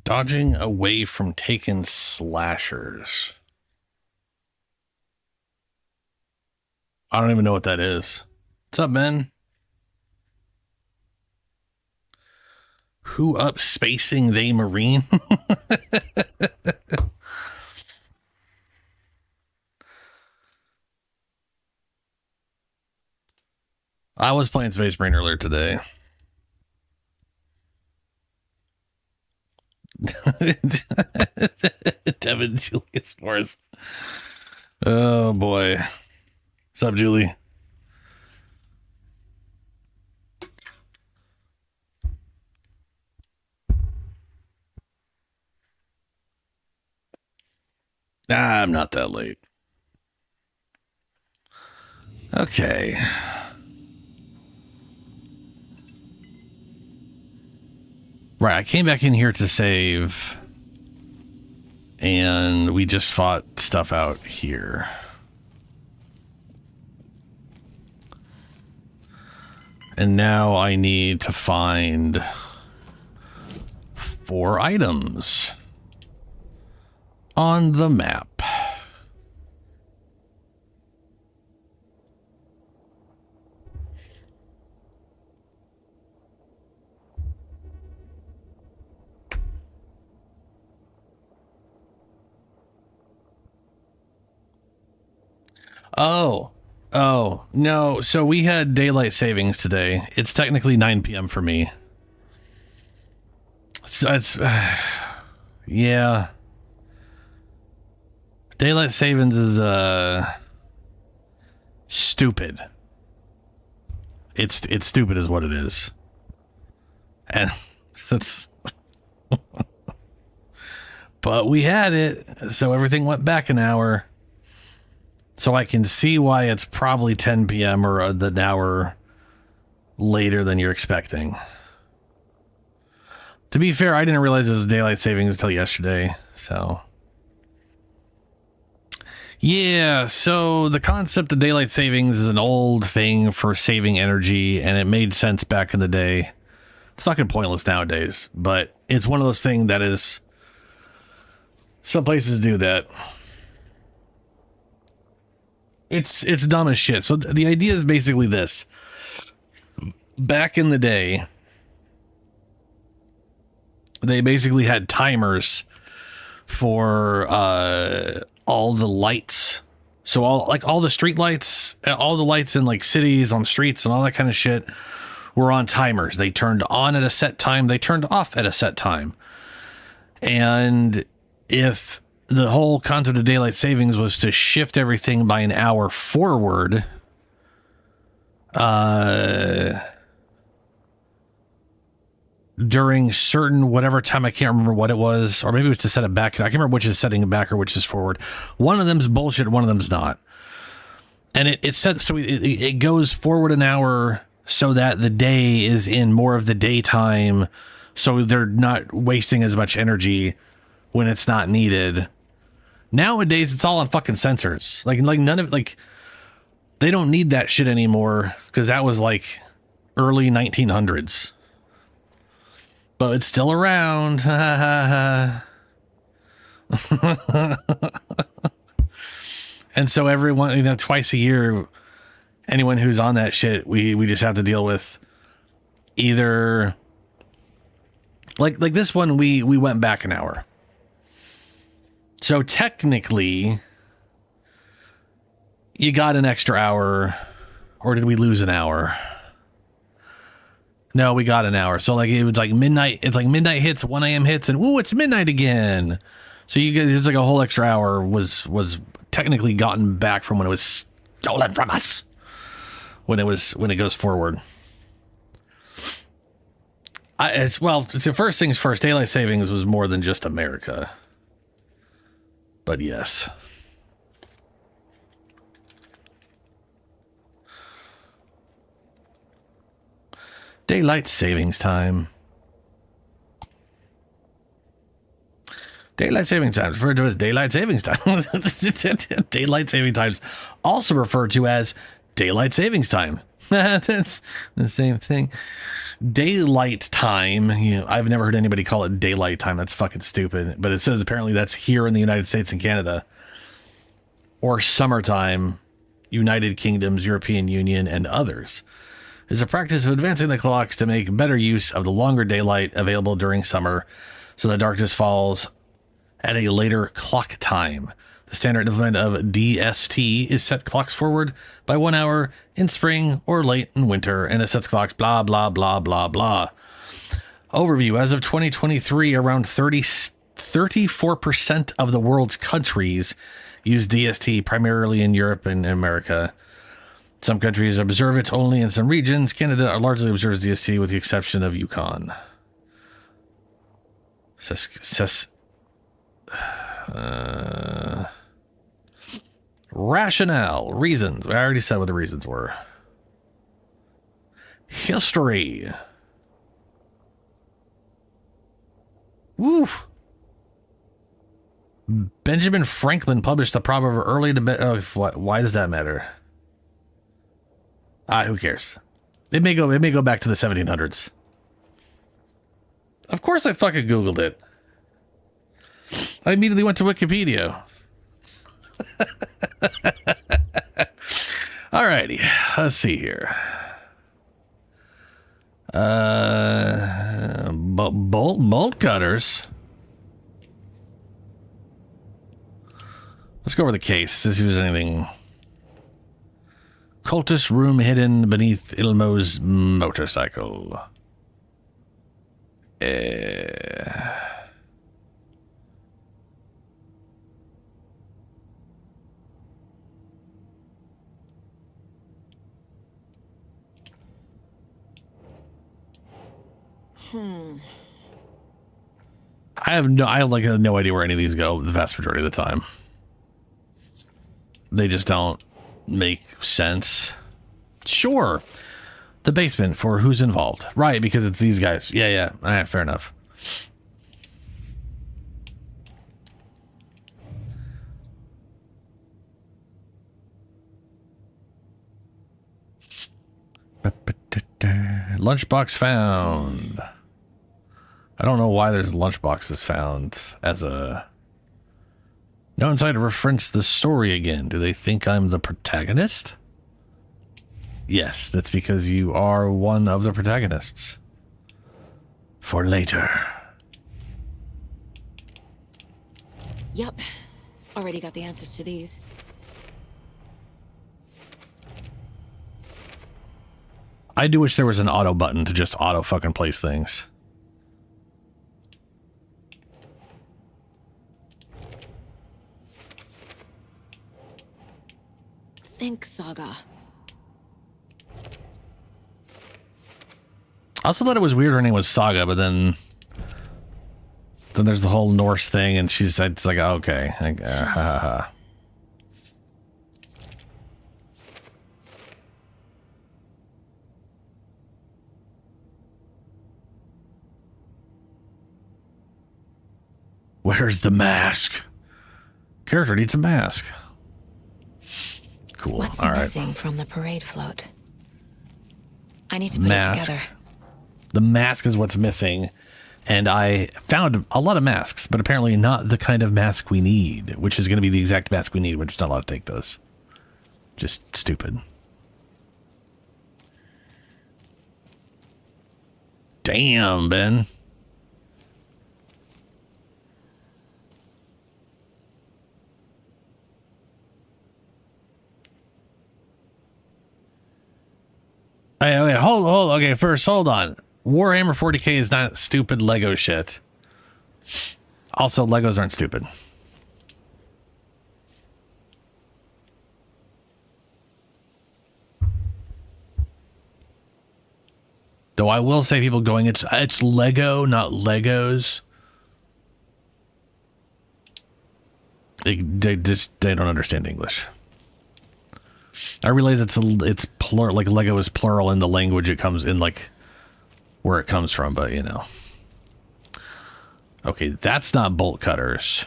Dodging away from taken slashers. I don't even know what that is. What's up, Ben? Who up spacing they marine? I was playing Space Marine earlier today. Devin Julius Morris. Oh boy. What's up, Julie? I'm not that late. Okay. Right, I came back in here to save, and we just fought stuff out here. And now I need to find 4 items on the map. Oh, no. So we had daylight savings today. It's technically 9 p.m. for me. So it's yeah. Daylight savings is, stupid. It's stupid is what it is. And that's, but we had it, so everything went back an hour. So I can see why it's probably 10 p.m. or an hour later than you're expecting. To be fair, I didn't realize it was daylight savings until yesterday, so. Yeah, so the concept of daylight savings is an old thing for saving energy, and it made sense back in the day. It's fucking pointless nowadays, but it's one of those things that is... Some places do that. It's dumb as shit. So the idea is basically this. Back in the day, they basically had timers for all the lights. So all the street lights, all the lights in like cities, on streets and all that kind of shit were on timers. They turned on at a set time, they turned off at a set time. And if the whole concept of daylight savings was to shift everything by an hour forward, during certain whatever time, I can't remember what it was, or maybe it was to set it back. I can't remember which is setting it back or which is forward. One of them's bullshit, one of them's not. And it said, so it goes forward an hour so that the day is in more of the daytime, so they're not wasting as much energy when it's not needed. Nowadays, it's all on fucking sensors. Like none of, like, they don't need that shit anymore, because that was like early 1900s. But it's still around. And so everyone, twice a year, anyone who's on that shit, we just have to deal with either like this one, we went back an hour. So technically, you got an extra hour, or did we lose an hour? No, we got an hour. So like it was like midnight. It's like midnight hits, 1 a.m. hits, and ooh, it's midnight again. So you guys, it's like a whole extra hour was technically gotten back from when it was stolen from us. When it goes forward. It's the first things first. Daylight savings was more than just America. But yes. Daylight savings time. Daylight saving time, referred to as daylight savings time. Daylight saving times, also referred to as daylight savings time. That's the same thing. Daylight time. You know, I've never heard anybody call it daylight time. That's fucking stupid. But it says apparently that's here in the United States and Canada. Or summertime, United Kingdoms, European Union, and others. Is a practice of advancing the clocks to make better use of the longer daylight available during summer, so that darkness falls at a later clock time. The standard implement of DST is set clocks forward by 1 hour in spring or late in winter, and it sets clocks blah, blah, blah, blah, blah. Overview. As of 2023, around 34% of the world's countries use DST, primarily in Europe and America. Some countries observe it only in some regions. Canada largely observes DST with the exception of Yukon. Rationale. Reasons. I already said what the reasons were. History. Woof. Benjamin Franklin published the proverb early to bed. Oh, what? Why does that matter? Who cares? It may go back to the 1700s. Of course I fucking Googled it. I immediately went to Wikipedia. Alrighty, let's see here. Bolt cutters. Let's go over the case to see if there's anything. Cultist room hidden beneath Ilmo's motorcycle. I have no idea where any of these go the vast majority of the time. They just don't make sense. Sure. The basement for who's involved. Right, because it's these guys. Yeah. All right, fair enough. Lunchbox found. I don't know why there's lunchboxes found as a... No inside to reference the story again. Do they think I'm the protagonist? Yes, that's because you are one of the protagonists. For later. Yep. Already got the answers to these. I do wish there was an auto button to just auto fucking place things. Thanks, Saga. I also thought it was weird her name was Saga, but then there's the whole Norse thing, and it's like, okay. Where's the mask? Character needs a mask. Cool. What's all right. missing from the parade float? I need to put it together. The mask is what's missing, and I found a lot of masks, but apparently not the kind of mask we need, which is going to be the exact mask we need. We're just not allowed to take those. Just stupid. Damn, Ben. Hey, hold. Okay, first, hold on. Warhammer 40k is not stupid Lego shit. Also, Legos aren't stupid. Though I will say, people going, it's Lego, not Legos. They don't understand English. I realize it's plural, like Lego is plural in the language it comes in, like where it comes from, but you know. Okay, that's not bolt cutters,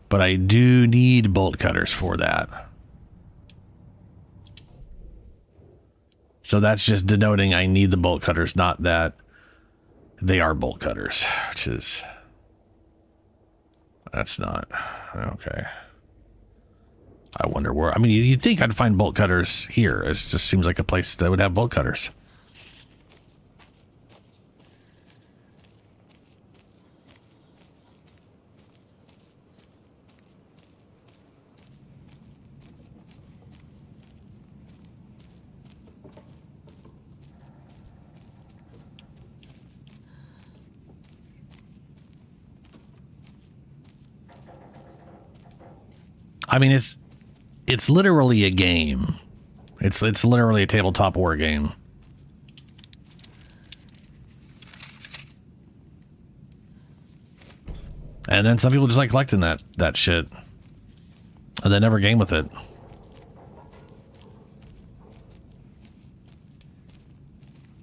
but I do need bolt cutters for that. So that's just denoting I need the bolt cutters, not that they are bolt cutters, which is... That's not... Okay. I wonder where... I mean, you'd think I'd find bolt cutters here. It just seems like a place that would have bolt cutters. I mean, it's literally a game. It's literally a tabletop war game. And then some people just like collecting that shit. And they never game with it.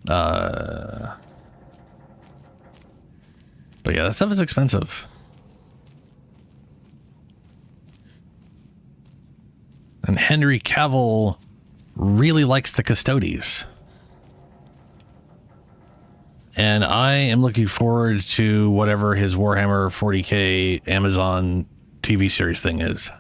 But yeah, that stuff is expensive. And Henry Cavill really likes the Custodies. And I am looking forward to whatever his Warhammer 40K Amazon TV series thing is.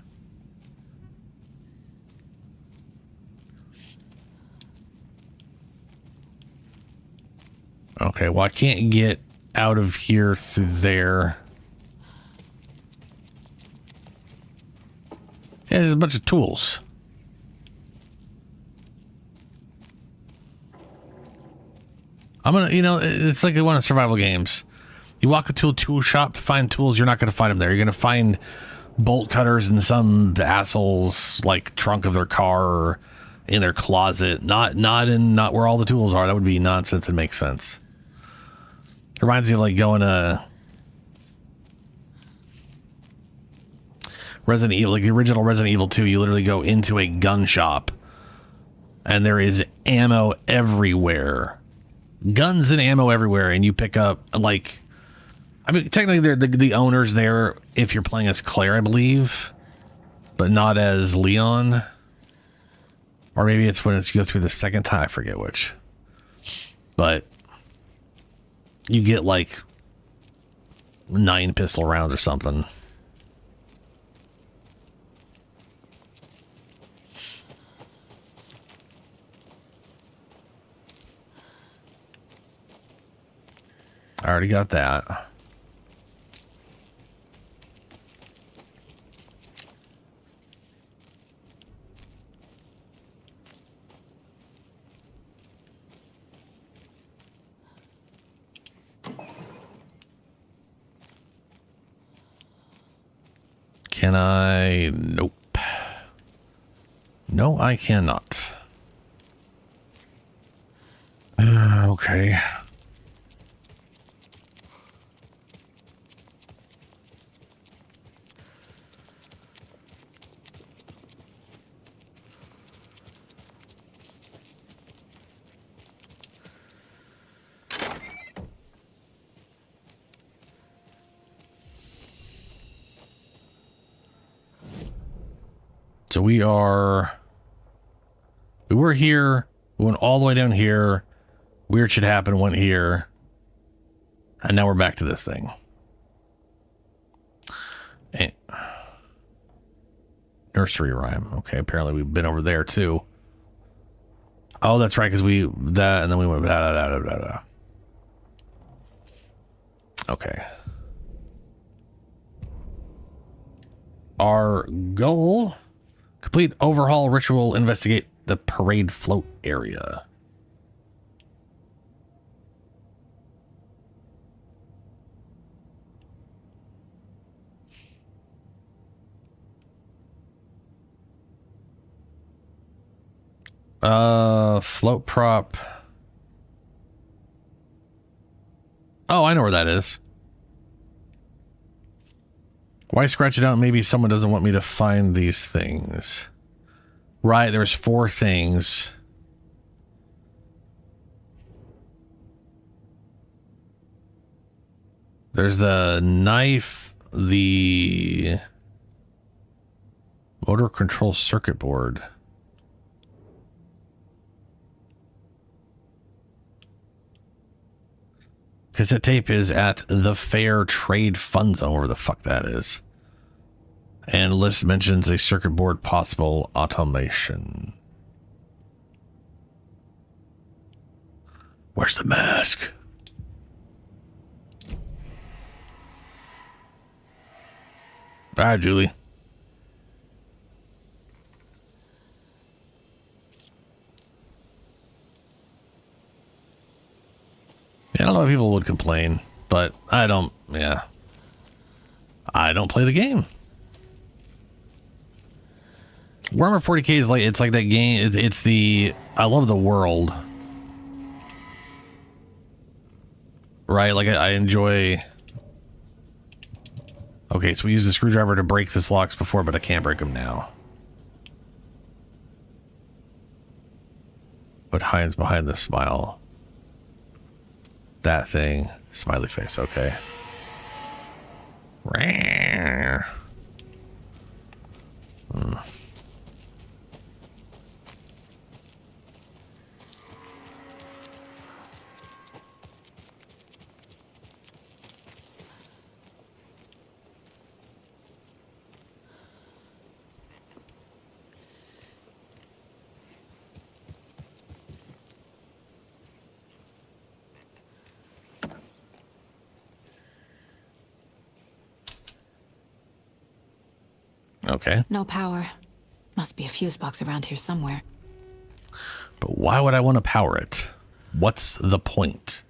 Okay, well, I can't get out of here through there. Yeah, there's a bunch of tools. I'm gonna, it's like one of the survival games. You walk into a tool shop to find tools, you're not gonna find them there. You're gonna find bolt cutters in some asshole's like trunk of their car or in their closet. Not where all the tools are. That would be nonsense and make sense. It reminds me of like going to Resident Evil, like the original Resident Evil 2. You literally go into a gun shop and there is ammo everywhere. Guns and ammo everywhere, and you pick up, like, I mean, technically they're the owners there if you're playing as Claire, I believe, but not as Leon. Or maybe it's when you go through the second time, I forget which. But you get like 9 pistol rounds or something. I already got that. Can I? Nope. No, I cannot. Okay. So we were here, we went all the way down here, weird shit happened, went here, and now we're back to this thing. And nursery rhyme. Okay, apparently we've been over there too. Oh, that's right, because and then we went blah, blah, blah, blah, blah. Okay. Our goal... Complete overhaul ritual, investigate the parade float area. Float prop. Oh, I know where that is. Why scratch it out? Maybe someone doesn't want me to find these things. Right, there's 4 things. There's the knife, the motor control circuit board. Cassette tape is at the Fair Trade Fund Zone, wherever the fuck that is. And list mentions a circuit board possible automation. Where's the mask? Bye, Julie. Yeah, I don't know if people would complain, but I don't, yeah. I don't play the game. Warhammer 40k is like, it's like that game, it's the, I love the world. Right, like I enjoy... Okay, so we used a screwdriver to break this locks before, but I can't break them now. What hides behind the smile? That thing. Smiley face, okay. Okay. No power. Must be a fuse box around here somewhere. But why would I want to power it? What's the point?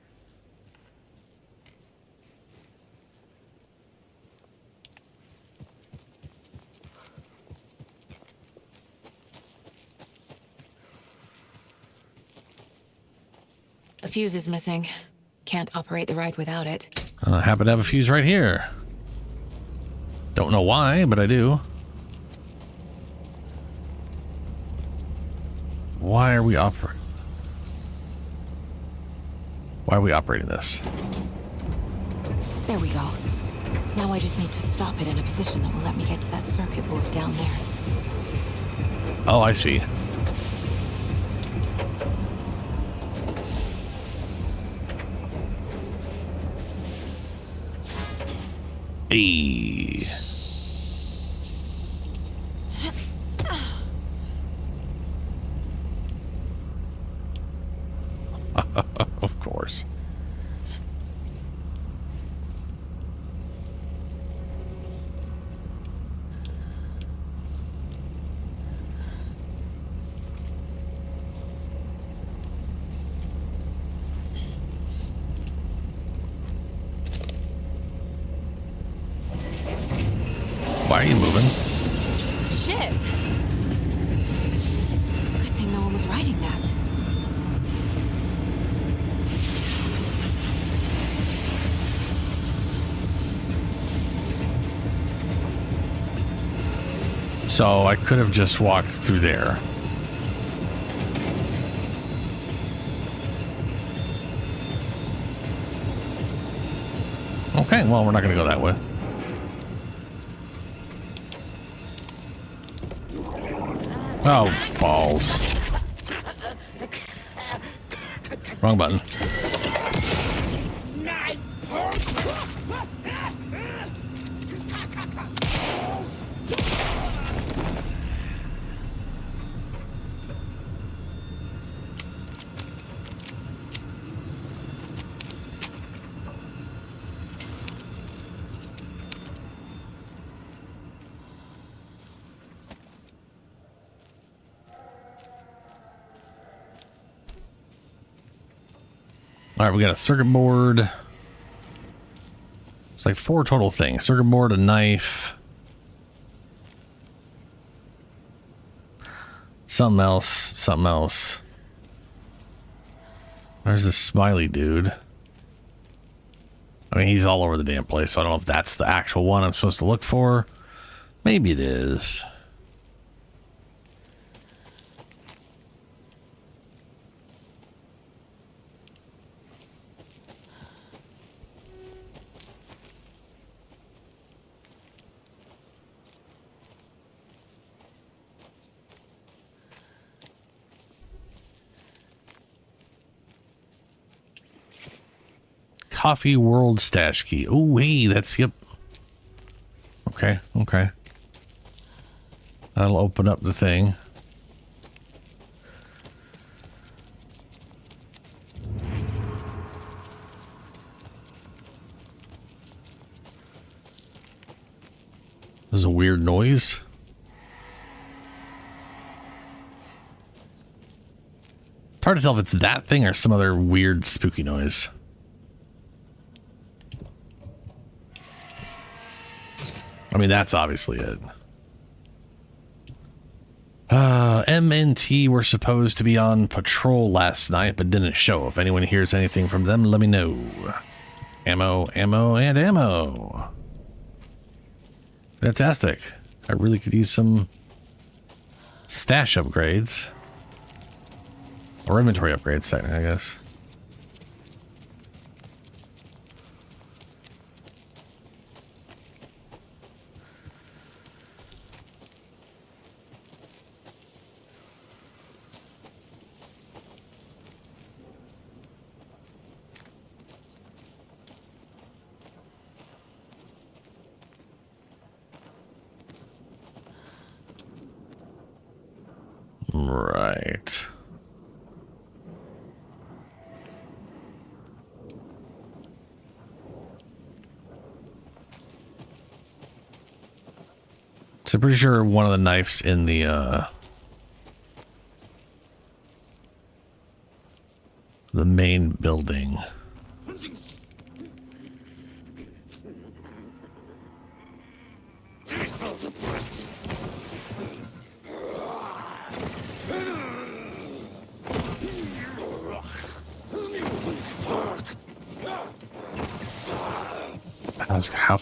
A fuse is missing. Can't operate the ride without it. I happen to have a fuse right here. Don't know why, but I do. Why are we operating this? There we go. Now I just need to stop it in a position that will let me get to that circuit board down there. Oh, I see. Hey. Of course. Why are you moving? Shit! Good thing no one was riding that. So I could have just walked through there. Okay, well, we're not going to go that way. Oh, balls. Wrong button. All right, we got a circuit board. It's like 4 total things. Circuit board, a knife. Something else. Something else. There's this smiley dude. I mean, he's all over the damn place, so I don't know if that's the actual one I'm supposed to look for. Maybe it is. Coffee World stash key. Oh, hey, that's, yep. Okay, okay. That'll open up the thing. There's a weird noise. It's hard to tell if it's that thing or some other weird spooky noise. I mean, that's obviously it. MNT were supposed to be on patrol last night, but didn't show. If anyone hears anything from them, let me know. Ammo, ammo, and ammo. Fantastic. I really could use some stash upgrades. Or inventory upgrades, technically, I guess. Right. So pretty sure one of the knives in the main building.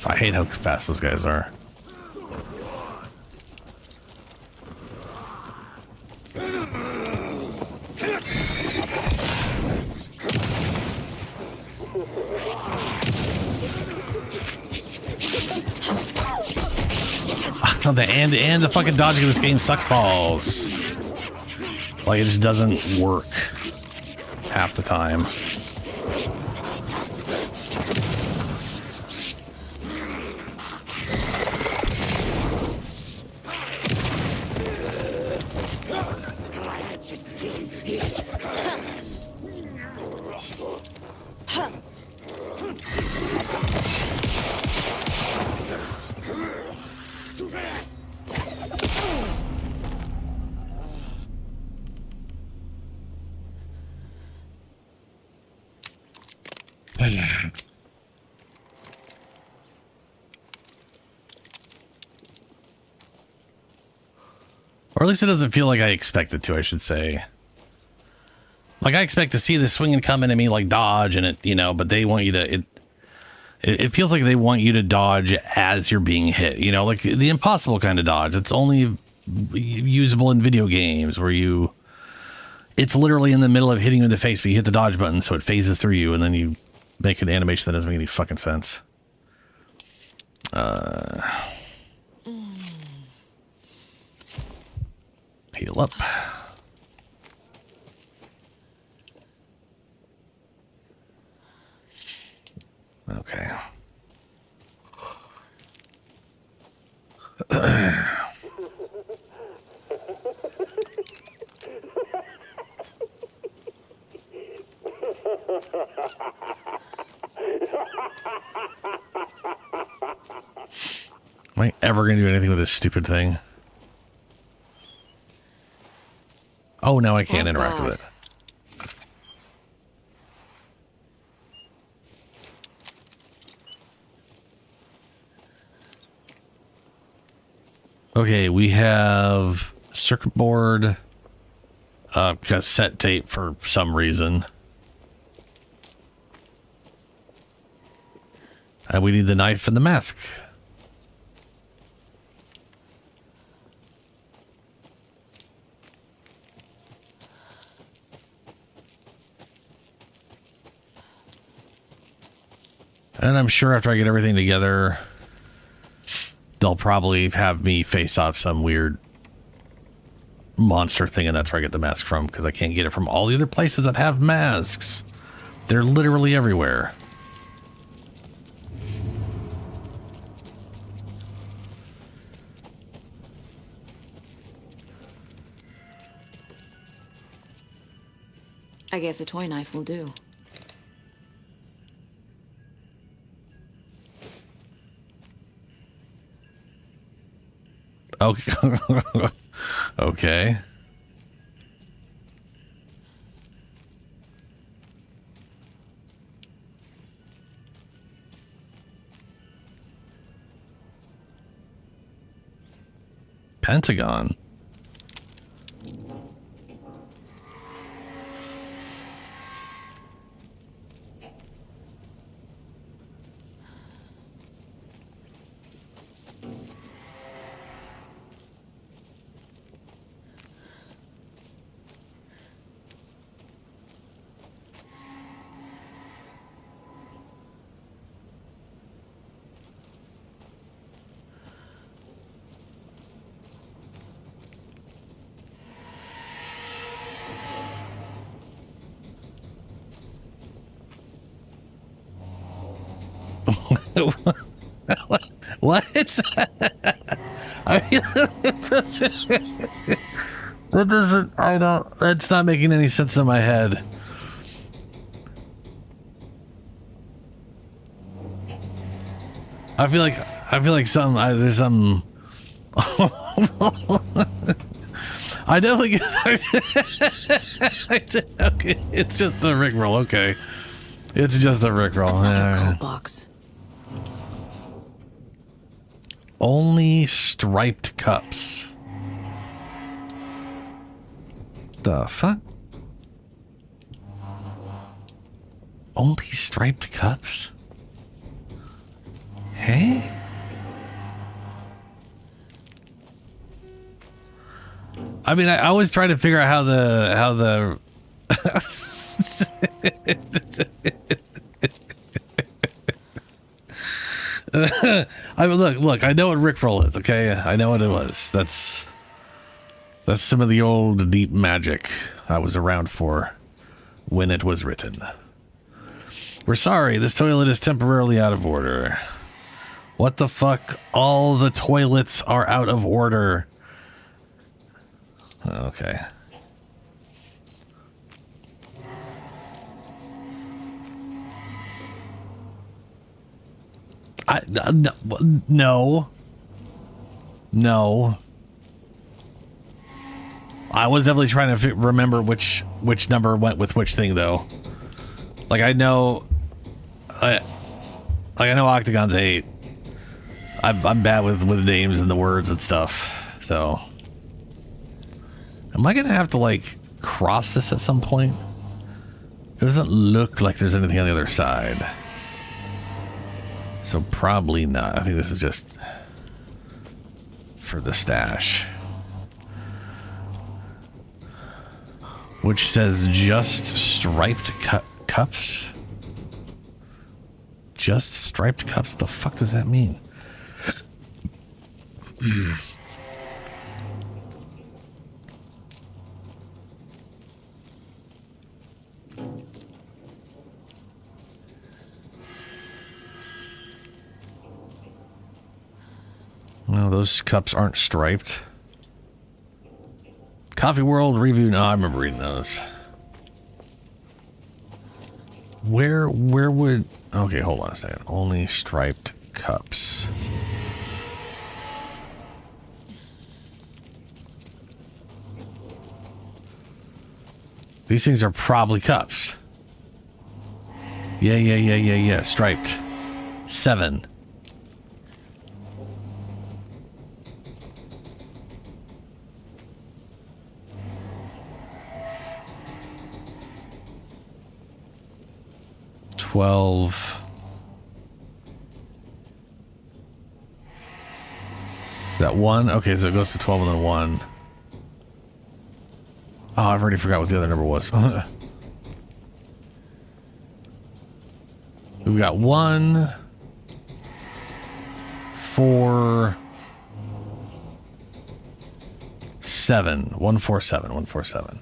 I hate how fast those guys are. And the fucking dodging of this game sucks balls. Like, it just doesn't work half the time. Or at least it doesn't feel like I expect it to, I should say. Like, I expect to see the swinging coming at me, like, dodge, and it, you know, but they want you to, it feels like they want you to dodge as you're being hit, you know, like the impossible kind of dodge. It's only usable in video games where it's literally in the middle of hitting you in the face, but you hit the dodge button, so it phases through you, and then you make an animation that doesn't make any fucking sense. Heal up. Okay. Am I ever going to do anything with this stupid thing? Oh, now I can't interact with it. Okay, we have circuit board, cassette tape for some reason. And we need the knife and the mask. And I'm sure after I get everything together, they'll probably have me face off some weird monster thing, and that's where I get the mask from, because I can't get it from all the other places that have masks. They're literally everywhere. I guess a toy knife will do. Okay. Okay. Pentagon. What? I mean, that doesn't, I don't, that's not making any sense in my head. I feel like there's some, I definitely okay, it's just a Rickroll, okay. It's just a Rickroll. Another box. Only striped cups. The fuck? Only striped cups? Hey? I mean, I always try to figure out how the I mean, look, I know what Rickroll is, okay? I know what it was. That's some of the old deep magic I was around for when it was written. We're sorry, this toilet is temporarily out of order. What the fuck? All the toilets are out of order. Okay. No. I was definitely trying to remember which number went with which thing, though. Like I know Octagon's 8. I'm bad with names and the words and stuff. So, am I gonna have to like cross this at some point? It doesn't look like there's anything on the other side. So probably not. I think this is just for the stash. Which says just striped cups? Just striped cups? What the fuck does that mean? No, those cups aren't striped. Coffee World review. No, I remember reading those. Where would... Okay, hold on a second. Only striped cups. These things are probably cups. Yeah. Striped. 7. $12. Is that 1? Okay, so it goes to 12 and then 1. Oh, I've already forgot what the other number was. We've got 1, 4, 7. 147. 147.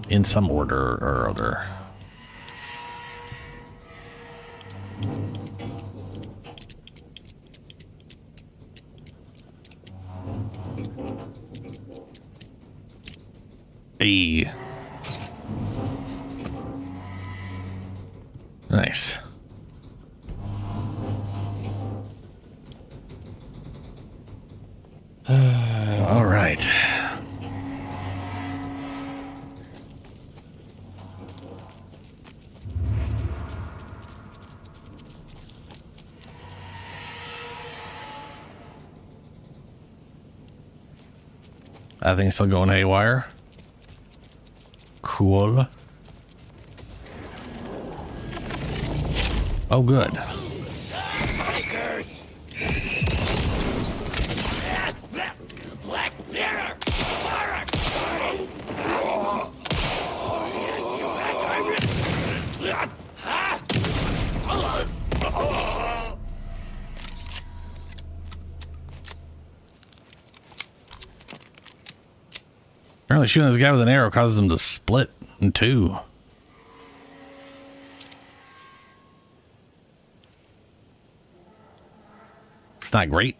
In some order or other. A. Nice. All right. I think it's still going haywire. Cool. Oh, good. Apparently shooting this guy with an arrow causes him to split in two. It's not great.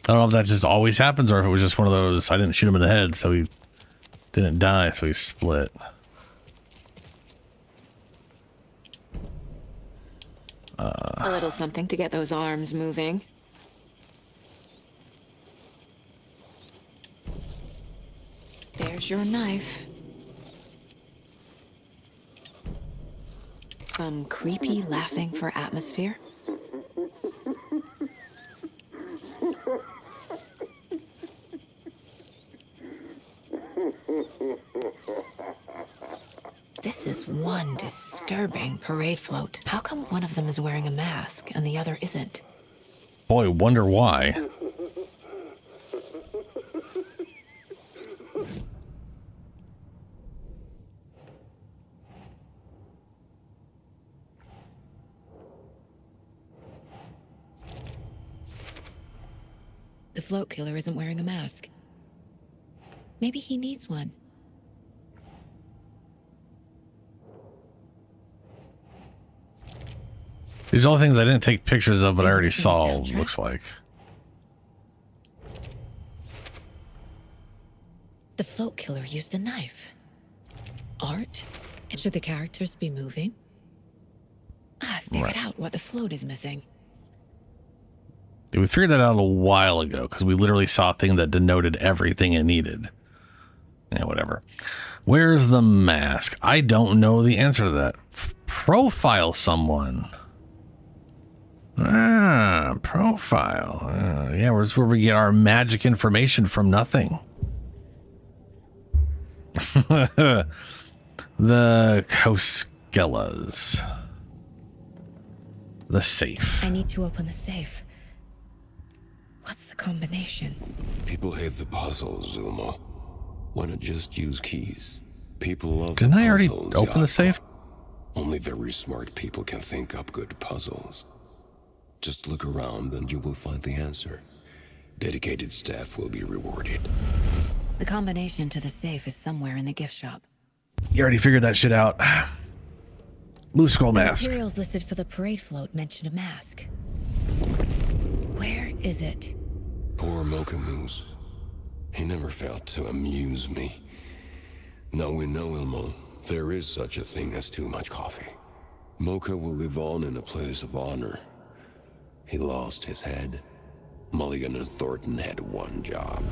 I don't know if that just always happens or if it was just one of those, I didn't shoot him in the head, so he didn't die, so he split. A little something to get those arms moving. There's your knife. Some creepy laughing for atmosphere. This is one disturbing parade float. How come one of them is wearing a mask and the other isn't? Boy, wonder why. The float killer isn't wearing a mask. Maybe he needs one. These are all things I didn't take pictures of, but I already Is it in the saw, soundtrack? looks like. The float killer used a knife. Art? And should the characters be moving? I figured Right. out what the float is missing. Yeah, we figured that out a while ago because we literally saw a thing that denoted everything it needed. Yeah, whatever. Where's the mask? I don't know the answer to that. Profile someone. Ah, profile. Yeah, where's where we get our magic information from nothing. The Koskellas. The safe. I need to open the safe. What's the combination? People hate the puzzles, Ilmo. Why not just use keys? People love Didn't I already puzzles, open the safe? Only very smart people can think up good puzzles. Just look around and you will find the answer. Dedicated staff will be rewarded. The combination to the safe is somewhere in the gift shop. You already figured that shit out. Blue skull The mask. materials listed for the parade float mention a mask. Where is it? Poor Mocha Moose. He never failed to amuse me. Now we know, Ilmo, there is such a thing as too much coffee. Mocha will live on in a place of honor. He lost his head. Mulligan and Thornton had one job.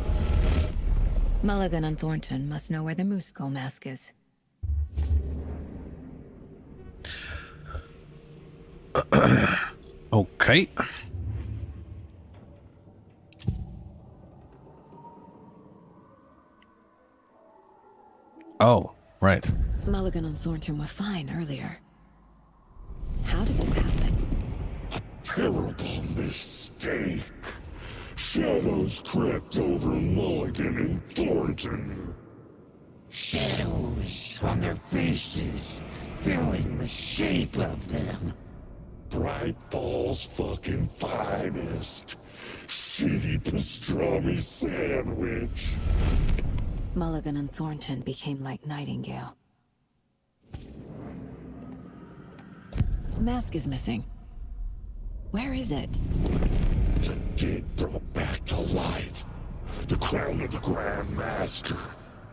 Mulligan and Thornton must know where the moose skull mask is. Okay. Oh, right. Mulligan and Thornton were fine earlier. How did this happen? Terrible mistake. Shadows crept over Mulligan and Thornton. Shadows on their faces, filling the shape of them. Bright Falls fucking finest. Shitty pastrami sandwich. Mulligan and Thornton became like Nightingale. The mask is missing. Where is it? The dead brought back to life. the crown of the Grand Master.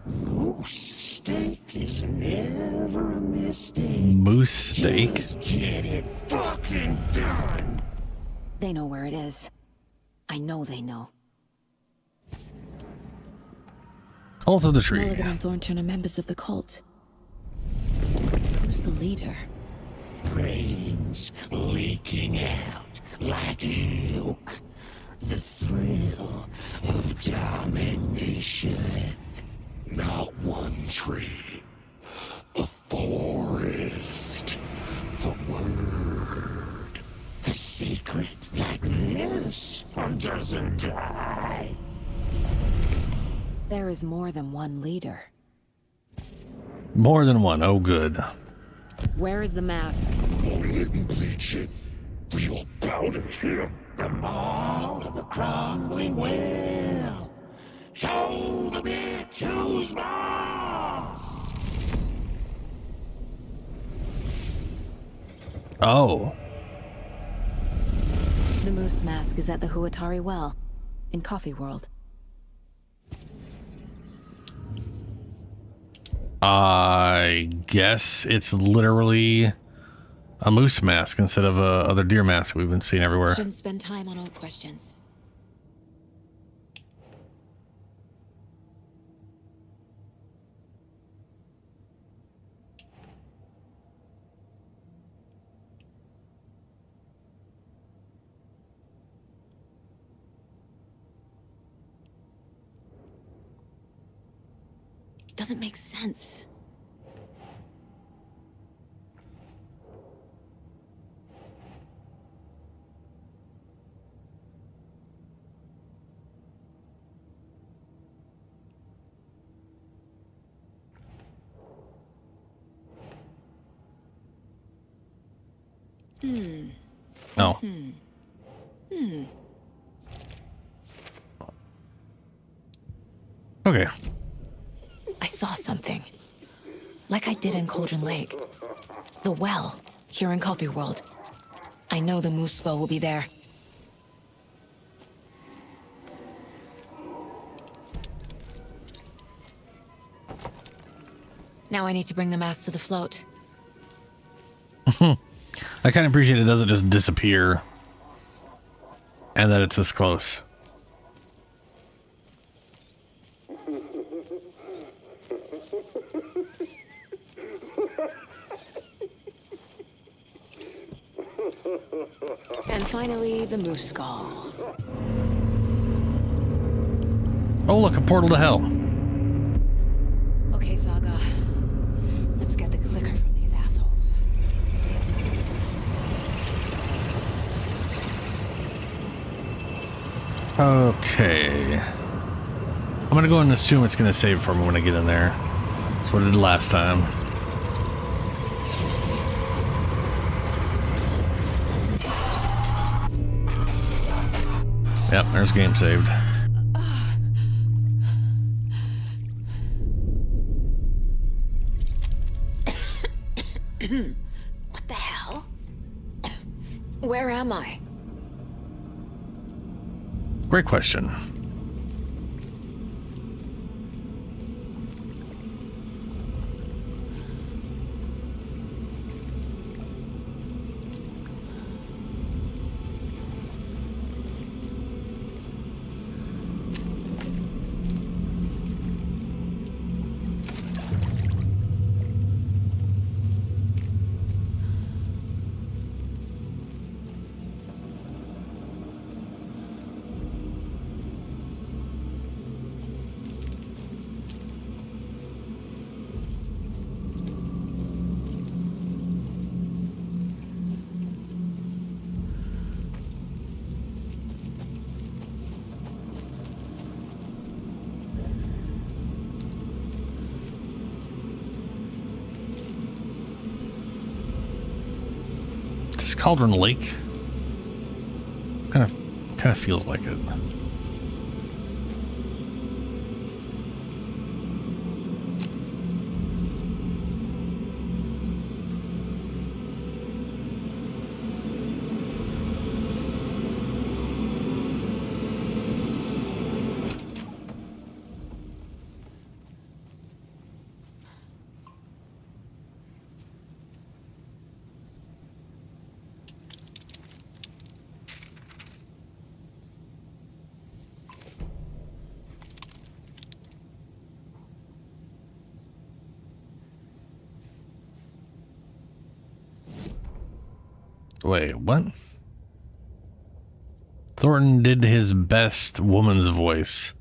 Moose steak is never a mistake. Moose steak? Just get it fucking done. They know where it is. I know they know. Cult of the Tree. Mulligan and Thornton are members of the cult. Who's the leader? Brains leaking out like milk. The thrill of domination. Not one tree. A forest. The word. A secret like this doesn't die. There is more than one leader. More than one. Oh, good. Where is the mask? Bully it and bleach it. Real powder him. The maw of the crumbling well. Show the bitch who's boss. Oh. The moose mask is at the Huatari Well, in Coffee World. I guess it's literally a moose mask instead of other deer mask we've been seeing everywhere. Shouldn't spend time on old questions. Doesn't make sense. No. Okay. I saw something. Like I did in Cauldron Lake. The well, here in Coffee World. I know the moose skull will be there. Now I need to bring the mask to the float. I kind of appreciate it doesn't just disappear and that it's this close. And finally, the moose skull. Oh, look, a portal to hell. Okay, Saga. Let's get the clicker from these assholes. Okay. I'm going to go and assume it's going to save for me when I get in there. That's what it did last time. Yep, there's game saved. What the hell? Where am I? Great question. Cauldron Lake. Kind of feels like it. Wait, what? Thornton did his best woman's voice.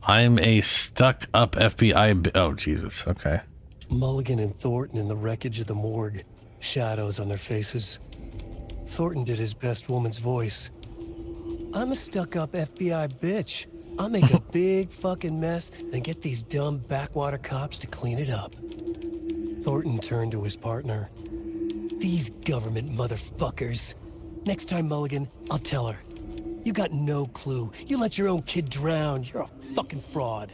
I'm a stuck-up FBI... Oh, Jesus. Okay. Mulligan and Thornton in the wreckage of the morgue. Shadows on their faces. Thornton did his best woman's voice. I'm a stuck-up FBI bitch. I'll make a big fucking mess, then get these dumb backwater cops to clean it up. Thornton turned to his partner. These government motherfuckers. Next time, Mulligan, I'll tell her. You got no clue. You let your own kid drown. You're a fucking fraud.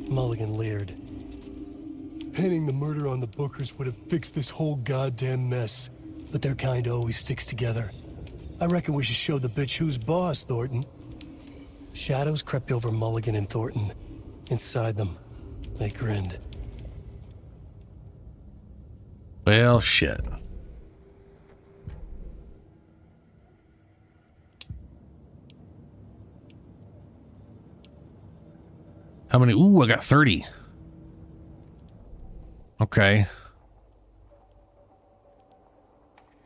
Mulligan leered. Pinning the murder on the Bookers would have fixed this whole goddamn mess. But their kind always sticks together. I reckon we should show the bitch who's boss, Thornton. Shadows crept over Mulligan and Thornton. Inside them, they grinned. Well, shit. How many? Ooh, I got 30. Okay.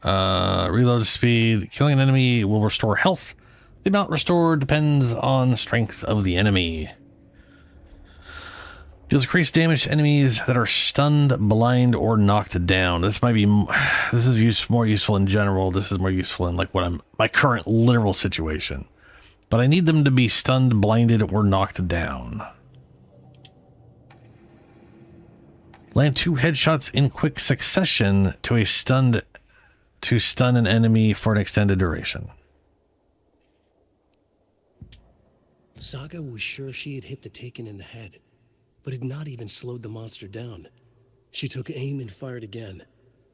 Reload speed. Killing an enemy will restore health. The amount restored depends on the strength of the enemy. Deals increased damage to enemies that are stunned, blind, or knocked down. This might be... This is more useful in general. This is more useful in like my current literal situation. But I need them to be stunned, blinded, or knocked down. Land 2 headshots in quick succession to stun an enemy for an extended duration. Saga was sure she had hit the Taken in the head, but had not even slowed the monster down. She took aim and fired again.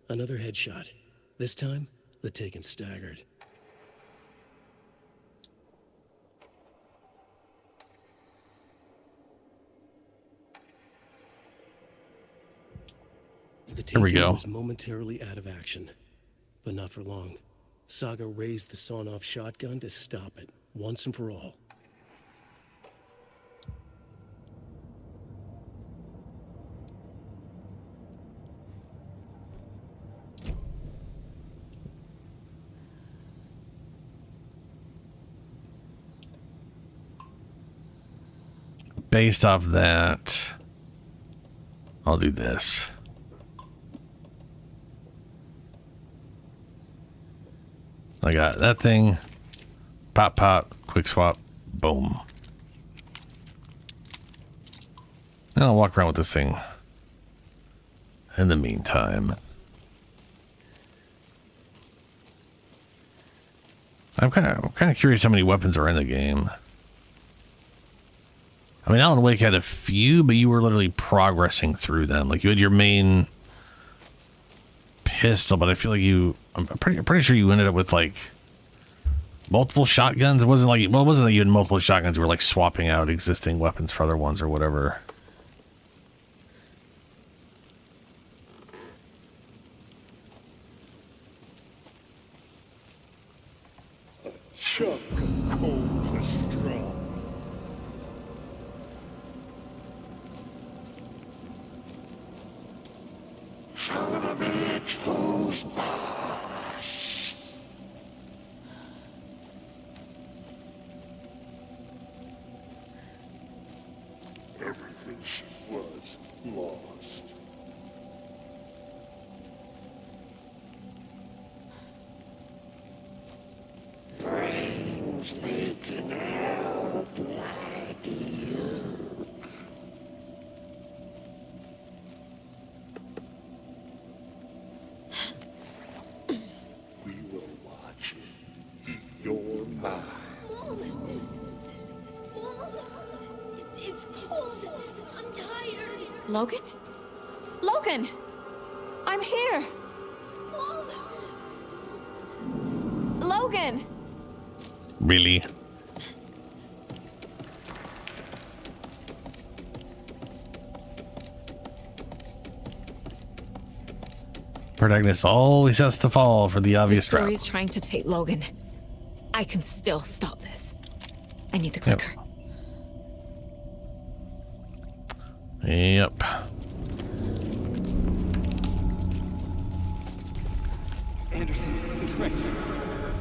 Another headshot. This time, the Taken staggered. The Here we go. was momentarily out of action, but not for long. Saga raised the sawn-off shotgun to stop it, once and for all. Based off that, I'll do this. I got that thing. Pop, pop, quick swap, boom. And I'll walk around with this thing in the meantime. I'm kind of curious how many weapons are in the game. I mean, Alan Wake had a few, but you were literally progressing through them. Like, you had your main pistol, but I feel like I'm pretty sure you ended up with like multiple shotguns. It wasn't like, well, it wasn't that you had multiple shotguns. You were like swapping out existing weapons for other ones or whatever. Chuck cold cholesterol. Son of a bitch, who's boss? Everything she was lost. Brains leaking out like you. We will watch it eat your mind. Mom, it's cold. I'm tired. Logan? Logan! I'm here! Mom! Logan! Really? Protagonist always has to fall for the obvious trap. Story's trying to take Logan. I can still stop this. I need the clicker. Yep. Anderson, tricked.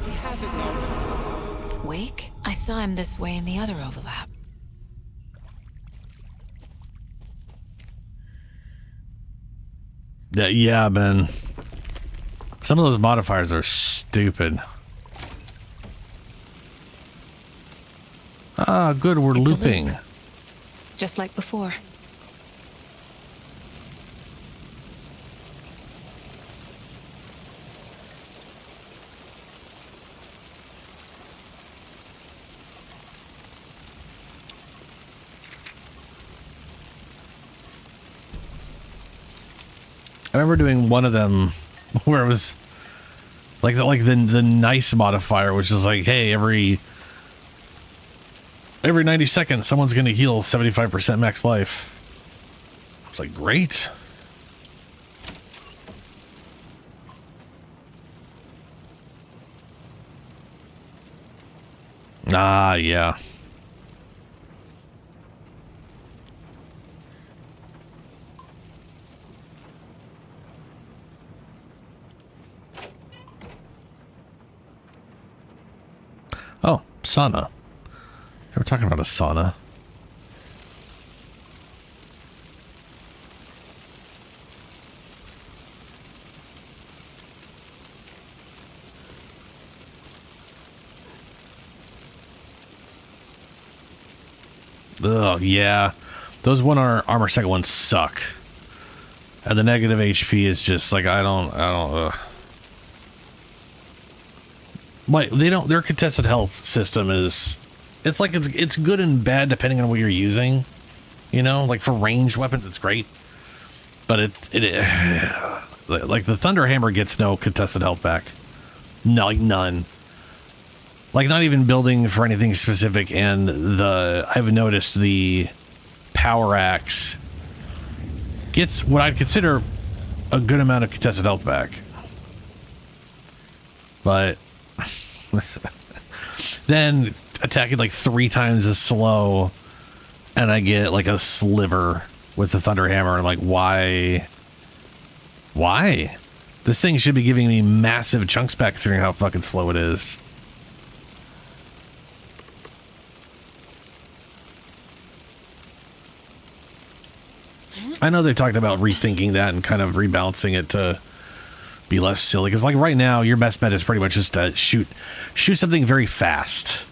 He has it though. Wake? I saw him this way in the other overlap. Yeah, Ben. Some of those modifiers are stupid. Ah, good, we're looping. Loop. Just like before. I remember doing one of them where it was like the nice modifier, which is like, hey, every 90 seconds someone's gonna heal 75% max life. It's like, great. Ah, yeah. Oh, sauna. We're talking about a sauna. Oh, yeah. Those armor second ones suck. And the negative HP is just like, I don't, like, their contested health system is, it's like, it's good and bad depending on what you're using. You know, like for ranged weapons, it's great. But like the Thunder Hammer gets no contested health back. No, like none. Like not even building for anything specific, and I've noticed the Power Axe gets what I'd consider a good amount of contested health back. But then attacking like 3 times as slow, and I get like a sliver with the Thunder Hammer. I'm like, why? This thing should be giving me massive chunks back considering how fucking slow it is. I know they talked about rethinking that and kind of rebalancing it to be less silly. Because like right now, your best bet is pretty much just to shoot something very fast.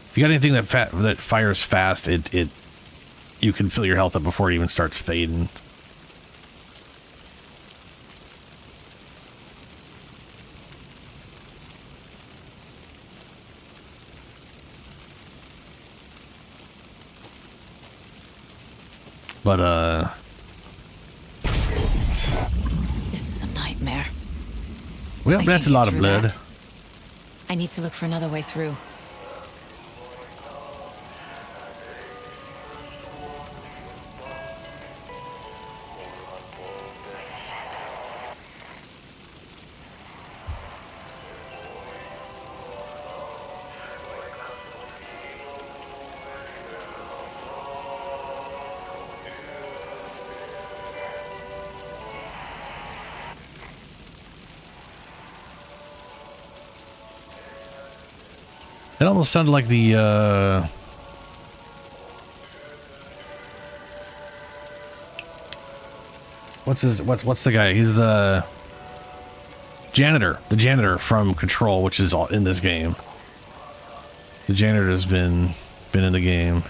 If you got anything that fires fast, you can fill your health up before it even starts fading. But This is a nightmare. well, I that's a can't lot get of through blood. that. I need to look for another way through. It almost sounded like the what's the guy? He's the janitor from Control, which is all in this game. The janitor has been in the game.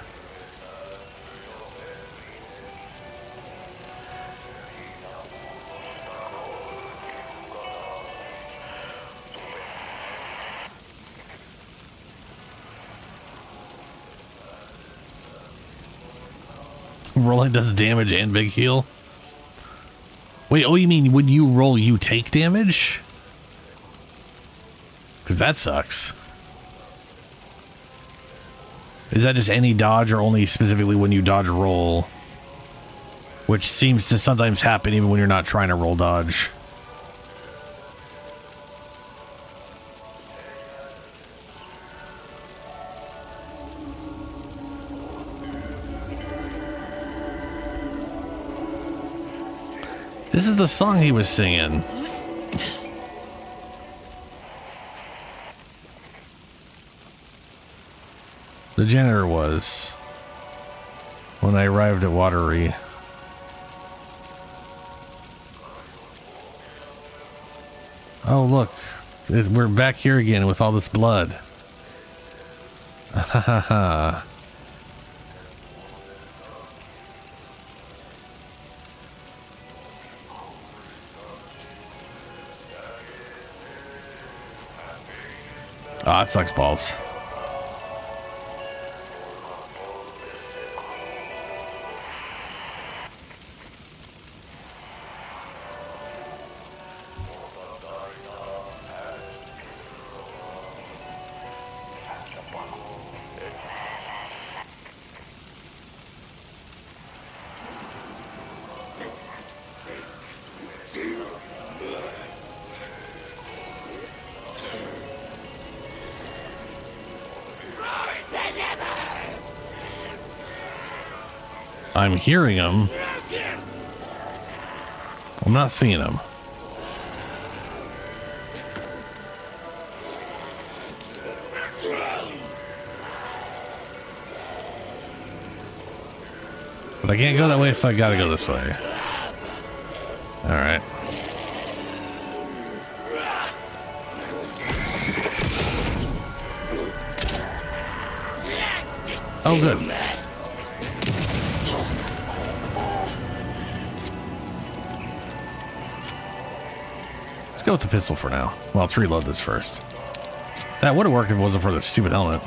Rolling does damage and big heal. Wait, oh, you mean when you roll, you take damage? Because that sucks. Is that just any dodge or only specifically when you dodge roll? Which seems to sometimes happen even when you're not trying to roll dodge. This is the song he was singing. The janitor was when I arrived at Watery. Oh, look. We're back here again with all this blood. Ha ha ha. Ah, it sucks balls. I'm hearing them. I'm not seeing them. But I can't go that way, so I gotta go this way. All right. Oh, good. Let's go with the pistol for now. Well, let's reload this first. That would have worked if it wasn't for the stupid helmet.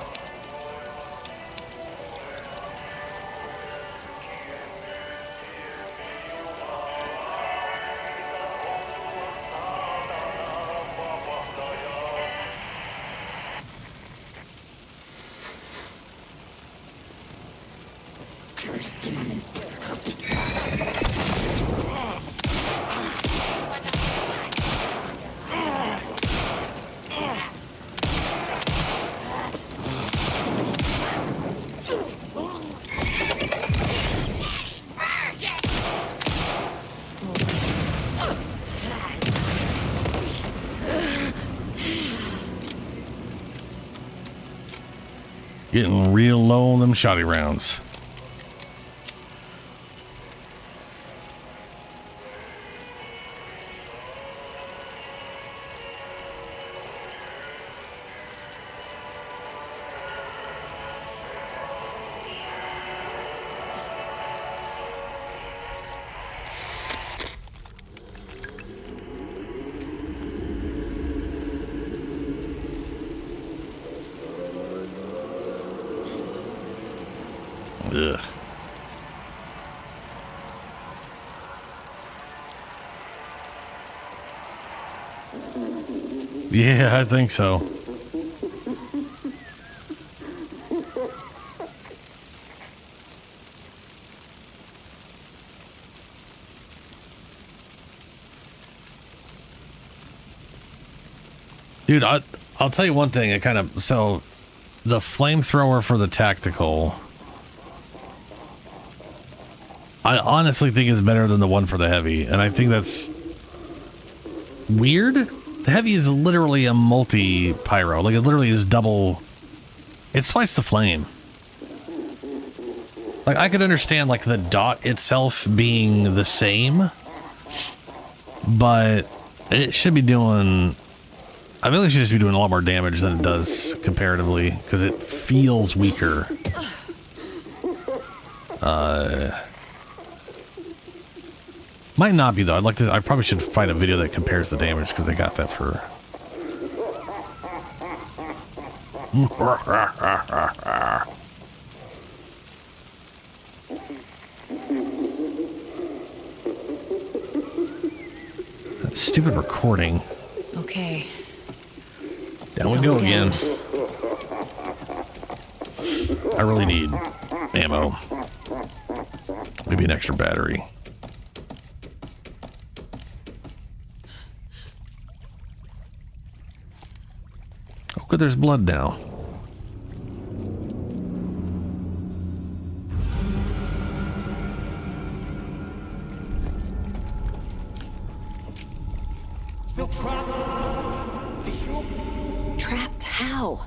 Getting real low on them shoddy rounds. Ugh. Yeah, I think so. Dude, I'll tell you one thing. It kind of, so the flamethrower for the tactical, I honestly think is better than the one for the heavy, and I think that's weird. The heavy is literally a multi-pyro. Like, it literally is double. It's twice the flame. Like, I could understand, like, the dot itself being the same, but it should be doing... I feel like it should just be doing a lot more damage than it does comparatively, because it feels weaker. Might not be, though. I probably should find a video that compares the damage, because I got that for... That stupid recording. Okay. Down we go again. I really need ammo. Maybe an extra battery. Oh, good, there's blood now. Still trapped. Trapped how?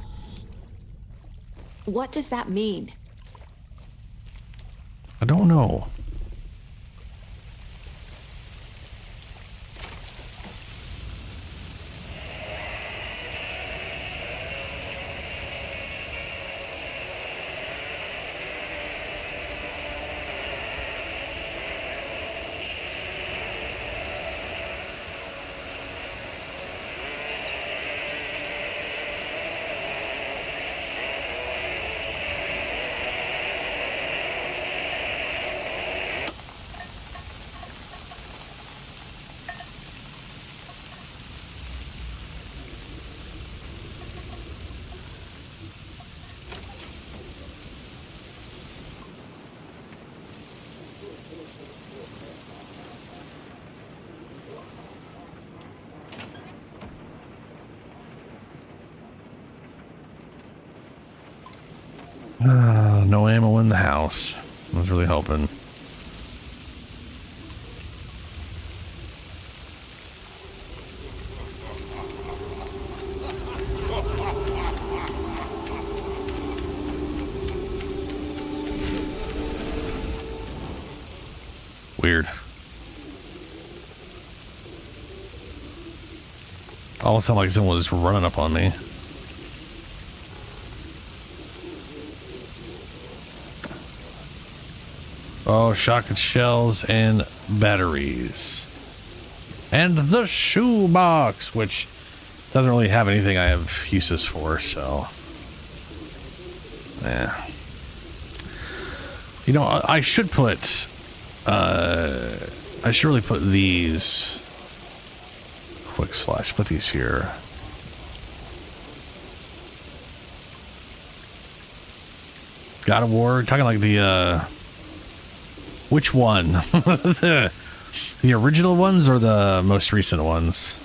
What does that mean? I don't know. No ammo in the house. I was really hoping. Weird. All of a sudden, like someone was running up on me. Oh, shotgun shells and batteries. And the shoebox, which doesn't really have anything I have uses for, so. Yeah. You know, I should put, I should really put these, quick slash, put these here. God of War, talking like the, which one? the original ones or the most recent ones?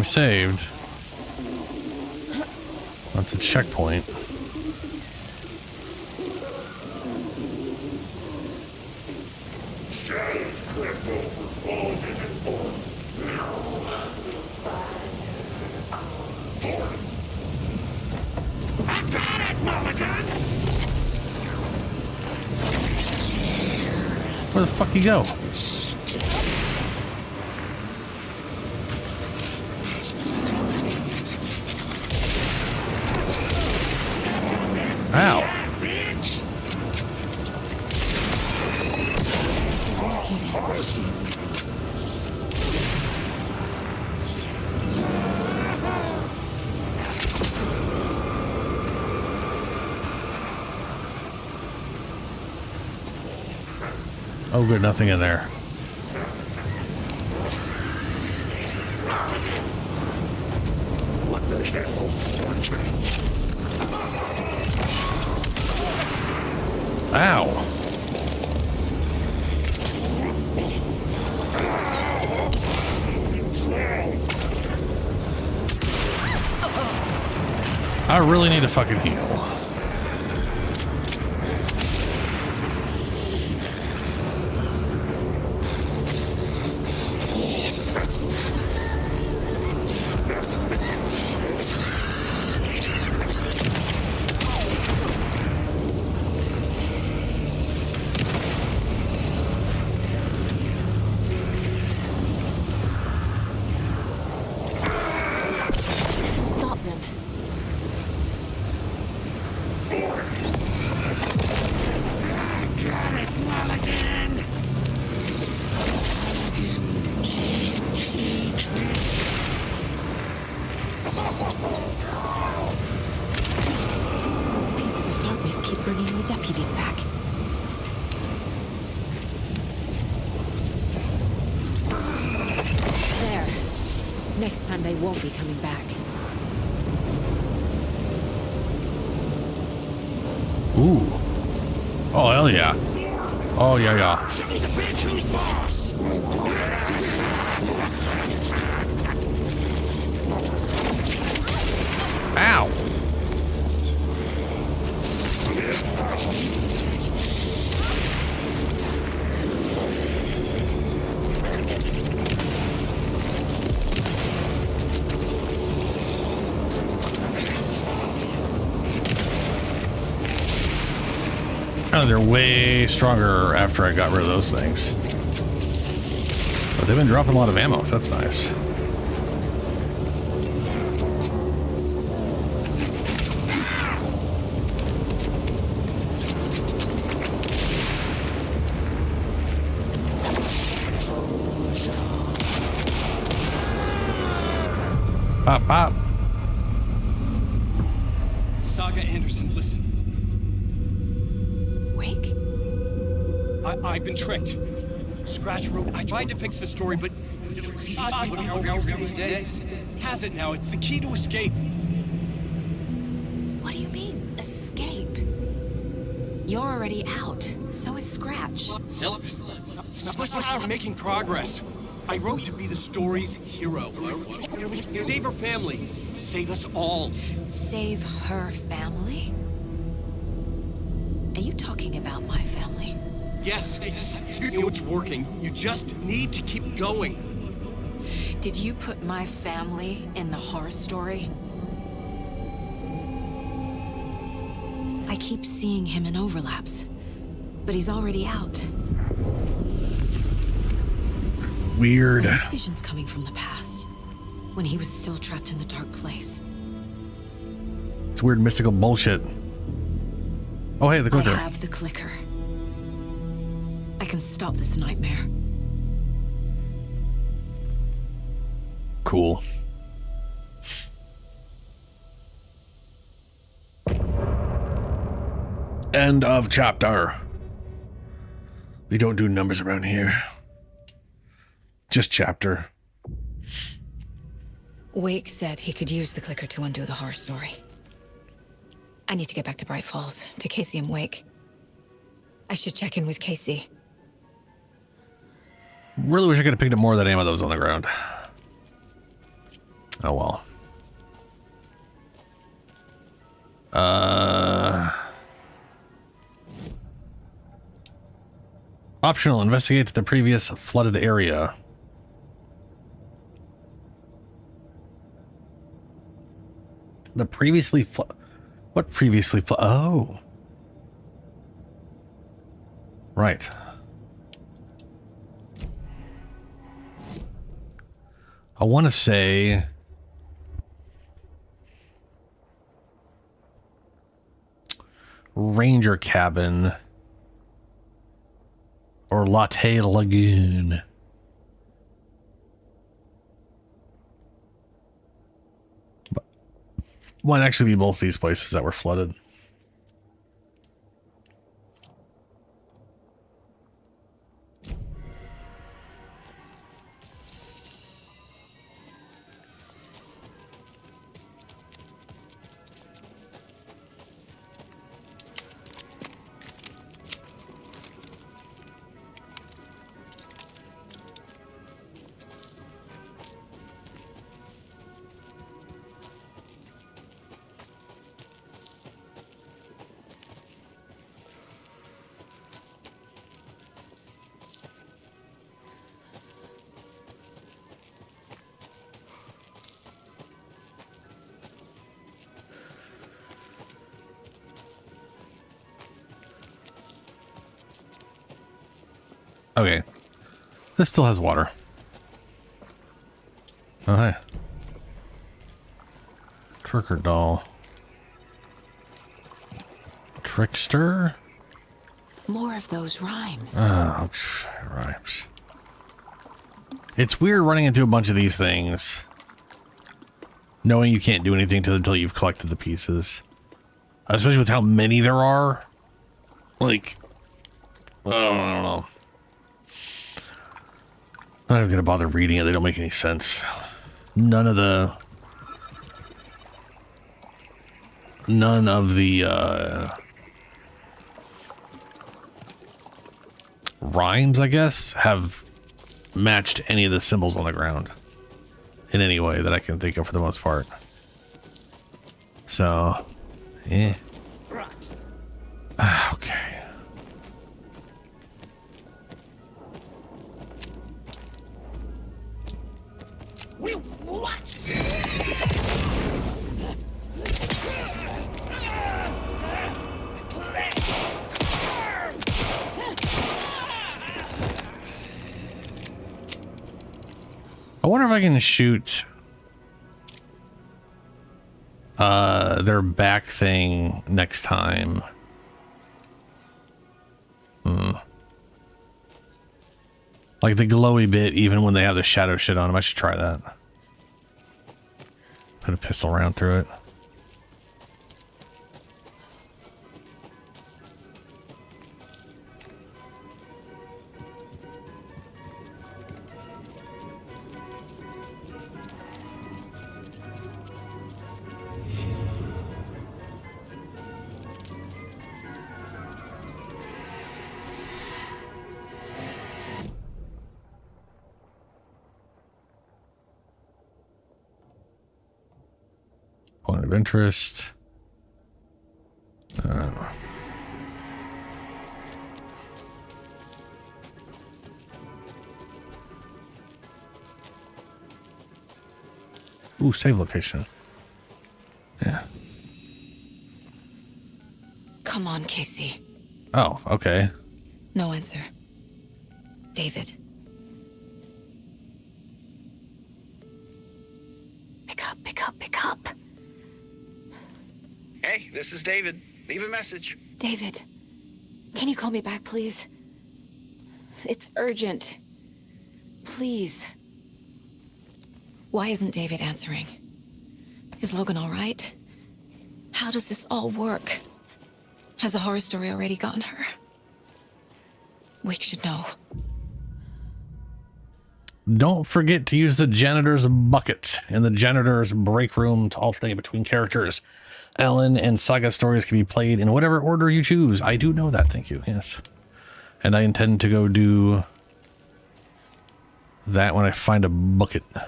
Saved. That's a checkpoint. Where the fuck you go? Ow. Oh, good, nothing in there. What the hell, Fortune? Ow. I really need to fucking heal. Those pieces of darkness keep bringing the deputies back. There. Next time they won't be coming back. Ooh. Oh, hell yeah. Oh, yeah, yeah. Show me the bitch who's boss! Ow. Oh, they're way stronger after I got rid of those things. But they've been dropping a lot of ammo, so that's nice. Pop, pop. Saga Anderson, listen. Wake? I've been tricked. Scratch wrote. I tried to fix the story, but has it now. It's the key to escape. What do you mean, escape? You're already out. So is Scratch. We're making progress. I wrote to be the story's hero. Save her family. Save us all. Save her family? Are you talking about my family? Yes, you know it's working. You just need to keep going. Did you put my family in the horror story? I keep seeing him in overlaps, but he's already out. Weird. His vision's coming from the past, when he was still trapped in the dark place. It's weird mystical bullshit. Oh, hey, the clicker. I have the clicker. I can stop this nightmare. Cool. End of chapter. We don't do numbers around here. Just chapter. Wake said he could use the clicker to undo the horror story. I need to get back to Bright Falls, to Casey and Wake. I should check in with Casey. Really wish I could have picked up more of that ammo that was on the ground. Oh well. Optional, investigate the previous flooded area. The previously what previously oh. Right. I want to say Ranger Cabin or Latte Lagoon. But might actually be both these places that were flooded. Okay. This still has water. Oh, hey. Tricker doll. Trickster? More of those rhymes. Oh, rhymes. It's weird running into a bunch of these things, knowing you can't do anything until you've collected the pieces. Especially with how many there are. Like, I don't know. I'm not even gonna bother reading it. They don't make any sense. None of the rhymes, I guess, have matched any of the symbols on the ground in any way that I can think of for the most part. So, yeah. Okay. I wonder if I can shoot their back thing next time. Like the glowy bit, even when they have the shadow shit on them. I should try that. Put a pistol round through it. Point of interest. Ooh, save location. Yeah. Come on, Casey. Oh, okay. No answer. David. Pick up, pick up, pick up. Hey, this is David. Leave a message. David, can you call me back, please? It's urgent. Please. Why isn't David answering? Is Logan all right? How does this all work? Has the horror story already gotten her? Wake should know. Don't forget to use the janitor's bucket in the janitor's break room to alternate between characters. Ellen and Saga stories can be played in whatever order you choose. I do know that, thank you, yes. And I intend to go do that when I find a bucket. There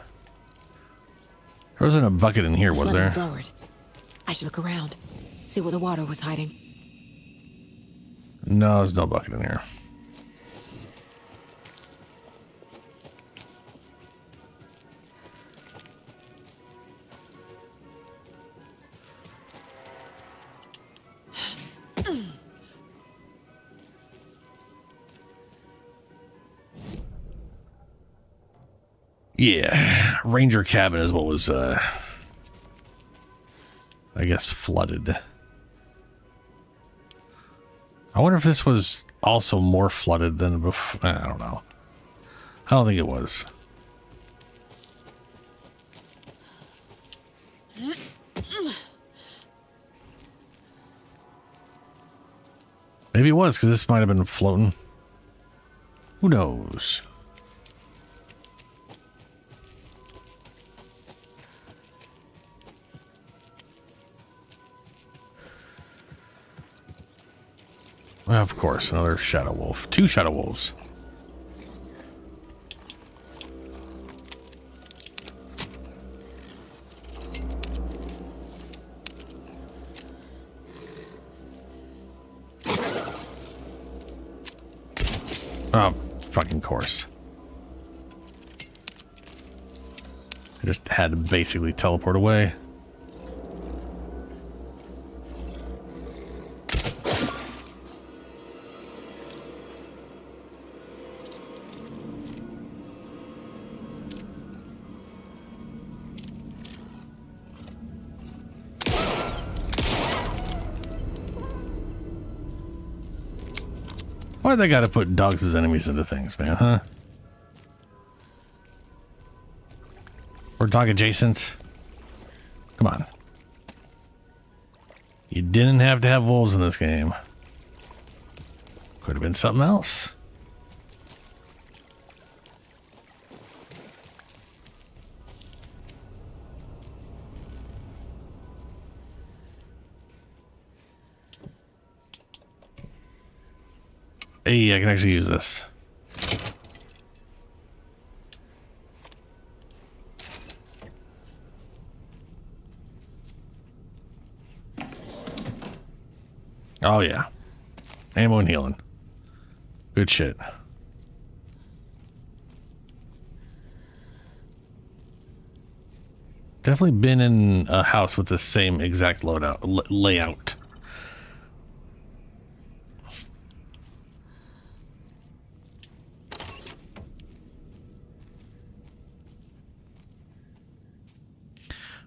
wasn't a bucket in here, was there? Forward. I should look around, see where the water was hiding. No, there's no bucket in here. Yeah, Ranger cabin is what was, I guess, flooded. I wonder if this was also more flooded than before. I don't know. I don't think it was. Maybe it was, because this might have been floating. Who knows? Well, of course, another shadow wolf. 2 shadow wolves. Oh, fucking course. I just had to basically teleport away. Why they gotta put dogs as enemies into things, man, huh? Or dog adjacent. Come on. You didn't have to have wolves in this game. Could have been something else. Hey, I can actually use this. Oh, yeah. Ammo and healing. Good shit. Definitely been in a house with the same exact layout.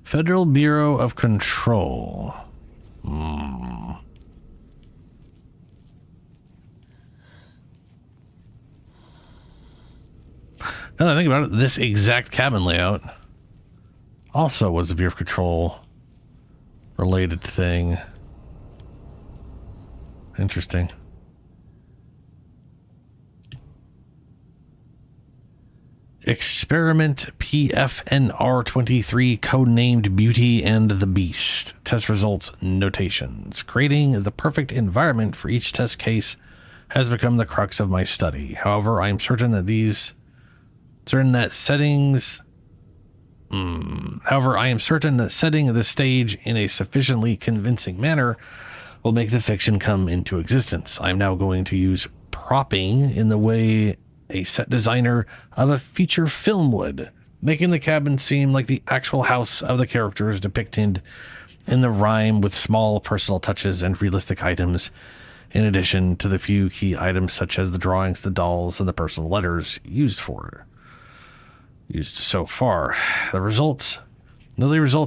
Federal Bureau of Control. Now that I think about it, this exact cabin layout also was a Bureau of Control related thing. Interesting. Experiment PFNR23, codenamed Beauty and the Beast. Test results notations. Creating the perfect environment for each test case has become the crux of my study. However, I am certain that setting the stage in a sufficiently convincing manner will make the fiction come into existence. I am now going to use propping in the way a set designer of a feature film would, making the cabin seem like the actual house of the characters depicted in the rhyme with small personal touches and realistic items, in addition to the few key items such as the drawings, the dolls, and the personal letters used so far. The results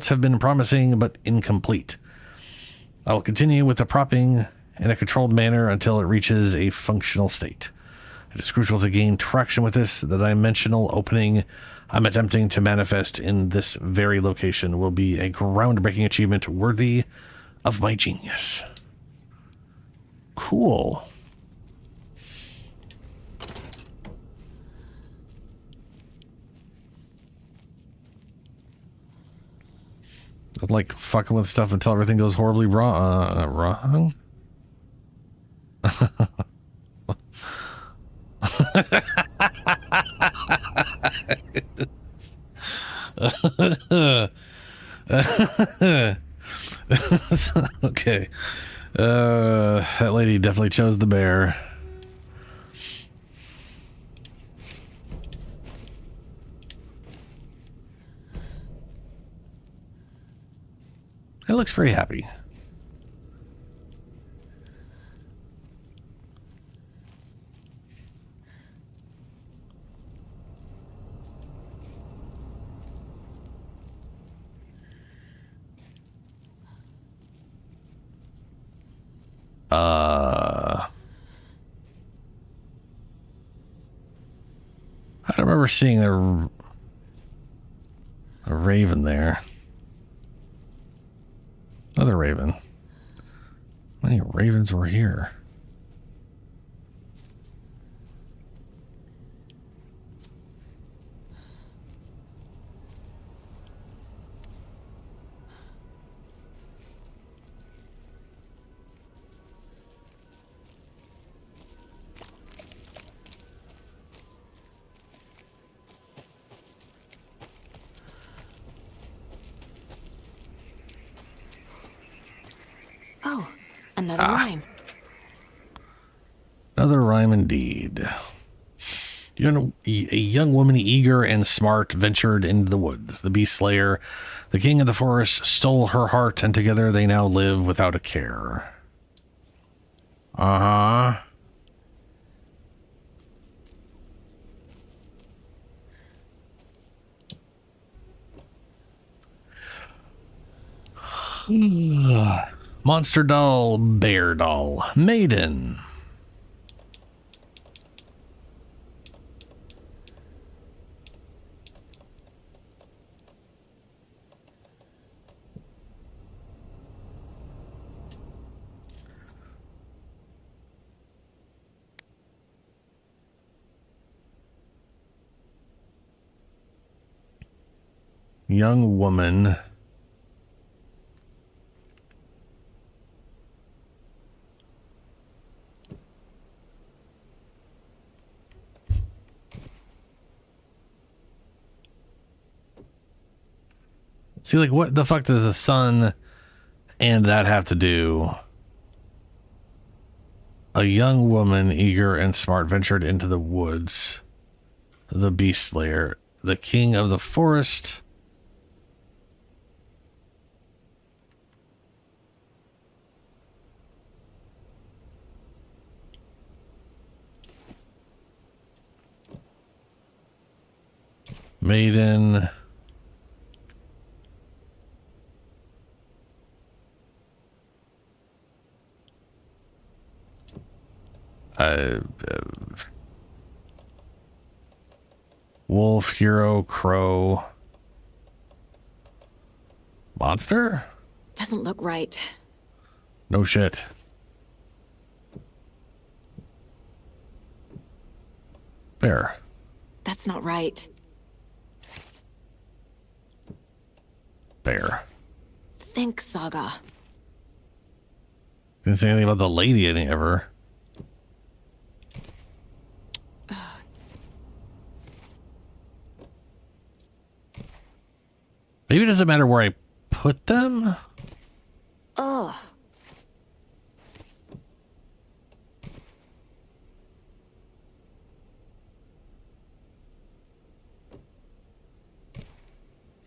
have been promising but incomplete. I will continue with the propping in a controlled manner until it reaches a functional state. It is crucial to gain traction with this. The dimensional opening I'm attempting to manifest in this very location will be a groundbreaking achievement worthy of my genius. Cool. Like fucking with stuff until everything goes horribly wrong. Okay. That lady definitely chose the bear. It looks very happy. I don't remember seeing a raven there. Another raven. How many ravens were here? Oh, another rhyme. Another rhyme indeed. A young woman, eager and smart, ventured into the woods. The beast slayer, the king of the forest, stole her heart, and together they now live without a care. Uh-huh. Monster doll, bear doll, maiden. Young woman. See, like, what the fuck does the sun and that have to do? A young woman, eager and smart, ventured into the woods. The beast slayer, the king of the forest. Maiden. Wolf, hero, crow. Monster? Doesn't look right. No shit. Bear. That's not right. Bear. Think, Saga. Didn't say anything about the lady any ever. Maybe it doesn't matter where I put them. Ugh.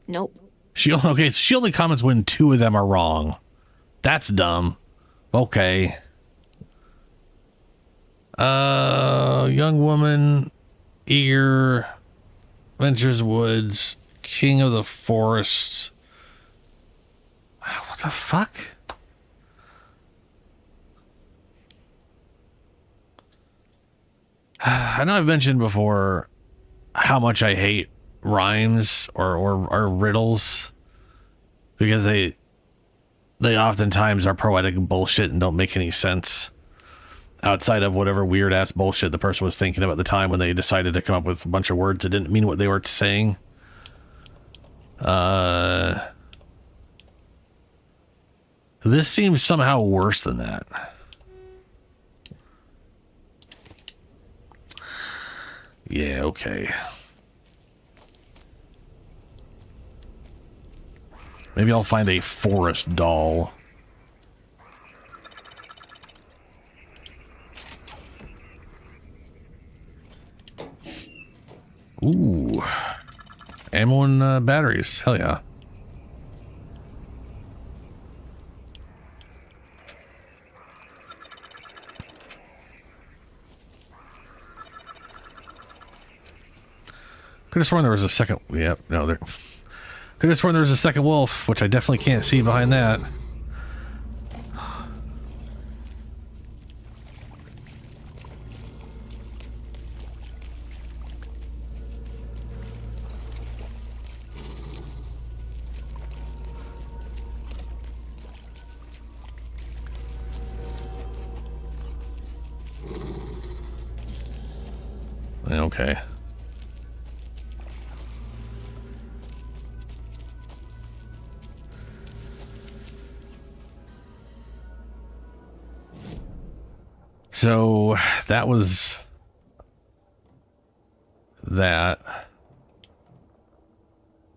Nope. She only comments when two of them are wrong. That's dumb. Okay. Young woman, eager, ventures woods, king of the forest. What the fuck? I know I've mentioned before how much I hate rhymes or riddles because they oftentimes are poetic bullshit and don't make any sense outside of whatever weird ass bullshit the person was thinking about at the time when they decided to come up with a bunch of words that didn't mean what they were saying. This seems somehow worse than that. Yeah, okay. Maybe I'll find a forest doll. Ooh. Ammo and batteries. Hell yeah. Could have sworn there was a second. Yep, no, there. Could have sworn there was a second wolf, which I definitely can't see behind that. Okay. So that was that.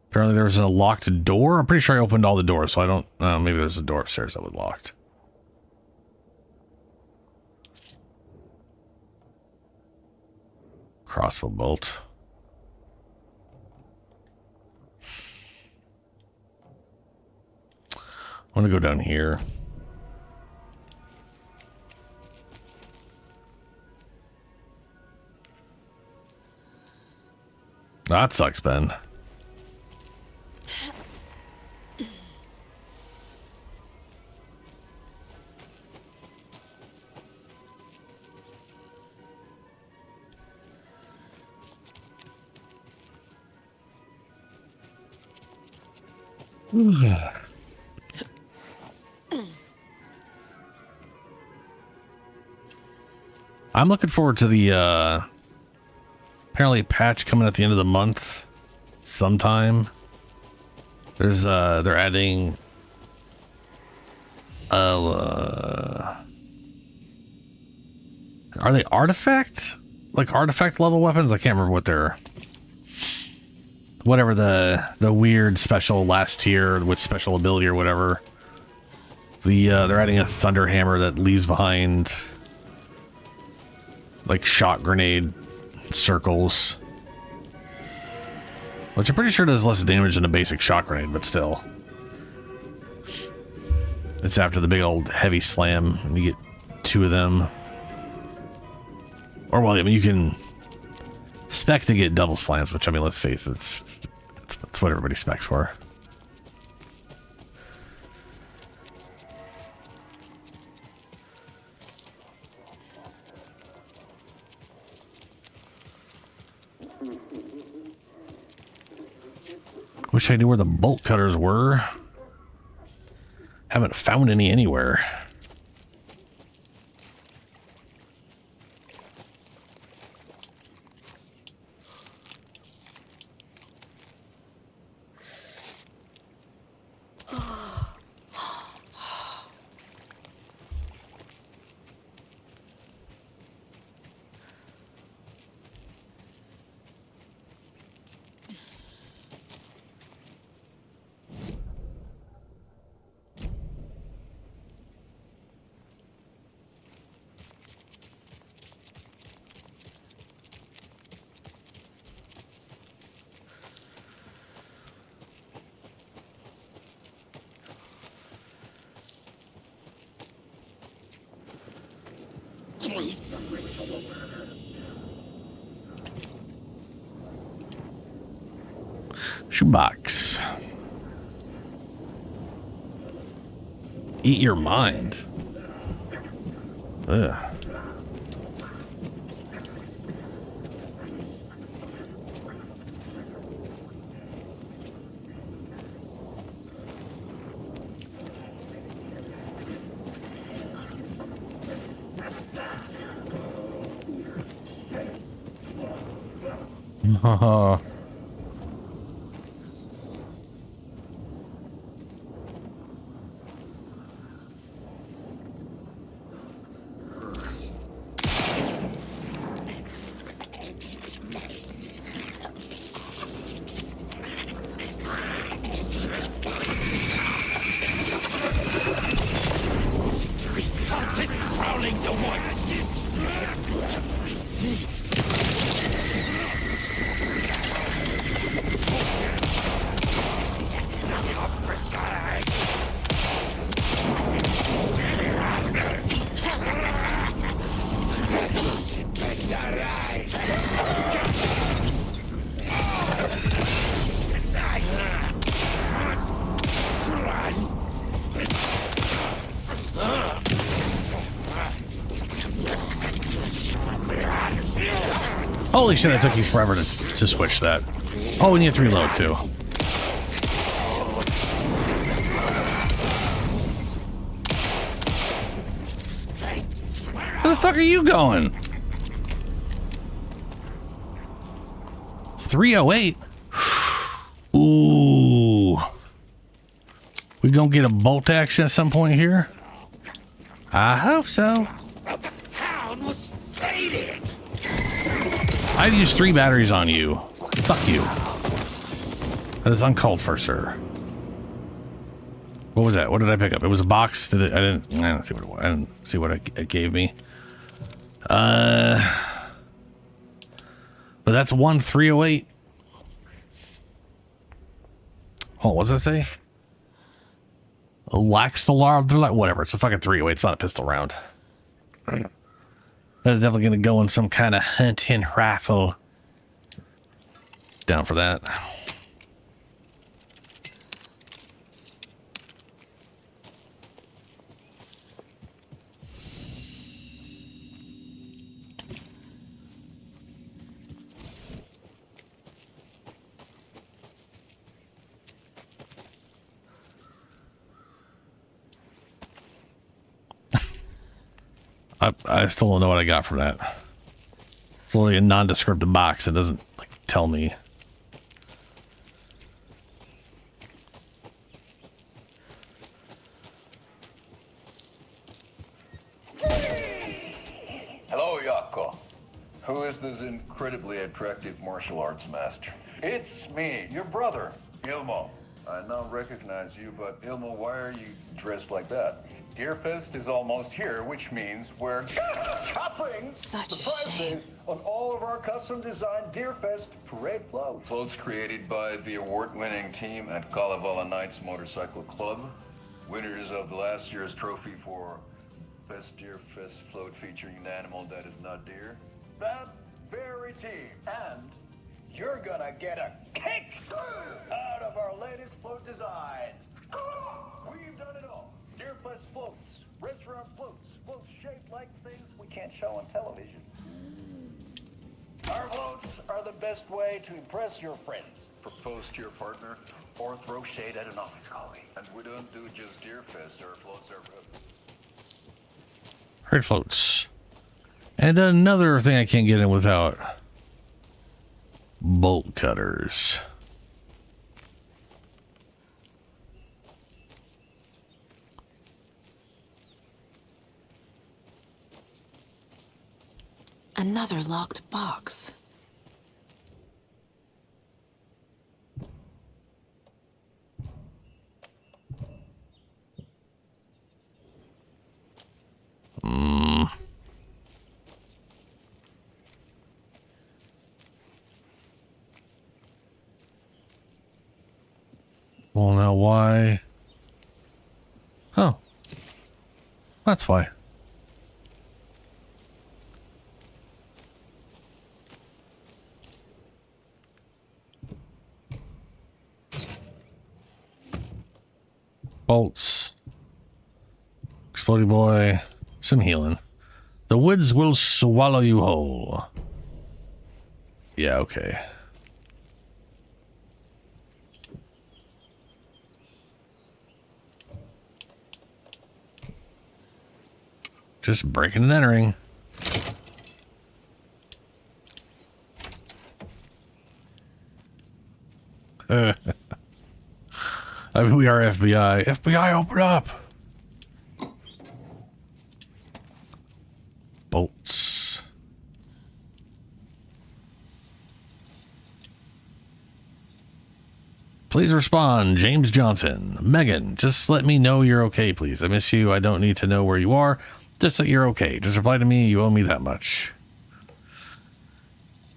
Apparently there was a locked door. I'm pretty sure I opened all the doors, so I don't know. Maybe there's a door upstairs that was locked. Crossbow bolt. I want to go down here. That sucks, Ben. I'm looking forward to the apparently a patch coming at the end of the month sometime. There's they're adding are they artifact level weapons? I can't remember what they're whatever the weird special last tier with special ability or whatever. They're adding a thunder hammer that leaves behind like shot grenade circles, which I'm pretty sure does less damage than a basic shot grenade, but still. It's after the big old heavy slam, and you get 2 of them. Or, well, I mean, you can spec to get double slams, which, I mean, let's face it, it's what everybody specs for. Wish I knew where the bolt cutters were. Haven't found any anywhere. Shoebox. Eat your mind. Ugh. Holy shit, it took you forever to switch that. Oh, and you have to reload too. Where the fuck are you going? 308? Ooh. We gonna get a bolt action at some point here? I hope so. I've used 3 batteries on you. Fuck you. That is uncalled for, sir. What was that? What did I pick up? It was a box. I didn't see what it was. I didn't see what it gave me. But that's 308. Oh, what does that say? A Laxalar, whatever. It's a fucking 308. It's not a pistol round. That's definitely going to go in some kind of hunting rifle. Down for that. I still don't know what I got from that. It's only a nondescript box. It doesn't like tell me. Hello, Yako. Who is this incredibly attractive martial arts master? It's me, your brother, Ilmo. I now recognize you, but Ilmo, why are you dressed like that? Deerfest is almost here, which means we're chopping Such the a prices shame. on all of our custom-designed Deerfest parade floats. Floats created by the award-winning team at Kalevala Knights Motorcycle Club. Winners of last year's trophy for Best Deerfest float featuring an animal that is not deer. That very team. And you're gonna get a kick out of our latest float designs. We've done it all. Deerfest floats, restaurant floats, floats shaped like things we can't show on television. Our floats are the best way to impress your friends, propose to your partner, or throw shade at an office colleague. And we don't do just Deerfest, our floats are good. Parade floats. And another thing I can't get in without. Bolt cutters. Another locked box. Well, now why? Oh. That's why. Bolts. Exploding boy. Some healing. The woods will swallow you whole. Yeah, okay. Just breaking and entering. I mean, we are FBI. FBI, open up! Bolts. Please respond, James Johnson. Megan, just let me know you're okay, please. I miss you. I don't need to know where you are. Just that you're okay. Just reply to me. You owe me that much.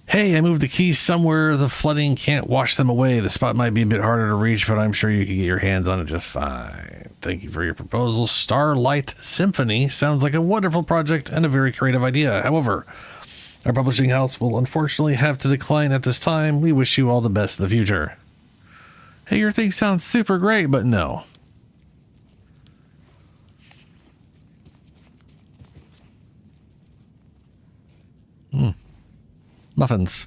Hey, I moved the keys somewhere. The flooding can't wash them away. The spot might be a bit harder to reach, but I'm sure you can get your hands on it just fine. Thank you for your proposal. Starlight Symphony sounds like a wonderful project and a very creative idea. However, our publishing house will unfortunately have to decline at this time. We wish you all the best in the future. Hey, your thing sounds super great, but no. Muffins.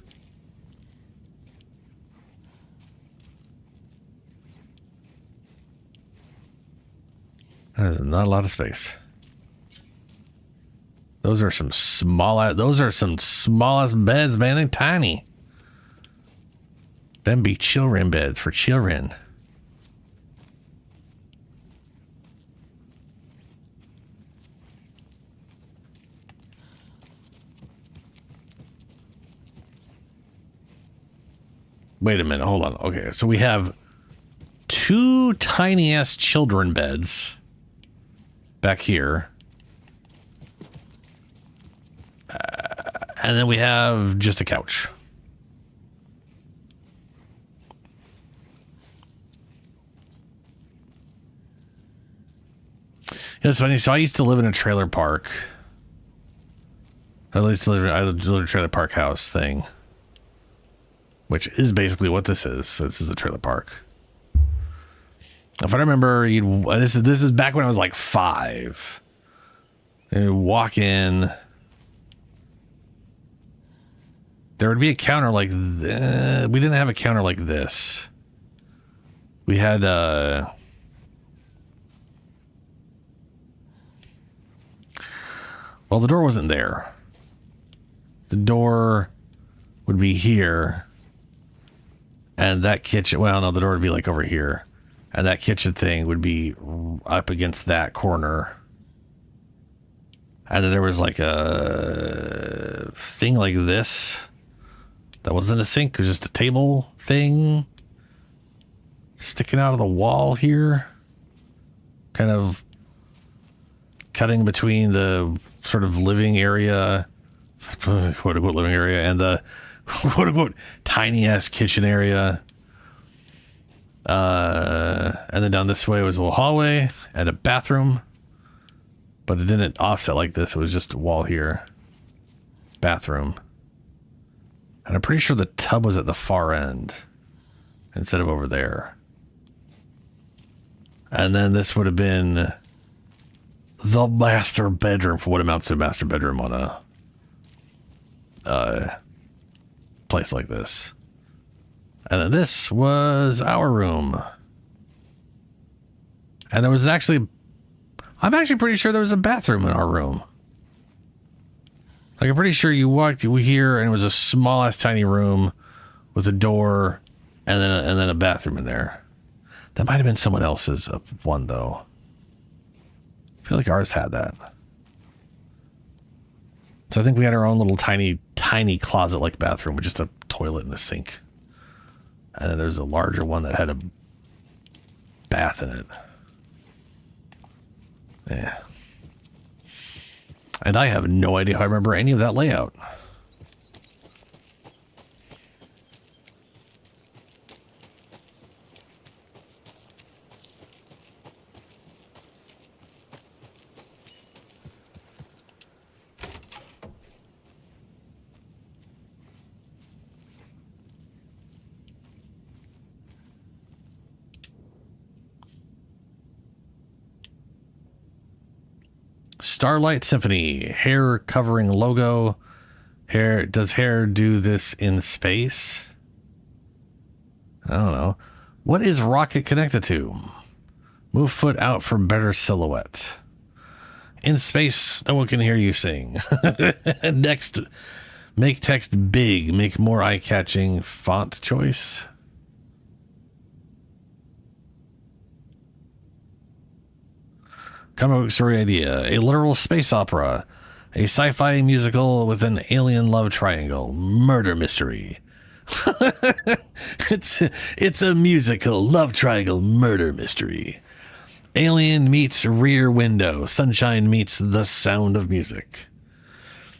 That is not a lot of space. Those are some small ass beds, man. They're tiny. Them be children beds for children. Wait a minute, hold on. Okay, so we have two tiny ass children beds back here. And then we have just a couch. It's funny. So I used to live in a trailer park. I lived in a trailer park house thing, which is basically what this is. So this is a trailer park. If I remember, this is back when I was like 5. And you'd walk in. There would be a counter like this. We didn't have a counter like this. We had well, the door wasn't there. The door would be here. And that kitchen, well, no, the door would be like over here. And that kitchen thing would be up against that corner. And then there was like a thing like this That wasn't a sink. It was just a table thing sticking out of the wall here. Kind of cutting between the sort of living area, quote unquote living area, and the quote unquote tiny ass kitchen area. And then down this way was a little hallway and a bathroom, but it didn't offset like this. It was just a wall here, bathroom. And I'm pretty sure the tub was at the far end instead of over there. And then this would have been the master bedroom, for what amounts to a master bedroom on a place like this. And then this was our room. And there was actually, I'm actually pretty sure there was a bathroom in our room. Like, I'm pretty sure you walked here and it was a small ass tiny room with a door and then a bathroom in there. That might have been someone else's one though. I feel like ours had that. So I think we had our own little tiny closet-like bathroom with just a toilet and a sink. And then there's a larger one that had a bath in it. Yeah. And I have no idea how I remember any of that layout. Starlight Symphony, hair covering logo. Does hair do this in space? I don't know. What is rocket connected to? Move foot out for better silhouette. In space, no one can hear you sing. Next, make text big, make more eye-catching font choice. Comic book story idea. A literal space opera. A sci-fi musical with an alien love triangle. Murder mystery. It's a musical love triangle murder mystery. Alien meets Rear Window. Sunshine meets The Sound of Music.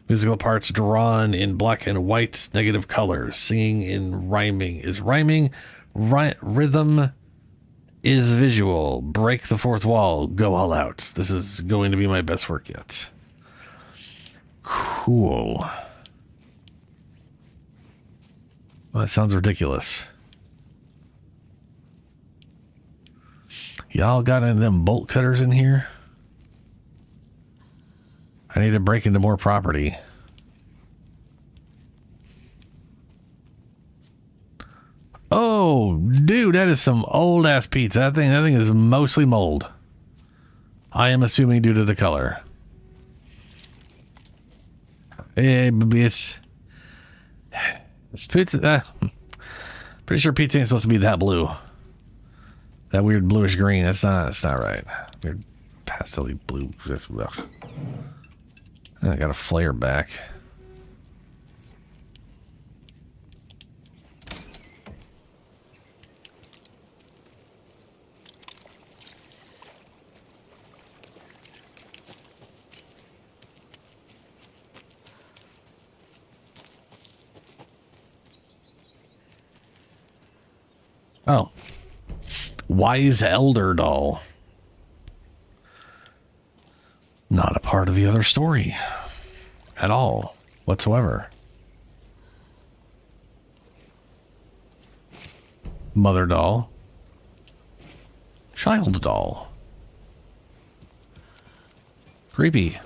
Musical parts drawn in black and white negative colors. Singing in rhyming. Is rhyming. Rhythm is visual. Break the fourth wall. Go all out. This is going to be my best work yet. Cool. Well, that sounds ridiculous. Y'all got any of them bolt cutters in here? I need to break into more property. Oh, dude, that is some old ass pizza. That thing is mostly mold. I am assuming due to the color. It's pizza. Pretty sure pizza ain't supposed to be that blue. That weird bluish green. That's not right. Weird pastel-y blue. Ugh. I got a flare back. Oh. Wise Elder Doll. Not a part of the other story. At all. Whatsoever. Mother Doll. Child Doll. Creepy.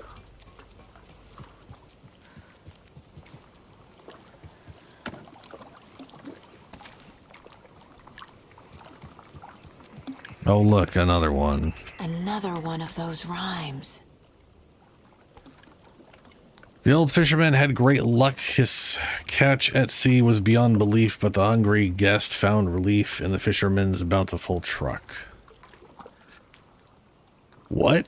Oh, look, another one. Another one of those rhymes. The old fisherman had great luck. His catch at sea was beyond belief, but the hungry guest found relief in the fisherman's bountiful truck. What?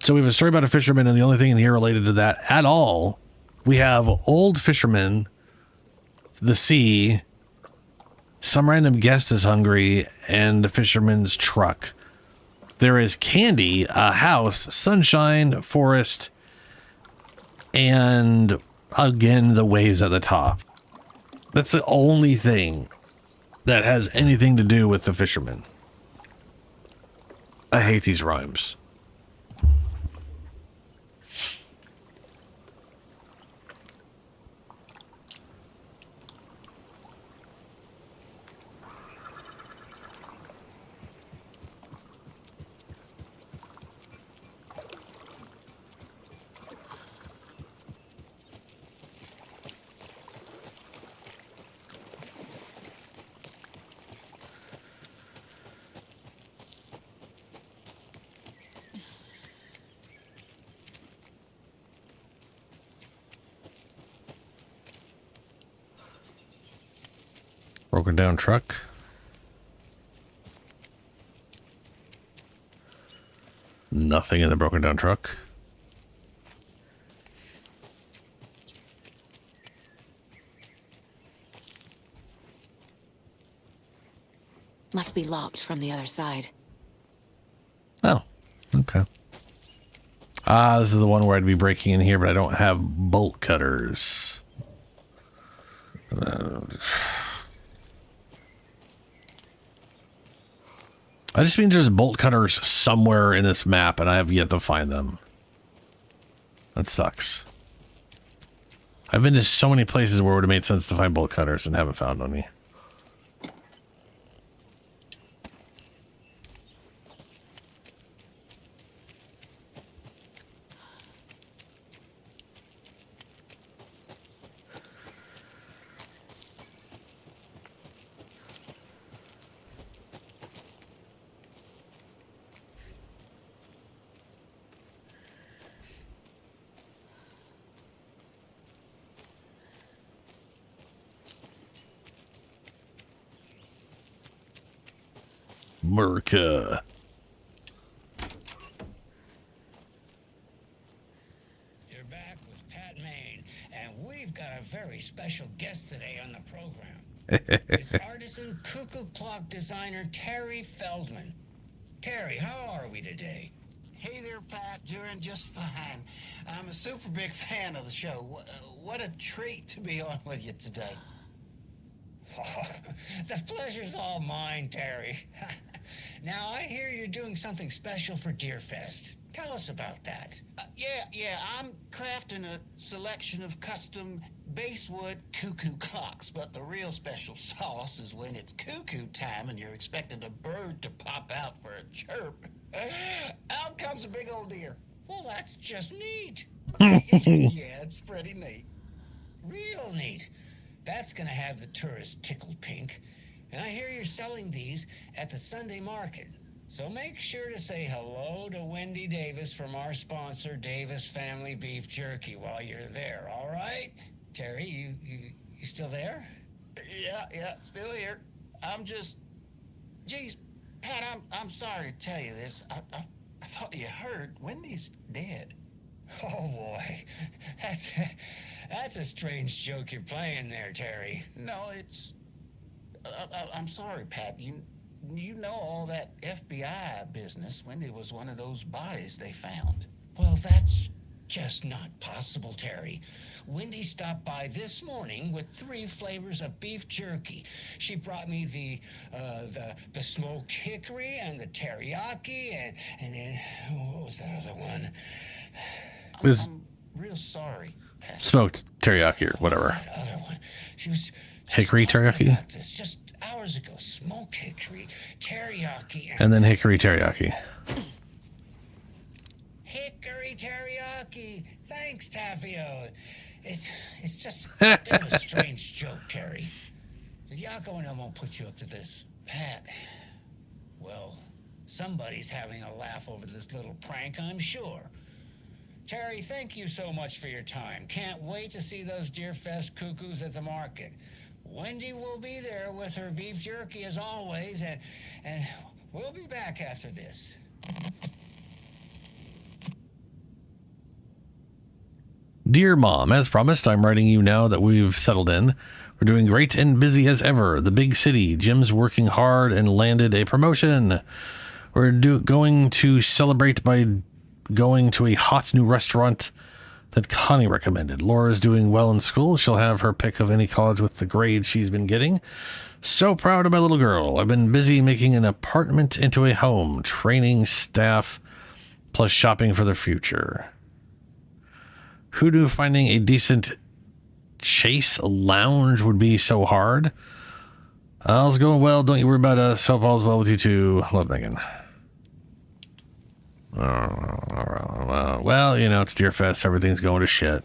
So we have a story about a fisherman, and the only thing in here related to that at all, we have old fisherman, the sea, some random guest is hungry, and the fisherman's truck. There is candy, a house, sunshine, forest, and again, the waves at the top. That's the only thing that has anything to do with the fisherman. I hate these rhymes. Broken down truck. Nothing in the broken down truck. Must be locked from the other side. Oh, okay. This is the one where I'd be breaking in here, but I don't have bolt cutters. I just mean there's bolt cutters somewhere in this map, and I have yet to find them. That sucks. I've been to so many places where it would have made sense to find bolt cutters and haven't found any. Merca. You're back with Pat Maine, and we've got a very special guest today on the program. It's artisan cuckoo clock designer Terry Feldman. Terry, how are we today? Hey there, Pat. Doing just fine. I'm a super big fan of the show. What a treat to be on with you today. Oh, the pleasure's all mine, Terry. Now, I hear you're doing something special for Deerfest. Tell us about that. Yeah, I'm crafting a selection of custom basswood cuckoo clocks, but the real special sauce is when it's cuckoo time and you're expecting a bird to pop out for a chirp. Out comes a big old deer. Well, that's just neat. Yeah, it's pretty neat. Real neat. That's gonna have the tourists tickled pink. And I hear you're selling these at the Sunday market. So make sure to say hello to Wendy Davis from our sponsor, Davis Family Beef Jerky, while you're there, all right? Terry, you still there? Yeah, still here. I'm just... Geez, Pat, I'm sorry to tell you this. I thought you heard Wendy's dead. Oh, boy. That's a strange joke you're playing there, Terry. No, it's... I'm sorry, Pat. You know all that FBI business. Wendy was one of those bodies they found. Well, that's just not possible, Terry. Wendy stopped by this morning with 3 flavors of beef jerky. She brought me the smoked hickory and the teriyaki and then what was that other one? I'm real sorry, Pat. Smoked teriyaki or whatever. What was that other one? She was Hickory teriyaki? about this just hours ago. Smoked hickory, teriyaki, And then hickory teriyaki. Hickory teriyaki. Thanks, Tapio. It's just a bit of a strange joke, Terry. The Yako and I won't put you up to this. Pat. Well, somebody's having a laugh over this little prank, I'm sure. Terry, thank you so much for your time. Can't wait to see those Deerfest cuckoos at the market. Wendy will be there with her beef jerky as always, and we'll be back after this. Dear Mom, as promised, I'm writing you now that we've settled in. We're doing great and busy as ever. The big city. Jim's working hard and landed a promotion. We're going to celebrate by going to a hot new restaurant that Connie recommended. Laura's doing well in school. She'll have her pick of any college with the grades she's been getting. So proud of my little girl. I've been busy making an apartment into a home, training staff, plus shopping for the future. Who knew finding a decent Chase lounge would be so hard? All's going well. Don't you worry about us. Hope all's well with you too. Love, Megan. Well, you know, it's Deerfest. Everything's going to shit.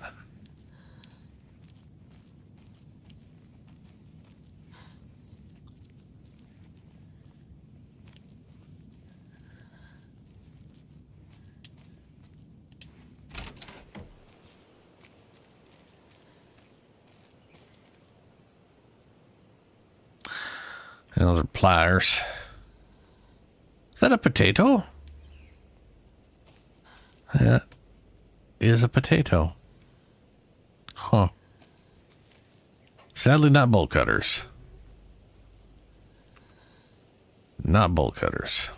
And those are pliers. Is that a potato? That is a potato. Huh. Sadly, not bolt cutters. Not bolt cutters.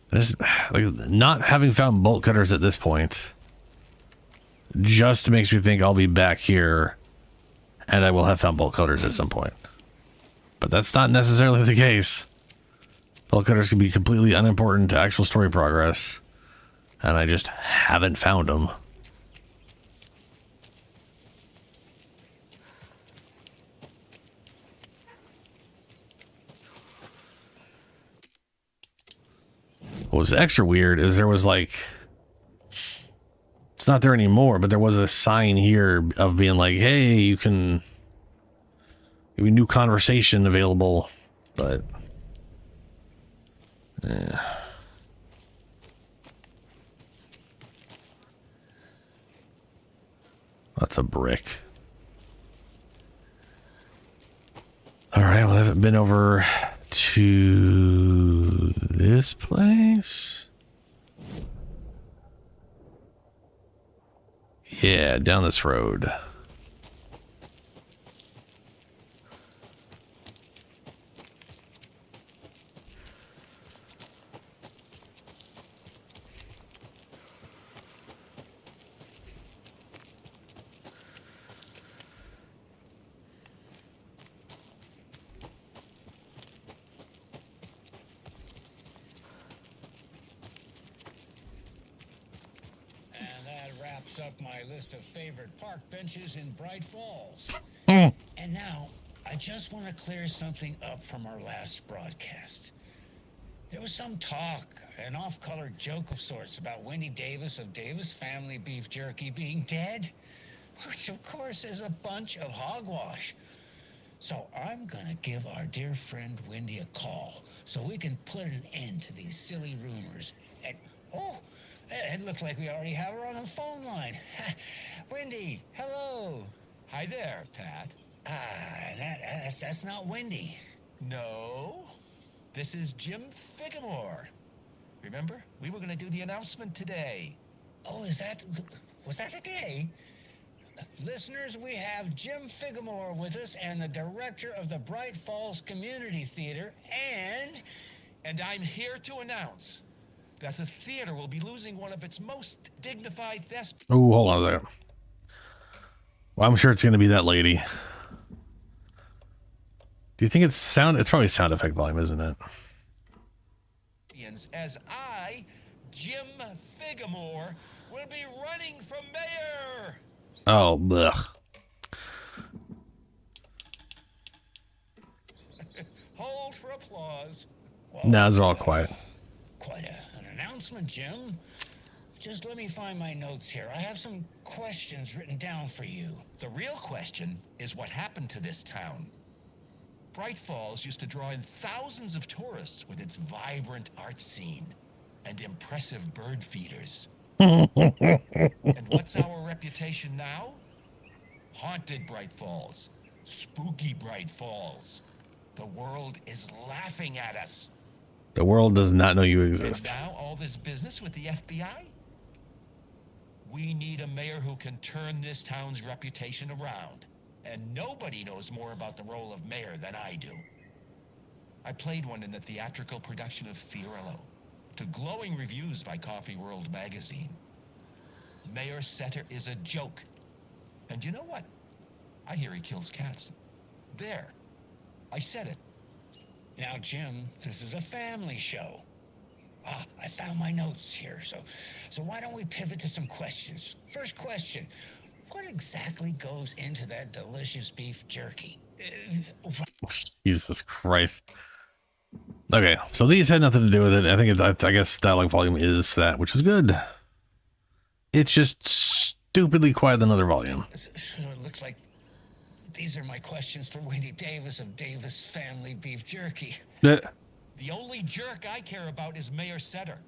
This, like, not having found bolt cutters at this point just makes me think I'll be back here and I will have found bolt cutters at some point. But that's not necessarily the case. Bolt cutters can be completely unimportant to actual story progress, and I just haven't found them. What was extra weird is there was like, it's not there anymore, but there was a sign here of being like, hey, you can, give me new conversation available, but yeah. That's a brick. All right, well, I haven't been over to this place. Yeah, down this road. Up my list of favorite park benches in Bright Falls. Mm. And now, I just want to clear something up from our last broadcast. There was some talk, an off-color joke of sorts about Wendy Davis of Davis Family Beef Jerky being dead, which of course is a bunch of hogwash. So I'm gonna give our dear friend Wendy a call so we can put an end to these silly rumors. And, oh, it looks like we already have her on the phone line. Wendy, hello. Hi there, Pat. That's not Wendy. No, this is Jim Figamore. Remember, we were going to do the announcement today. Oh, was that today? Listeners, we have Jim Figamore with us and the director of the Bright Falls Community Theater, and I'm here to announce that the theater will be losing one of its most dignified thespians. Oh, hold on a second. Well, I'm sure it's going to be that lady. Do you think it's sound? It's probably sound effect volume, isn't it? As I, Jim Figamore, will be running for mayor. Oh, blech. Hold for applause. Well, Nah, it's all quiet. Quite an announcement, Jim. Just let me find my notes here. I have some questions written down for you. The real question is what happened to this town. Bright Falls used to draw in thousands of tourists with its vibrant art scene and impressive bird feeders. And what's our reputation now? Haunted Bright Falls. Spooky Bright Falls. The world is laughing at us. The world does not know you exist. And now all this business with the FBI? We need a mayor who can turn this town's reputation around. And nobody knows more about the role of mayor than I do. I played one in the theatrical production of Fiorello, to glowing reviews by Coffee World magazine. Mayor Setter is a joke. And you know what? I hear he kills cats. There. I said it. Now, Jim, this is a family show. Ah, I found my notes here, so why don't we pivot to some questions? First question, what exactly goes into that delicious beef jerky? Jesus Christ. Okay, so these had nothing to do with it. I guess dialogue volume is that, which is good. It's just stupidly quiet than another volume. So it looks like these are my questions for Wendy Davis of Davis Family Beef Jerky. The only jerk I care about is Mayor Setter.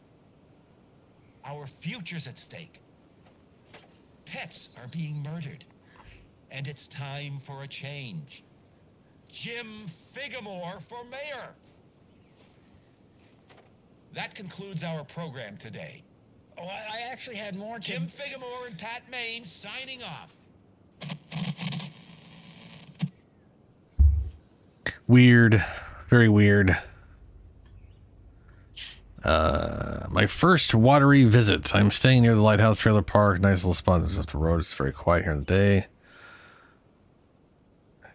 Our future's at stake. Pets are being murdered. And it's time for a change. Jim Figamore for mayor. That concludes our program today. Oh, I actually had more. Jim Figamore and Pat Maine signing off. Weird. Very weird. My first watery visit. I'm staying near the Lighthouse Trailer Park. Nice little spot. There's off the road. It's very quiet here in the day.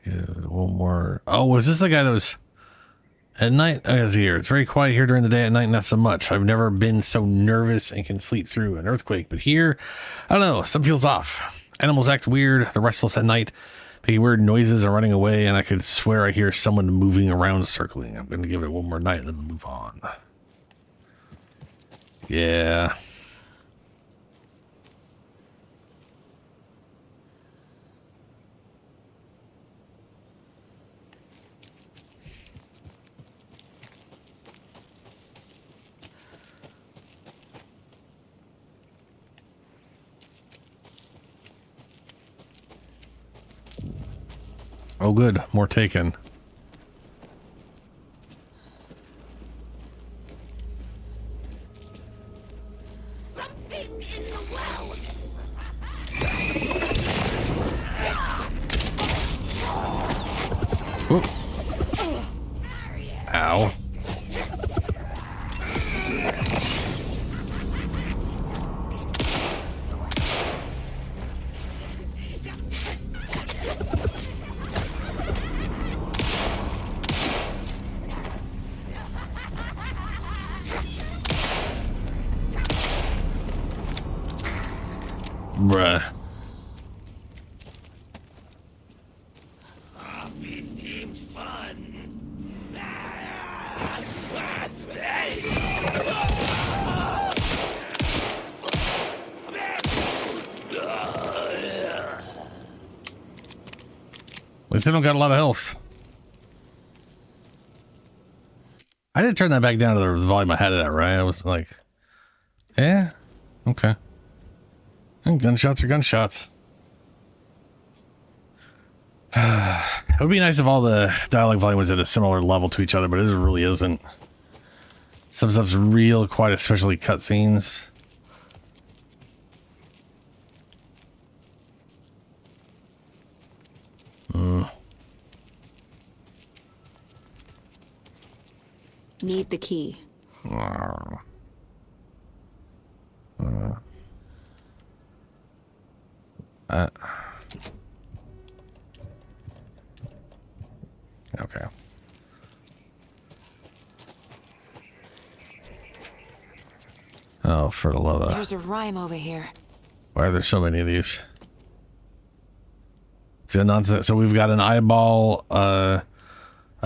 Yeah, one more. Oh, was this the guy that was at night? I was here. It's very quiet here during the day. At night, not so much. I've never been so nervous and can sleep through an earthquake. But here, I don't know. Something feels off. Animals act weird. They're restless at night, making weird noises and running away. And I could swear I hear someone moving around, circling. I'm going to give it one more night and then move on. Yeah. Oh, good. More taken. Something in the well. Whoop. Ow. Bruh. At least I don't got a lot of health. I didn't turn that back down to the volume I had it at, right? I was like, yeah, okay. And gunshots are gunshots. It would be nice if all the dialogue volume was at a similar level to each other, but it really isn't. Some stuff's real quiet, especially cutscenes. Need the key. Okay. Oh, for the love of... There's a rhyme over here. Why are there so many of these? It's a nonsense. So we've got an eyeball, a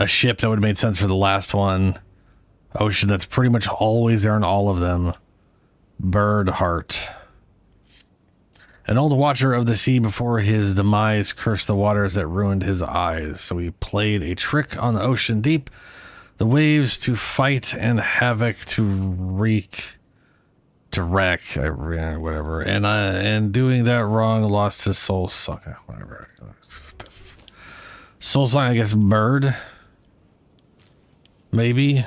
ship that would have made sense for the last one. Ocean, that's pretty much always there in all of them. Bird heart. An old watcher of the sea before his demise cursed the waters that ruined his eyes. So he played a trick on the ocean deep. The waves to fight and havoc to wreak. To wreck, whatever. And doing that wrong lost his soul. Whatever. Soul song, I guess, bird. Maybe.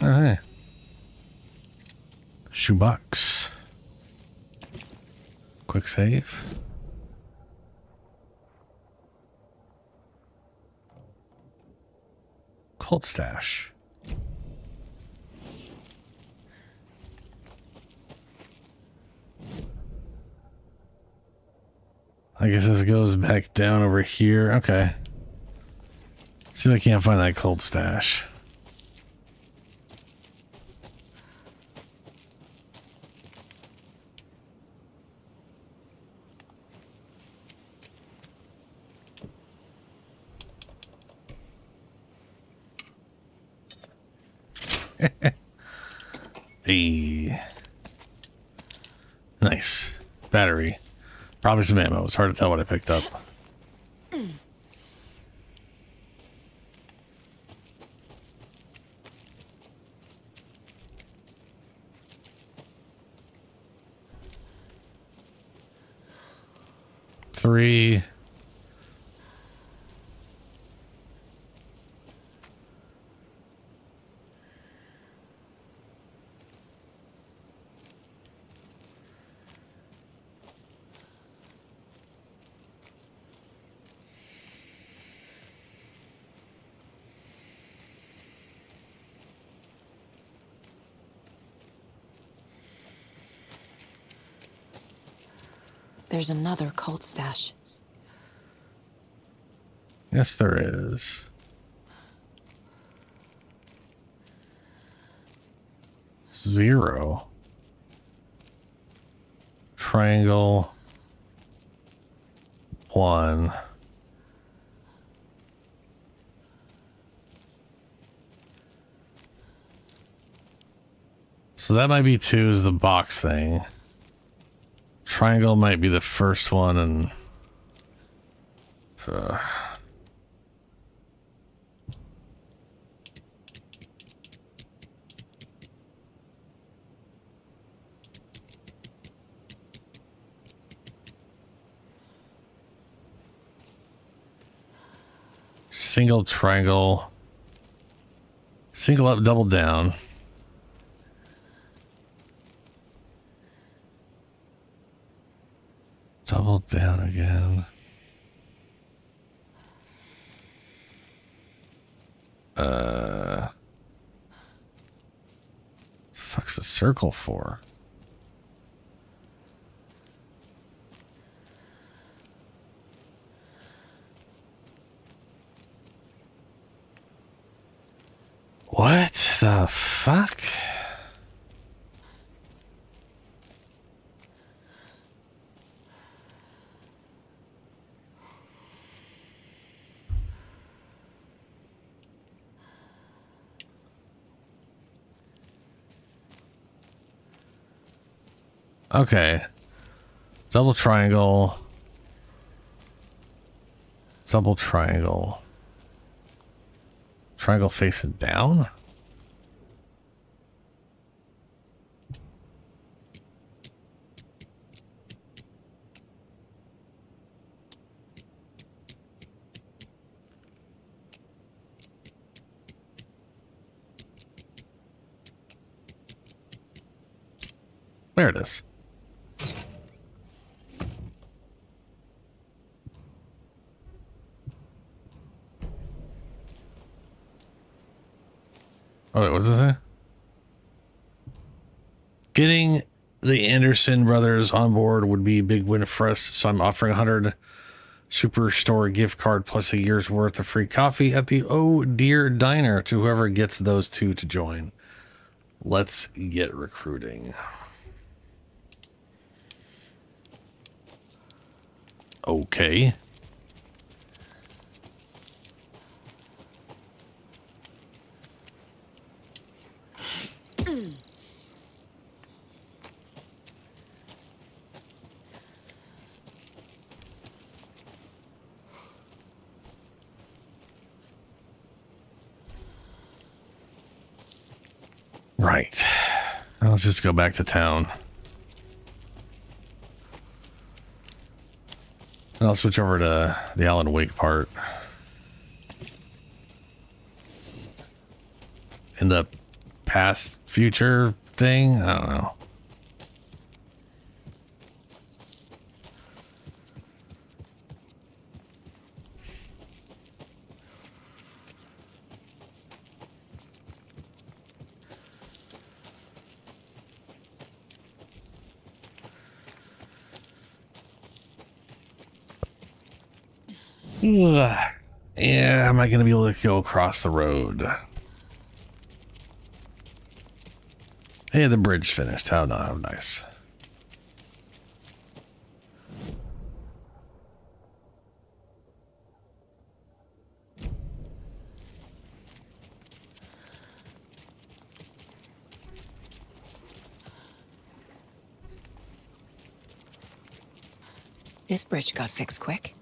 Oh, hey. Shoebox. Quick save. Cold stash. I guess this goes back down over here. Okay. See if I can't find that cold stash. Hey. Nice. Battery. Probably some ammo. It's hard to tell what I picked up. Three. There's another cold stash. Yes, there is. Zero. Triangle. One. So that might be two is the box thing. Triangle might be the first one, and single triangle, single up, double down. Double down again. The fuck's the circle for? What the fuck? Okay. Double triangle. Double triangle. Triangle facing down? There it is. Oh, wait, what's this say? Getting the Anderson brothers on board would be a big win for us, so I'm offering 100 Superstore gift card plus a year's worth of free coffee at the Oh Dear Diner to whoever gets those two to join. Let's get recruiting. Okay. Right. Now let's just go back to town. And I'll switch over to the Alan Wake part. End up past future thing. I don't know. Yeah, am I going to be able to go across the road? Hey, the bridge finished. How nice. This bridge got fixed quick.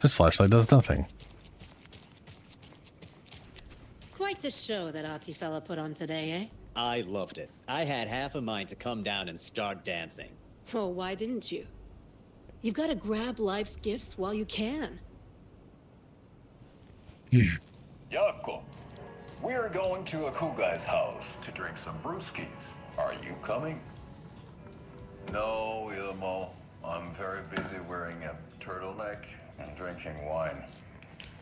This flashlight does nothing. Quite the show that artsy fella put on today, eh? I loved it. I had half a mind to come down and start dancing. Oh, why didn't you? You've got to grab life's gifts while you can. Jaakko, we're going to a cool guy's house to drink some brewskis. Are you coming? No, Ilmo. I'm very busy wearing a turtleneck and drinking wine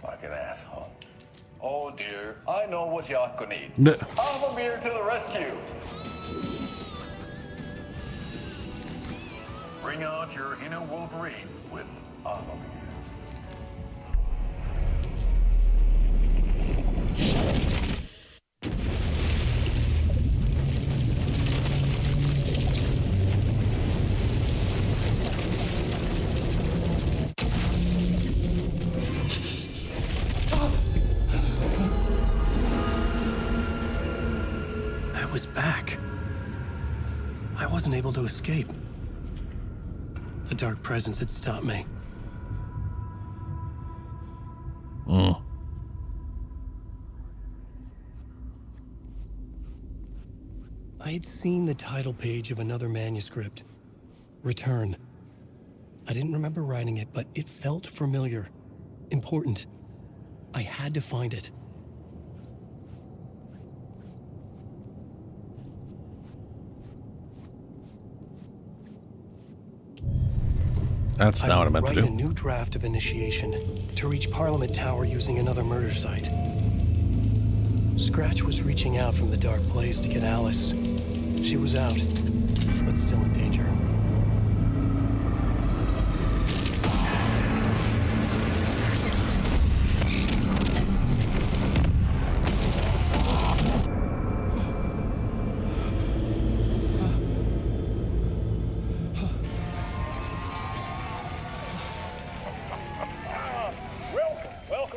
like an asshole. Oh dear, I know what Jaakko needs. I'm a beer to the rescue. Bring out your inner Wolverine with Avamir. I was back. I wasn't able to escape. The dark presence had stopped me. I had seen the title page of another manuscript. Return. I didn't remember writing it, but it felt familiar. Important. I had to find it. That's not what I meant to do. Write a new draft of initiation to reach Parliament Tower using another murder site. Scratch was reaching out from the dark place to get Alice. She was out, but still in danger.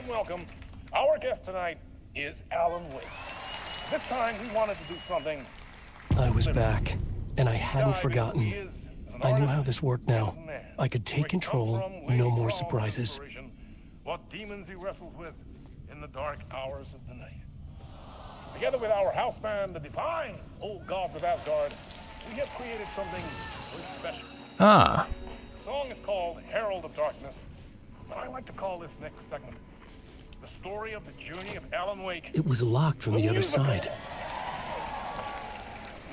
Welcome. Our guest tonight is Alan Wake. This time we wanted to do something. I was back, and I hadn't forgotten. I knew how this worked now. I could take control, no more surprises. What demons he wrestles with in the dark hours of the night. Together with our house band, the Divine Old Gods of Asgard, we have created something very special. Ah. The song is called Herald of Darkness, but I like to call this next segment the story of the journey of Alan Wake. It was locked from the other side.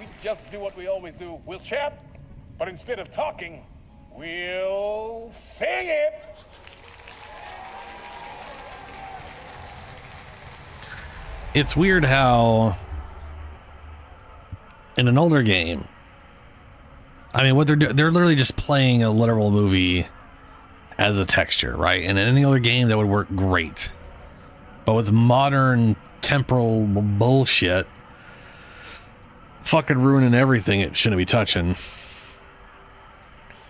We just do what we always do. We'll chat, but instead of talking, we'll sing it. It's weird how in an older game, I mean, what they're literally just playing a literal movie as a texture, right? And in any other game that would work great. But with modern temporal bullshit fucking ruining everything it shouldn't be touching,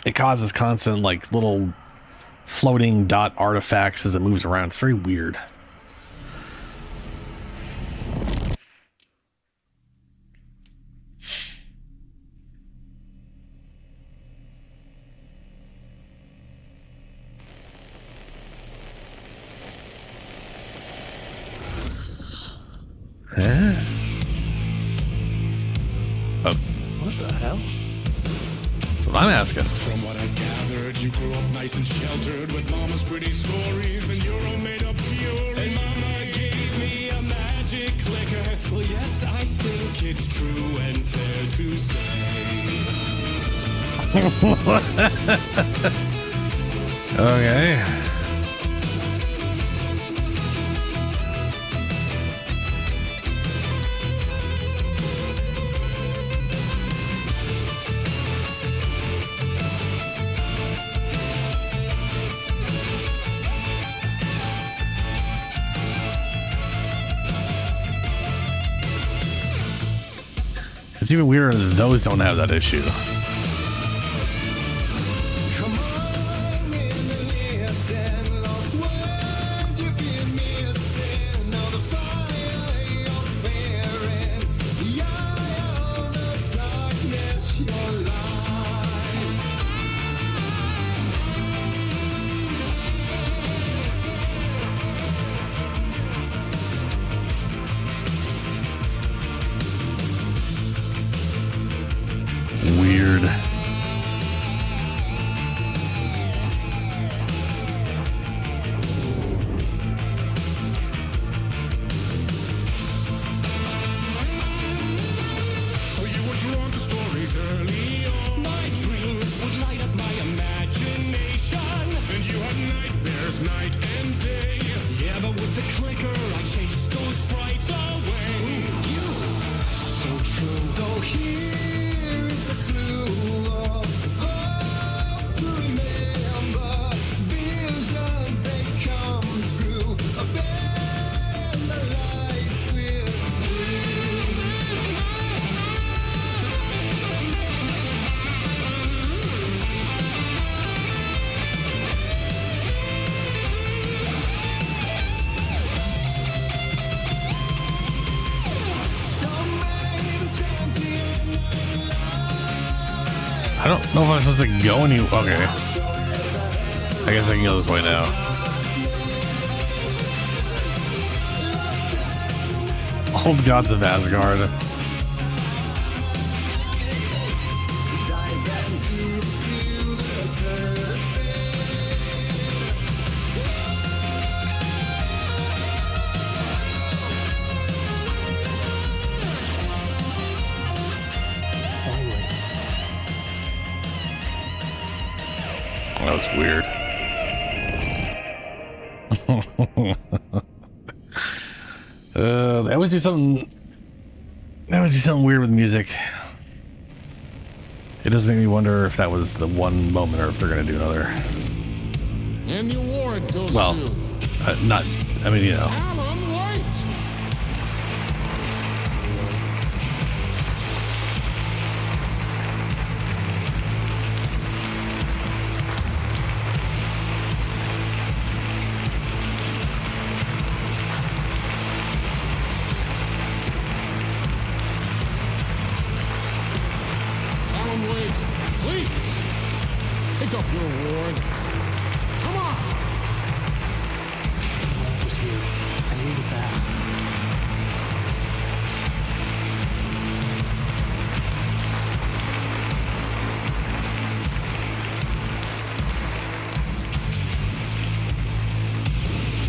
it causes constant like little floating dot artifacts as it moves around. It's very weird. I'm asking. From what I've gathered, you grew up nice and sheltered with mama's pretty stories and your own made-up fury. And mama gave me a magic clicker. Well, yes, I think it's true and fair to say. Okay. It's even weirder that those don't have that issue. Weird. So you were drawn to stories early on. My dreams would light up my imagination. And you had nightmares night and day. Yeah, but with the clicker, I chased those frights away. Ooh, so true. So here is a clue of hope to remember. Visions, they come true. Bend the light switch I don't know if I'm supposed to go any. Okay. I guess I can go this way now. Old gods of Asgard. That was weird. They always do something. They always do something weird with music. It does make me wonder if that was the one moment, or if they're gonna do another. And the award goes Well, to not. I mean, you know. Alan White. Alan Wake, please pick up your award. Come on. Light was here. I need it back.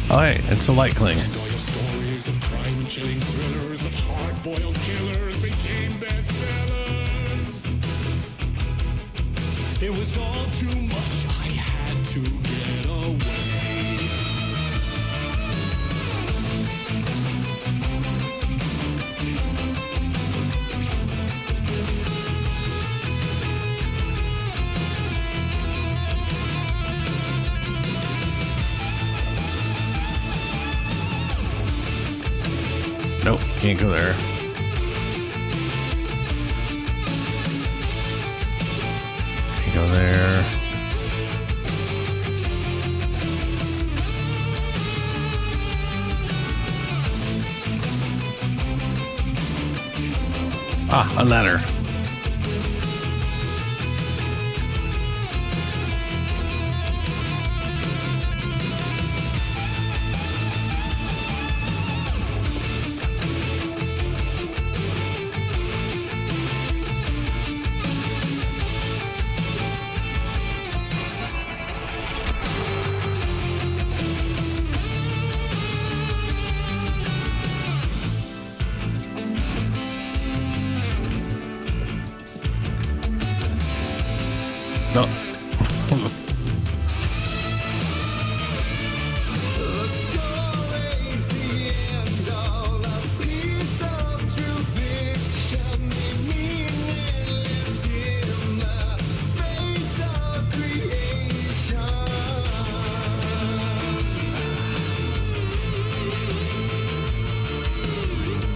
Oh, hey, it's the light cling. And all your stories of crime and chilling thrillers of hard-boiled killers became bestsellers. It was all too much. I had to get away. Nope, can't go there. Can't go there. Ah, a ladder.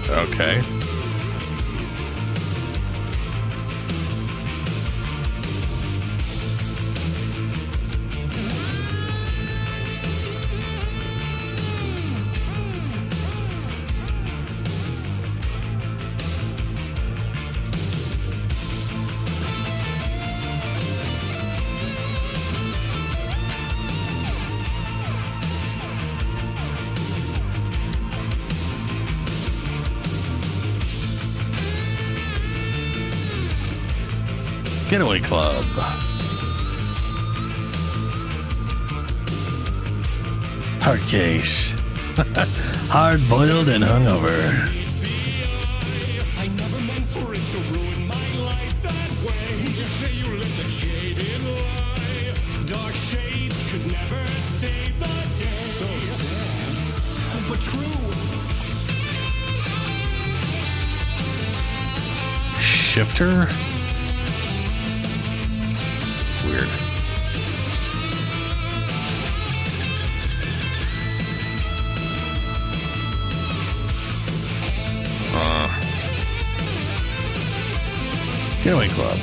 Okay. Getaway Club. Hard case. Hard boiled and hungover. I never meant for it to ruin my life that way. Just say you lived a jaded lie. Dark shades could never save the day. So sad, but true. Shifter? Weird. Getaway Club.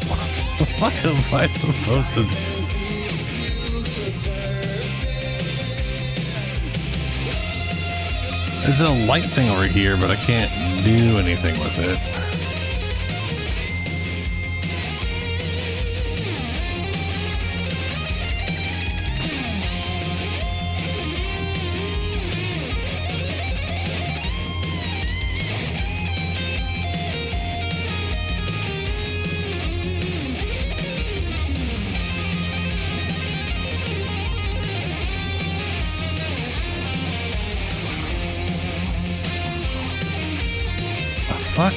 What the fuck am I supposed to do? There's a light thing over here, but I can't do anything with it. Fuck.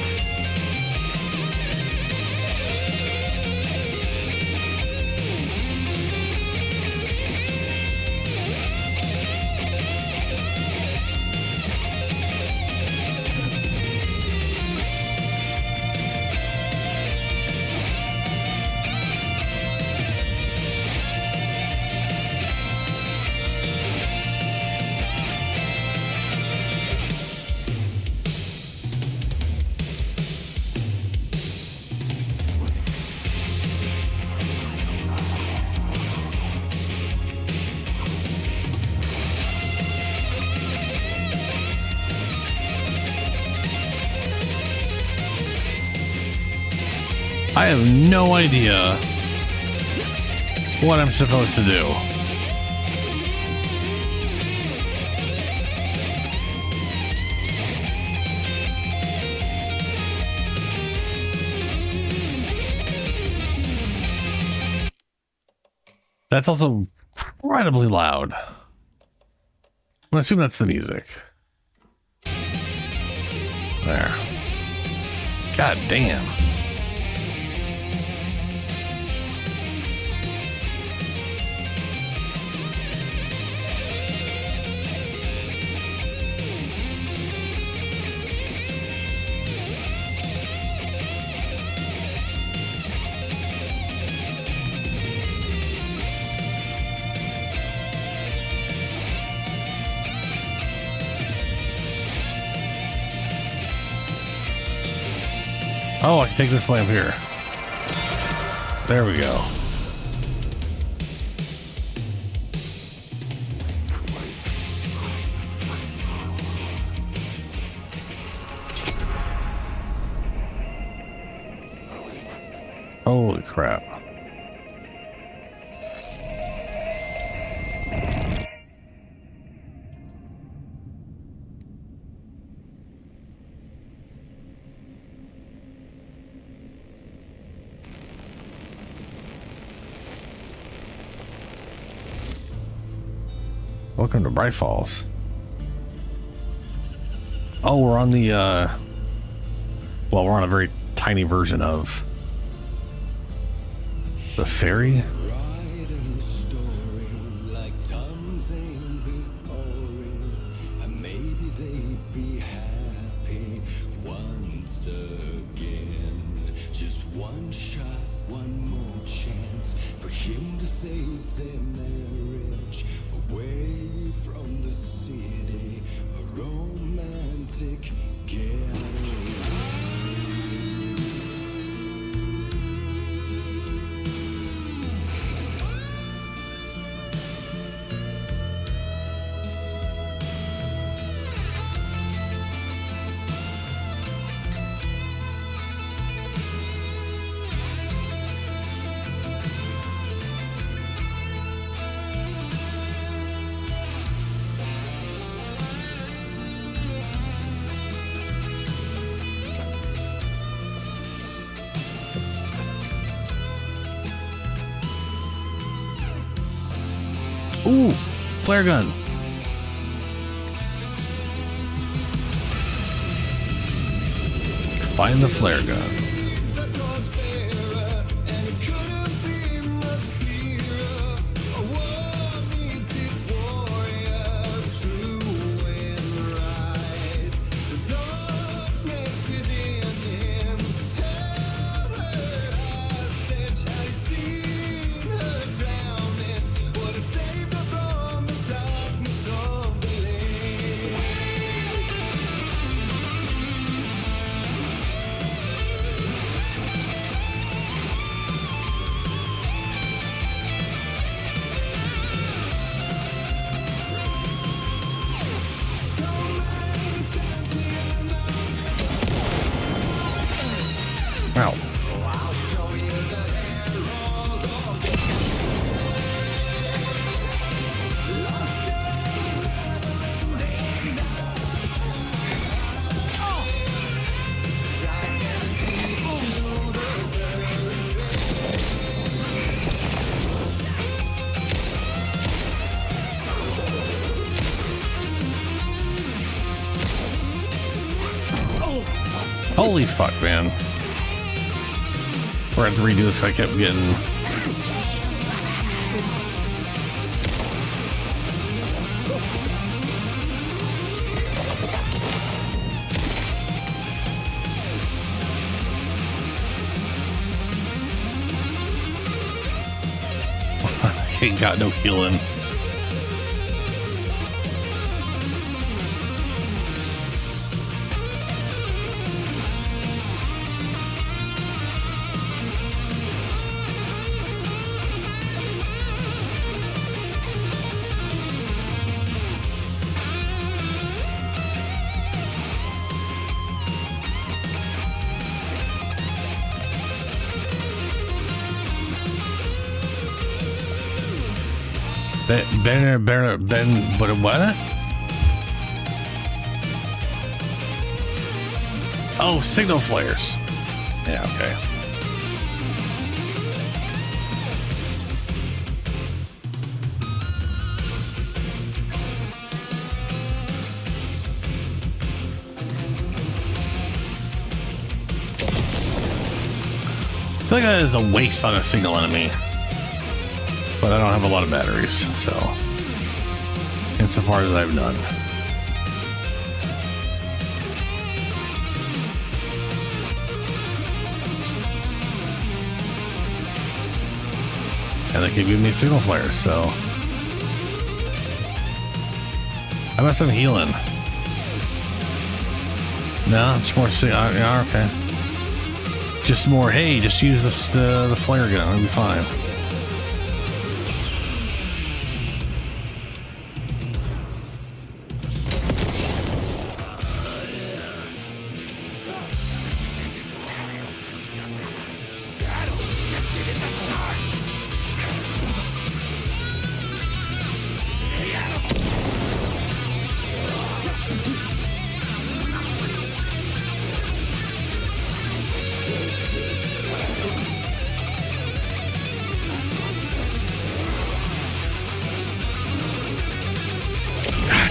I have no idea what I'm supposed to do. That's also incredibly loud. I'm gonna assume that's the music. There. God damn. Oh, I can take this lamp here. There we go. Holy crap. Welcome to Bright Falls. Oh, we're on the, well, we're on a very tiny version of the ferry. Ooh, flare gun. Find the flare gun. Ow. Holy fuck, man. We're going to have to redo this. I kept getting... Ain't got no healing. Ben, what? Oh, signal flares. Yeah, okay. I feel like that is a waste on a single enemy. But I don't have a lot of batteries, so insofar as I've done. And they keep giving me signal flares, so I must have healing. No, it's more. Yeah, okay. Just more. Hey, just use this the flare gun. It'll be fine.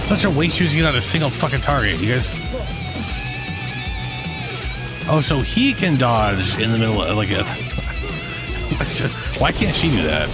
Such a waste using it on a single fucking target, you guys. Oh, so he can dodge in the middle of like a. Why can't she do that?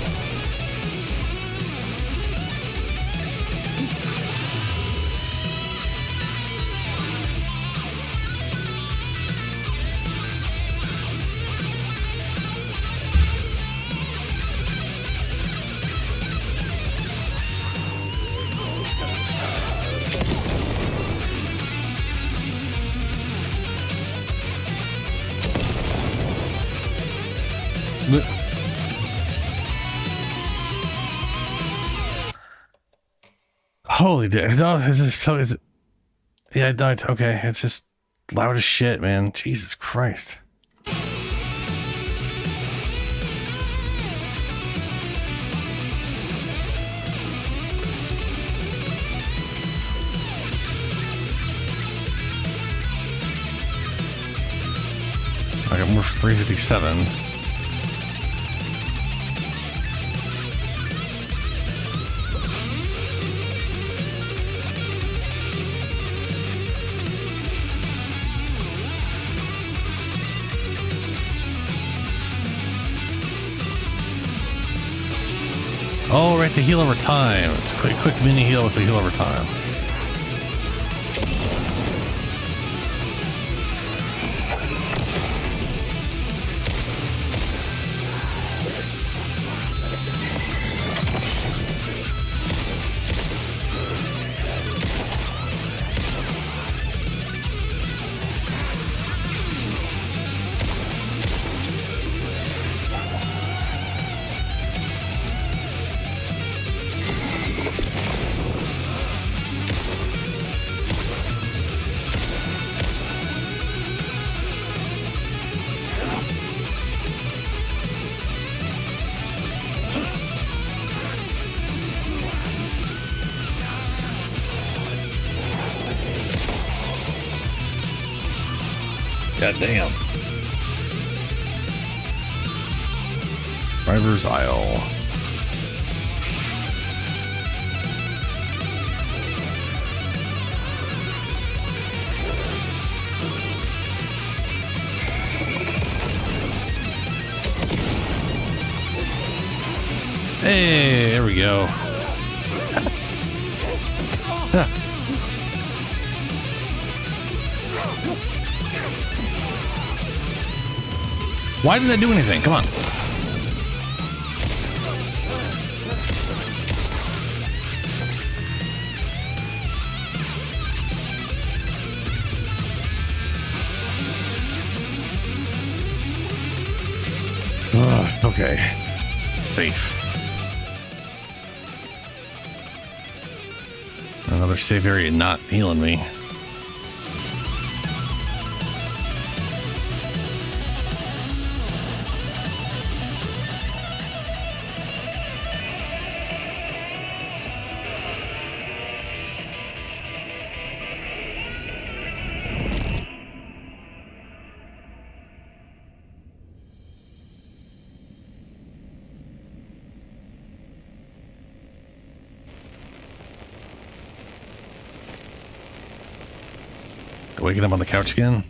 Holy dick. No, is it? Yeah, okay. It's just loud as shit, man. Jesus Christ. Okay, we're 357. Oh, right, to heal over time. It's a quick mini heal with the heal over time. God damn. Driver's aisle. Hey, there we go. Why didn't that do anything? Come on. Okay. Safe. Another safe area not healing me. Waking up on the couch again?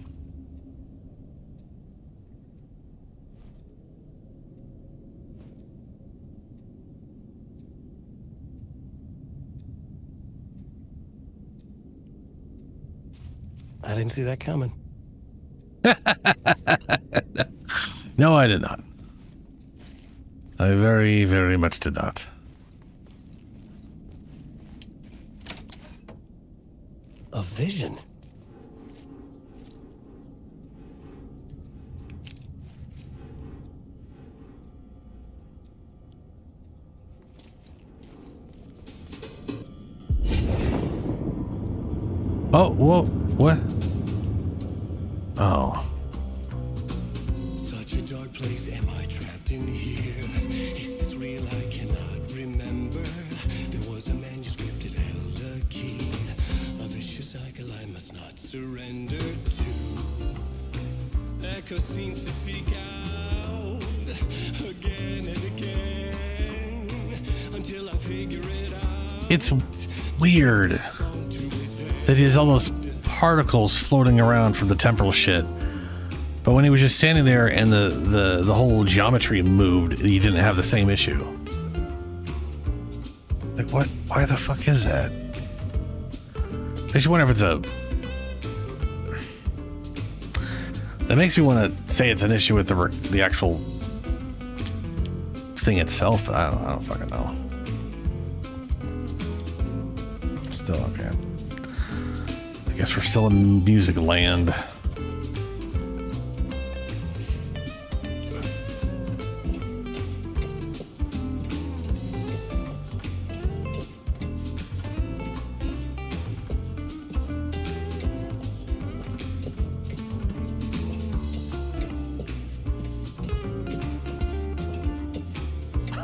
I didn't see that coming. No, I did not. I very, very much did not. A vision. Oh, whoa, what? Oh. Such a dark place, am I trapped in here? Is this real? I cannot remember. There was a manuscript, it held a key. A vicious cycle I must not surrender to. Echo scenes to seek out again and again until I figure it out. It's weird. Song that he has all those particles floating around from the temporal shit. But when he was just standing there and the whole geometry moved, you didn't have the same issue. Like, what? Why the fuck is that? Makes you wonder if it's a... That makes me want to say it's an issue with the actual thing itself, but I don't fucking know. Still okay. I guess we're still in music land.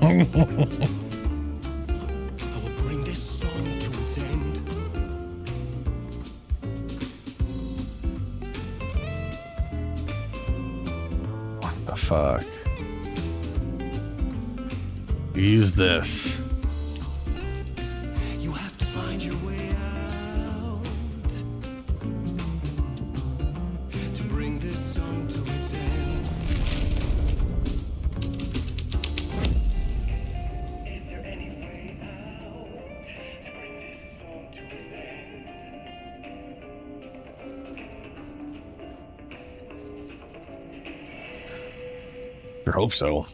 I will bring this song to its end. What the fuck? Use this. You have to find your way out to bring this song to its end. Is there any way out to bring this song to its end? I hope so.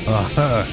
Uh-huh.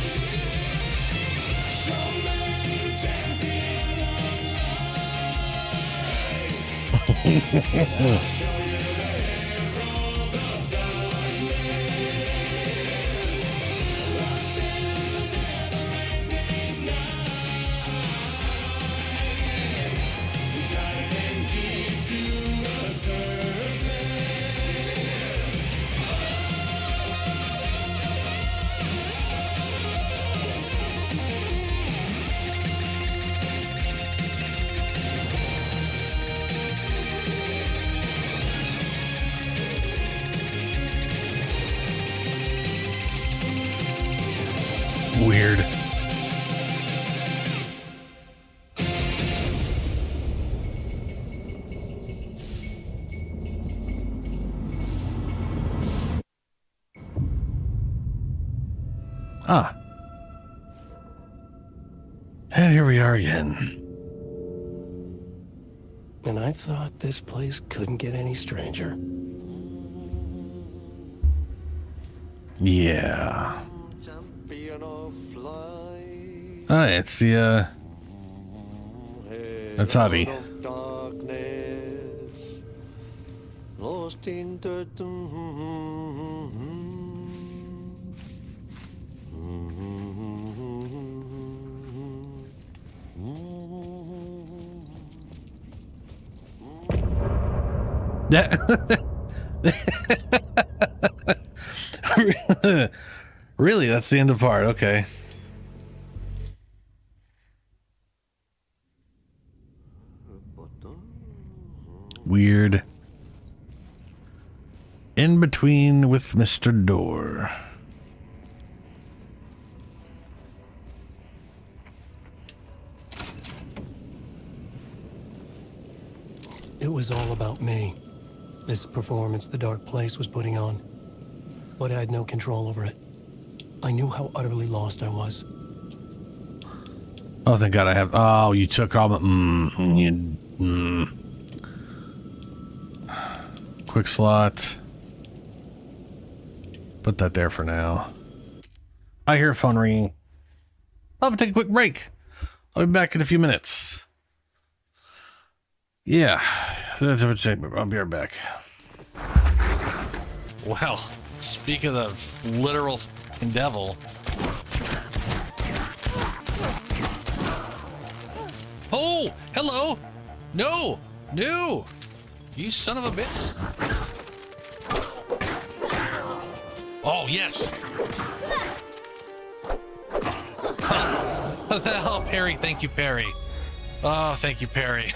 Weird. Ah. And here we are again. And I thought this place couldn't get any stranger. Yeah. Oh, it's the, that's Abby. Lost in the Really, that's the end of the part. Okay. Weird. In between with Mr. Door. It was all about me. This performance the Dark Place was putting on. But I had no control over it. I knew how utterly lost I was. Oh, thank God I have. Oh, you took all the. Quick slot. Put that there for now. I hear a phone ringing. I'm gonna take a quick break. I'll be back in a few minutes. Yeah, that's what I would say. I'll be right back. Well, speak of the literal fucking devil. Oh, hello. No, no. You son of a bitch. Oh, yes. Oh, Perry. Thank you, Perry. Oh, thank you, Perry.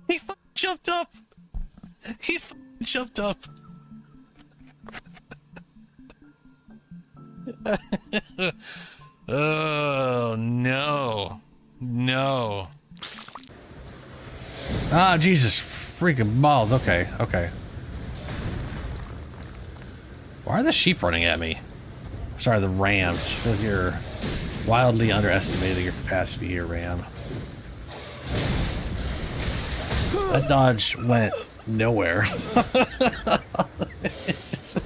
He jumped up. He jumped up. Oh, no. No. Ah, Jesus. Freaking balls. Okay, okay. Why are the sheep running at me? Sorry, the rams. I feel like you're wildly underestimating your capacity here, ram. That dodge went nowhere. It's just,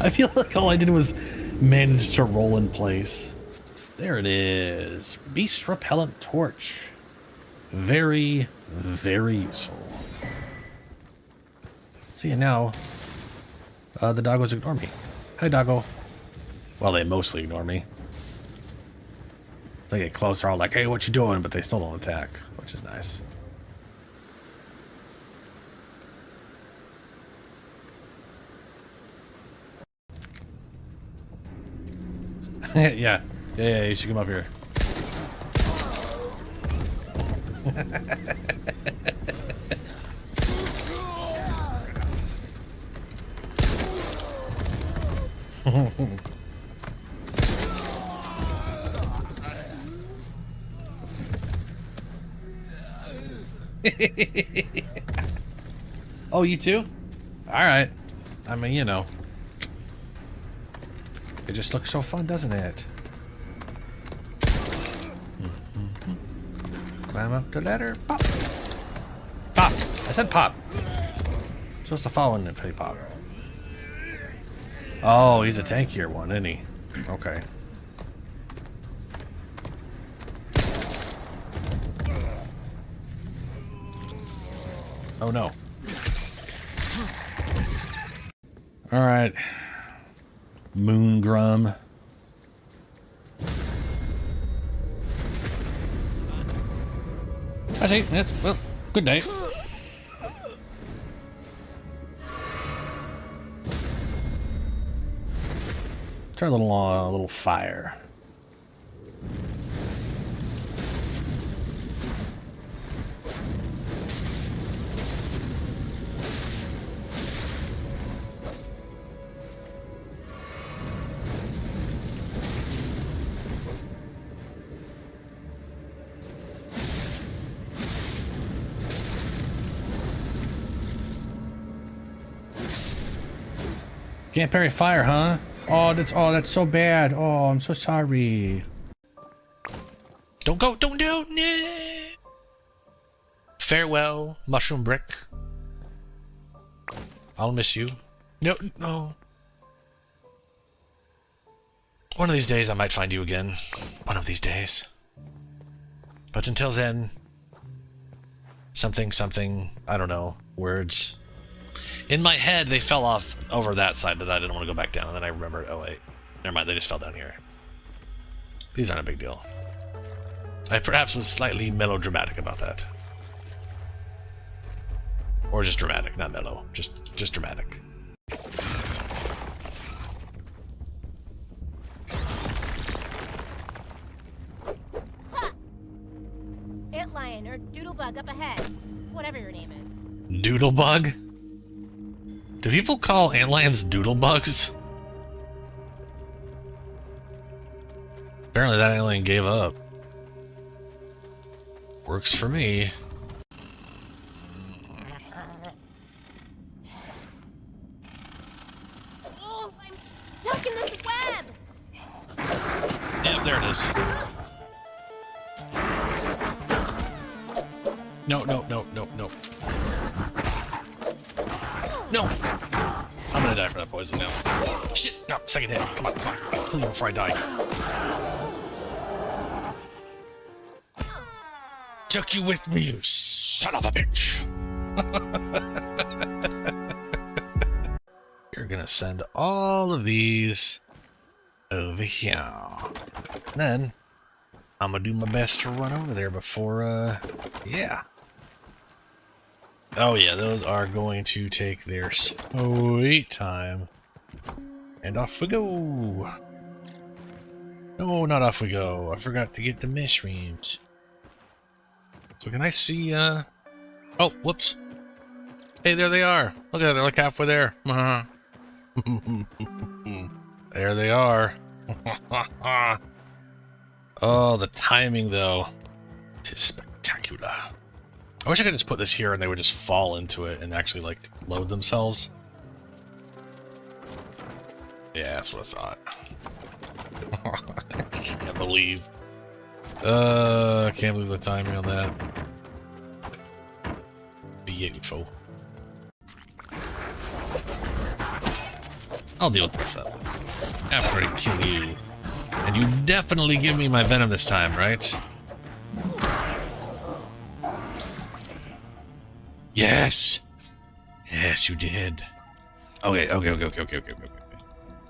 I feel like all I did was manage to roll in place. There it is. Beast repellent torch. Very, very useful. See, now the doggos ignore me. Hi, doggo. Well, they mostly ignore me. They get closer, all like, hey, what you doing? But they still don't attack, which is nice. Yeah, you should come up here. Oh, you too? All right. I mean, you know. It just looks so fun, doesn't it? Climb up the ladder. Pop. Pop. I said pop. Supposed to follow in if he pop. Oh, he's a tankier one, isn't he? Okay. Oh no. All right. Moon Grum. I see. Yes, well, good day. Try a little fire. Can't parry fire, huh? Oh, that's so bad. Oh, I'm so sorry. Don't go, don't do it. Farewell, mushroom brick. I'll miss you. No. One of these days I might find you again. One of these days. But until then, something, I don't know, words. In my head, they fell off over that side that I didn't want to go back down, and then I remembered, oh wait, never mind, they just fell down here. These aren't a big deal. I perhaps was slightly melodramatic about that. Or just dramatic, not mellow, just dramatic. Antlion or Doodlebug up ahead. Whatever your name is. Doodlebug? Do people call antlions doodlebugs? Apparently that antlion gave up. Works for me. Oh, I'm stuck in this web! Yep, there it is. No. No! I'm gonna die for that poison now. Shit! No, second hit. Come on. Kill you before I die. Took you with me, you son of a bitch! You're gonna send all of these over here. Then, I'm gonna do my best to run over there before, yeah. Oh yeah, those are going to take their sweet time. And off we go. No, not off we go. I forgot to get the mushrooms. So can I see, Oh, whoops. Hey, there they are. Look at that, they're like halfway there. There they are. Oh, the timing, though. It's spectacular. I wish I could just put this here and they would just fall into it and actually, like, load themselves. Yeah, that's what I thought. I can't believe. I can't believe the timing on that. Beautiful. I'll deal with this up after I kill you. And you definitely give me my venom this time, right? Yes! Yes, you did. Okay.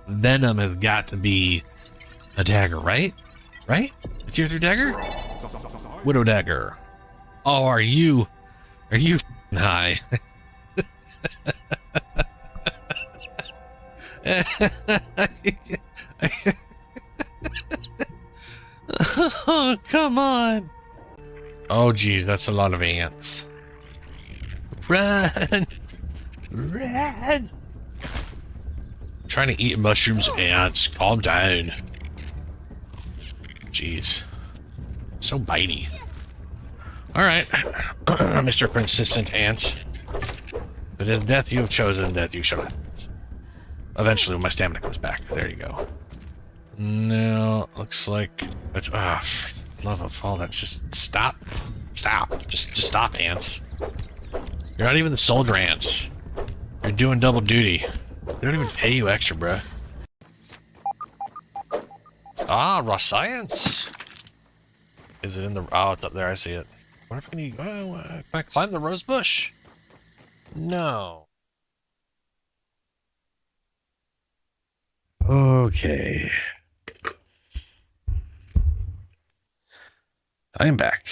Venom has got to be a dagger, right? Right? A tier 3 dagger? Widow dagger. Oh, are you high? Oh, come on. Oh, geez, that's a lot of ants. Run! Run! I'm trying to eat mushrooms, ants. Calm down. Jeez. So bitey. Alright. Mr. Persistent Ants. If it is death you have chosen, death you shall have. Eventually, when my stamina comes back. There you go. No, looks like it's for the love of all that's just stop. Stop. Just stop, ants. You're not even the soldier ants. You're doing double duty. They don't even pay you extra, bruh. Ah, raw science. Is it in the oh, it's up there, I see it. What if I can can I climb the rose bush? No. Okay. I am back.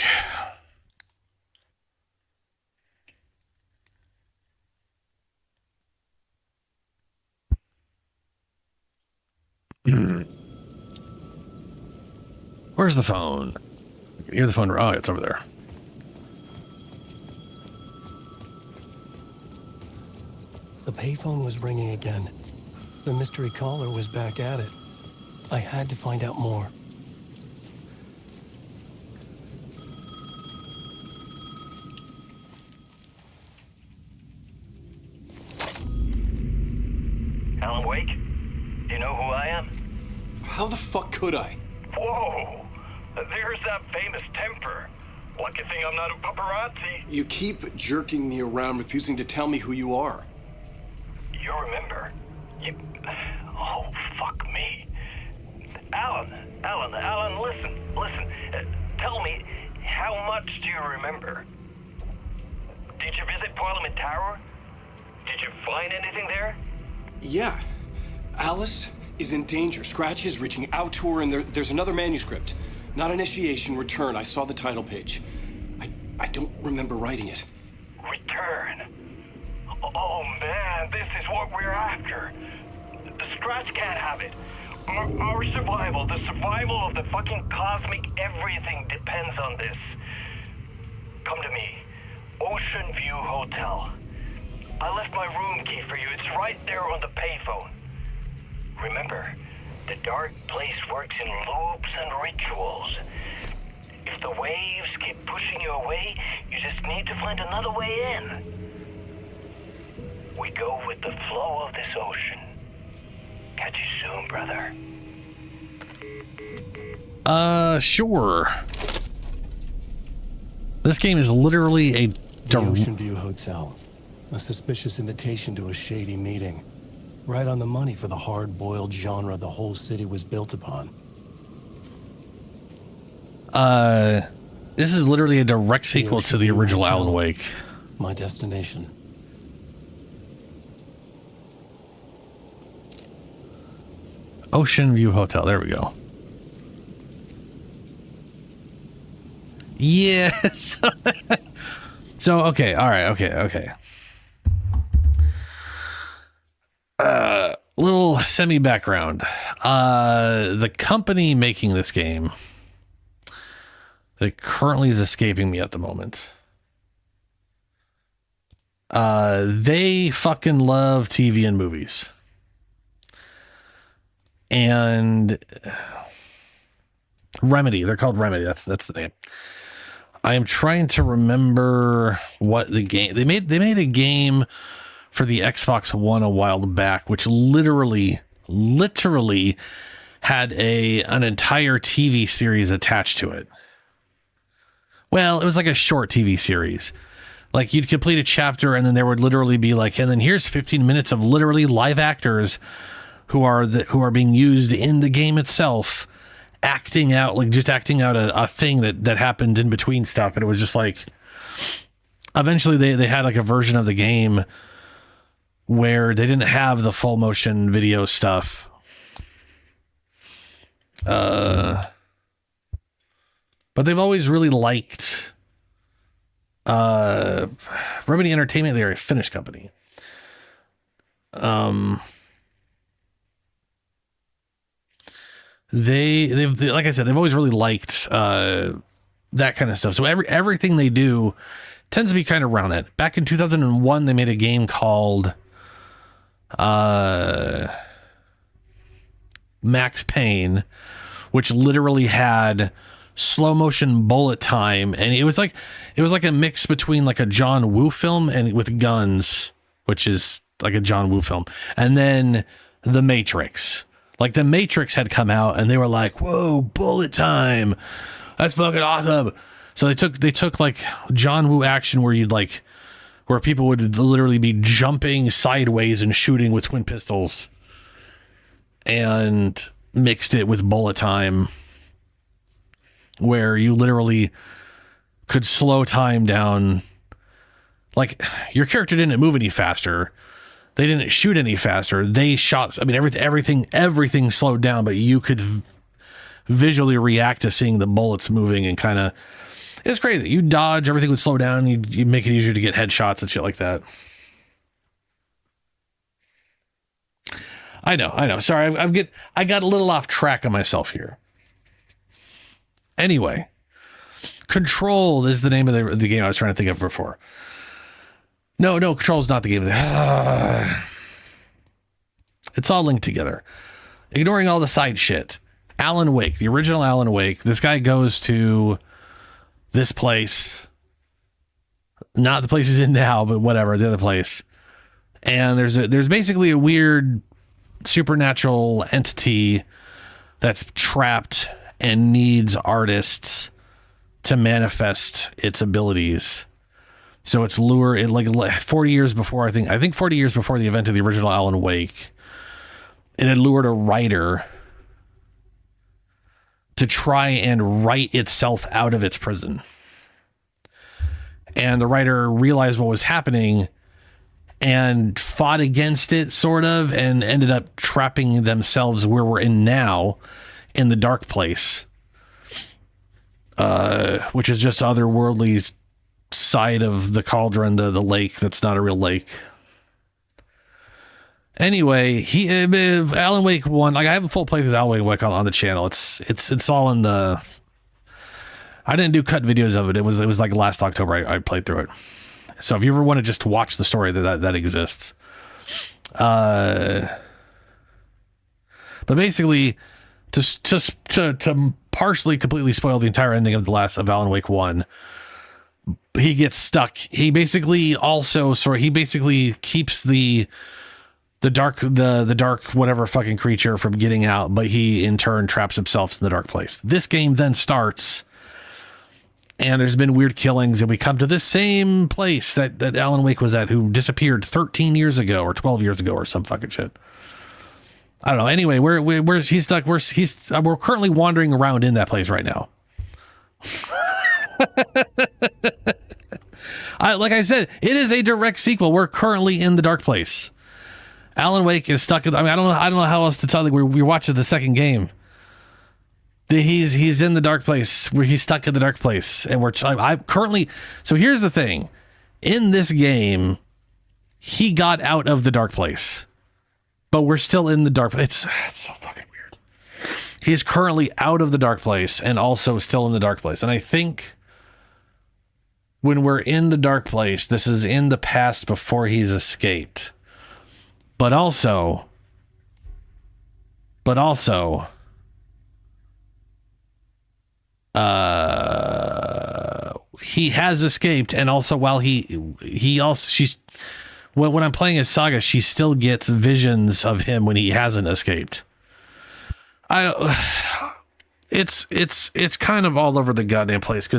Where's the phone? I can hear the phone. Oh, it's over there. The payphone was ringing again. The mystery caller was back at it. I had to find out more. Alan Wake? Do you know who I am? How the fuck could I? Whoa! There's that famous temper. Lucky thing I'm not a paparazzi. You keep jerking me around, refusing to tell me who you are. You remember? Oh, fuck me. Alan, listen. Tell me, how much do you remember? Did you visit Parliament Tower? Did you find anything there? Yeah. Alice is in danger. Scratch is reaching out to her, and there's another manuscript. Not initiation, return. I saw the title page. I don't remember writing it. Return? Oh man, this is what we're after. The Scratch can't have it. Our survival, the survival of the fucking cosmic everything depends on this. Come to me. Ocean View Hotel. I left my room key for you. It's right there on the payphone. Remember, the dark place works in loops and rituals. If the waves keep pushing you away, you just need to find another way in. We go with the flow of this ocean. Catch you soon, brother. Sure. This game is literally a... The Ocean View Hotel. A suspicious invitation to a shady meeting. Right on the money for the hard-boiled genre the whole city was built upon. This is literally a direct sequel to the original Alan Wake. My destination. Ocean View Hotel. There we go. Yes. So, okay. All right. Okay. Little semi background. The company making this game that currently is escaping me at the moment. They fucking love TV and movies. And Remedy, they're called Remedy. That's the name. I am trying to remember what the game they made a game for the Xbox One a while back, which literally had an entire TV series attached to it. Well, it was like a short TV series. Like you'd complete a chapter and then there would literally be like, and then here's 15 minutes of literally live actors who are being used in the game itself, acting out a thing that happened in between stuff. And it was just like, eventually they had like a version of the game where they didn't have the full motion video stuff. But they've always really liked Remedy Entertainment. They're a Finnish company. They've like I said, they've always really liked that kind of stuff. So everything they do tends to be kind of around that. Back in 2001, they made a game called Max Payne, which literally had slow motion bullet time, and it was like a mix between like a John Woo film and with guns, which is like a John Woo film, and then The Matrix. Like The Matrix had come out and they were like, whoa, bullet time, that's fucking awesome. So they took like John Woo action where people would literally be jumping sideways and shooting with twin pistols, and mixed it with bullet time, where you literally could slow time down. Like your character didn't move any faster. They didn't shoot any faster. They shot. I mean, everything slowed down, but you could visually react to seeing the bullets moving and kind of, it's crazy. You dodge, everything would slow down. You'd make it easier to get headshots and shit like that. I know. Sorry, I got a little off track of myself here. Anyway, Control is the name of the game I was trying to think of before. No, Control's not the game. It's all linked together. Ignoring all the side shit. Alan Wake, the original Alan Wake. This guy goes to this place. Not the place he's in now, but whatever, the other place. And there's basically a weird supernatural entity that's trapped and needs artists to manifest its abilities. So it's it like 40 years before, I think 40 years before the event of the original Alan Wake, it had lured a writer to try and write itself out of its prison. And the writer realized what was happening and fought against it, sort of, and ended up trapping themselves where we're in now, in the dark place, which is just otherworldly side of the cauldron, the lake that's not a real lake. Anyway, Alan Wake 1, like I have a full playthrough of Alan Wake on the channel. It's all in the, I didn't do cut videos of it. It was like last October I played through it. So if you ever want to just watch the story, that exists. But basically, to partially completely spoil the entire ending of of Alan Wake 1, he gets stuck. He basically keeps the dark whatever fucking creature from getting out, but he in turn traps himself in the dark place. This game then starts, and there's been weird killings, and we come to this same place that Alan Wake was at, who disappeared 13 years ago or 12 years ago or some fucking shit. I don't know. Anyway, where he's stuck. We're currently wandering around in that place right now. Like I said, it is a direct sequel. We're currently in the dark place. Alan Wake is stuck. I mean, I don't know how else to tell you. We're watching the second game. He's in the dark place, where he's stuck in the dark place, and I'm currently. So here's the thing: in this game, he got out of the dark place, but we're still in the dark place. It's so fucking weird. He is currently out of the dark place and also still in the dark place. And I think when we're in the dark place, this is in the past before he's escaped. But also, he has escaped, and also while when I'm playing as Saga, she still gets visions of him when he hasn't escaped. It's kind of all over the goddamn place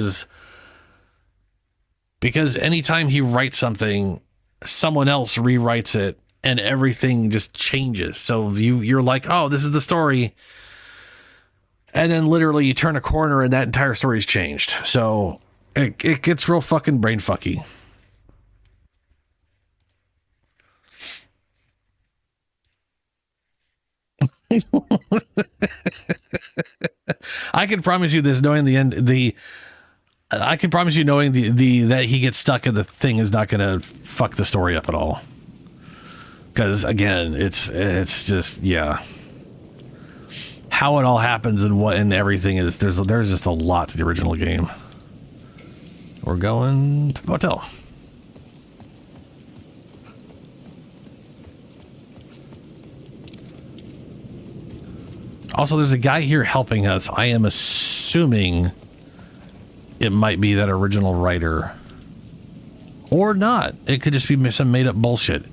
because anytime he writes something, someone else rewrites it, and everything just changes. So you're like, oh, this is the story. And then literally you turn a corner and that entire story's changed. So it gets real fucking brain fucky. I can promise you this, knowing the end, I can promise you knowing that he gets stuck in the thing is not going to fuck the story up at all. Because again, it's just, yeah. How it all happens and what and everything is, there's just a lot to the original game. We're going to the motel. Also, there's a guy here helping us. I am assuming it might be that original writer. Or not. It could just be some made up bullshit.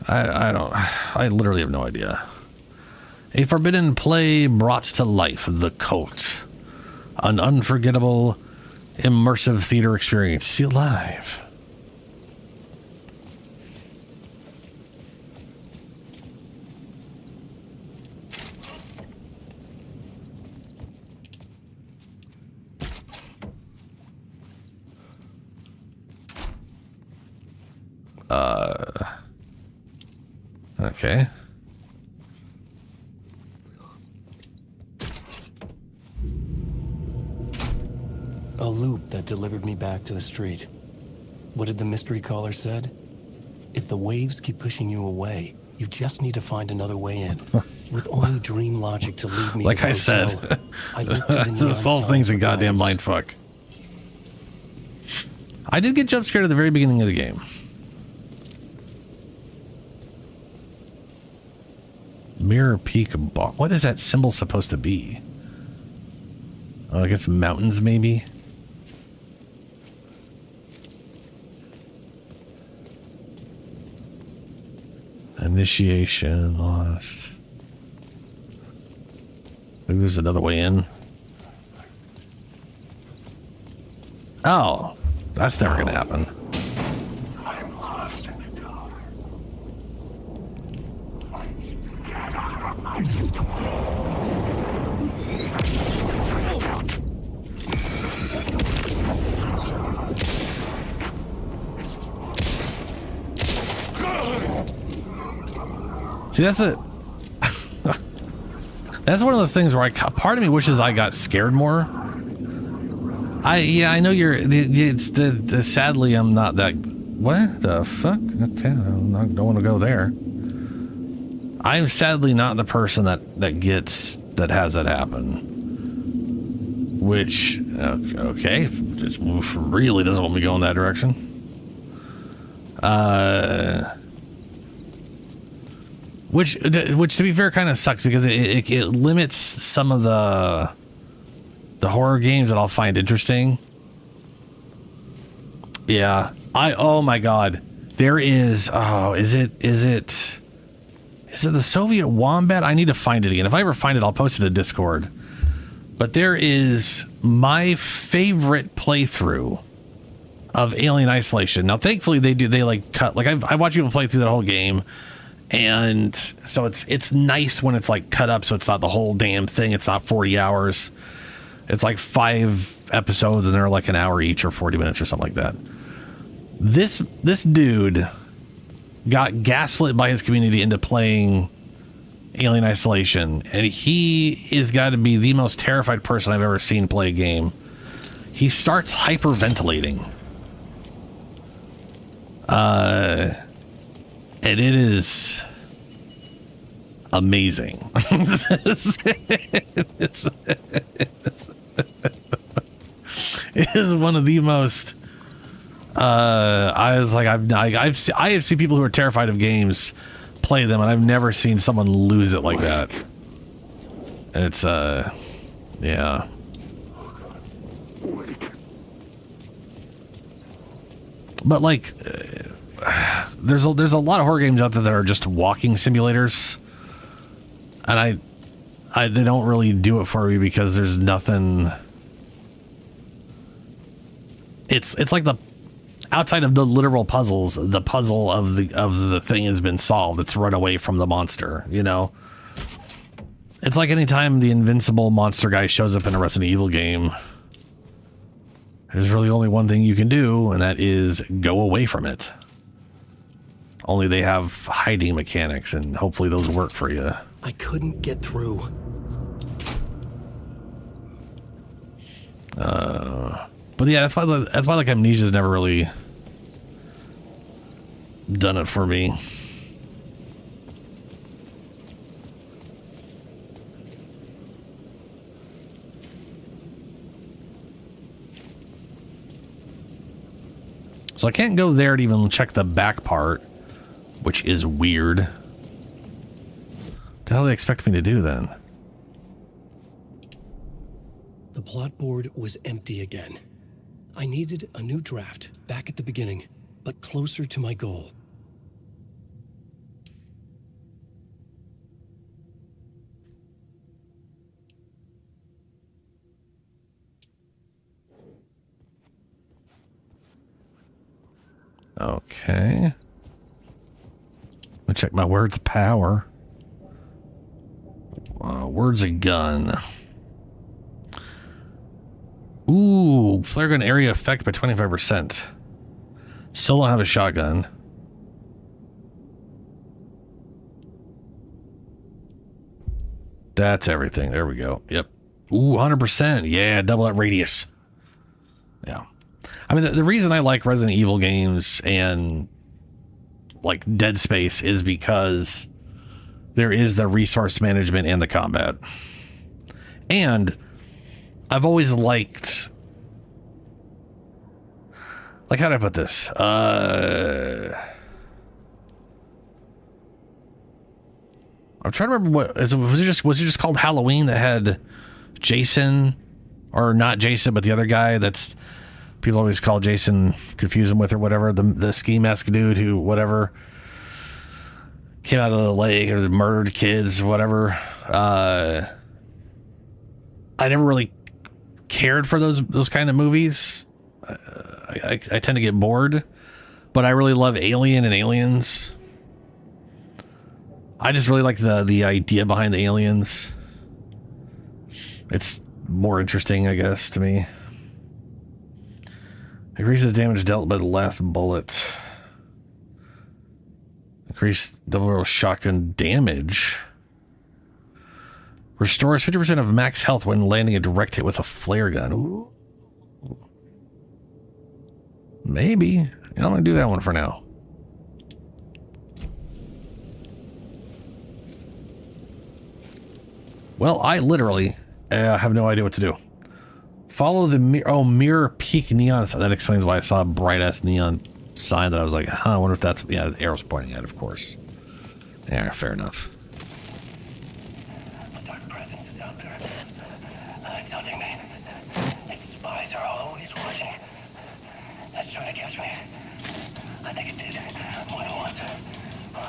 I literally have no idea. A forbidden play brought to life, The Coat. An unforgettable, immersive theater experience. See it live. Okay. A loop that delivered me back to the street. What did the mystery caller said? If the waves keep pushing you away, you just need to find another way in. With only dream logic to lead me. Like I said, this whole thing's a goddamn mindfuck. I did get jump scared at the very beginning of the game. Mirror Peak bar. What is that symbol supposed to be? Oh, I guess mountains, maybe. Initiation lost. Maybe there's another way in. Oh, that's never gonna happen. I'm lost in the dark. Get out of my See, that's it. That's one of those things where part of me wishes I got scared more. I know you're. It's the sadly I'm not that. What the fuck? Okay, I don't want to go there. I'm sadly not the person that has that happen. Which okay, just really doesn't want me to go in that direction. Which to be fair kind of sucks because it limits some of the horror games that I'll find interesting. Yeah. Oh my god. There is is it the Soviet Wombat? I need to find it again. If I ever find it, I'll post it to Discord. But there is my favorite playthrough of Alien Isolation. Now thankfully they like cut, like I watch people play through that whole game. And so it's nice when it's like cut up so it's not the whole damn thing. It's not 40 hours. It's like 5 episodes and they're like an hour each or 40 minutes or something like that. This dude got gaslit by his community into playing Alien Isolation, and he is got to be the most terrified person I've ever seen play a game. He starts hyperventilating. And it is amazing. It is one of the most. I was like, I have seen people who are terrified of games play them, and I've never seen someone lose it like that. And it's yeah. But like, there's a lot of horror games out there that are just walking simulators, and they don't really do it for me because there's nothing. It's like the outside of the literal puzzles, the puzzle of the thing has been solved. It's run away from the monster, you know. It's like anytime the invincible monster guy shows up in a Resident Evil game, there's really only one thing you can do, and that is go away from it. Only they have hiding mechanics, and hopefully those work for you. I couldn't get through. But yeah, that's why like Amnesia's never really done it for me. So I can't go there to even check the back part, which is weird. What the hell do they expect me to do then? The plot board was empty again. I needed a new draft, back at the beginning, but closer to my goal. Okay. Let me check my words power. Words a gun. Ooh, flare gun area effect by 25%. Still don't have a shotgun. That's everything. There we go. Yep. Ooh, 100%. Yeah, double that radius. Yeah. I mean, the reason I like Resident Evil games and like Dead Space is because there is the resource management and the combat. And I've always liked, like, how do I put this? I'm trying to remember was it just called Halloween that had Jason, or not Jason, but the other guy that's people always call Jason, confuse him with or whatever, the ski mask dude who whatever came out of the lake or murdered kids, whatever. I never really cared for those kind of movies. I tend to get bored, but I really love Alien and Aliens. I just really like the idea behind the aliens. It's more interesting, I guess, to me. Increases damage dealt by the last bullet. Increase double barrel shotgun damage. Restores 50% of max health when landing a direct hit with a flare gun. Ooh. Maybe. Yeah, I'm gonna do that one for now. Well, I literally have no idea what to do. Follow the mirror peak neon sign. That explains why I saw a bright ass neon sign that I was like, huh, I wonder if that's, yeah, the arrow's pointing at, of course. Yeah, fair enough. A dark presence is out there. It's hunting me. Its spies are always watching. It's trying to catch me. I think it did more than once.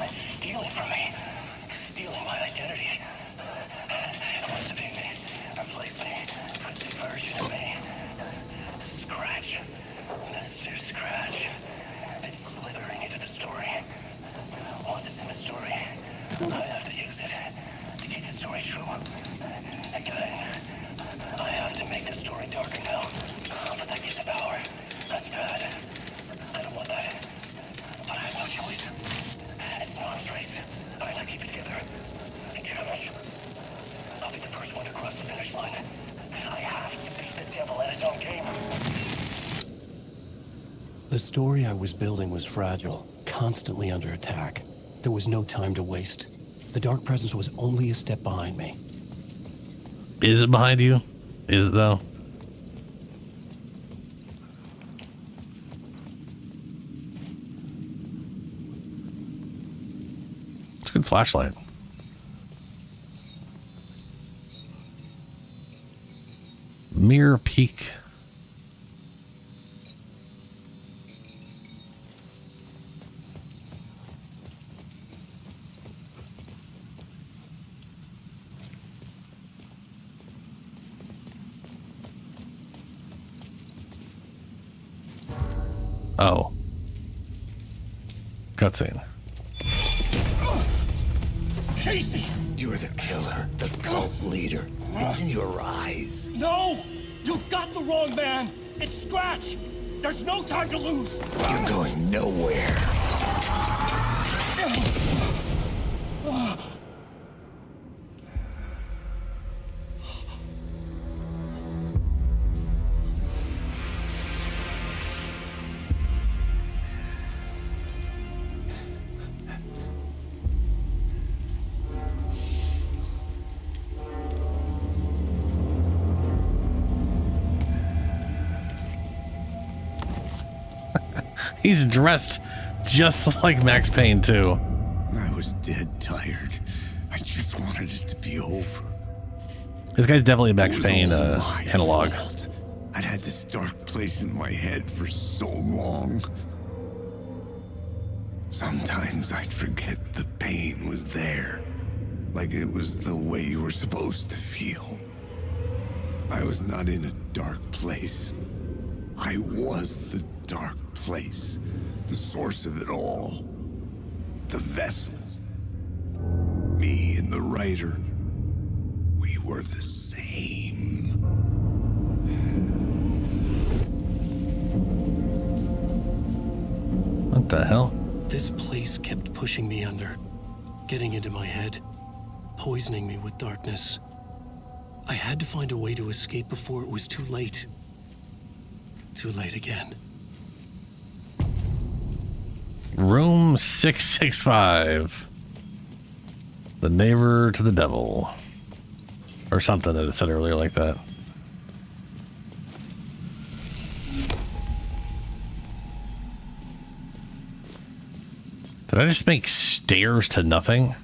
It's stealing from me. Stealing my identity. It wants to be me. Replace me. Twisted version of me. Scratch. Mr. Scratch. It's slithering into the story. Once it's in the story, I have to use it to keep the story true. Again, I have to make The story I was building was fragile, constantly under attack. There was no time to waste. The Dark Presence was only a step behind me. Is it behind you? Is it though? It's a good flashlight. Mirror Peak. Oh. Cutscene. Casey! You're the killer, the cult leader. It's in your eyes. No! You got the wrong man! It's Scratch! There's no time to lose! You're going nowhere. He's dressed just like Max Payne, too. I was dead tired. I just wanted it to be over. This guy's definitely a Max Payne analog. I'd had this dark place in my head for so long. Sometimes I'd forget the pain was there. Like it was the way you were supposed to feel. I was not in a dark place. I was the dark place. The source of it all. The vessel. Me and the writer. We were the same. What the hell? This place kept pushing me under, getting into my head, poisoning me with darkness. I had to find a way to escape before it was too late. Too late again. Room 665. The neighbor to the devil. Or something that it said earlier like that. Did I just make stairs to nothing?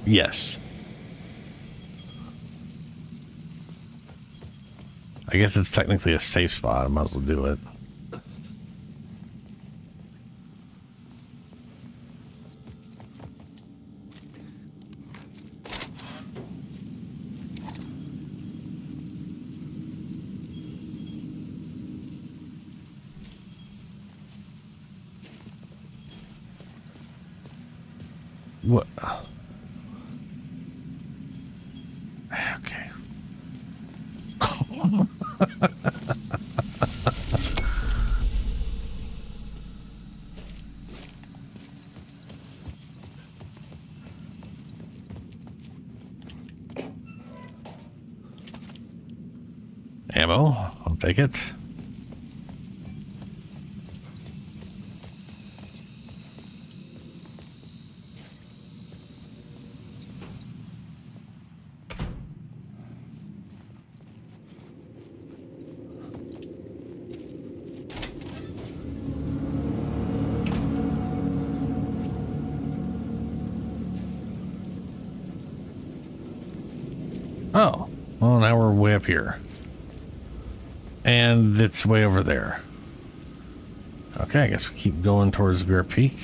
Yes. I guess it's technically a safe spot. I might as well do it. What? Okay. Ammo, I'll take it. Oh, well, now we're way up here. And it's way over there. Okay, I guess we keep going towards Bear Peak.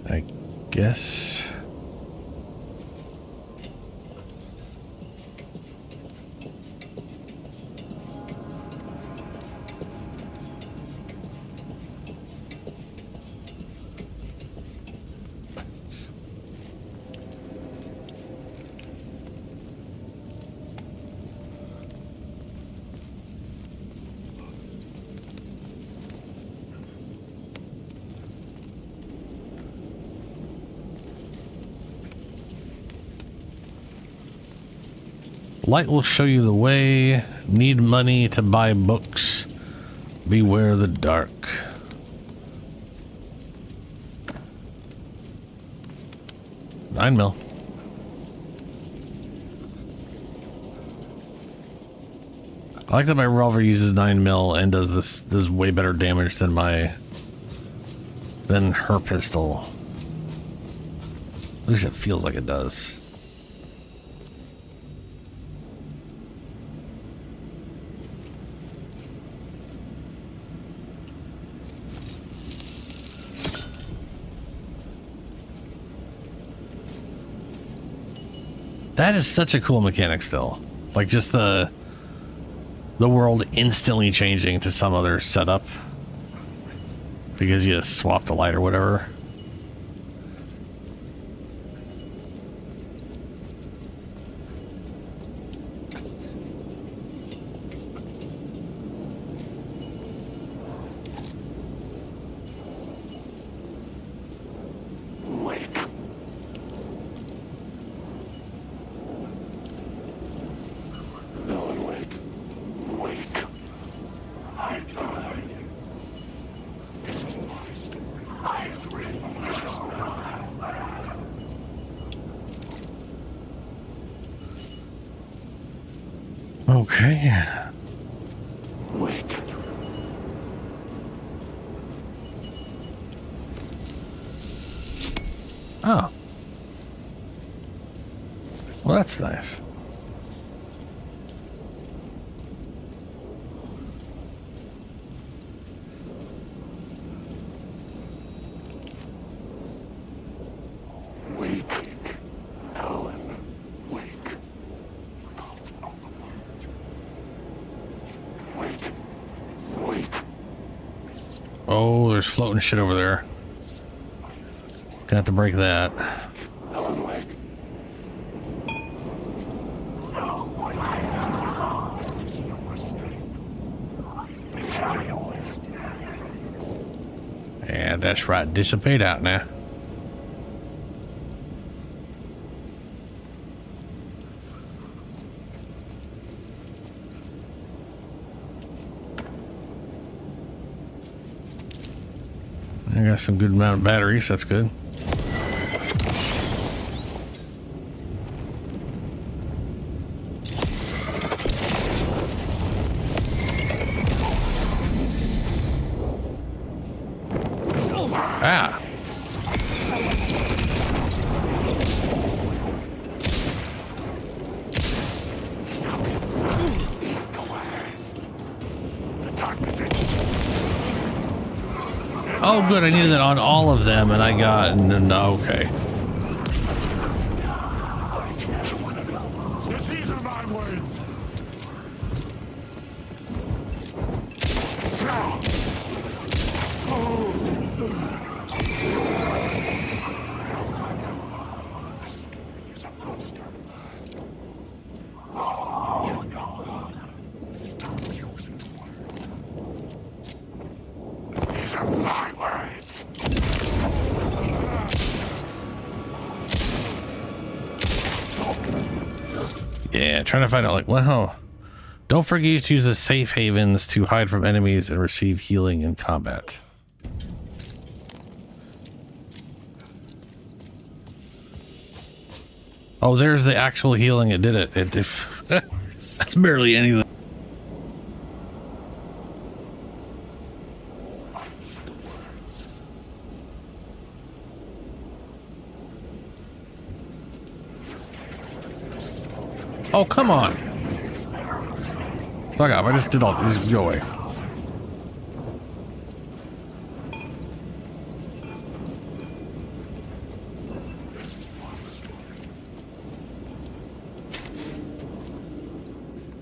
I guess. Light will show you the way. Need money to buy books. Beware the dark. $9 mil. I like that my revolver uses 9 mil and does way better damage than her pistol. At least it feels like it does. That is such a cool mechanic still. Like just the world instantly changing to some other setup because you swapped the light or whatever. Okay. Wake. Oh. Well, that's nice. Wake. Alan. Wake. Wake. Wake. Oh, there's floating shit over there. Gonna have to break that. Alan, wake. Yeah, that's right. Dissipate out now. I got some good amount of batteries. That's good. Ah. Oh, good. I needed it on all of them, and I got... No, okay. These are my words. He's a monster. Oh, no. Stop using words. These are my words. Yeah, trying to find out, like, well, don't forget to use the safe havens to hide from enemies and receive healing in combat. Oh, there's the actual healing. It did it. That's barely anything. Oh, come on. Fuck off. I just did all these. Go away.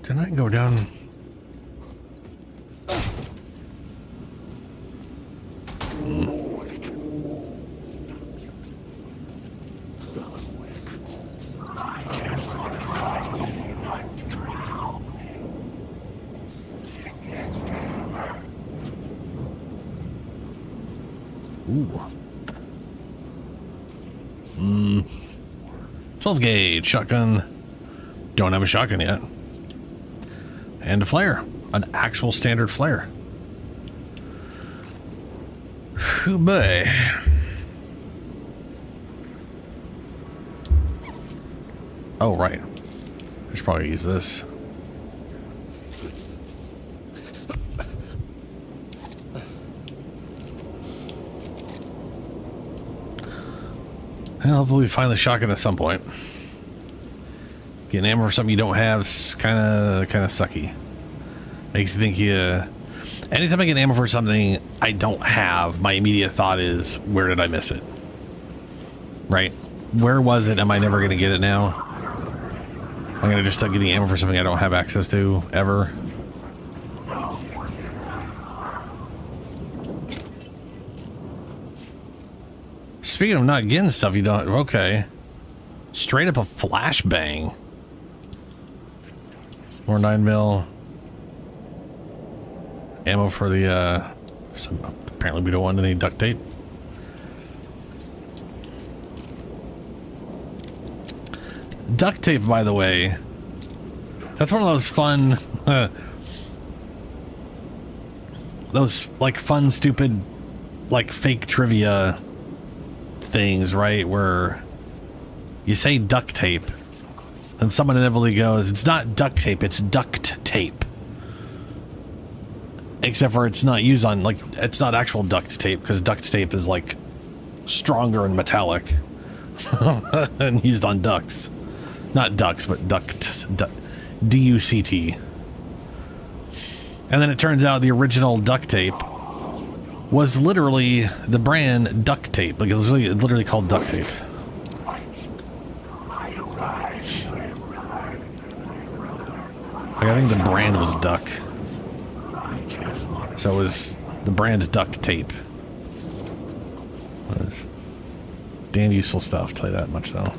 Can I go down? Ooh. 12 gauge shotgun. don't have a shotgun yet. And a flare. An actual standard flare. Whew, boy. Oh, right. I should probably use this. Well, hopefully we find the shotgun at some point. Getting ammo for something you don't have is kind of sucky. Makes you think anytime I get ammo for something I don't have, my immediate thought is, where did I miss it? Right? Where was it? Am I never going to get it now? I'm going to just start getting ammo for something I don't have access to, ever. Speaking of not getting stuff you don't... Okay. Straight up a flashbang. More 9mm. Ammo for the, apparently we don't want any duct tape. Duct tape, by the way, that's one of those fun, those, like, fun, stupid, like, fake trivia things, right? Where you say duct tape, and someone inevitably goes, it's not duct tape, it's duct tape. Except for it's not used on, like, it's not actual duct tape, because duct tape is, like, stronger and metallic. And used on ducks. Not ducks, but duct. D-U-C-T. And then it turns out the original duct tape was literally the brand duct tape. Like, it was literally called duct tape. Like, I think the brand was duck. So it was the brand duct tape. Was damn useful stuff, tell you that much though.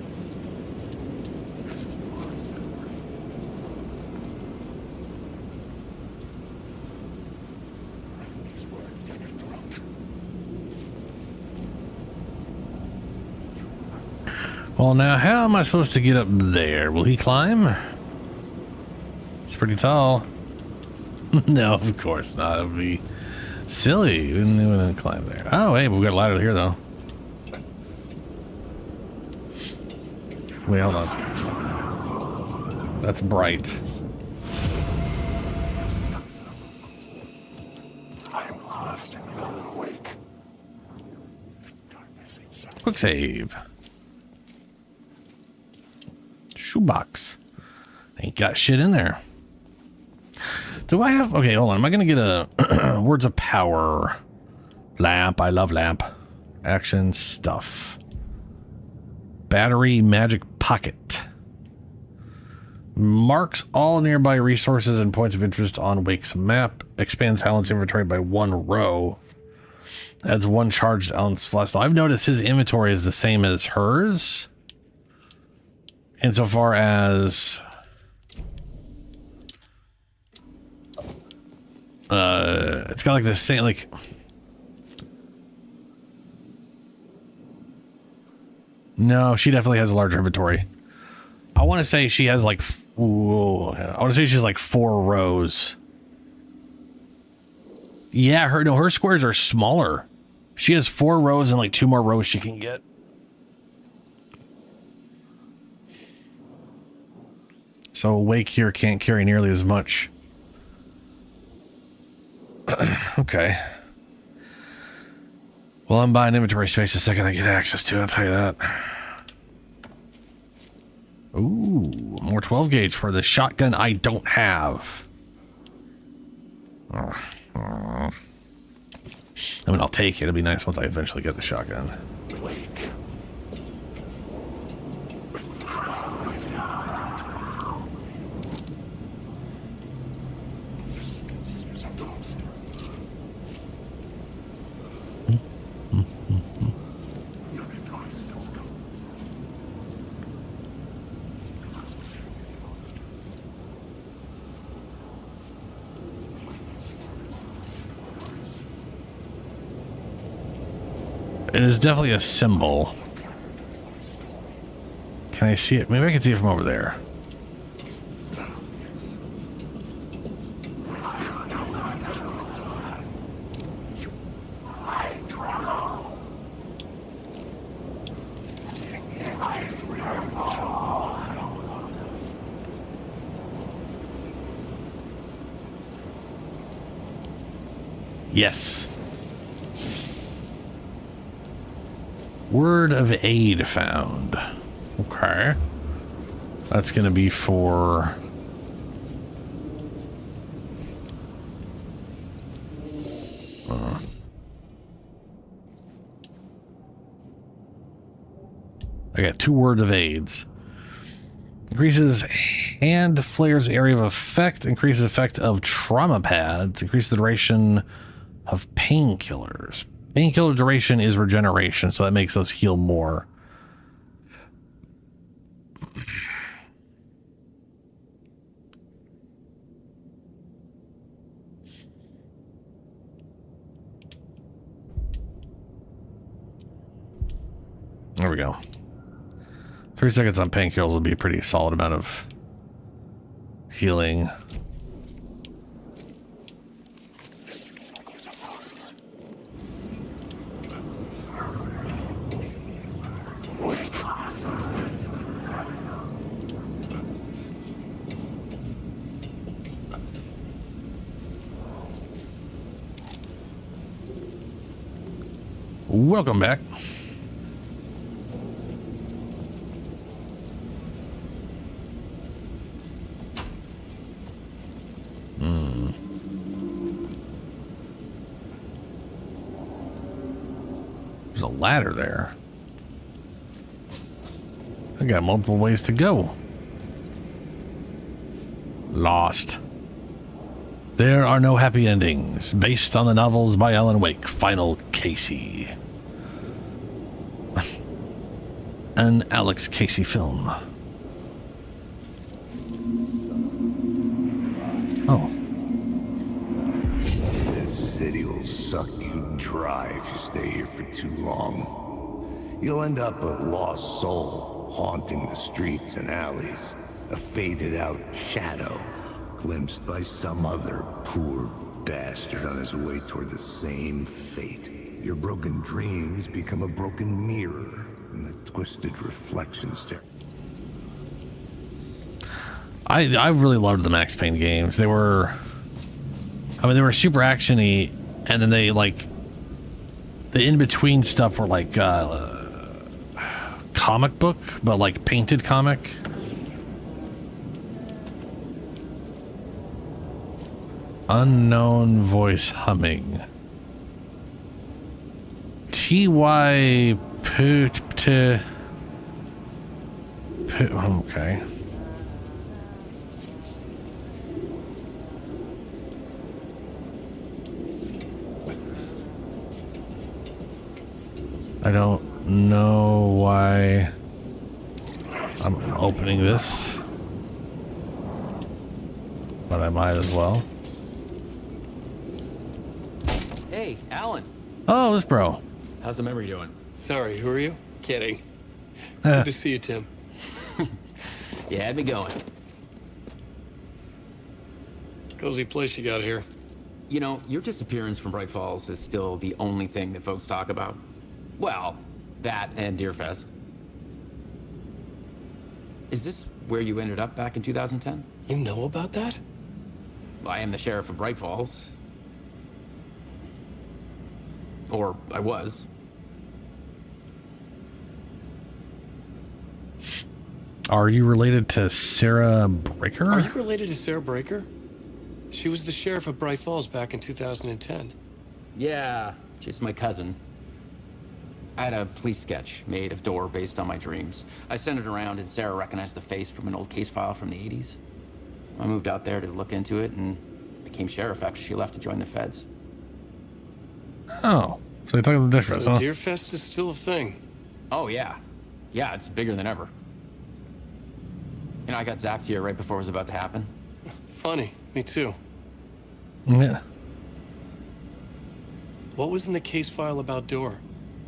Well, now how am I supposed to get up there? Will he climb? It's pretty tall. No, of course not. It would be silly. We wouldn't climb there. Oh, hey, we've got a ladder here, though. Wait, hold on. That's bright. I'm lost and gone awake. Quick save. Shoebox. Ain't got shit in there. Do I have... Okay, hold on. Am I going to get a... Words of power. Lamp. I love lamp. Action stuff. Battery magic pocket. Marks all nearby resources and points of interest on Wake's map. Expands Alan's inventory by 1 row. Adds 1 charge to Alan's flask. So I've noticed his inventory is the same as hers. Insofar as... it's got like the same, like... No, she definitely has a larger inventory. I want to say she has like... I want to say she's like 4 rows. Yeah, her squares are smaller. She has 4 rows and like 2 more rows she can get. So Wake here can't carry nearly as much. Okay. Well, I'm buying inventory space the second I get access to it, I'll tell you that. Ooh, more 12 gauge for the shotgun I don't have. I mean, I'll take it. It'll be nice once I eventually get the shotgun. It is definitely a symbol. Can I see it? Maybe I can see it from over there. Yes. Word of aid found. Okay. That's going to be for... I got 2 words of aids. Increases hand flares area of effect. Increases effect of trauma pads. Increases the duration of painkillers. Painkiller duration is regeneration, so that makes us heal more. There we go. 3 seconds on painkillers will be a pretty solid amount of healing. Welcome back. There's a ladder there. I got multiple ways to go. Lost. There are no happy endings. Based on the novels by Alan Wake. Final Casey. An Alex Casey film. Oh. This city will suck you dry if you stay here for too long. You'll end up a lost soul, haunting the streets and alleys. A faded out shadow, glimpsed by some other poor bastard on his way toward the same fate. Your broken dreams become a broken mirror, and the twisted reflection stare. I really loved the Max Payne games. They were, I mean, they were super actiony, and then they like the in between stuff were like comic book, but like painted comic. Unknown voice humming. T.Y. Okay. I don't know why I'm opening this, but I might as well. Hey, Alan. Oh, this bro. How's the memory doing? Sorry, who are you? Kidding. Good to see you, Tim. You had me going. Cozy place you got here. You know, your disappearance from Bright Falls is still the only thing that folks talk about. Well, that and Deerfest. Is this where you ended up back in 2010? You know about that? I am the sheriff of Bright Falls. Or I was. Are you related to Sarah Breaker? Are you related to Sarah Breaker? She was the sheriff of Bright Falls back in 2010. Yeah, she's my cousin. I had a police sketch made of Door based on my dreams. I sent it around and Sarah recognized the face from an old case file from the 80s. I moved out there to look into it and became sheriff after she left to join the feds. Oh, so you're talking about Deerfest, So huh? Deerfest is still a thing. Oh, yeah. Yeah, it's bigger than ever. You know, I got zapped here right before it was about to happen. Funny, me too. Yeah. What was in the case file about Door?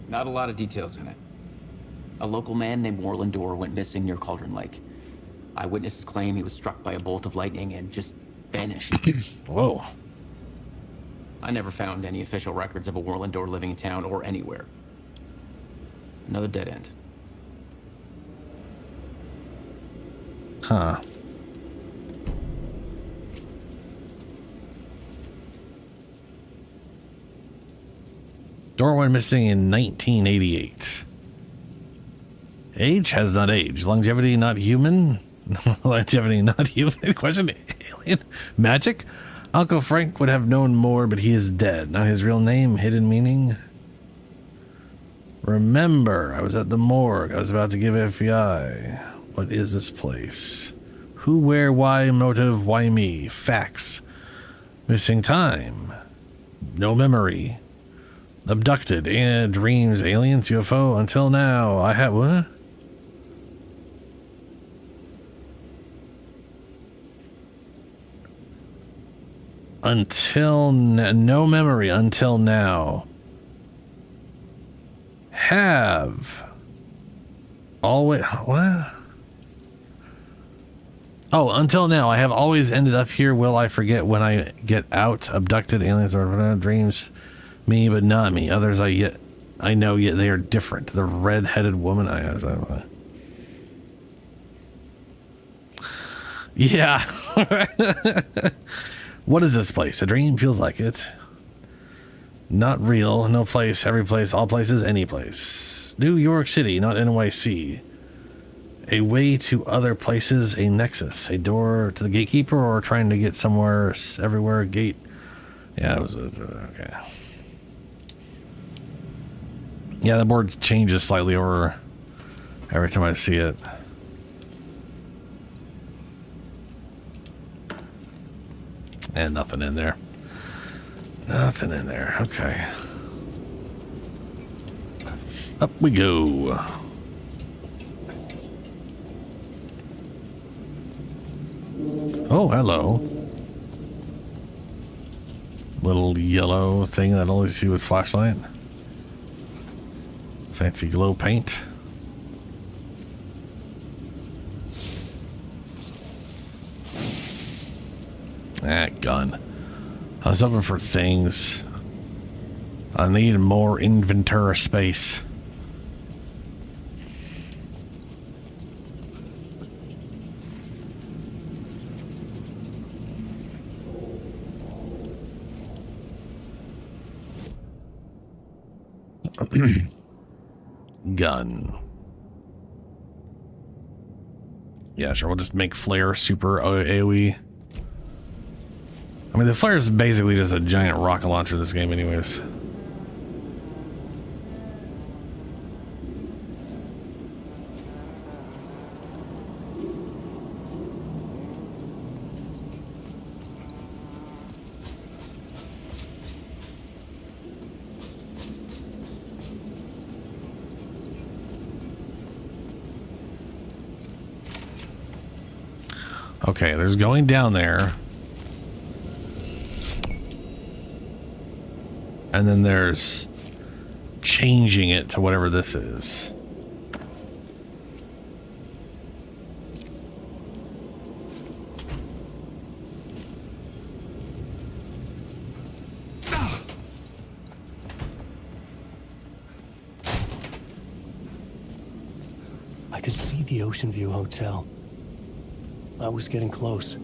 Not a lot of details in it. A local man named Warland Door went missing near Cauldron Lake. Eyewitnesses claim he was struck by a bolt of lightning and just vanished. Whoa. I never found any official records of a Warland Door living in town or anywhere. Another dead end. Huh. Door went missing in 1988. Age has not aged. Longevity not human. Longevity not human. Question: alien magic. Uncle Frank would have known more, but he is dead. Not his real name. Hidden meaning. Remember, I was at the morgue. I was about to give FBI. What is this place? Who, where, why, motive, why me? Facts. Missing time. No memory. Abducted. And dreams, aliens, UFO. Until now, I have... What? No memory until now. Have always... What? Oh, until now, I have always ended up here. Will I forget when I get out? Abducted, aliens, or dreams. Me, but not me. Others I know, yet they are different. The red-headed woman. Yeah. What is this place? A dream? Feels like it. Not real. No place. Every place. All places. Any place. New York City, not NYC. A way to other places. A nexus. A door to the gatekeeper, or trying to get somewhere. Everywhere. Gate. Yeah, it was okay. Yeah, the board changes slightly over every time I see it. And nothing in there. Nothing in there. Okay. Up we go. Oh, hello. Little yellow thing that I only see with flashlight. Fancy glow paint. Gun. I was hoping for things. I need more inventory space. Gun. Yeah, sure. We'll just make flare super AoE. I mean, the flare is basically just a giant rocket launcher in this game anyways. Okay, there's going down there. And then there's changing it to whatever this is. I could see the Ocean View Hotel. I was getting close.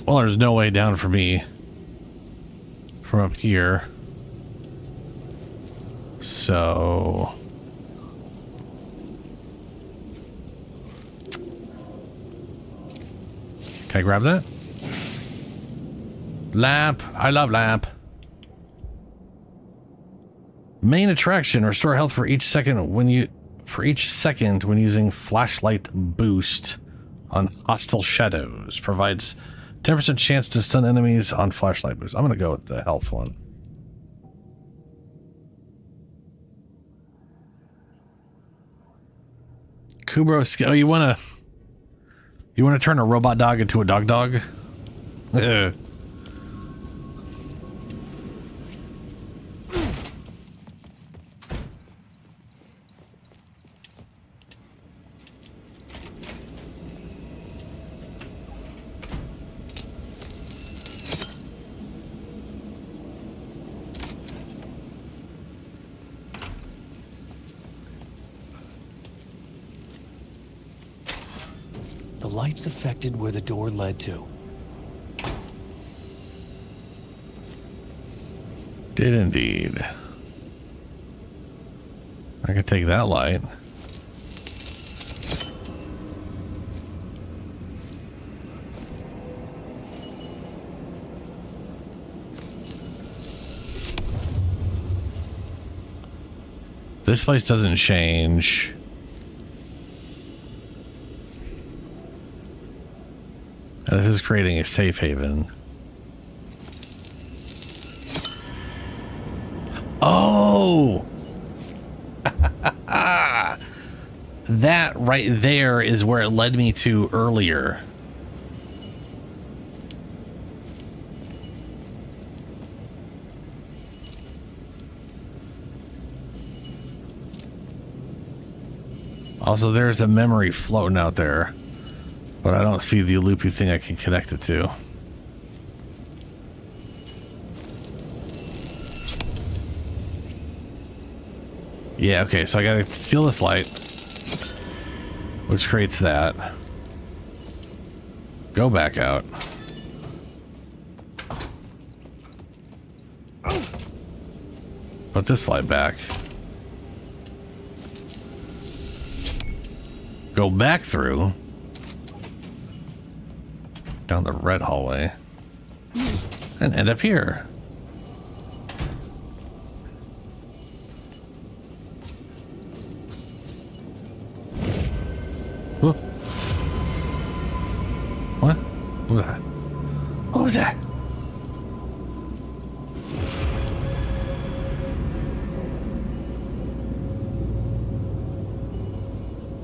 Well, there's no way down for me from up here. So... Can I grab that? Lamp. I love lamp. Main attraction. Restore health for each second when using flashlight boost on hostile shadows. Provides 10% chance to stun enemies on flashlight boost. I'm gonna go with the health one. Kubro. Oh, you wanna turn a robot dog into a dog dog? lights affected where the door led to. Did indeed. I could take that light. This place doesn't change. And this is creating a safe haven. Oh! That right there is where it led me to earlier. Also, there's a memory floating out there, but I don't see the loopy thing I can connect it to. Yeah, okay, so I gotta steal this light, which creates that. Go back out. Put this light back. Go back through. Down the red hallway. And end up here. Whoa. What? What was that? What was that?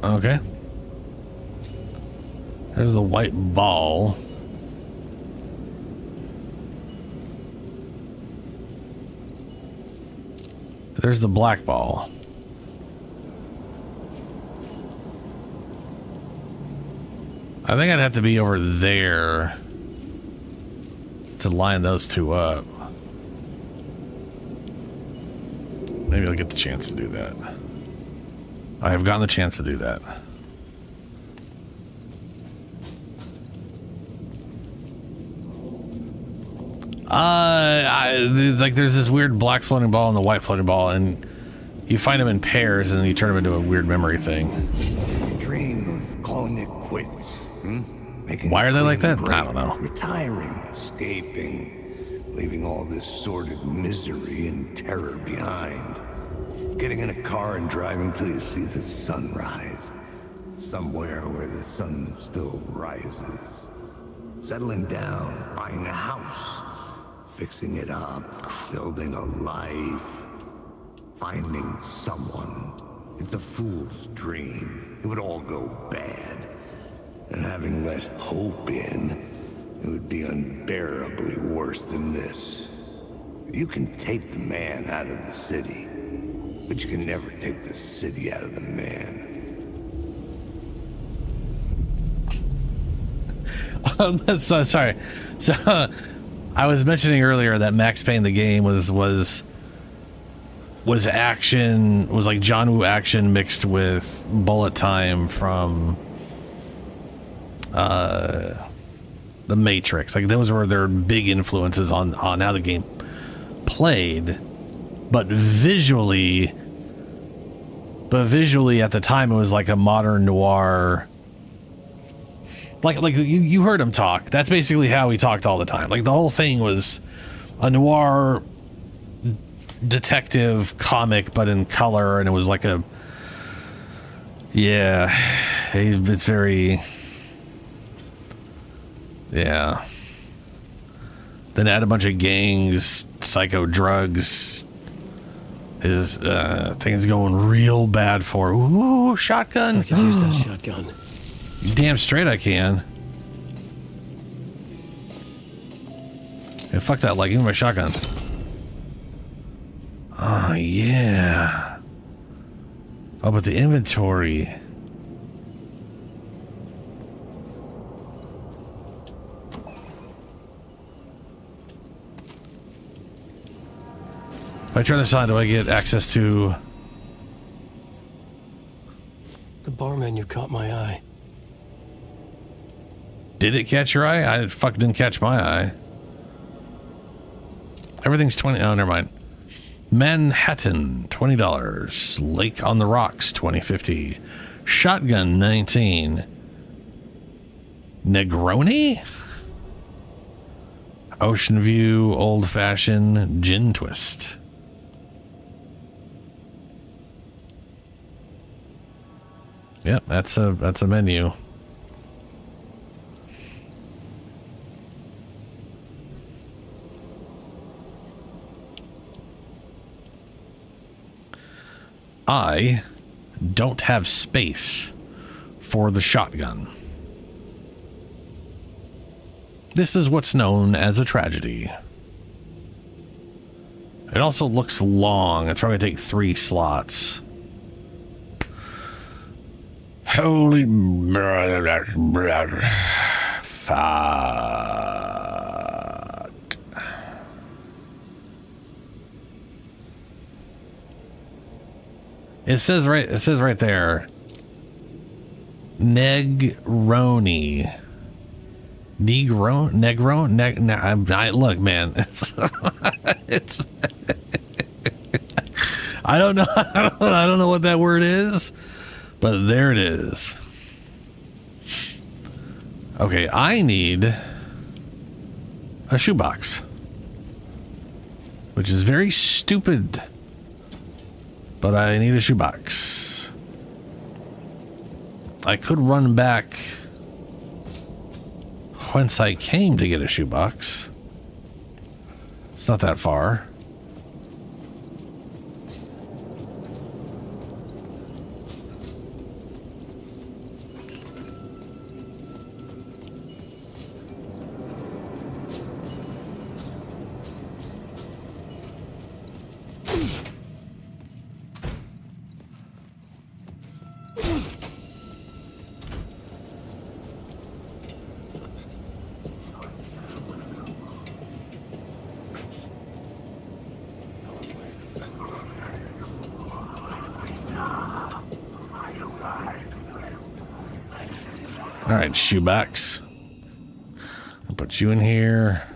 Okay. There's a white ball. There's the black ball. I think I'd have to be over there to line those two up. Maybe I'll get the chance to do that. I have gotten the chance to do that. Like there's this weird black floating ball and the white floating ball, and you find them in pairs, and then you turn them into a weird memory thing. You dream of calling it quits, Why are they like that? I don't know. Retiring, escaping, leaving all this sordid misery and terror behind. Getting in a car and driving till you see the sun rise. Somewhere where the sun still rises. Settling down, buying a house. Fixing it up, building a life. Finding someone. It's a fool's dream. It would all go bad. And having let hope in, it would be unbearably worse than this. You can take the man out of the city, but you can never take the city out of the man. So sorry. So I was mentioning earlier that Max Payne the game was action, was like John Woo action mixed with bullet time from The Matrix. Like those were their big influences on how the game played. But visually at the time it was like a modern noir. Like you heard him talk. That's basically how he talked all the time. Like the whole thing was a noir detective comic, but in color, and it was like a it's very Then add a bunch of gangs, psycho drugs. His thing's going real bad for. Ooh, shotgun. I could use that shotgun. Damn straight I can. Hey, fuck that, like, give me my shotgun. Oh, yeah. Oh, but the inventory. If I turn this on, do I get access to... The bar menu caught my eye. Did it catch your eye? It fucking didn't catch my eye. Everything's 20. Oh, never mind. Manhattan, $20. Lake on the Rocks, $20.50. Shotgun, $19. Negroni? Ocean View, Old Fashioned, Gin Twist. Yep, that's a menu. I don't have space for the shotgun. This is what's known as a tragedy. It also looks long. It's probably going to take 3 slots. Holy fuck. It says right there. Negroni. Look, man. It's I don't know. I don't know what that word is, but there it is. Okay, I need a shoebox, which is very stupid, but I need a shoebox. I could run back whence I came to get a shoebox. It's not that far. All right, shoebox. I'll put you in here.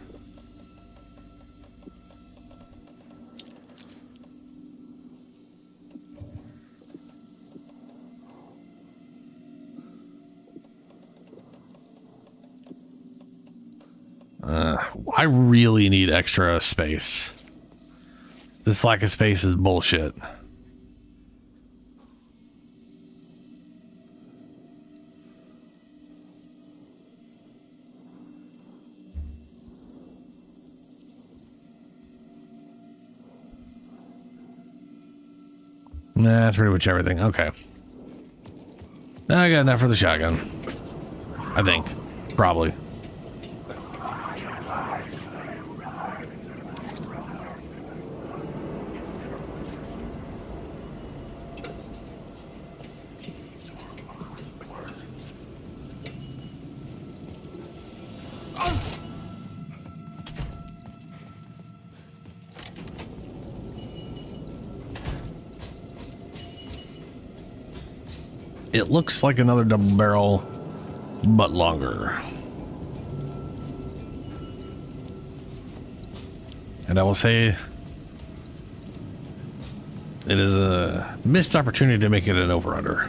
I really need extra space. This lack of space is bullshit. Nah, that's pretty much everything. Okay. I got enough for the shotgun. I think. Probably. It looks like another double barrel, but longer. And I will say, it is a missed opportunity to make it an over-under.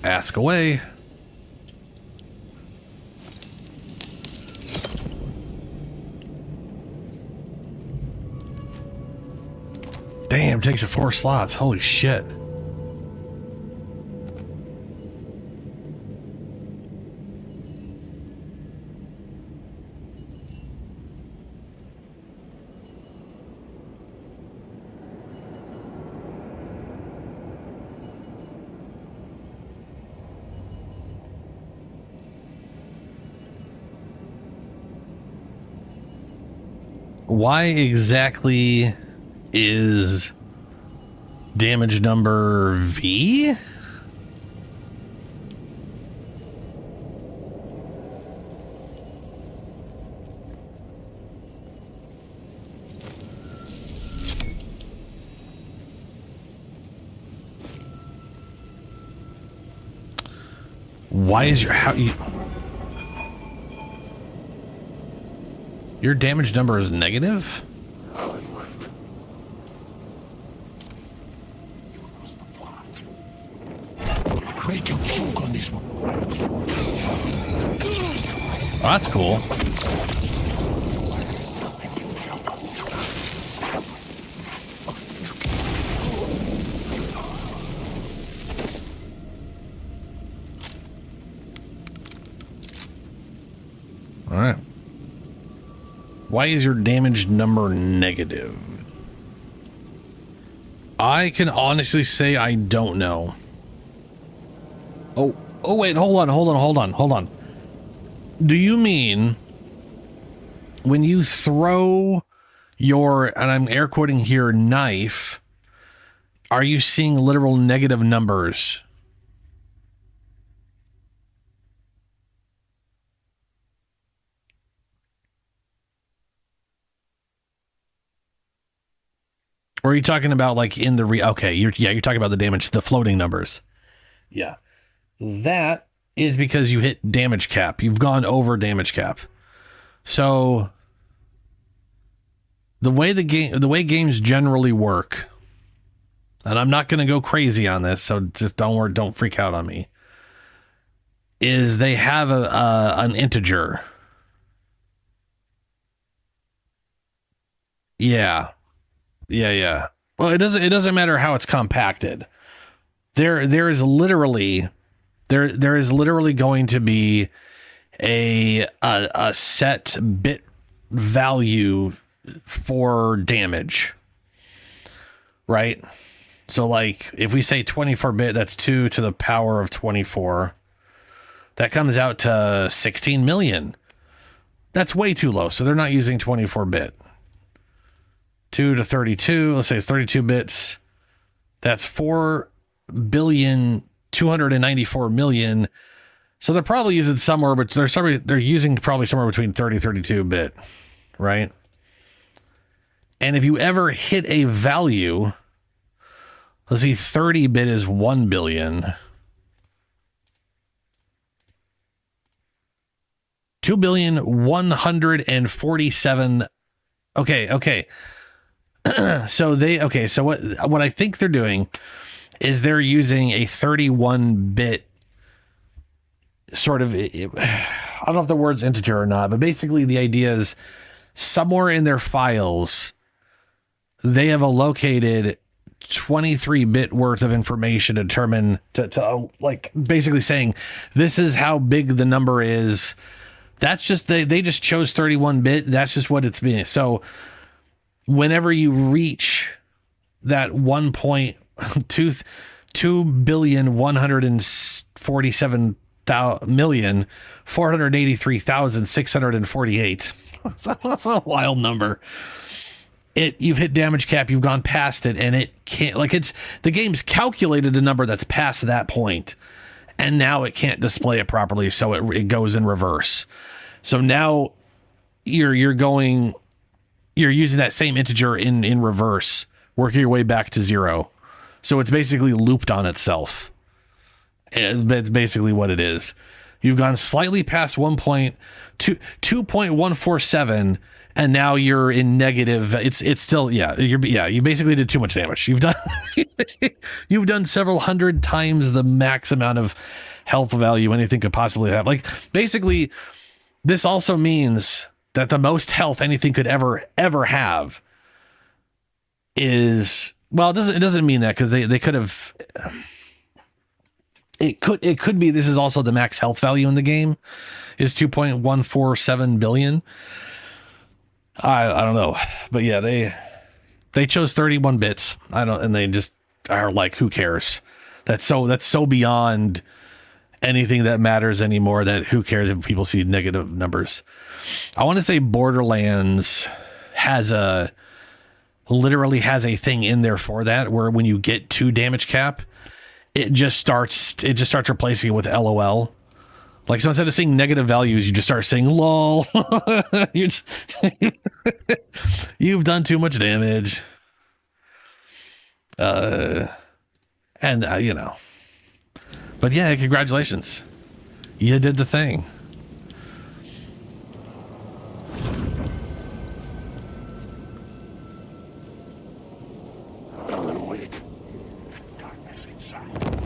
Ask away. Damn, takes it 4 slots. Holy shit. Why exactly is damage number V? Why is your damage number is negative? Make him choke on this one. Oh, that's cool. All right. Why is your damage number negative? I can honestly say I don't know. Oh wait, hold on. Do you mean when you throw your, and I'm air quoting here, knife, are you seeing literal negative numbers? Or are you talking about like in the okay, you're talking about the damage, the floating numbers. Yeah. That is because you hit damage cap. You've gone over damage cap. So the way games generally work, and I'm not going to go crazy on this, so just don't freak out on me, is they have an integer. Yeah. Well, it doesn't matter how it's compacted. There is literally going to be a set bit value for damage, right? So like if we say 24-bit, that's 2 to the power of 24. That comes out to 16 million. That's way too low. So they're not using 24-bit. 2 to 32, let's say it's 32 bits. That's 4,294,000,000. So they're probably using somewhere, but they're using probably somewhere between 30 32 bit, right? And if you ever hit a value, let's see, 30 bit is 1 billion. 2,147,000,000. Okay. So what I think they're doing is they're using a 31-bit sort of, I don't know if the word's integer or not, but basically the idea is somewhere in their files, they have allocated 23-bit worth of information to determine, to like basically saying, this is how big the number is. That's just, they just chose 31-bit. That's just what it's been. So whenever you reach that 1.2,483,648. That's a wild number. You've hit damage cap, you've gone past it, and it can't, like, the game's calculated a number that's past that point, and now it can't display it properly, so it goes in reverse. So now you're using that same integer in reverse, working your way back to 0. So it's basically looped on itself. It's basically what it is. You've gone slightly past 2.147, and now you're in negative. It's still, you basically did too much damage. You've done several hundred times the max amount of health value anything could possibly have. Like, basically, this also means that the most health anything could ever have is, well, it doesn't mean that, because they could have, it could be this is also the max health value in the game is 2.147 billion. I don't know, but yeah, they chose 31 bits. And they just are like, who cares? That's so beyond anything that matters anymore, that who cares if people see negative numbers. I want to say Borderlands literally has a thing in there for that, where when you get to damage cap, it just starts replacing it with LOL. Like, so instead of saying negative values, you just start saying lol. You've done too much damage. But yeah, congratulations. You did the thing. Alan awake. Darkness inside.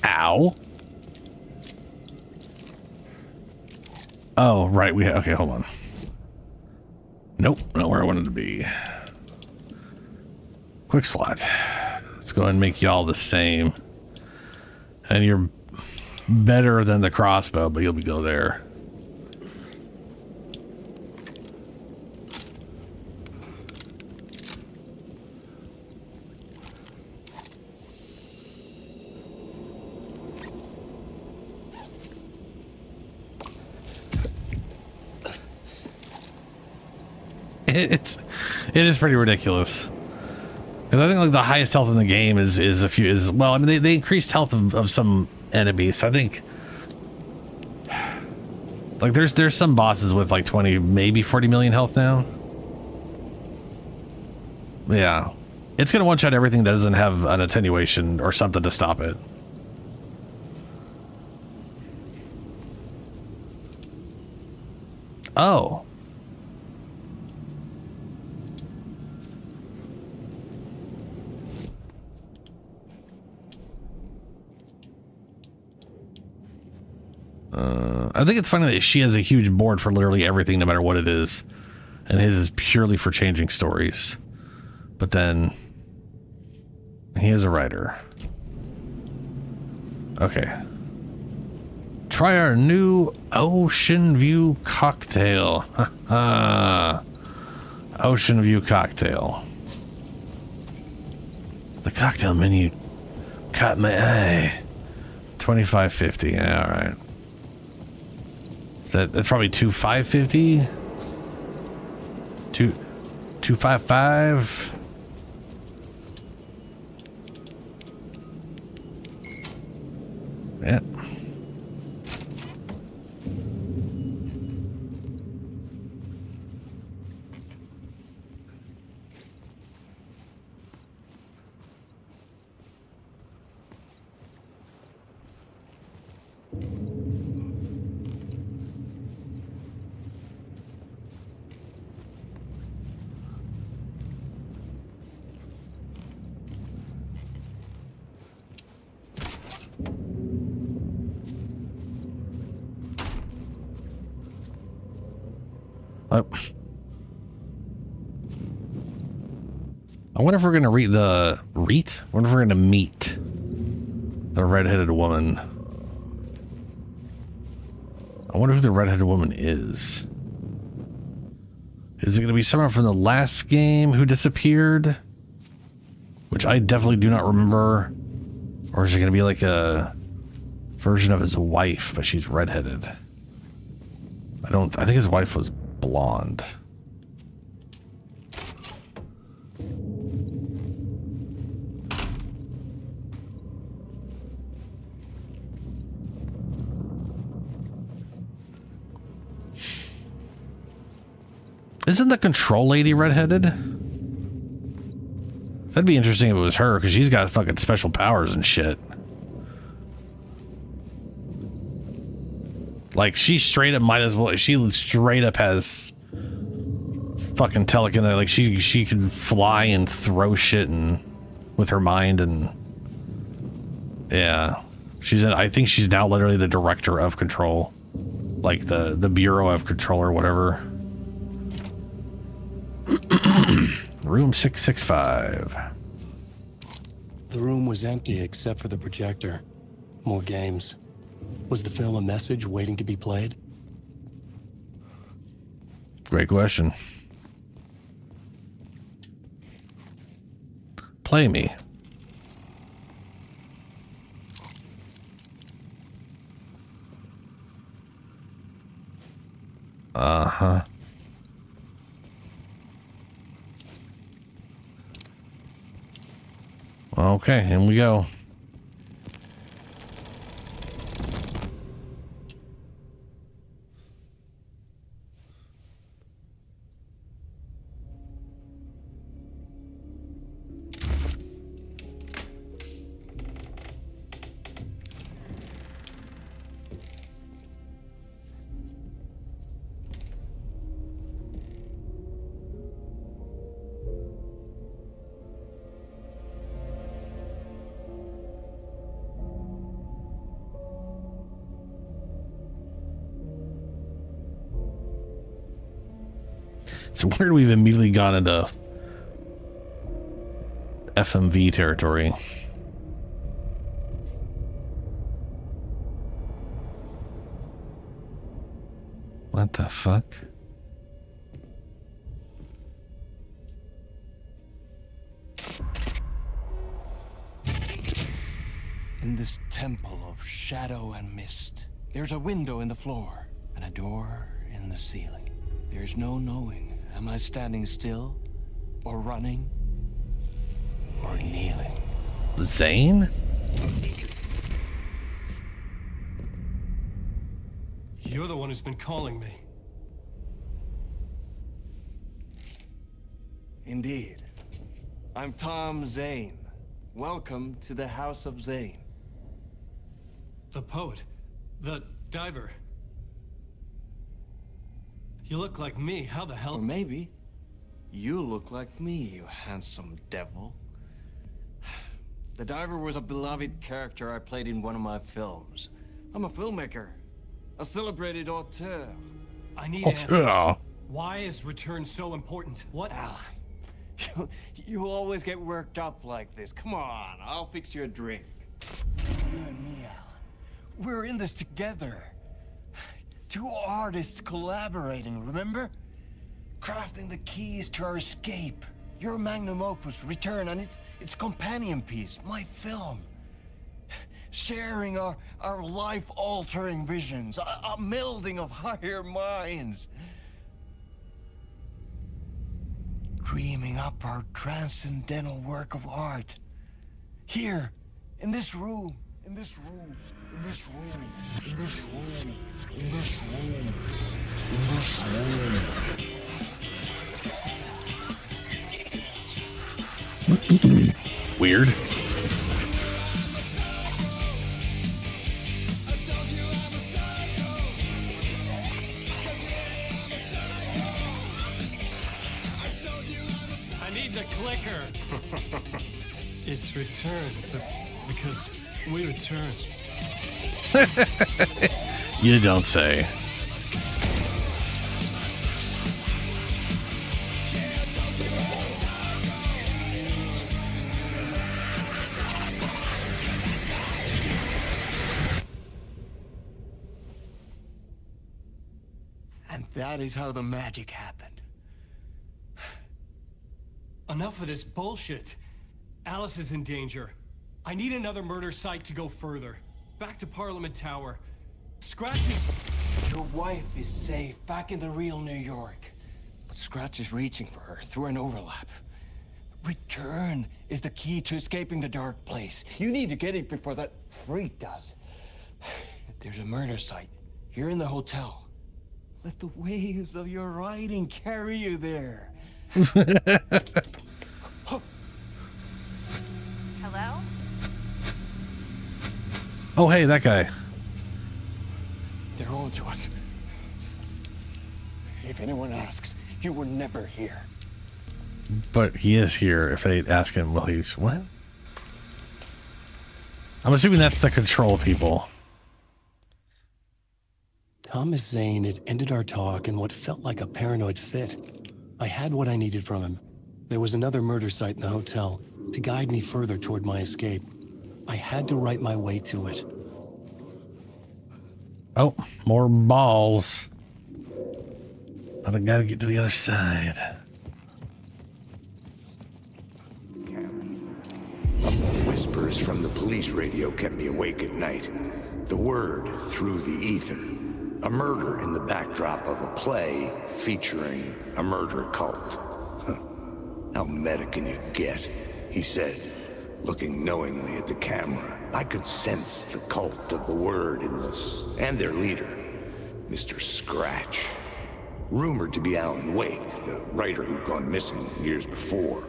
Ow. Oh, right. Okay, hold on. Nope, not where I wanted to be. Quick slot. Let's go ahead and make y'all the same. And you're better than the crossbow, but you'll go there. It is pretty ridiculous. Because I think like the highest health in the game is well, I mean they increased health of some enemies. So I think like there's some bosses with like 20, maybe 40 million health now. Yeah. It's gonna one-shot everything that doesn't have an attenuation or something to stop it. Oh. I think it's funny that she has a huge board for literally everything, no matter what it is. And his is purely for changing stories. But then he is a writer. Okay. Try our new Ocean View cocktail. Ocean View cocktail. The cocktail menu caught my eye. $25.50. Yeah, all right. That's probably $2,550. $255. Yeah. Oh. I wonder if we're gonna I wonder if we're gonna meet the redheaded woman. I wonder who the redheaded woman is. Is it gonna be someone from the last game who disappeared? Which I definitely do not remember. Or is it gonna be like a version of his wife, but she's redheaded? I think his wife was blonde. Isn't the control lady redheaded? That'd be interesting if it was her, because she's got fucking special powers and shit. Like, she straight up might as well, she straight up has fucking telekinetic, like she can fly and throw shit and with her mind, and yeah. I think she's now literally the director of control. Like the Bureau of Control or whatever. Room 665. The room was empty except for the projector. More games. Was the film a message waiting to be played? Great question. Play me. Uh-huh. Okay, here we go. It's weird we've immediately gone into FMV territory. What the fuck? In this temple of shadow and mist, there's a window in the floor and a door in the ceiling. There's no knowing. Am I standing still, or running, or kneeling? Zane? You're the one who's been calling me. Indeed. I'm Tom Zane. Welcome to the House of Zane. The poet. The diver. You look like me. How the hell? Or maybe you look like me, you handsome devil. The diver was a beloved character I played in one of my films. I'm a filmmaker. A celebrated auteur. I need answers. Why is return so important? What? Al, you always get worked up like this. Come on, I'll fix you a drink. You and me, Alan. We're in this together. Two artists collaborating, remember? Crafting the keys to our escape. Your magnum opus, Return, and its companion piece, my film. Sharing our life-altering visions, a melding of higher minds. Dreaming up our transcendental work of art. Here, in this room, in this room, in this room, in this room, in this room, in this room. Weird. I need the clicker. It's returned, because we return. You don't say. And that is how the magic happened. Enough of this bullshit. Alice is in danger. I need another murder site to go further. Back to Parliament Tower. Scratch is... Your wife is safe, back in the real New York. But Scratch is reaching for her through an overlap. Return is the key to escaping the dark place. You need to get it before that freak does. There's a murder site here in the hotel. Let the waves of your writing carry you there. Hello? Oh, hey, that guy. They're all to us. If anyone asks, you were never here. But he is here. If they ask him, well, he's what? I'm assuming that's the control people. Thomas Zane had ended our talk in what felt like a paranoid fit. I had what I needed from him. There was another murder site in the hotel to guide me further toward my escape. I had to write my way to it. Oh, more balls. But I gotta get to the other side. Whispers from the police radio kept me awake at night. The word through the ether. A murder in the backdrop of a play featuring a murder cult. How meta can you get? He said. looking knowingly at the camera. I could sense the cult of the word in this, and their leader, Mr. Scratch. Rumored to be Alan Wake, the writer who'd gone missing years before.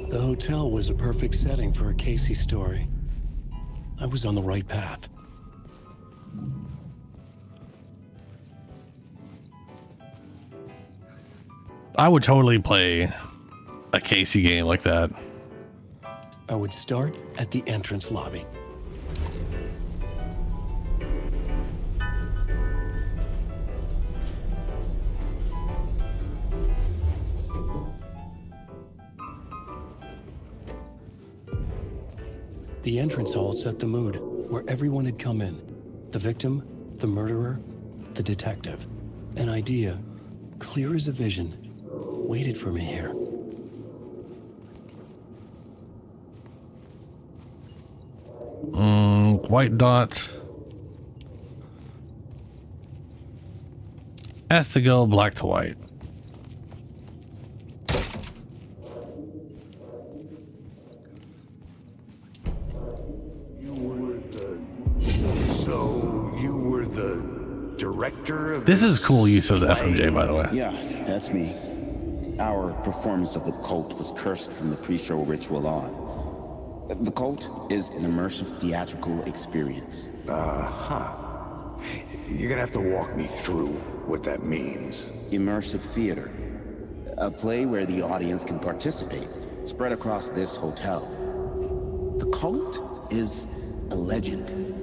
The hotel was a perfect setting for a Casey story. I was on the right path. I would totally play a Casey game like that. I would start at the entrance lobby. The entrance hall set the mood, where everyone had come in. The victim, the murderer, the detective. An idea, clear as a vision, waited for me here. White dot. Has to go black to white. This is cool use of the FMJ, by the way. Yeah, that's me. Our performance of the cult was cursed from the pre-show ritual on. The cult is an immersive theatrical experience. You're gonna have to walk me through what that means. Immersive theater. A play where the audience can participate, spread across this hotel. The cult is a legend.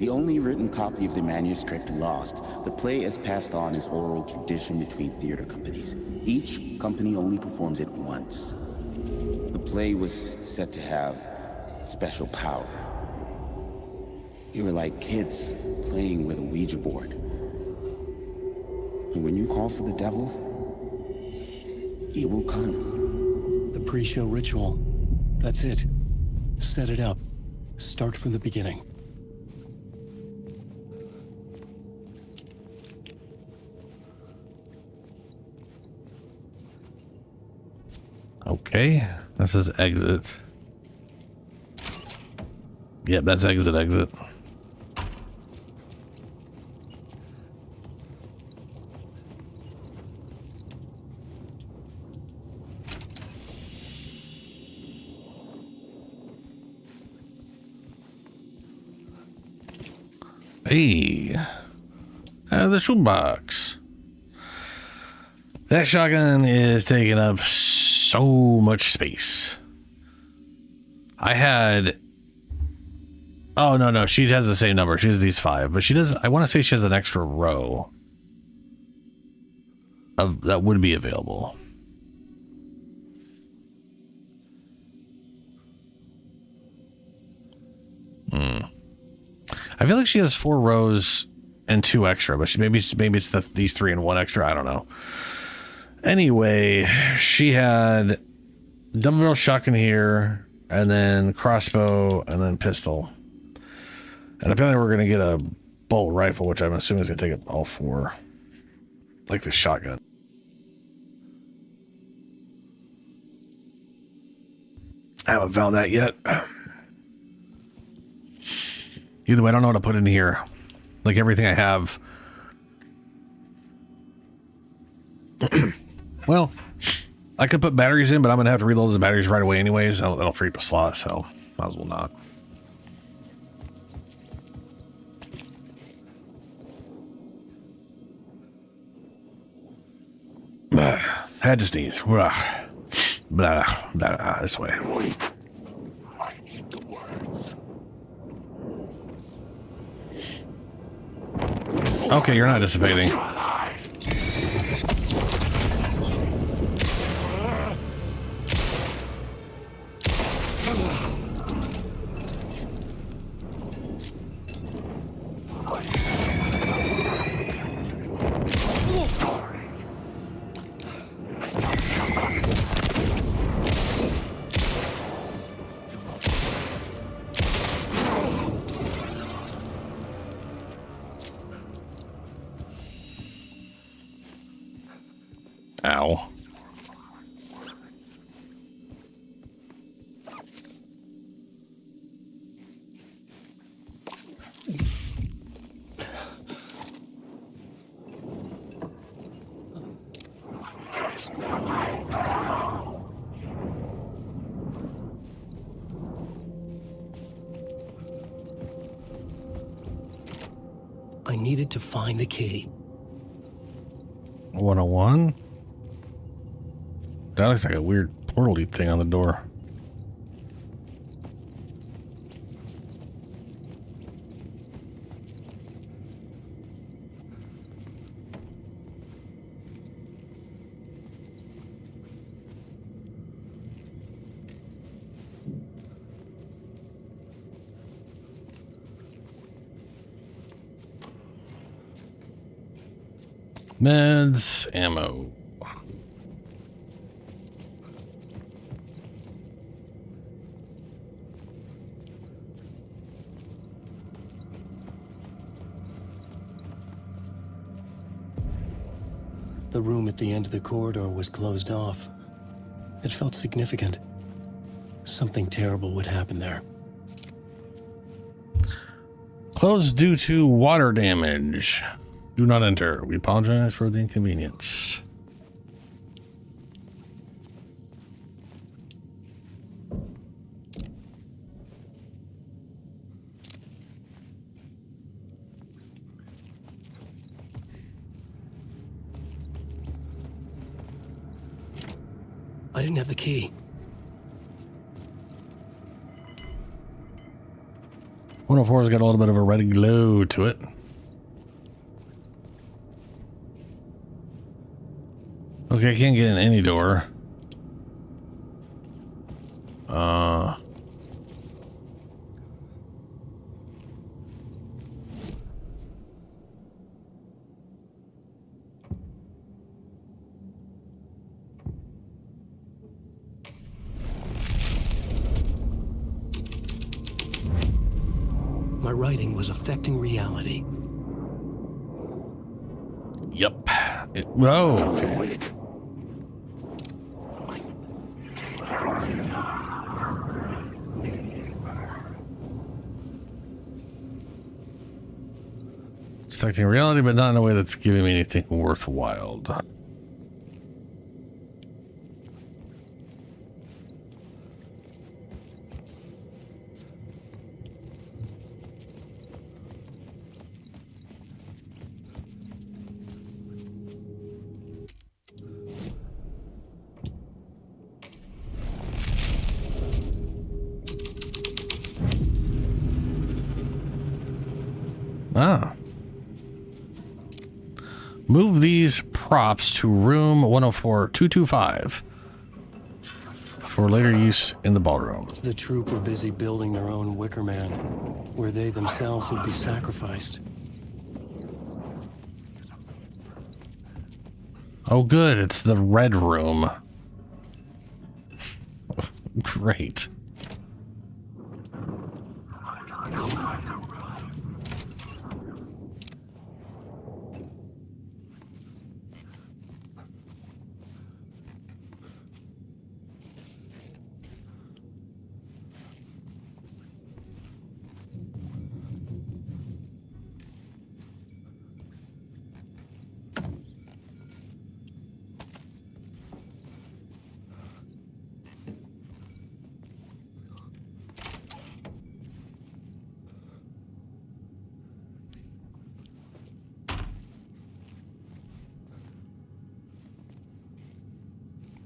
The only written copy of the manuscript lost, the play is passed on as oral tradition between theater companies. Each company only performs it once. The play was said to have special power. You were like kids playing with a Ouija board. And when you call for the devil, he will come. The pre-show ritual. That's it. Set it up. Start from the beginning. Okay, this is exit. Yep, that's exit. Hey, the shoebox. That shotgun is taking up so much space. I had... Oh, no, she has the same number. She has these 5, but she does... I want to say she has an extra row of that would be available. I feel like she has 4 rows and 2 extra, but maybe it's these 3 and 1 extra. I don't know. Anyway, she had double barrel shotgun here, and then crossbow, and then pistol. And apparently we're going to get a bolt rifle, which I'm assuming is going to take up all 4. Like the shotgun. I haven't found that yet. Either way, I don't know what to put in here. Like everything I have. Well, I could put batteries in, but I'm going to have to reload those batteries right away anyways. That'll free up a slot, so might as well not. Had to sneeze. Blah, blah, blah, this way. Okay, you're not dissipating. Ow. I needed to find the key. 101? That looks like a weird portal-y thing on the door. Meds, ammo. The room at the end of the corridor was closed off. It felt significant. Something terrible would happen there. Closed due to water damage. Do not enter. We apologize for the inconvenience. I didn't have the key. 104's got a little bit of a red glow to it. Okay, I can't get in any door. My writing was affecting reality. Yep. Oh, okay. It's affecting reality, but not in a way that's giving me anything worthwhile. Ah. Move these props to room 104-225 for later use in the ballroom. The troop were busy building their own Wicker Man, where they themselves would be sacrificed. Oh, good. It's the red room. Great.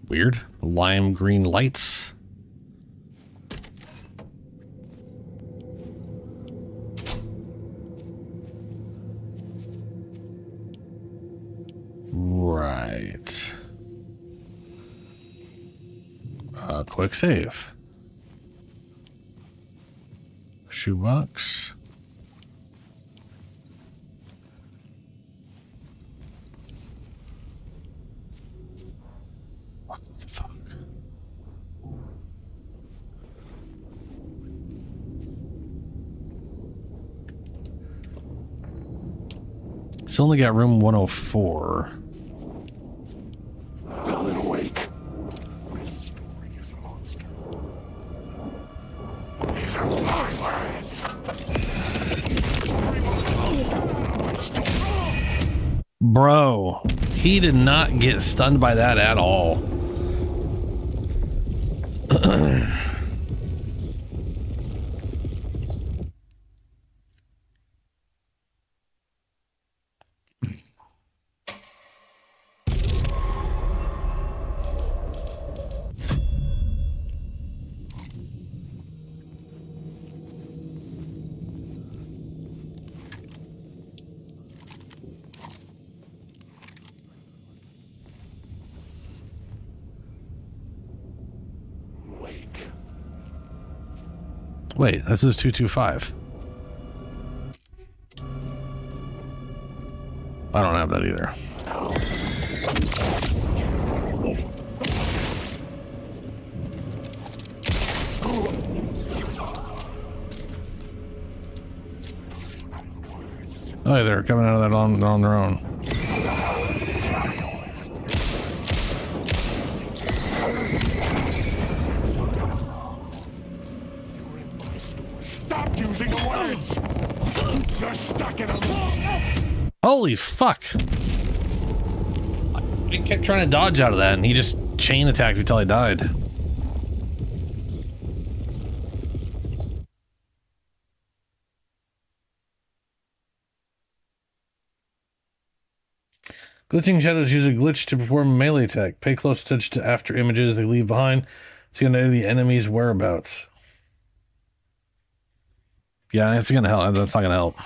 Weird. Lime green lights. Right. Quick save. Shoebox. What the fuck? It's only got room 104. Colin, awake. These are my words. Bro, he did not get stunned by that at all. Wait, this is 225. I don't have that either. Oh, they're coming out of that on their own. Stop using the words! You're stuck in a... Holy fuck! He kept trying to dodge out of that, and he just chain attacked me until I died. Glitching shadows use a glitch to perform a melee attack. Pay close attention to after images they leave behind to know the enemy's whereabouts. Yeah, it's gonna help. That's not gonna help.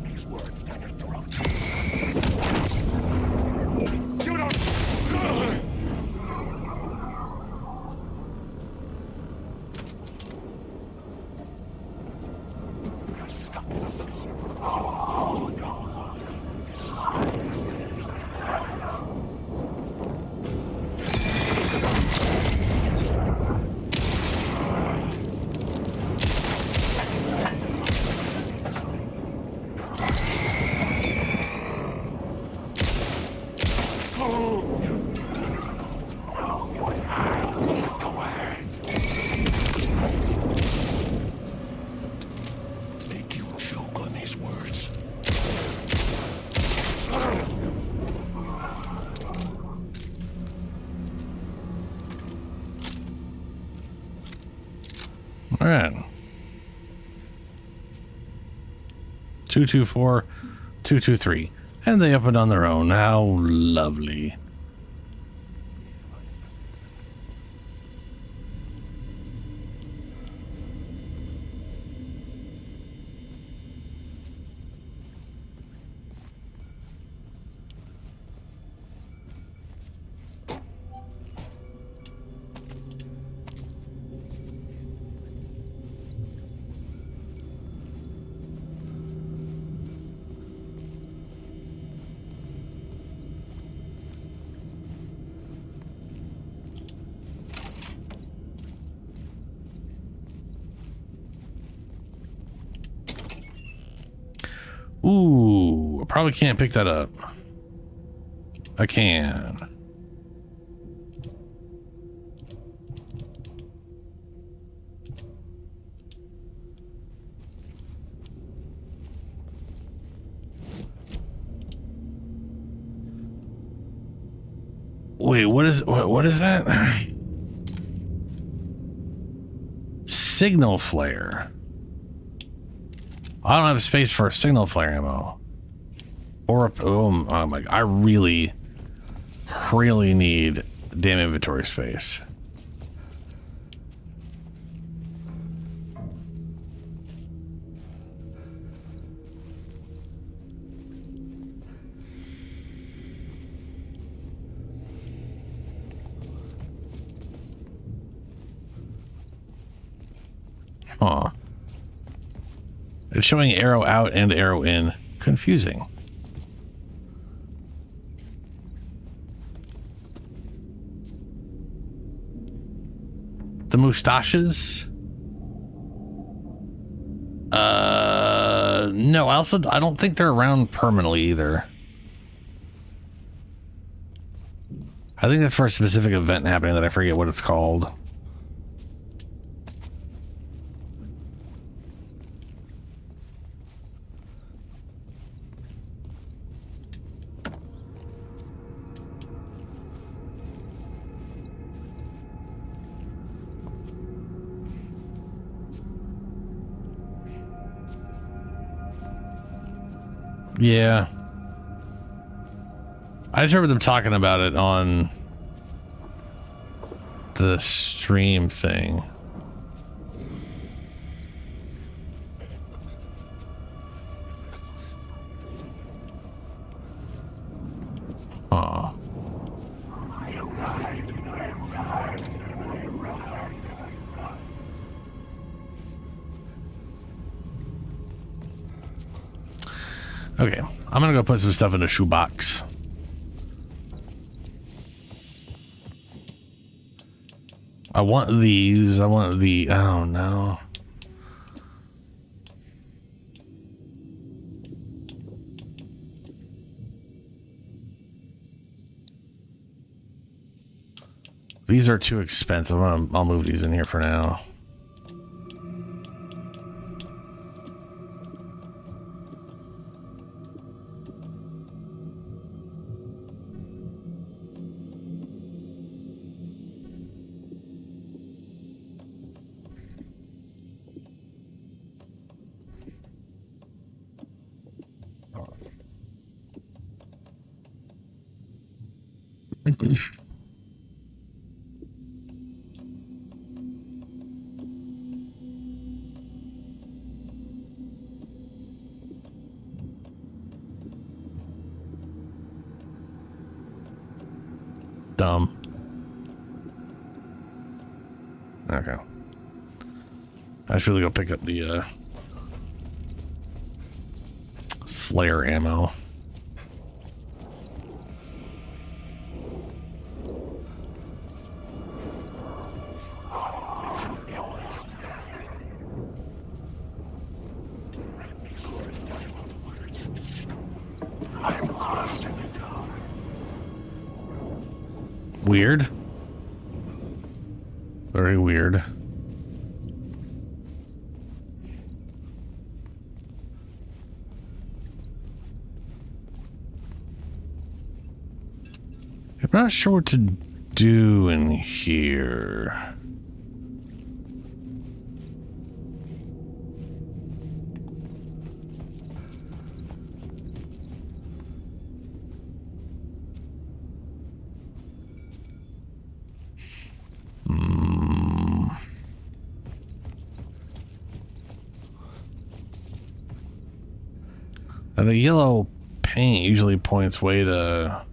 These words down your throat. You don't... You're stuck in a... Oh, no. Make you choke on these words. All right. 224, 223. And they up and on their own. How lovely. Ooh, I probably can't pick that up. I can. Wait, what is that? Signal flare. I don't have space for a signal flare ammo. Or oh my, I really need damn inventory space. Huh. It's showing arrow out and arrow in. Confusing. The mustaches? No, I don't think they're around permanently either. I think that's for a specific event happening that I forget what it's called. Yeah. I just remember them talking about it on the stream thing. Aw. Okay, I'm gonna go put some stuff in a shoebox. I want these. I want the... Oh, no. These are too expensive. I'll move these in here for now. Dumb. Okay. I should really go pick up the flare ammo. Weird. Very weird. I'm not sure what to do in here. Now the yellow paint usually points way to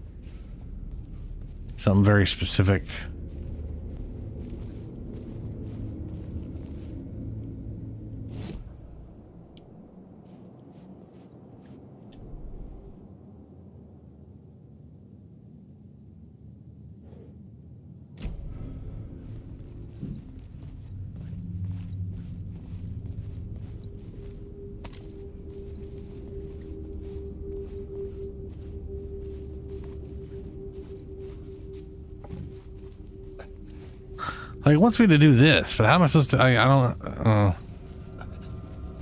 something very specific. Like, it wants me to do this, but how am I supposed to? I don't.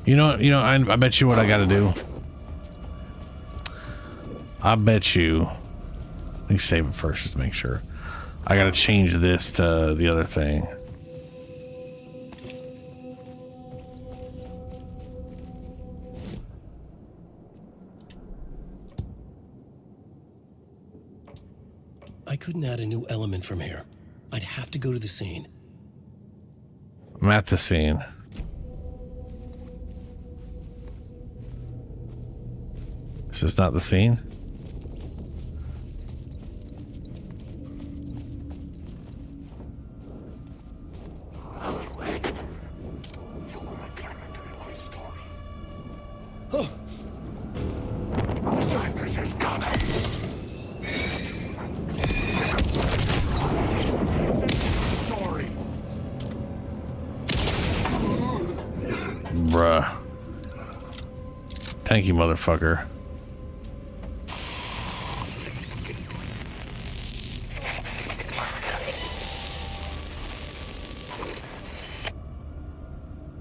You know. I bet you what I got to do. I bet you. Let me save it first, just to make sure. I got to change this to the other thing. I couldn't add a new element from here. I'd have to go to the scene. I'm at the scene. Is this not the scene? Bruh. Thank you, motherfucker.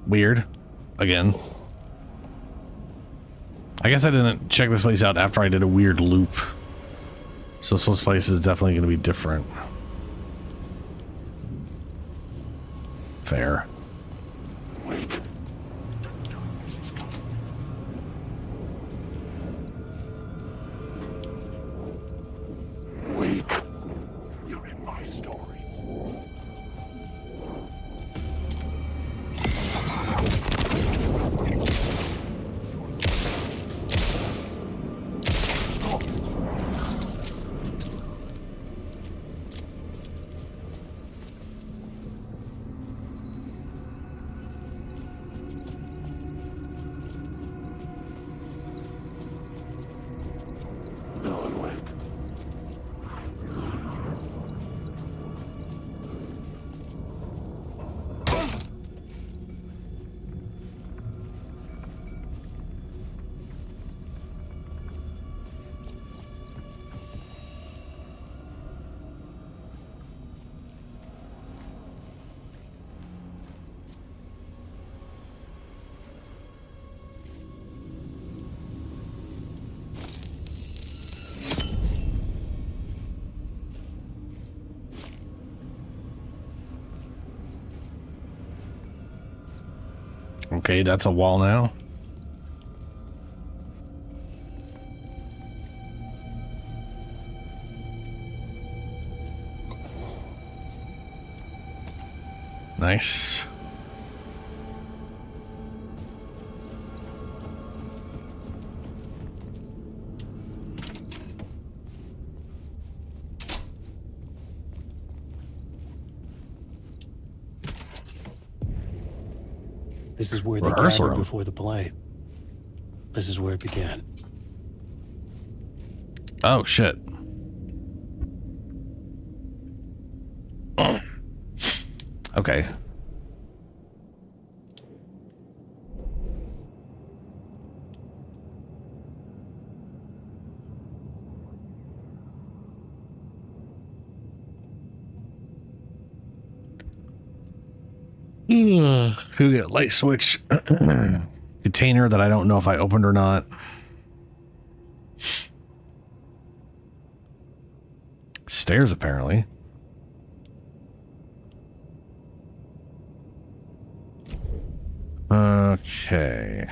Weird. Again. I guess I didn't check this place out after I did a weird loop. So this place is definitely going to be different. Fair. Wake. You're in my story. Okay, that's a wall now. Nice. This is where they Rehearsal gathered room. before the play. This is where it began. Oh, shit. Okay. Who get light switch container that I don't know if I opened or not. Stairs apparently. Okay.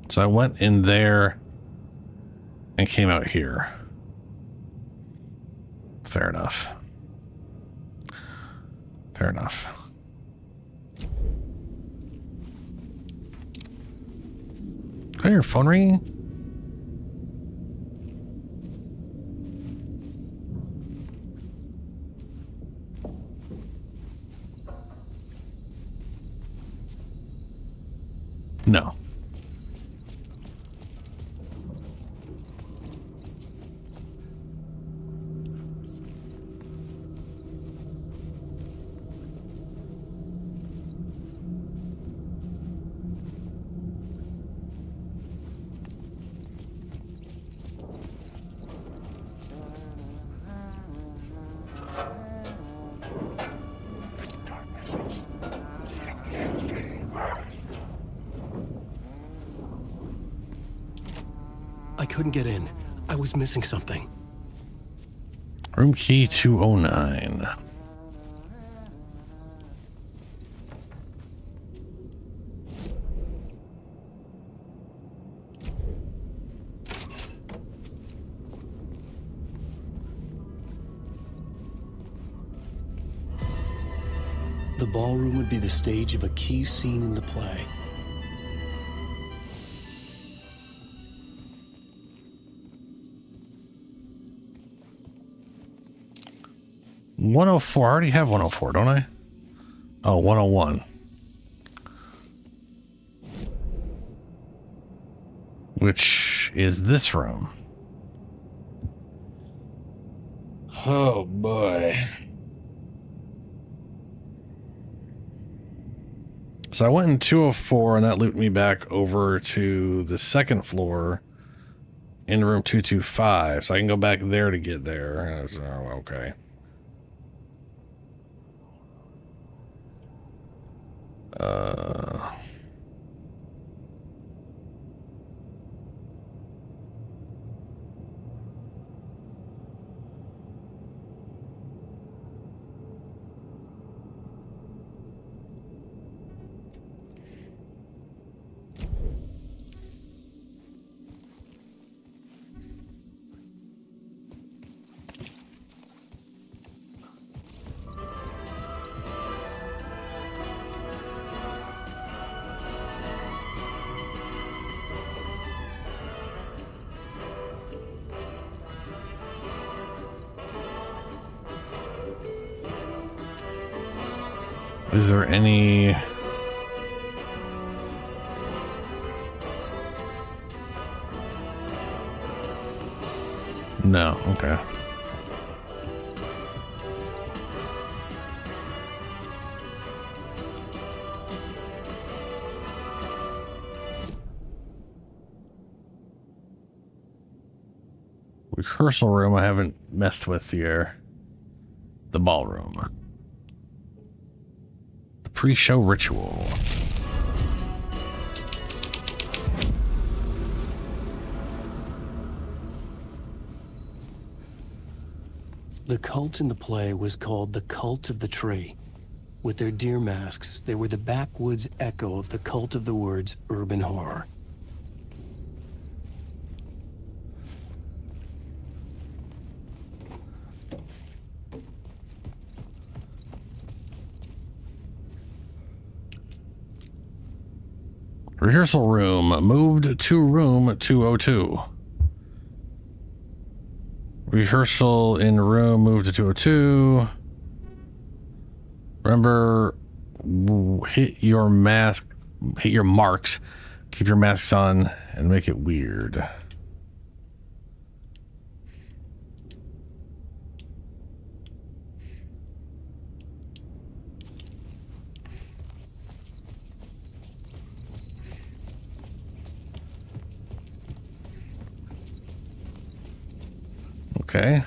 So I went in there and came out here. Fair enough. Fair enough. Oh, your phone ringing? No. I couldn't get in. I was missing something. Room key 209. The ballroom would be the stage of a key scene in the play. .104. I already have 104, don't I? Oh, 101. Which is this room. Oh boy. So I went in 204 and that looped me back over to the second floor in room 225. So I can go back there to get there. Oh, okay. Is there any... No, okay. Rehearsal room I haven't messed with here. The ballroom. The pre-show ritual. The cult in the play was called the Cult of the Tree. With their deer masks, they were the backwoods echo of the cult of the word's urban horror. Rehearsal room moved to room 202. Rehearsal in room moved to 202. Remember, hit your marks, keep your masks on, and make it weird. Okay.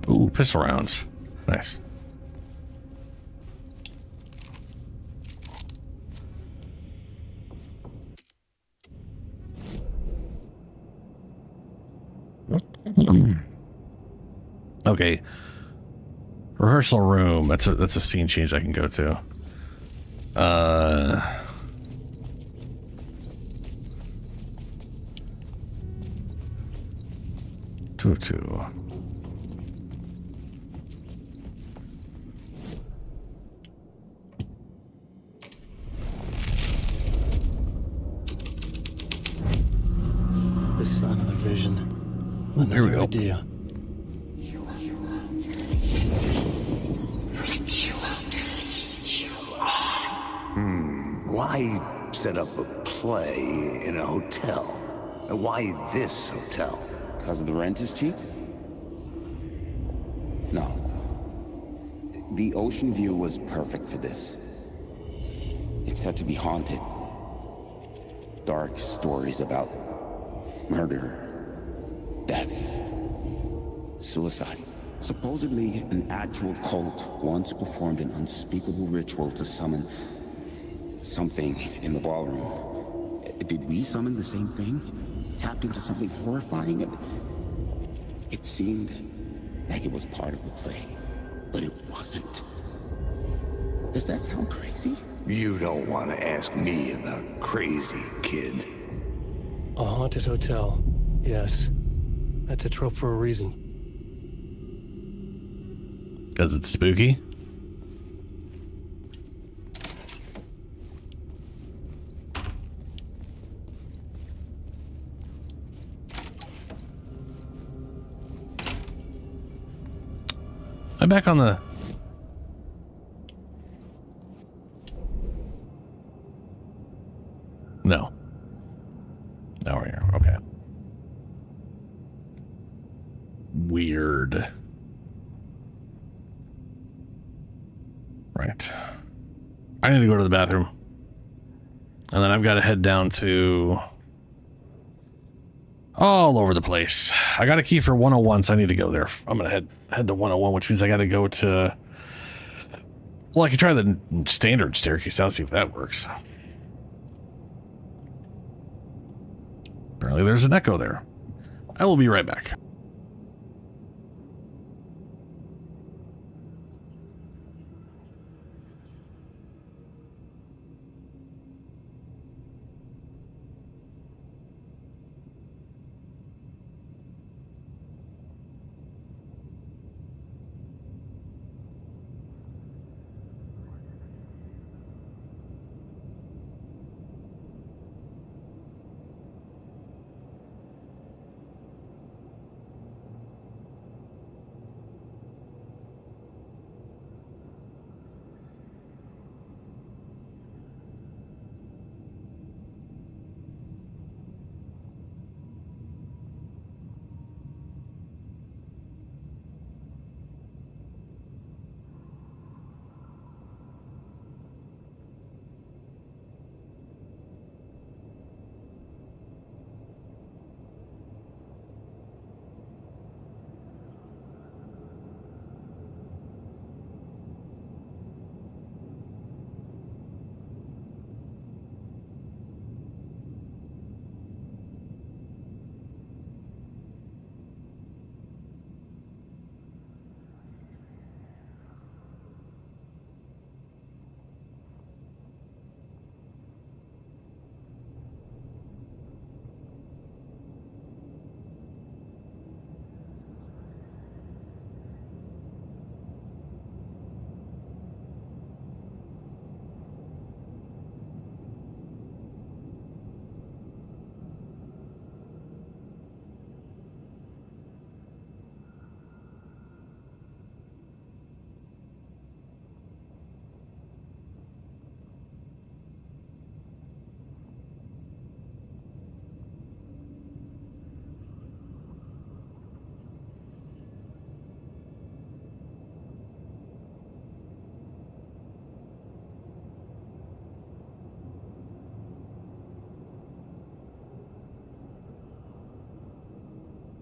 Ooh, pistol rounds. Nice. Okay. Rehearsal room. That's a scene change I can go to. 202. The son of the vision. Here we go. Idea. Why set up a play in a hotel? Why this hotel? Because the rent is cheap? No. The ocean view was perfect for this. It's said to be haunted. Dark stories about murder, death, suicide. Supposedly, an actual cult once performed an unspeakable ritual to summon Something in the ballroom. Did we summon the same thing? Tapped into something horrifying? It seemed like it was part of the play, but it wasn't. Does that sound crazy? You don't want to ask me about crazy, kid. A haunted hotel. Yes. That's a trope for a reason. Because it's spooky? I'm back on the... No. Now we're here. Okay. Weird. Right. I need to go to the bathroom. And then I've got to head down to... all over the place. I got a key for 101, so I need to go there. I'm going to head to 101, which means I got to go to... Well, I could try the standard staircase. I'll see if that works. Apparently there's an echo there. I will be right back.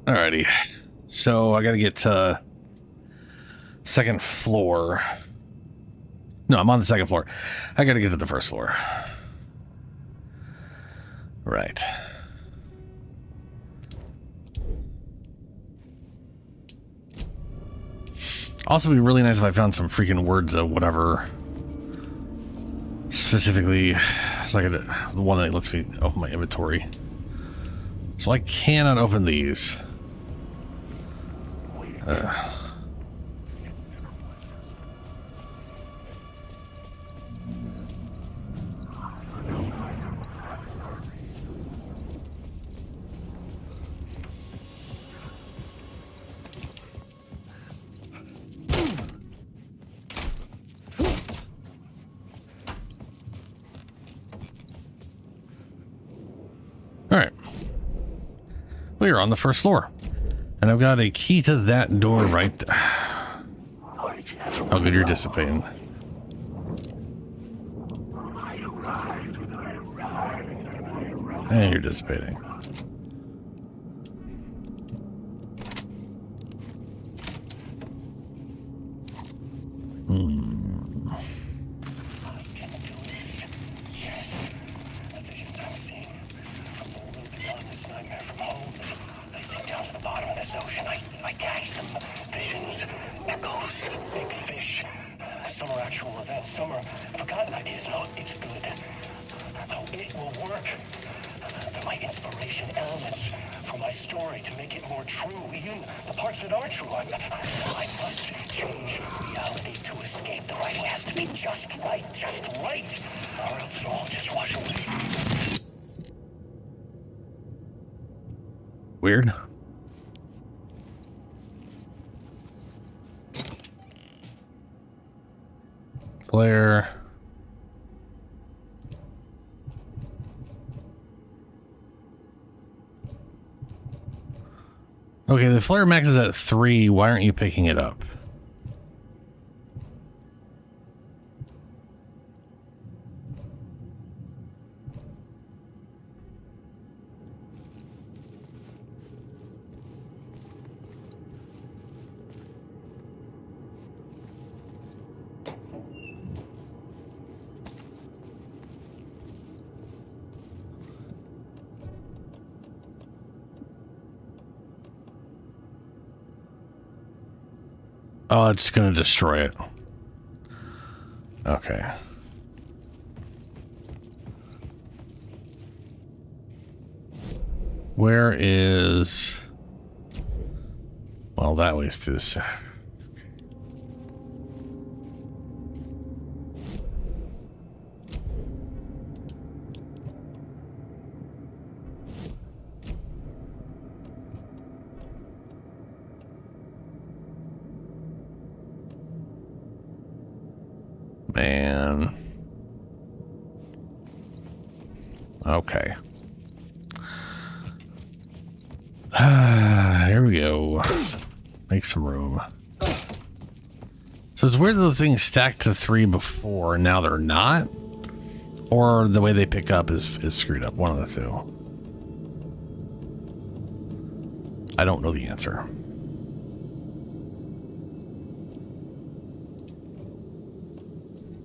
Alrighty. So I gotta get to second floor. No, I'm on the second floor. I gotta get to the first floor. Right. Also, it'd be really nice if I found some freaking words of whatever. Specifically, so I could, the one that lets me open my inventory. So I cannot open these. Alright. We are on the first floor. And I've got a key to that door right there. How good you're dissipating. And you're dissipating. shows, big fish. Some are actual events, some are forgotten ideas. No, it's good. No, it will work. They're my inspiration, elements for my story to make it more true, even the parts that aren't true. I must change reality to escape. The writing has to be just right, or else it'll all just wash away. Weird. Flare. Okay, the flare max is at 3. Why aren't you picking it up? Oh, it's going to destroy it. Okay. Where is... Well, that way's to the south. Man. Okay. Here we go. Make some room. So it's weird those things stacked to 3 before, and now they're not? Or the way they pick up is screwed up. One of the two. I don't know the answer.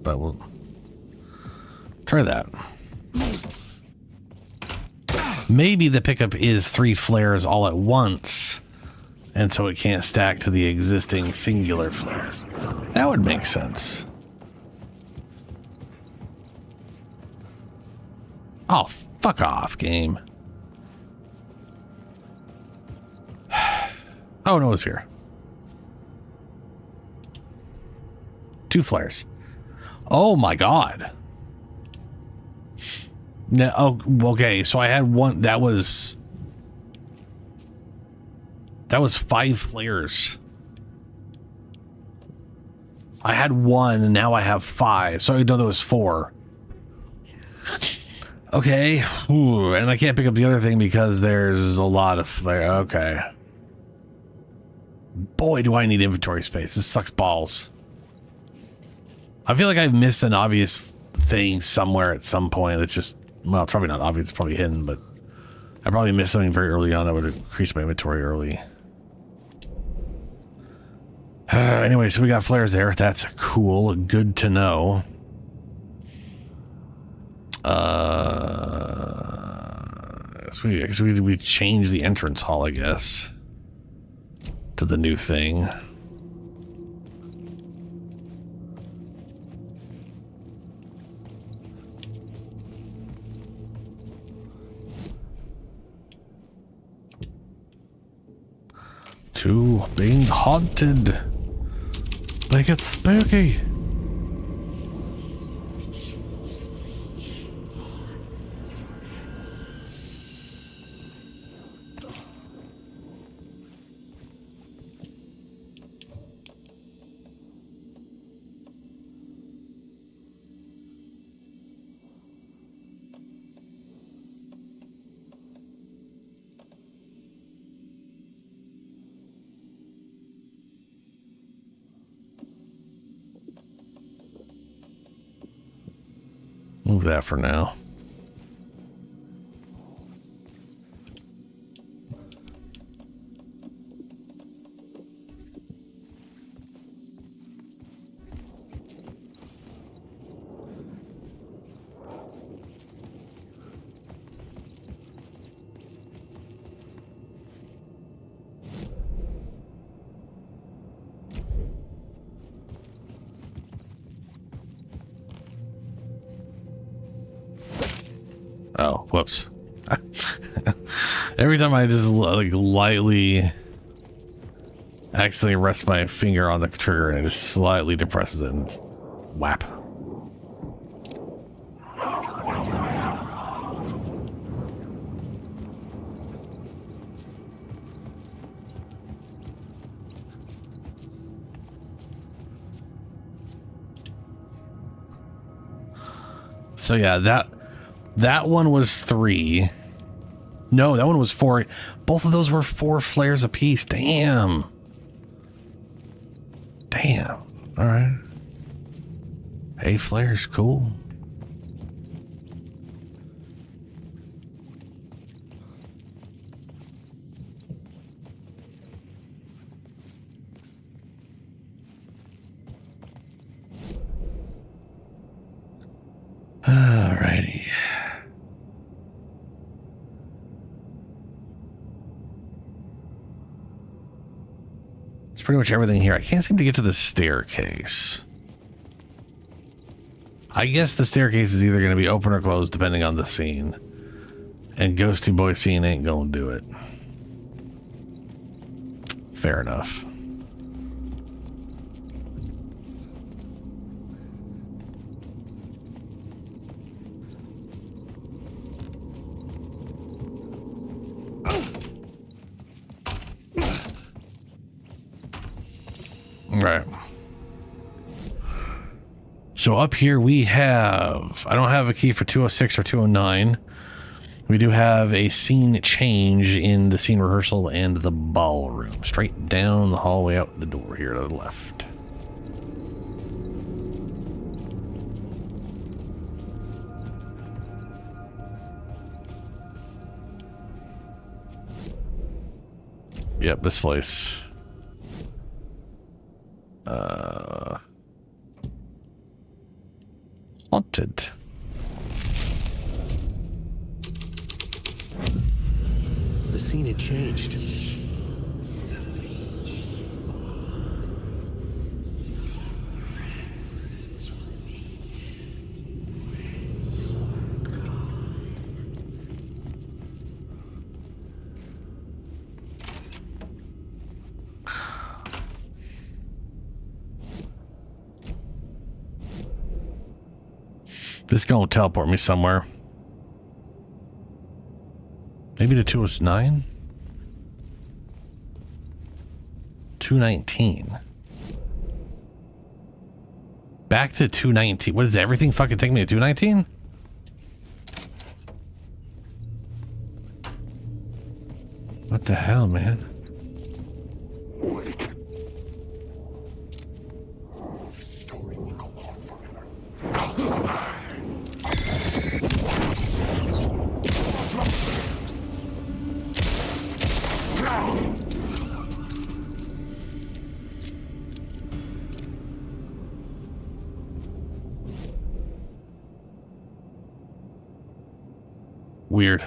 But we'll try that. Maybe the pickup is 3 flares all at once, and so it can't stack to the existing singular flares. That would make sense. Oh, fuck off, game. Oh, no, it's here. 2 flares. Oh my god. No, oh, okay, so I had one that was 5 flares. I had 1 and now I have 5. So I know there was 4. Okay. Ooh, and I can't pick up the other thing because there's a lot of flare. Okay. Boy, do I need inventory space. This sucks balls. I feel like I've missed an obvious thing somewhere at some point. It's just, well, it's probably not obvious. It's probably hidden, but I probably missed something very early on that would increase my inventory early. Anyway, so we got flares there. That's cool. Good to know. So we changed the entrance hall, I guess, to the new thing. To being haunted. Like it's spooky. Move that for now. Whoops. Every time I just like lightly accidentally rest my finger on the trigger and it just slightly depresses it and it's whap. So yeah, that one was 3. No, that one was 4. Both of those were 4 flares apiece. Damn. Damn. All right. 8 flares, cool. Alrighty. It's pretty much everything here. I can't seem to get to the staircase. I guess the staircase is either going to be open or closed depending on the scene. And Ghosty Boy scene ain't going to do it. Fair enough. Right. So up here we have, I don't have a key for 206 or 209. We do have a scene change in the scene rehearsal and the ballroom. Straight down the hallway out the door here to the left. Yep, this place. Haunted. The scene had changed. This is gonna teleport me somewhere. Maybe to 209? 219. Back to 219. What is everything fucking take me to 219? What the hell, man? Weird.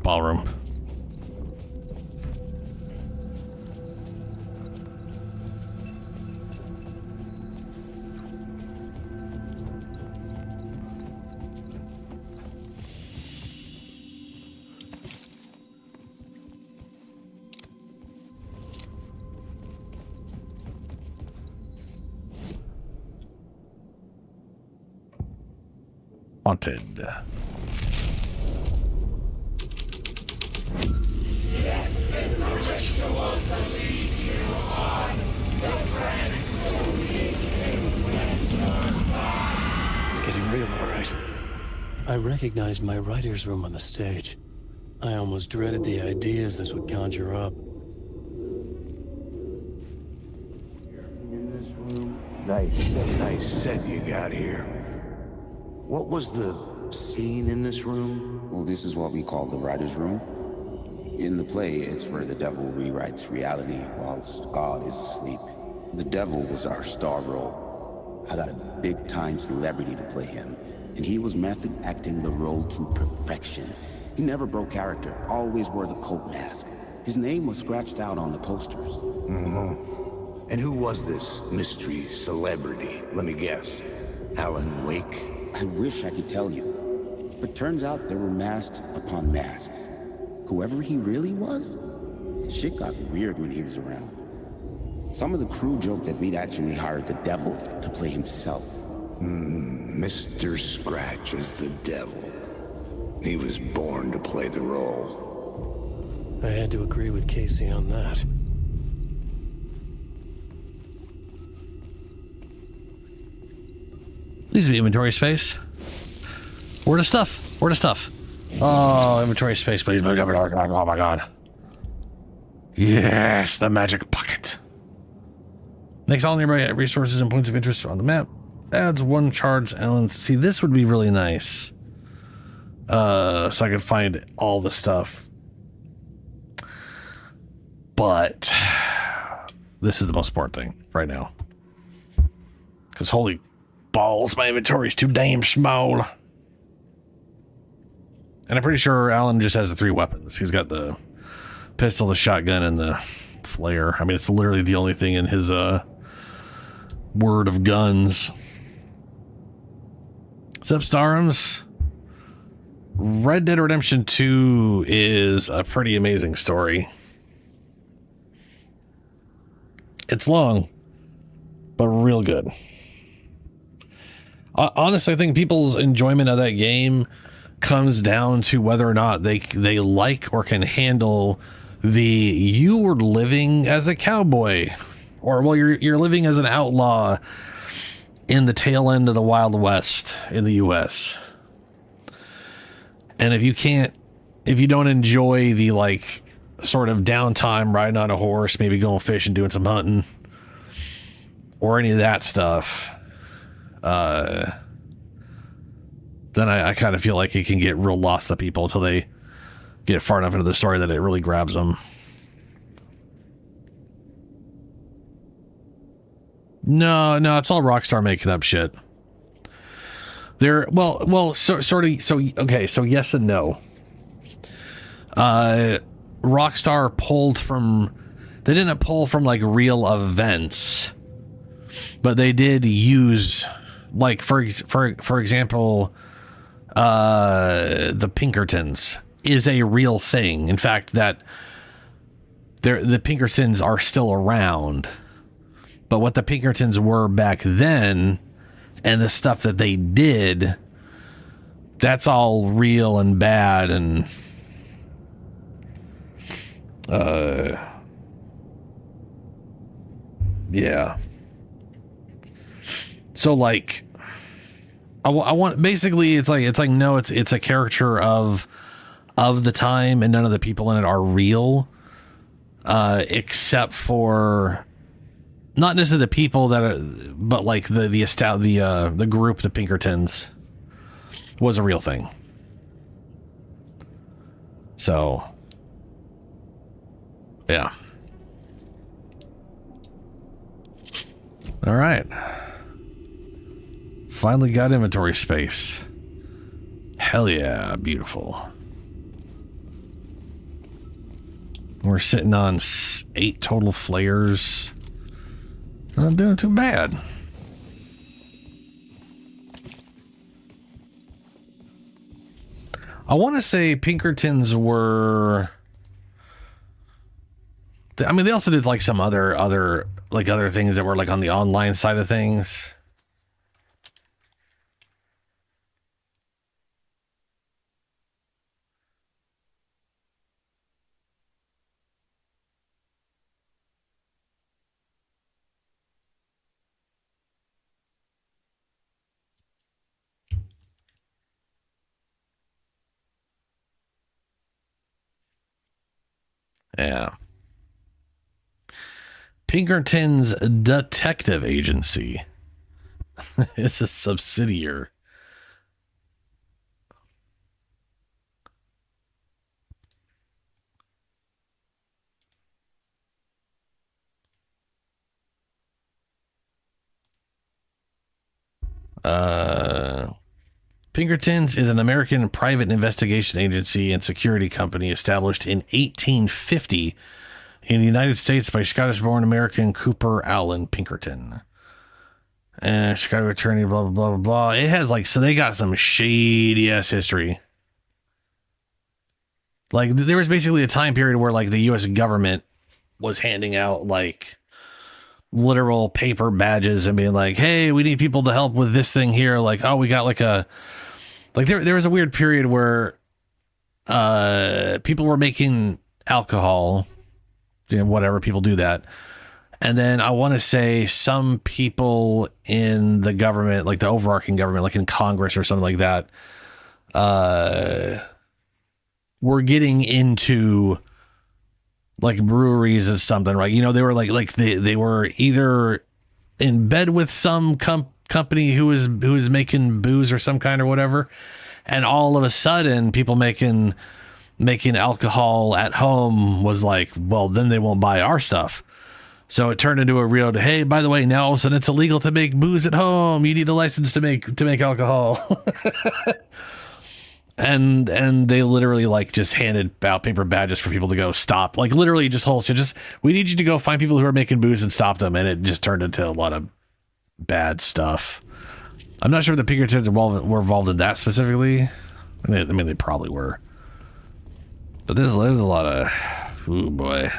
Ballroom. Haunted. It's getting real, all right. I recognized my writer's room on the stage. I almost dreaded the ideas this would conjure up. Nice set you got here. What was the scene in this room? Well, this is what we call the writer's room. In the play, it's where the devil rewrites reality whilst God is asleep. The devil was our star role. I got a big-time celebrity to play him, and he was method acting the role to perfection. He never broke character, always wore the cult mask. His name was scratched out on the posters. Mm-hmm. And who was this mystery celebrity? Let me guess. Alan Wake? I wish I could tell you. But turns out there were masks upon masks. Whoever he really was, shit got weird when he was around. Some of the crew joked that we'd actually hired the devil to play himself. Mr. Scratch is the devil. He was born to play the role. I had to agree with Casey on that. Needs to be inventory space. Where the stuff? Where the stuff? Oh, inventory space, please. Oh my god. Yes, the magic pocket. Makes all nearby resources and points of interest on the map. Adds 1 charge islands. See, this would be really nice. So I could find all the stuff. But this is the most important thing right now. Because holy balls, my inventory is too damn small. And I'm pretty sure Alan just has the 3 weapons. He's got the pistol, the shotgun, and the flare. I mean, it's literally the only thing in his word of guns. Except Starums. Red Dead Redemption 2 is a pretty amazing story. It's long, but real good. Honestly, I think people's enjoyment of that game comes down to whether or not they like or can handle you were living as a cowboy, or well, you're living as an outlaw in the tail end of the Wild West in the U.S. And if you don't enjoy the like sort of downtime riding on a horse, maybe going fishing, doing some hunting, or any of that stuff, then I kind of feel like it can get real lost to people until they get far enough into the story that it really grabs them. No, it's all Rockstar making up shit. So yes and no. Rockstar they didn't pull from like real events, but they did use, like, for example, the Pinkertons is a real thing. In fact, the Pinkertons are still around. But what the Pinkertons were back then and the stuff that they did, that's all real and bad and yeah. So like I want basically it's like no, it's a caricature of the time, and none of the people in it are real, except for not necessarily the people that are, but like the group, the Pinkertons, was a real thing. So yeah. All right. Finally got inventory space. Hell yeah, beautiful. We're sitting on 8 total flares. Not doing too bad. I want to say Pinkertons were... I mean, they also did like some other things that were like on the online side of things. Yeah. Pinkerton's Detective Agency. It's a subsidiary. Pinkertons is an American private investigation agency and security company established in 1850 in the United States by Scottish-born American Cooper Allen Pinkerton. And Chicago attorney, blah, blah, blah, blah, blah. It has like, so they got some shady ass history. Like there was basically a time period where like the U.S. government was handing out like literal paper badges and being like, hey, we need people to help with this thing here. Like, oh, we got like there was a weird period where people were making alcohol, you know, whatever, people do that. And then I want to say some people in the government, like the overarching government, like in Congress or something like that, were getting into like breweries or something, right? You know, they were like they were either in bed with some company who was making booze or some kind or whatever. And all of a sudden people making alcohol at home was like, well, then they won't buy our stuff. So it turned into a real, hey, by the way, now all of a sudden it's illegal to make booze at home. You need a license to make alcohol. and they literally like just handed out paper badges for people to go stop. Like literally just wholesale, just we need you to go find people who are making booze and stop them. And it just turned into a lot of bad stuff. I'm not sure if the Pinkertons were involved in that specifically. I mean, they probably were. But there's a lot of, oh boy.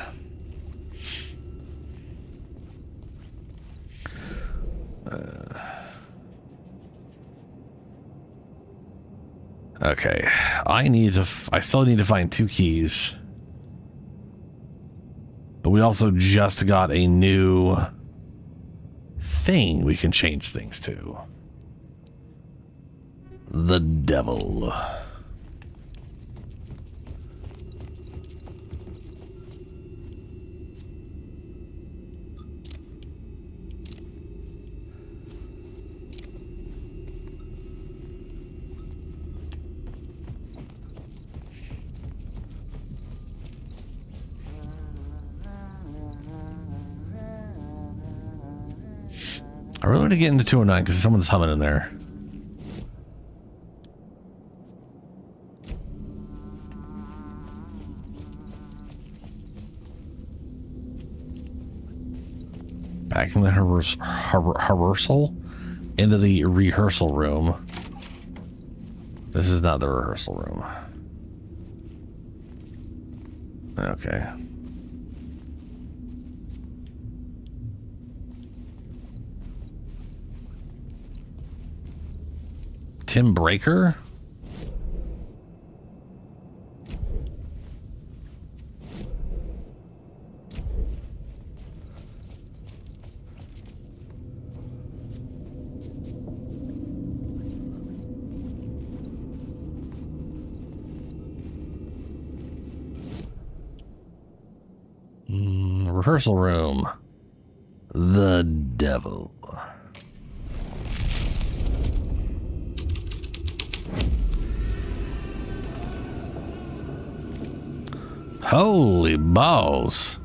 Okay, I still need to find 2 keys. But we also just got a new thing we can change things to. The devil. I really want to get into 209 because someone's humming in there. Back in the rehearsal into the rehearsal room. This is not the rehearsal room. Okay. Tim Breaker? Rehearsal room. The devil. Holy balls.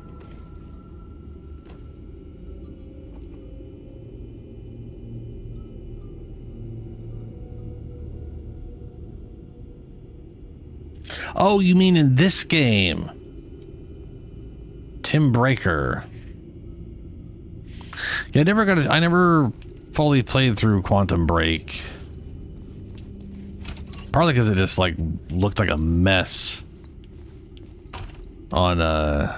Oh, you mean in this game? Tim Breaker. Yeah, I never fully played through Quantum Break. Partly because it just like looked like a mess on the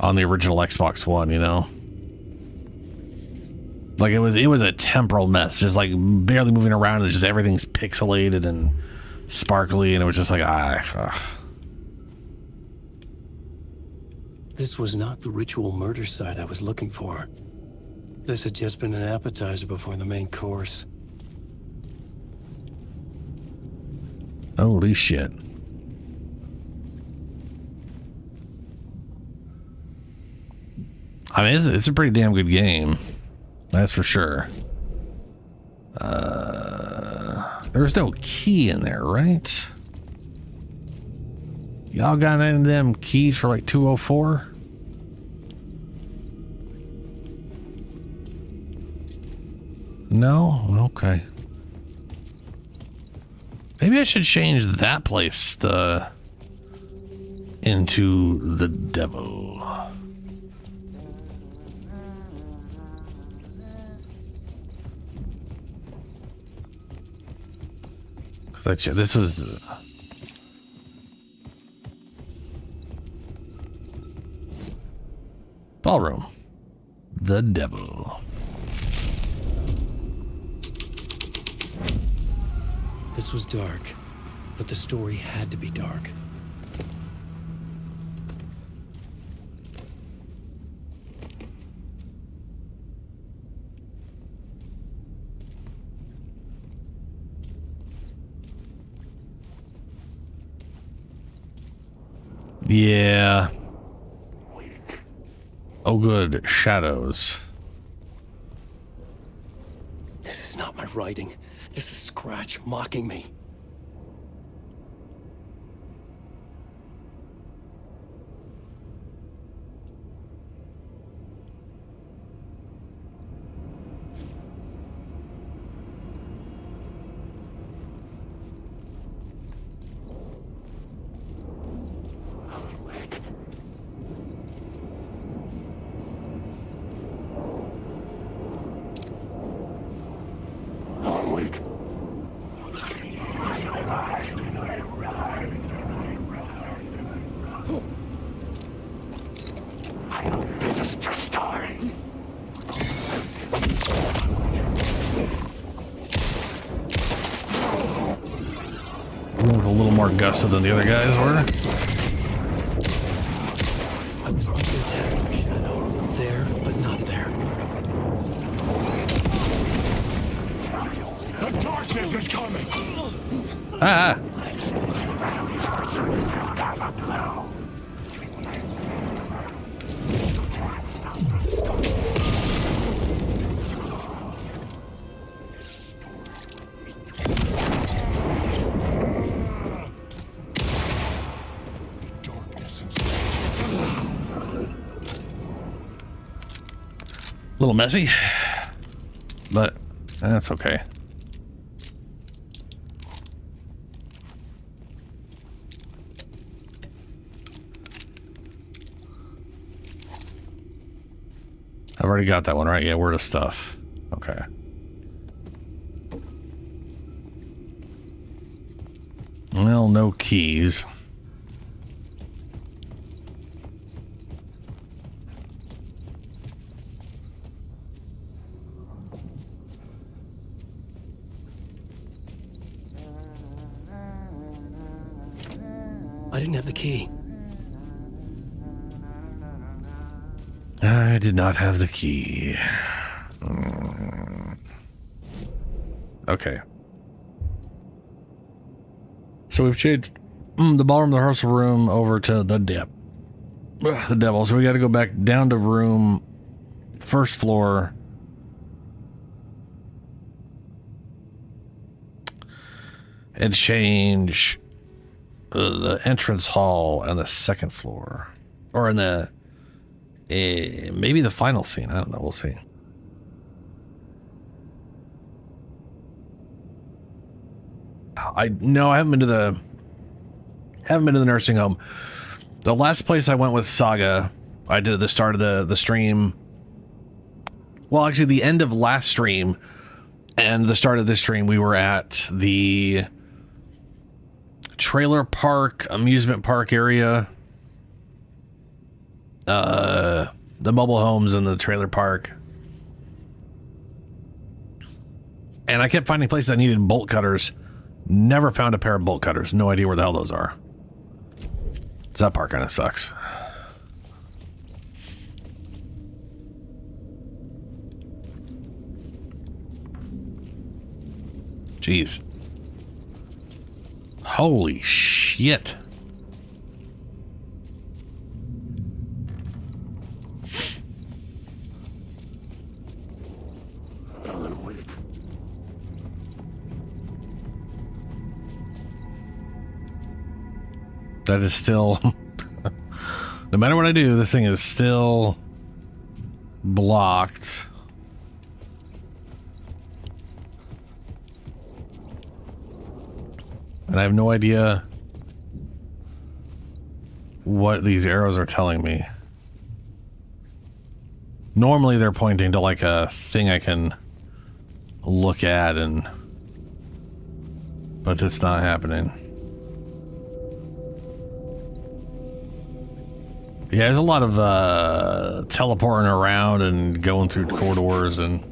original Xbox One, you know? Like it was a temporal mess, just like barely moving around, and just everything's pixelated and sparkly, and it was just like This was not the ritual murder site I was looking for. This had just been an appetizer before the main course. Holy shit. I mean, it's a pretty damn good game. That's for sure. There's no key in there, right? Y'all got any of them keys for like 204? No? Okay. Maybe I should change that place into the devil. This was... Ballroom. The devil. This was dark, but the story had to be dark. Yeah. Oh, good. Shadows. This is not my writing. This is Scratch mocking me. This is just starting. With a little more gusto than the other guys were. I was under attack by Shadow. There, but not there. The darkness is coming. Ah! A little messy, but that's okay. I've already got that one, right? Yeah, word of stuff. Okay. Well, no keys. I didn't have the key. I did not have the key. Okay. So we've changed the ballroom, the rehearsal room over to the devil. So we got to go back down to room first floor. And change the entrance hall and the second floor. Or in the... maybe the final scene. I don't know. We'll see. I haven't been to the nursing home. The last place I went with Saga, I did at the start of the stream. Well, actually, the end of last stream and the start of this stream, we were at the trailer park, amusement park area. The mobile homes in the trailer park. And I kept finding places that needed bolt cutters. Never found a pair of bolt cutters. No idea where the hell those are. So that part kind of sucks. Jeez. Holy shit. That is still... no matter what I do, this thing is still blocked. And I have no idea what these arrows are telling me. Normally they're pointing to like a thing I can look at and But it's not happening. Yeah, there's a lot of teleporting around and going through corridors and...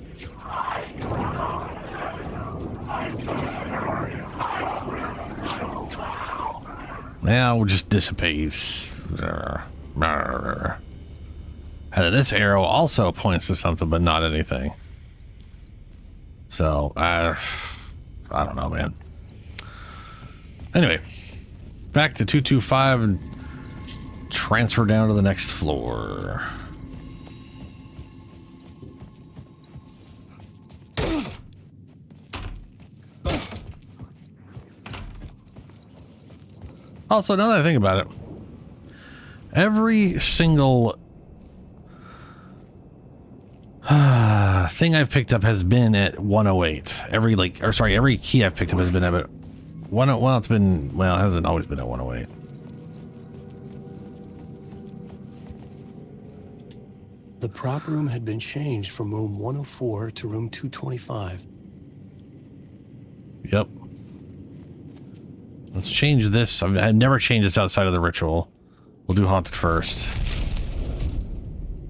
Now we'll just dissipates. This arrow also points to something, but not anything. So, I don't know, man. Anyway, back to 225 and transfer down to the next floor. Also, now that I think about it, every single thing I've picked up has been at 108. Every key I've picked up has been at 108. Well, it hasn't always been at 108. The prop room had been changed from room 104 to room 225. Yep. Let's change this. I've never changed this outside of the ritual. We'll do haunted first.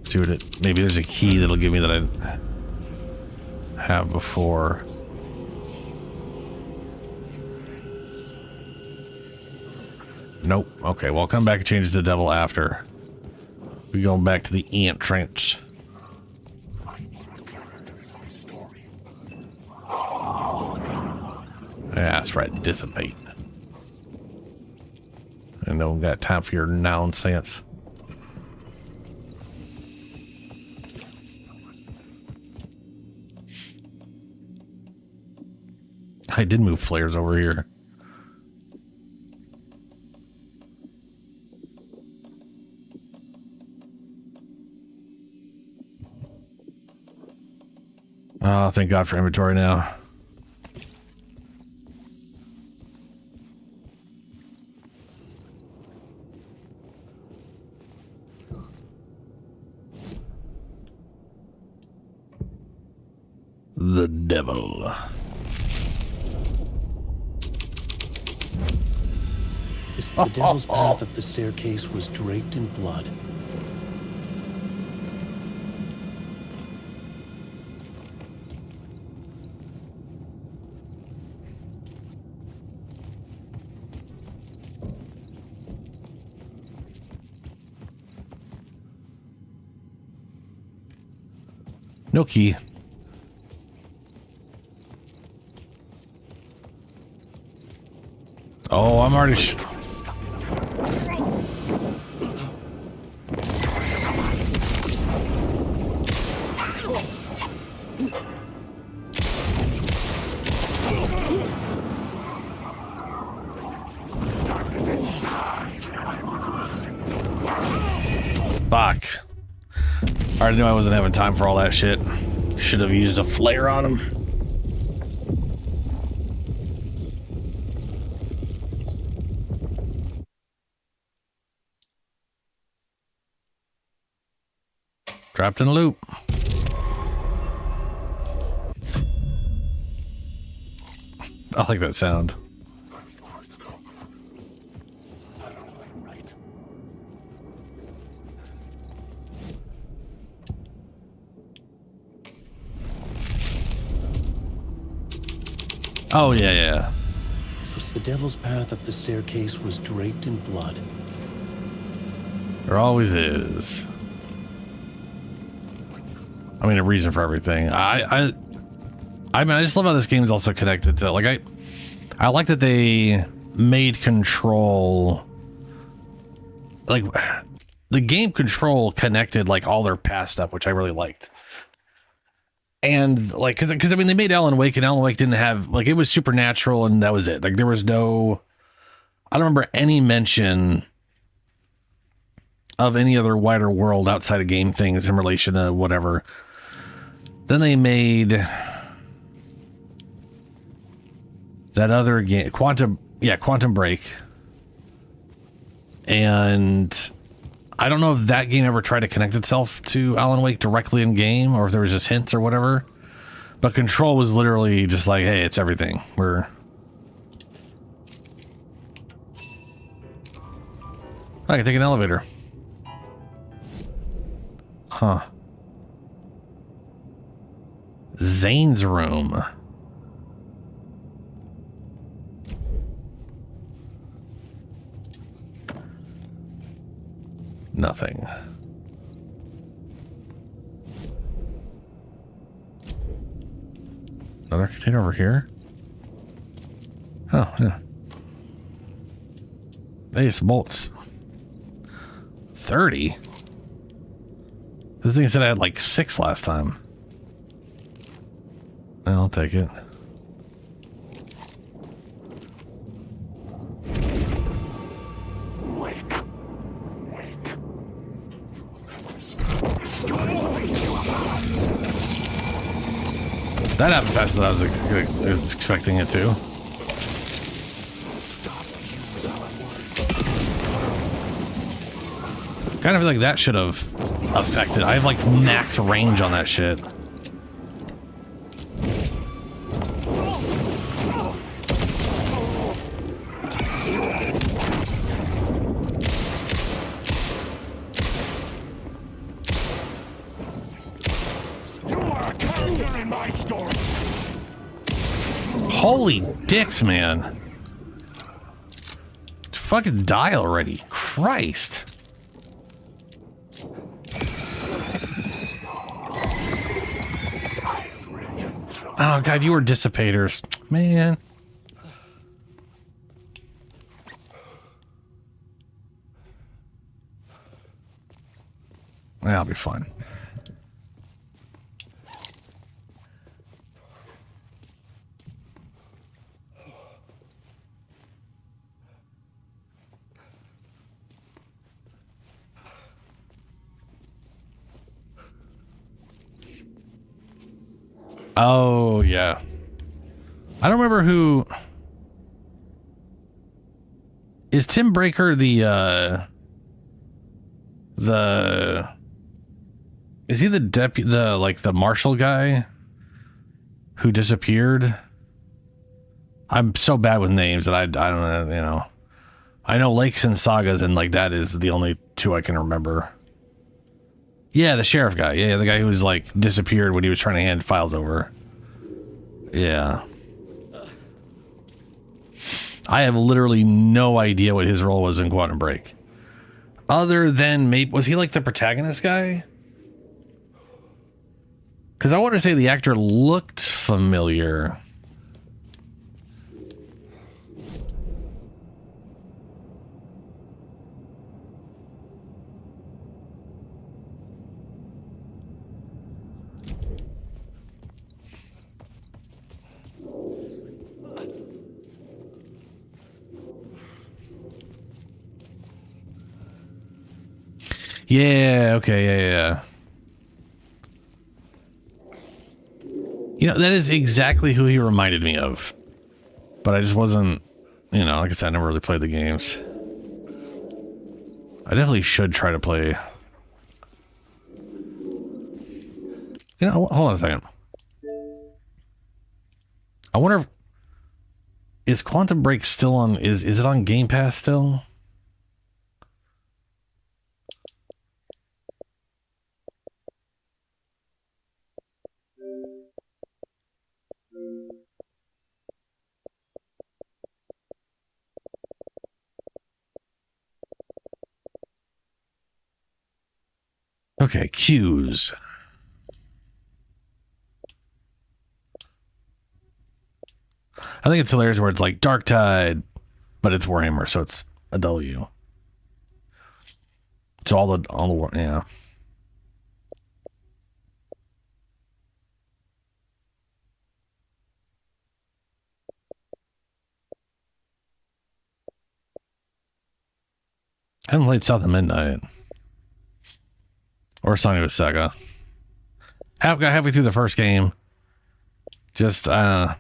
See what it... Maybe there's a key that'll give me that I have before. Nope. Okay, well, I'll come back and change it to devil after. We're going back to the entrance. Yeah, that's right. Dissipate. I don't got time for your nonsense. I did move flares over here. Oh, thank God for inventory now. The devil. The devil's path up the staircase was draped in blood. No key. Oh, I'm already... Fuck. I already knew I wasn't having time for all that shit. Should have used a flare on him. Trapped in a loop. I like that sound. Oh, yeah. The devil's path up the staircase was draped in blood. There always is. I mean, a reason for everything. I mean, I just love how this game is also connected to, like, I like that they made Control, like, the game Control connected, like, all their past stuff, which I really liked. And, like, because I mean, they made Alan Wake, and Alan Wake didn't have, like, it was supernatural, and that was it. Like, there was no, I don't remember any mention of any other wider world outside of game things in relation to whatever. Then they made that other game, Quantum Break. And I don't know if that game ever tried to connect itself to Alan Wake directly in game, or if there was just hints or whatever. But Control was literally just like, hey, it's everything. I can take an elevator. Huh. Zane's room. Nothing. Another container over here. Oh, yeah. Hey, some bolts. 30? This thing said I had like 6 last time. I'll take it. That happened faster than I was expecting it to. Kind of feel like that should have affected. I have like max range on that shit. Holy dicks, man. Fucking die already. Christ. Oh, God, you were dissipators. Man. I'll be fine. Oh, yeah. I don't remember who... Is Tim Breaker the... Is he the the marshal guy who disappeared? I'm so bad with names that I don't know, you know. I know Lakes and Sagas, and like that is the only two I can remember. Yeah, the sheriff guy. Yeah, the guy who was like disappeared when he was trying to hand files over. Yeah. I have literally no idea what his role was in Quantum Break. Other than maybe, was he like the protagonist guy? Because I want to say the actor looked familiar. Yeah, okay, yeah. You know, that is exactly who he reminded me of. But I just wasn't, you know, like I said, I never really played the games. I definitely should try to play. You know, hold on a second. I wonder if, is Quantum Break still on, is it on Game Pass still? Okay, cues. I think it's hilarious where it's like Dark Tide, but it's Warhammer, so it's a W. So all the yeah. I haven't played South of Midnight. Or Song of Saga. Got halfway through the first game. Just, I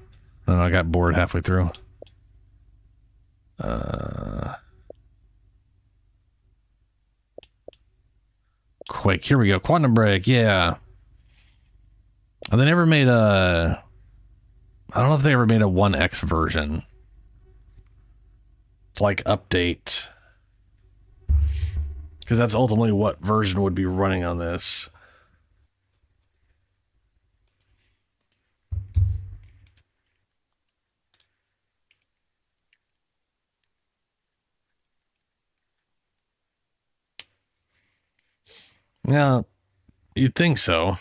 don't know, I got bored halfway through. Quake, here we go. Quantum Break, yeah. And they never made a... I don't know if they ever made a 1X version. Like, update... Because that's ultimately what version would be running on this. Yeah, you'd think so.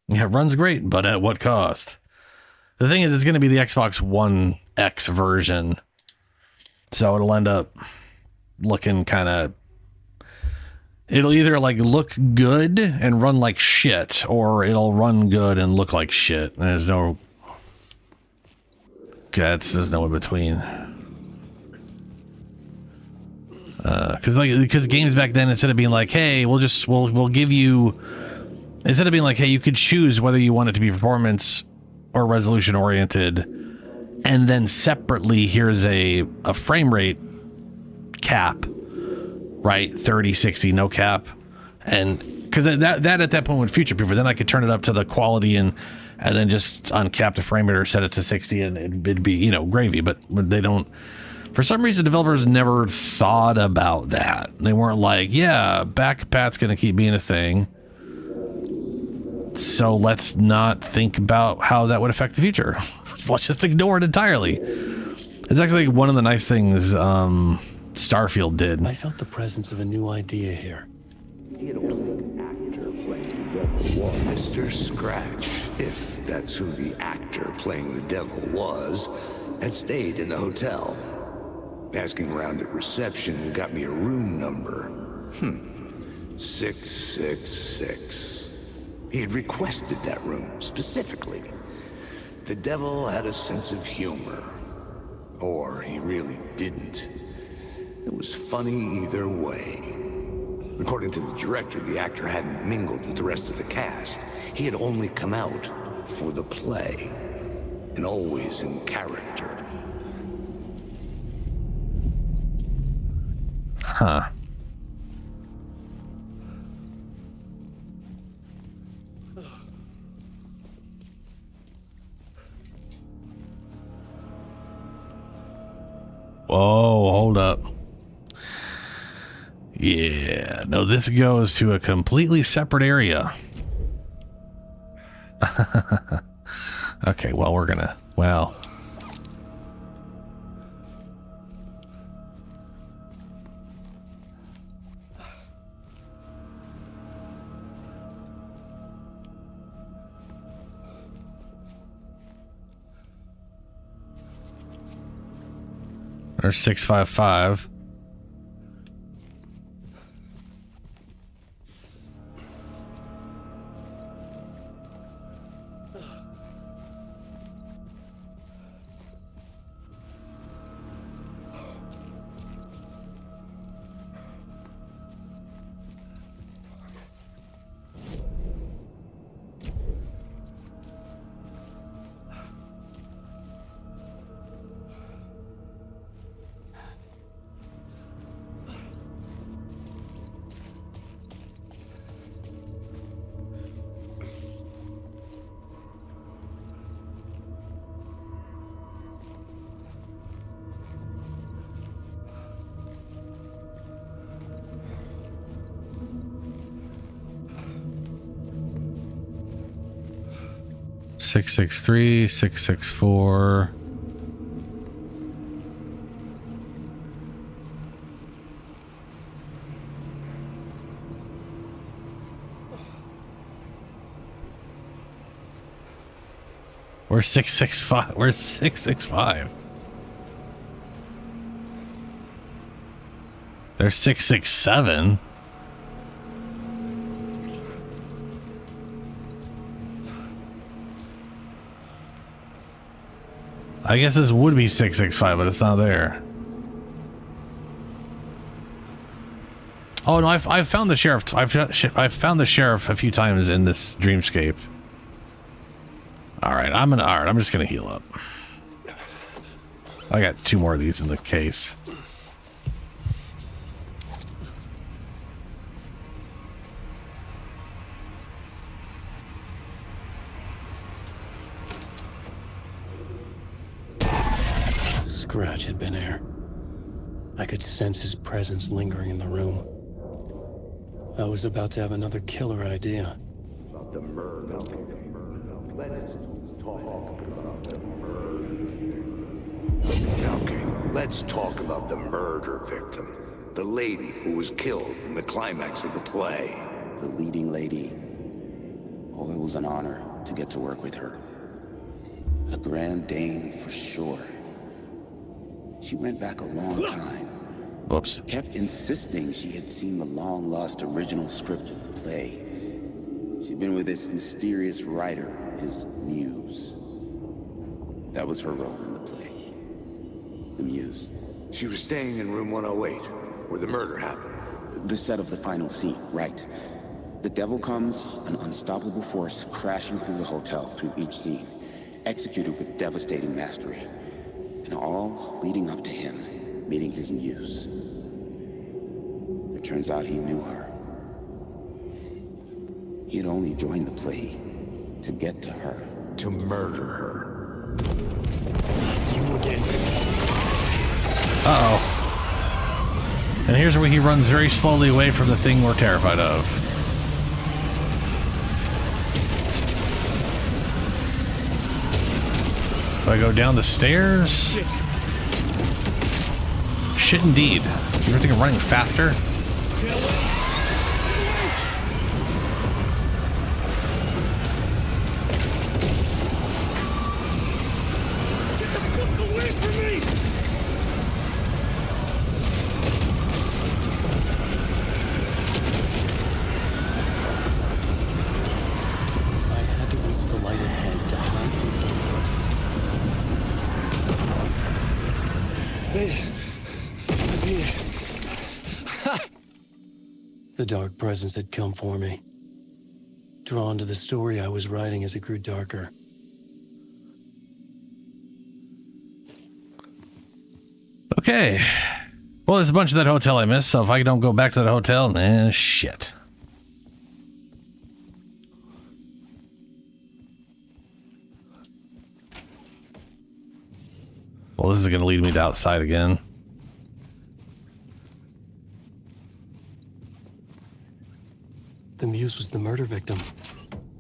Yeah, it runs great, but at what cost? The thing is, it's going to be the Xbox One X version, so it'll end up looking kind of... It'll either like look good and run like shit, or it'll run good and look like shit. There's no... There's no in between. Because games back then, instead of being like, hey, we'll give you... Instead of being like, hey, you could choose whether you want it to be performance or resolution oriented, and then separately, here's a frame rate cap, right? 30, 60, no cap. And because that at that point would future proof. Then I could turn it up to the quality and then just uncap the frame rate or set it to 60 and it'd be, gravy. But they don't, for some reason, developers never thought about that. They weren't like, yeah, backpat's going to keep being a thing, so let's not think about how that would affect the future. Let's just ignore it entirely. It's actually one of the nice things Starfield did. I felt the presence of a new idea here. Mr. Scratch, if that's who the actor playing the devil was, had stayed in the hotel. Asking around at reception got me a room number. 666. He had requested that room, specifically. The devil had a sense of humor. Or he really didn't. It was funny either way. According to the director, the actor hadn't mingled with the rest of the cast. He had only come out for the play. And always in character. Huh. Whoa, hold up. Yeah, no, this goes to a completely separate area. Okay, well, we're gonna, well. Or 655. Six 663, 664. Where's 665? Where's 665? There's 667. I guess this would be 665, but it's not there. Oh no, I've found the sheriff. I've found the sheriff a few times in this dreamscape. All right, I'm just gonna heal up. I got 2 more of these in the case. scratch had been there. I could sense his presence lingering in the room. I was about to have another killer idea. The murder. Let's talk about the murder. Okay, let's talk about the murder victim. The lady who was killed in the climax of the play. The leading lady. Oh, it was an honor to get to work with her. A grand dame for sure. She went back a long time. Whoops. Kept insisting she had seen the long-lost original script of the play. She'd been with this mysterious writer, his muse. That was her role in the play. The muse. She was staying in room 108, where the murder happened. The set of the final scene, right. The devil comes, an unstoppable force crashing through the hotel through each scene, executed with devastating mastery. And all leading up to him meeting his muse. It turns out he knew her. He had only joined the play to get to her. To murder her. You again. Uh-oh. And here's where he runs very slowly away from the thing we're terrified of. Do I go down the stairs? Shit indeed. You ever think of running faster? The dark presence had come for me. Drawn to the story I was writing as it grew darker. Okay. Well, there's a bunch of that hotel I missed, so if I don't go back to that hotel, then shit. Well, this is going to lead me to outside again. The muse was the murder victim.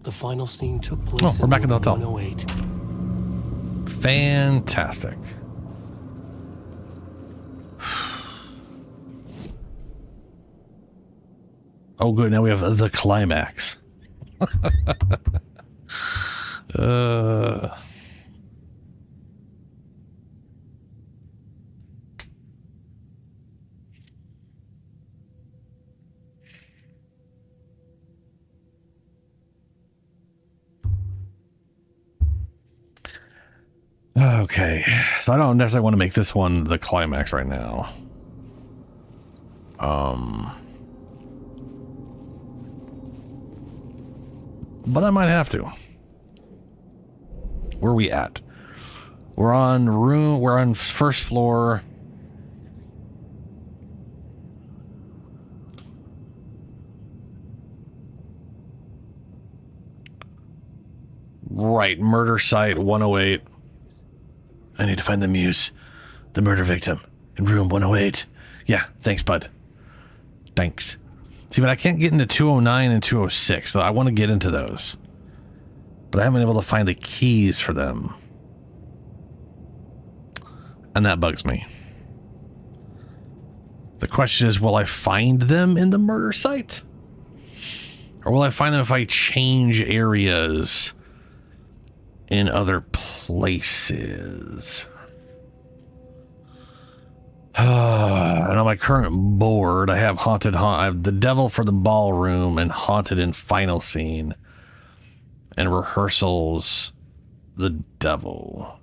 The final scene took place we're back in the hotel. 108. Fantastic. Oh, good. Now we have the climax. Okay, so I don't necessarily want to make this one the climax right now. But I might have to. Where are we at? We're on first floor. Right, murder site 108. I need to find the muse, the murder victim, in room 108. Yeah, thanks, bud. Thanks. See, but I can't get into 209 and 206, so I want to get into those. But I haven't been able to find the keys for them. And that bugs me. The question is, will I find them in the murder site? Or will I find them if I change areas in other places? And on my current board, I have I have the devil for the ballroom and haunted in final scene, and rehearsals the devil.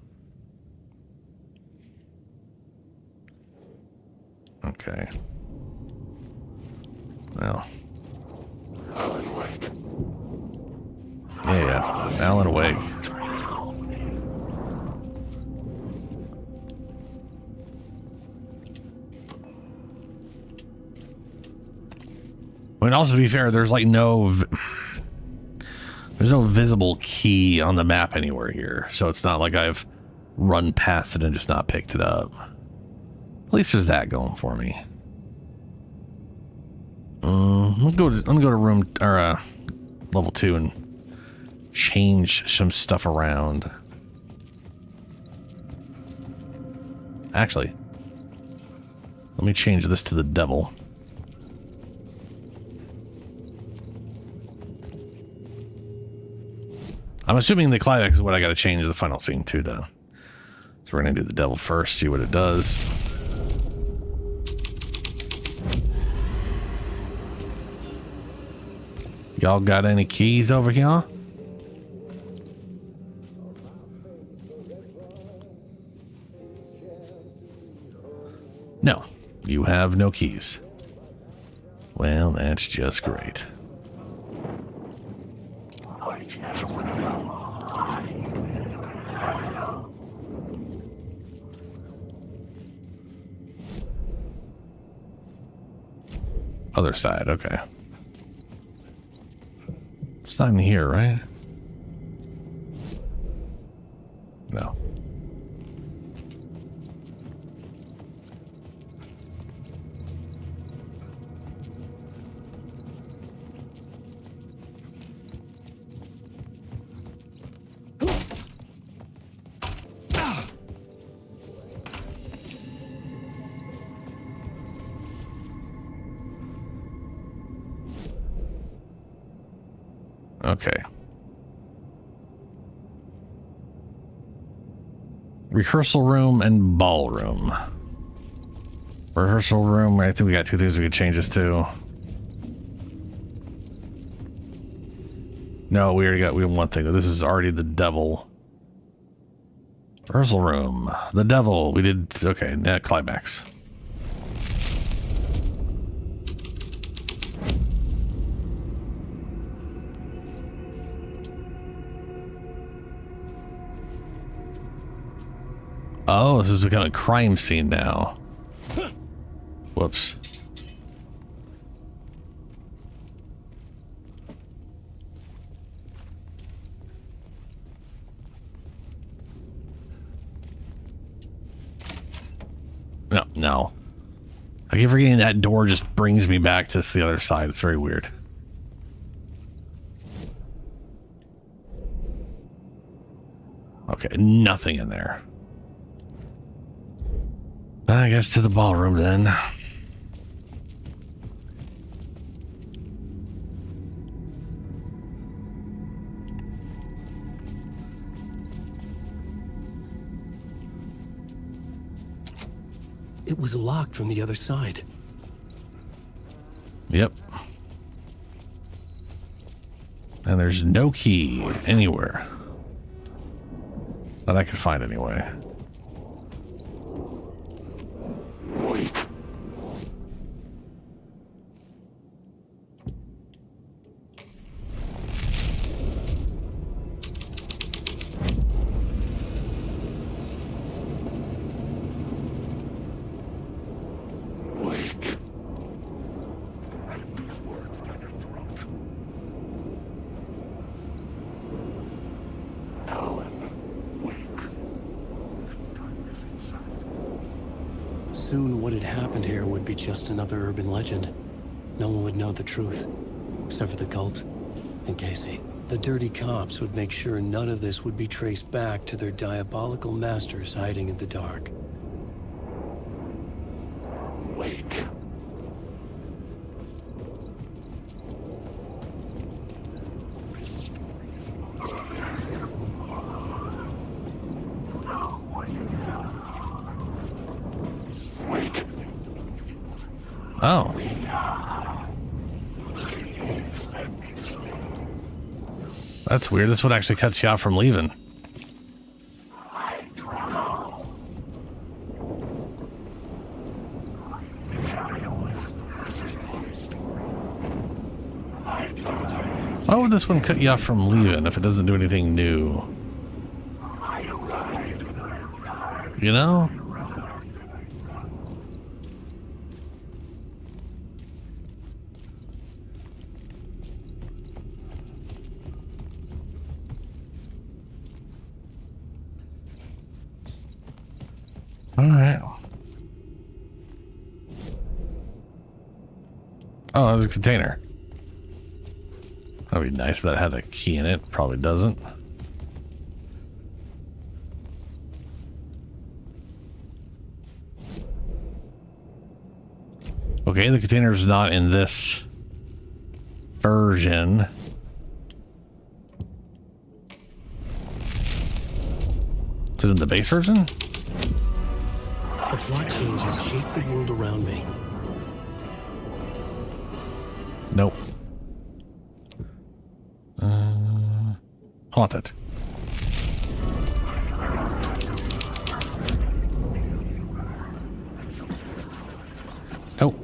Okay. Well. Alan Wake. Yeah, Alan Wake. I mean, also to be fair, there's like there's no visible key on the map anywhere here, so it's not like I've run past it and just not picked it up. At least there's that going for me. Let me go to room or level 2 and change some stuff around. Actually, let me change this to the devil. I'm assuming the climax is what I got to change the final scene to, though. So we're going to do the devil first, see what it does. Y'all got any keys over here? No, you have no keys. Well, that's just great. Other side, okay. It's not in here, right? No. Okay. Rehearsal room and ballroom. Rehearsal room, I think we got 2 things we could change this to. No, we have 1 thing. This is already the devil. Rehearsal room. The devil. We did, okay, net climax. Oh, this has become a crime scene now. Whoops. No. I keep forgetting that door just brings me back to the other side. It's very weird. Okay, nothing in there. I guess to the ballroom then. It was locked from the other side. Yep. And there's no key anywhere that I could find anyway. Soon what had happened here would be just another urban legend. No one would know the truth, except for the cult and Casey. The dirty cops would make sure none of this would be traced back to their diabolical masters hiding in the dark. Wake. Oh. That's weird. This one actually cuts you off from leaving. Why would this one cut you off from leaving if it doesn't do anything new? You know? All right. Oh, there's a container. That'd be nice if that had a key in it. Probably doesn't. Okay, the container's not in this version. Is it in the base version? The plot changes shape the world around me. Nope. Haunted. Nope.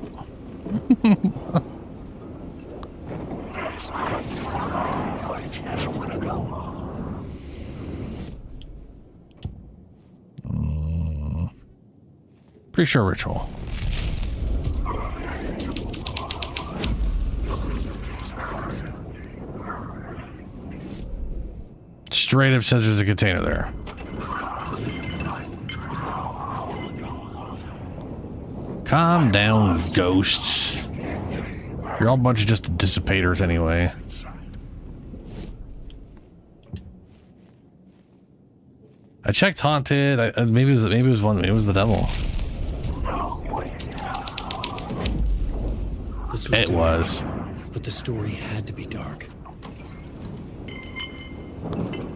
Pretty sure ritual. Straight up says there's a container there. Calm down, ghosts. You're all a bunch of just dissipators anyway. I checked haunted. Maybe it was one. Maybe it was the devil. It was. But the story had to be dark.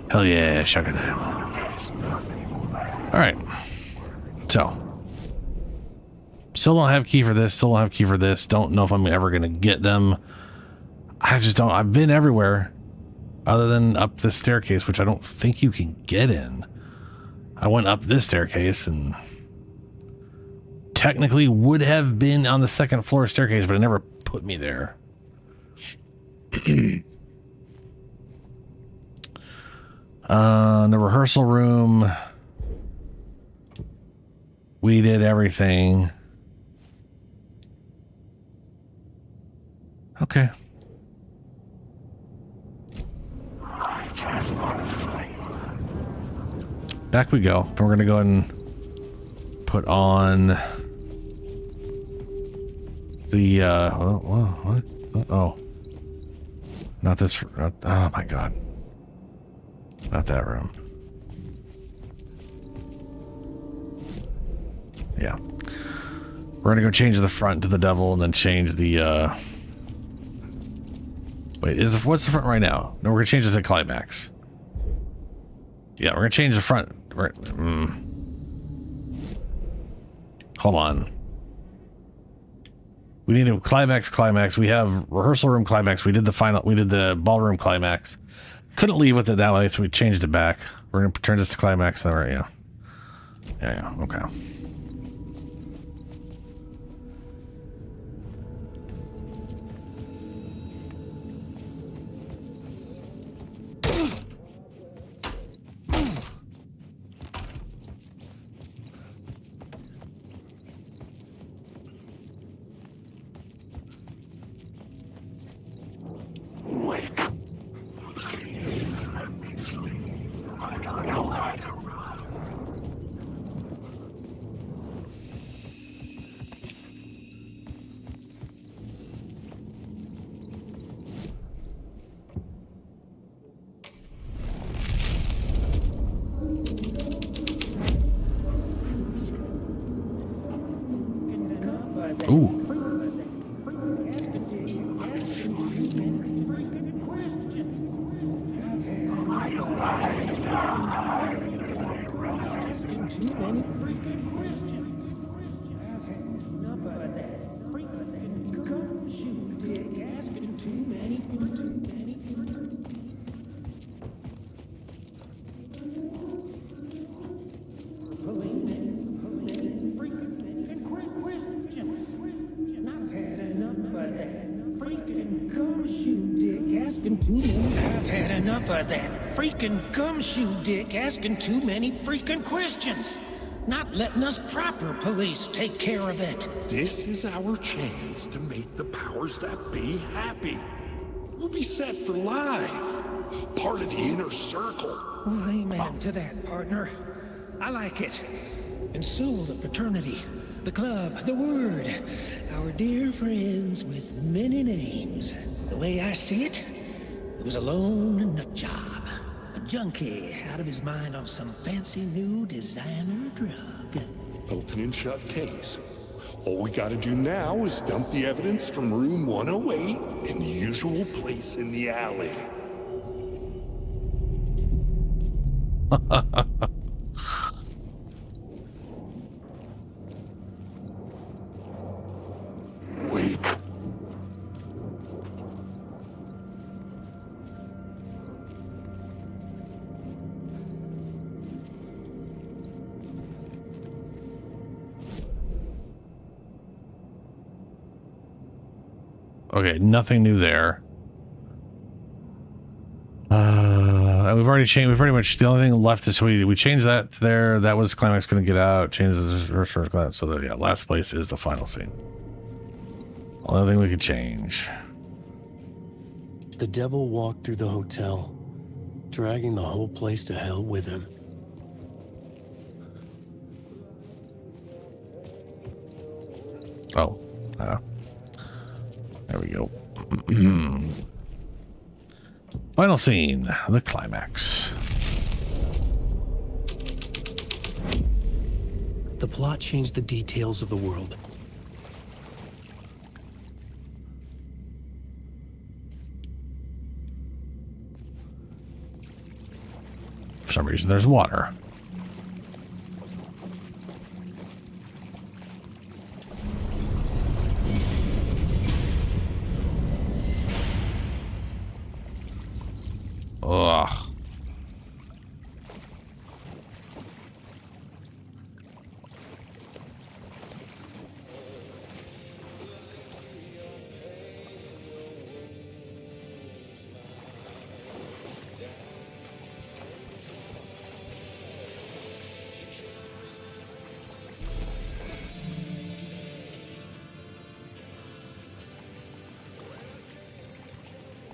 Hell yeah, shut it down. All right. So. Still don't have key for this. Still don't have key for this. Don't know if I'm ever going to get them. I just don't. I've been everywhere other than up this staircase, which I don't think you can get in. I went up this staircase and technically would have been on the second floor staircase, but it never put me there. The rehearsal room. We did everything. Okay. Back we go. We're going to go ahead and put on the, what? Oh. Not this, oh my God. Not that room. Yeah. We're going to go change the front to the devil and then change the, wait, what's the front right now? No, we're going to change this to climax. Yeah, we're going to change the front. Right. Hold on. We need a climax. We have rehearsal room climax. We did the ballroom climax. Couldn't leave with it that way, so we changed it back. We're going to turn this to climax. Then yeah. Yeah, okay. Ooh. I've had enough of that freaking gumshoe dick asking too many freaking questions. Not letting us proper police take care of it. This is our chance to make the powers that be happy. We'll be set for life. Part of the inner circle. Well, amen to that, partner. I like it. and soul of fraternity, the club, the word, our dear friends with many names. The way I see it, it was a lone nut job. A junkie out of his mind on some fancy new designer drug. Open and shut case. All we gotta do now is dump the evidence from room 108 in the usual place in the alley. Wake. Okay, nothing new there. And we've already changed. We pretty much the only thing left is we changed that to there. That was climax couldn't get out. Changed the first class. So that, yeah, last place is the final scene. Only thing we could change. The devil walked through the hotel, dragging the whole place to hell with him. Oh, there we go. Final scene, the climax. The plot changed the details of the world. For some reason, there's water. Ugh.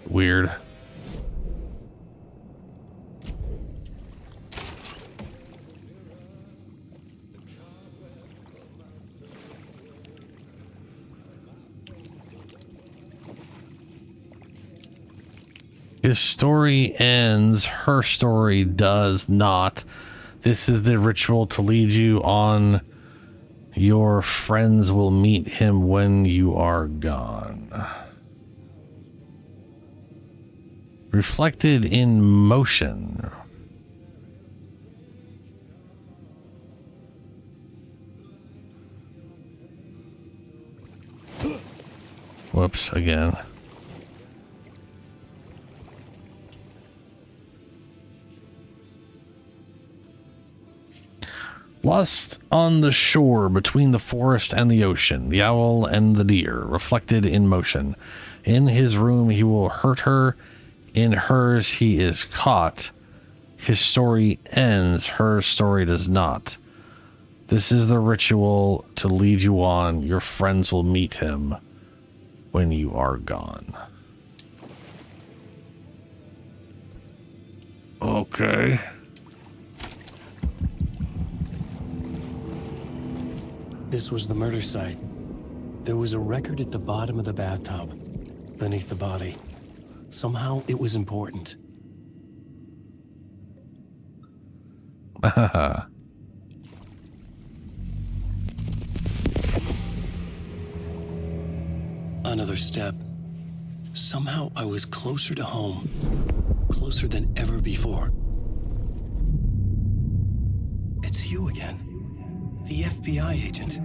Weird. His story ends, her story does not. This is the ritual to lead you on. Your friends will meet him when you are gone. Reflected in motion. Whoops, again. Lost on the shore between the forest and the ocean, the owl and the deer, reflected in motion. In his room he will hurt her, in hers he is caught. His story ends, her story does not. This is the ritual to lead you on. Your friends will meet him when you are gone. Okay. This was the murder site. There was a record at the bottom of the bathtub, beneath the body. Somehow it was important. Another step. Somehow I was closer to home. Closer than ever before. It's you again. The FBI agent.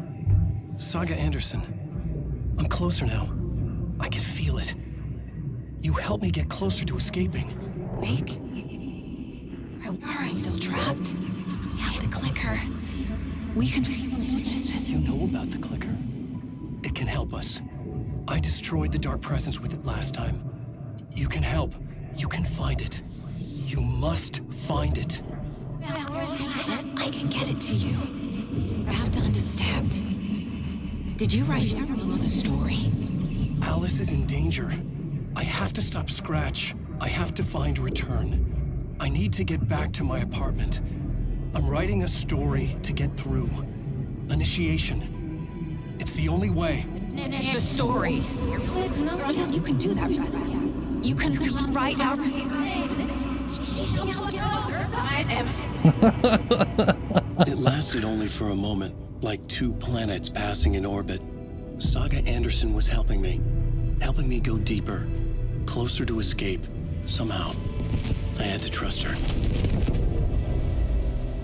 Saga Anderson. I'm closer now. I can feel it. You helped me get closer to escaping. Wake? Are I still trapped? Yeah, the clicker. We can feel it. You know about the clicker? It can help us. I destroyed the dark presence with it last time. You can help. You can find it. You must find it. I can get it to you. I have to understand. Did you write down the story? Alice is in danger. I have to stop Scratch. I have to find Return. I need to get back to my apartment. I'm writing a story to get through. Initiation. It's the only way. The story. You can do that. You can write out. It lasted only for a moment, like 2 planets passing in orbit. Saga Anderson was helping me go deeper, closer to escape. Somehow, I had to trust her.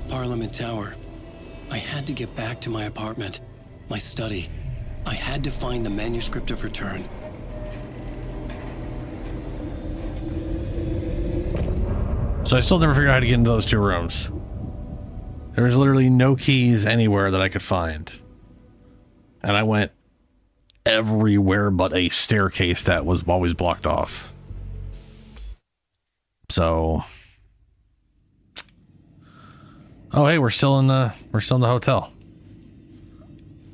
Parliament Tower. I had to get back to my apartment, my study. I had to find the manuscript of Return. So I still never figured out how to get into those 2 rooms. There was literally no keys anywhere that I could find. And I went everywhere but a staircase that was always blocked off. So... Oh, hey, we're still in the hotel.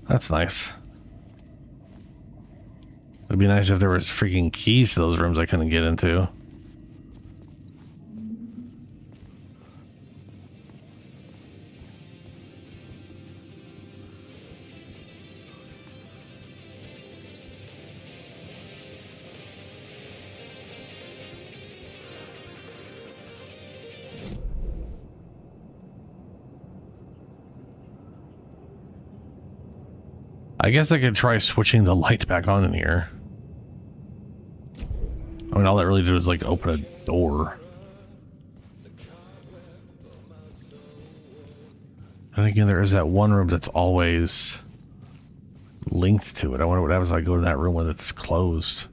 That's nice. It'd be nice if there was freaking keys to those rooms I couldn't get into. I guess I could try switching the light back on in here. I mean, all that really did was like open a door. And again, there is that one room that's always linked to it. I wonder what happens if I go to that room when it's closed.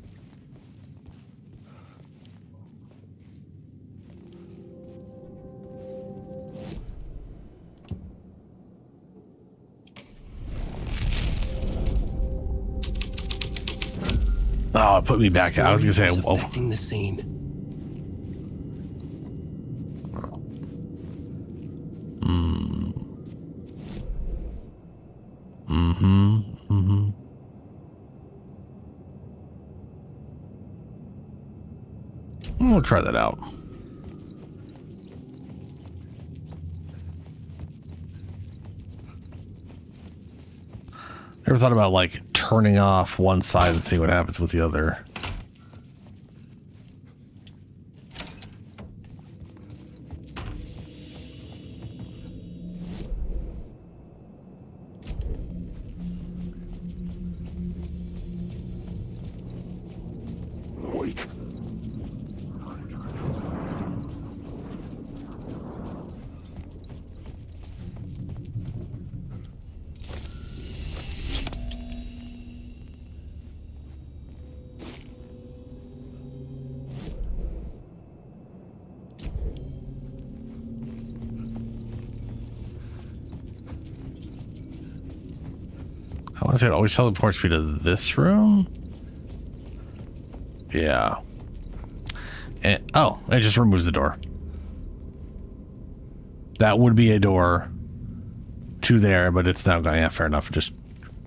Oh, it put me back. I was gonna say, oh. Affecting the scene. We'll try that out. Ever thought about like turning off one side and see what happens with the other? Wait. I want to say it always teleports me to this room. Yeah. And, oh, it just removes the door. That would be a door to there, but it's now gone. Yeah, fair enough. Just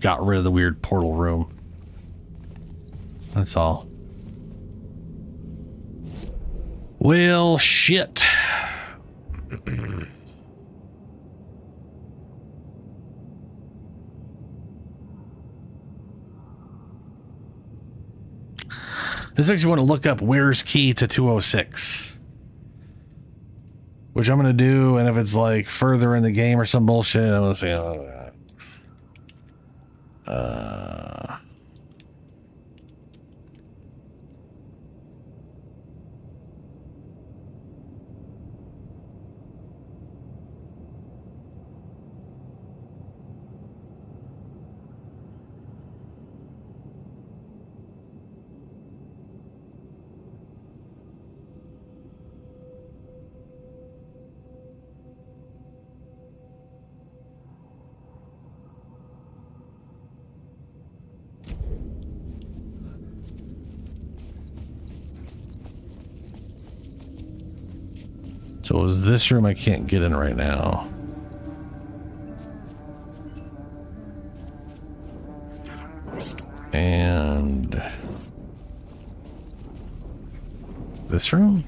got rid of the weird portal room. That's all. Well, shit. This makes me want to look up where's key to 206. Which I'm going to do, and if it's like further in the game or some bullshit, I'm going to say, oh, God. So it was this room I can't get in right now. And this room?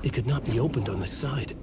It could not be opened on the side.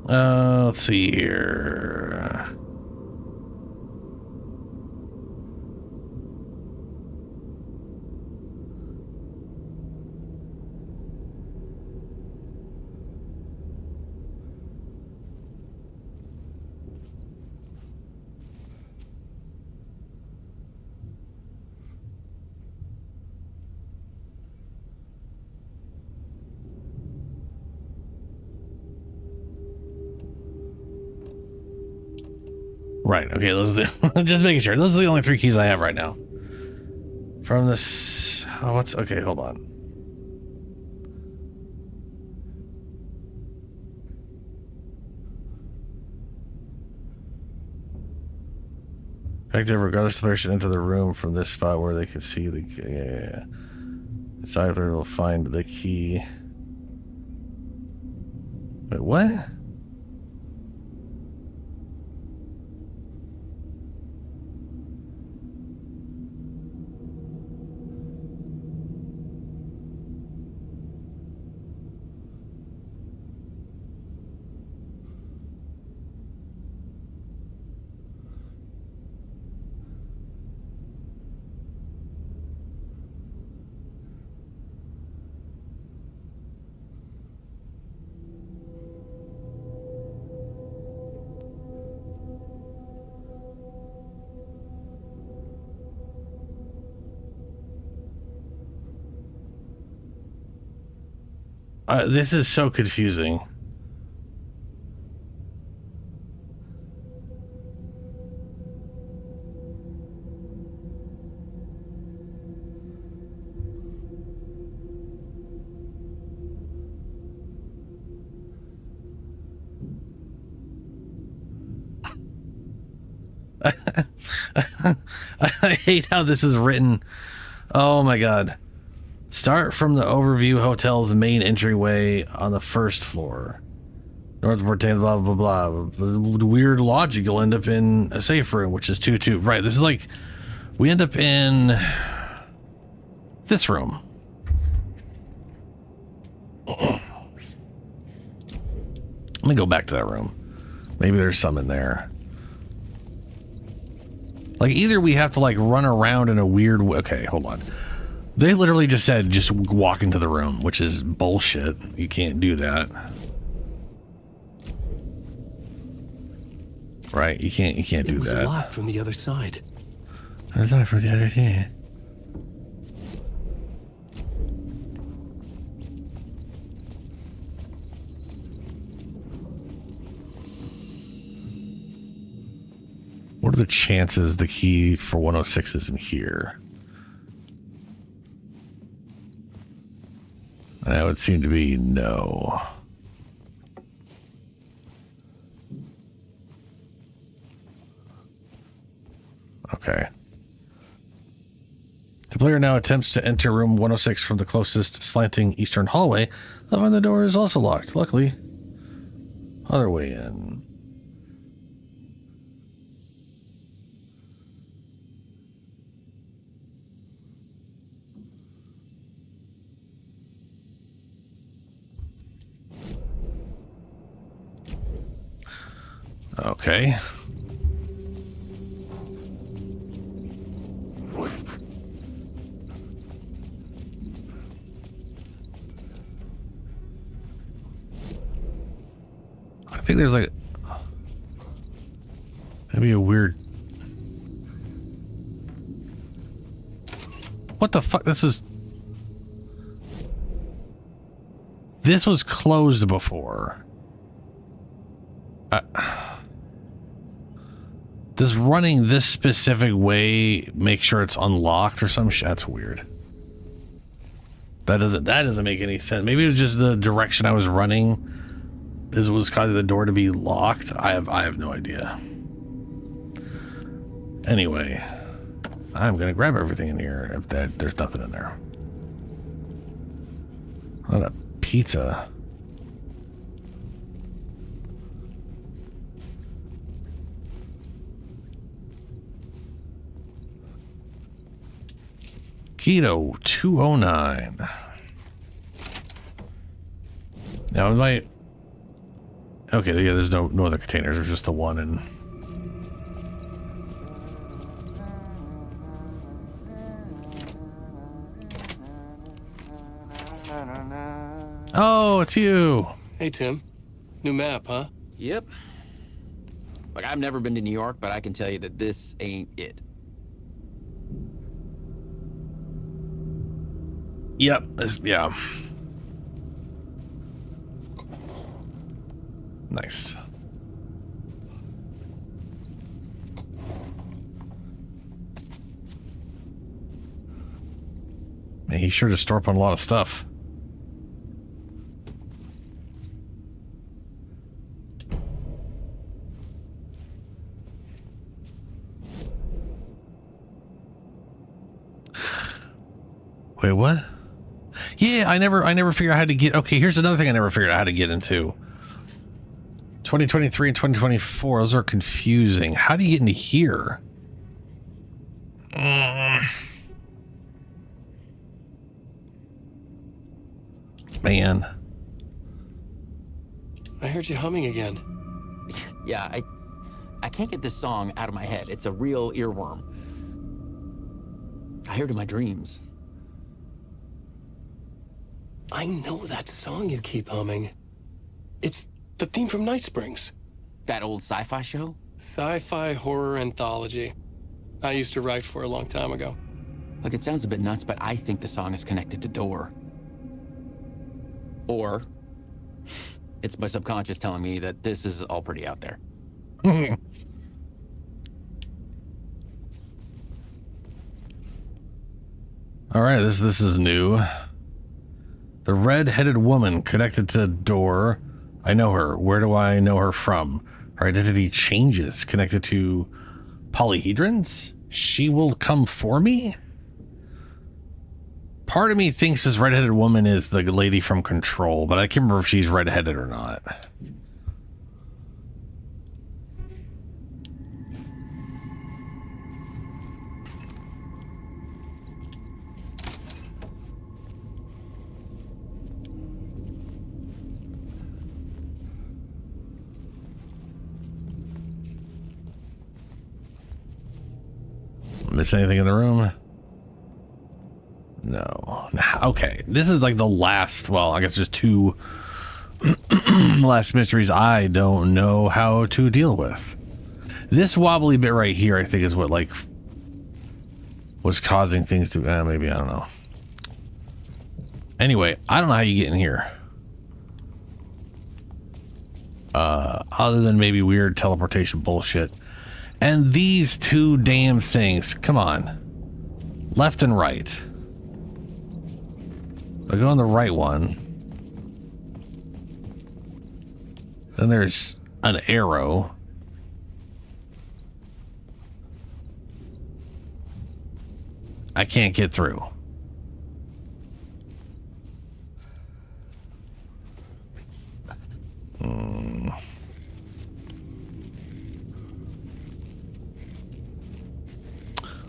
Let's see here. Right. Okay. Those are the, just making sure. Those are the only 3 keys I have right now. From this. Oh, what's okay? Hold on. Effective regardless of the person enter the room from this spot where they can see the. Yeah. The cipher will find the key. Wait, what? This is so confusing. I hate how this is written. Oh my god. Start from the Overview Hotel's main entryway on the 1st floor. North of 14, blah, blah, blah. Weird logic, you'll end up in a safe room, which is 2-2. Right, this is like, we end up in this room. Let me go back to that room. Maybe there's some in there. Like, either we have to, like, run around in a weird way. Okay, hold on. They literally just said, just walk into the room, which is bullshit. You can't do that. Right, you can't do that. It was locked from the other side. It's locked from the other side. What are the chances the key for 106 is in here? That would seem to be no. Okay. The player now attempts to enter room 106 from the closest slanting eastern hallway. They'll find the door is also locked. Luckily, other way in. Okay. I think there's like maybe a weird. What the fuck? This was closed before. Does running this specific way make sure it's unlocked or some shit? That's weird. That doesn't make any sense. Maybe it was just the direction I was running. This was causing the door to be locked. I have no idea. Anyway, I'm gonna grab everything in here if there's nothing in there. What a pizza. Keto 209. Now we might. Okay, yeah, there's no other containers. There's just the one and. Oh, it's you. Hey, Tim. New map, huh? Yep. Like, I've never been to New York, but I can tell you that this ain't it. Yep. Yeah. Nice. Man, he sure to store up on a lot of stuff. Wait, what? Yeah, I never figured out how to get. Okay, here's another thing I never figured out how to get into. 2023 and 2024, those are confusing. How do you get into here? Man. I heard you humming again. Yeah, I can't get this song out of my head. It's a real earworm. I hear it in my dreams. I know that song you keep humming. It's the theme from Night Springs. That old sci-fi show? Sci-fi horror anthology. I used to write for a long time ago. Look, it sounds a bit nuts, but I think the song is connected to Door. Or it's my subconscious telling me that this is all pretty out there. All right, this is new. The red-headed woman connected to Door. I know her. Where do I know her from? Her identity changes. Connected to polyhedrons? She will come for me? Part of me thinks this red-headed woman is the lady from Control, but I can't remember if she's red-headed or not. Miss anything in the room? No. Okay, this is like the last, well, I guess there's two last mysteries I don't know how to deal with. This wobbly bit right here, I think, is what like was causing things to, maybe, I don't know. Anyway, I don't know how you get in here. Other than maybe weird teleportation bullshit. And these two damn things, come on. Left and right. I go on the right one. Then there's an arrow. I can't get through.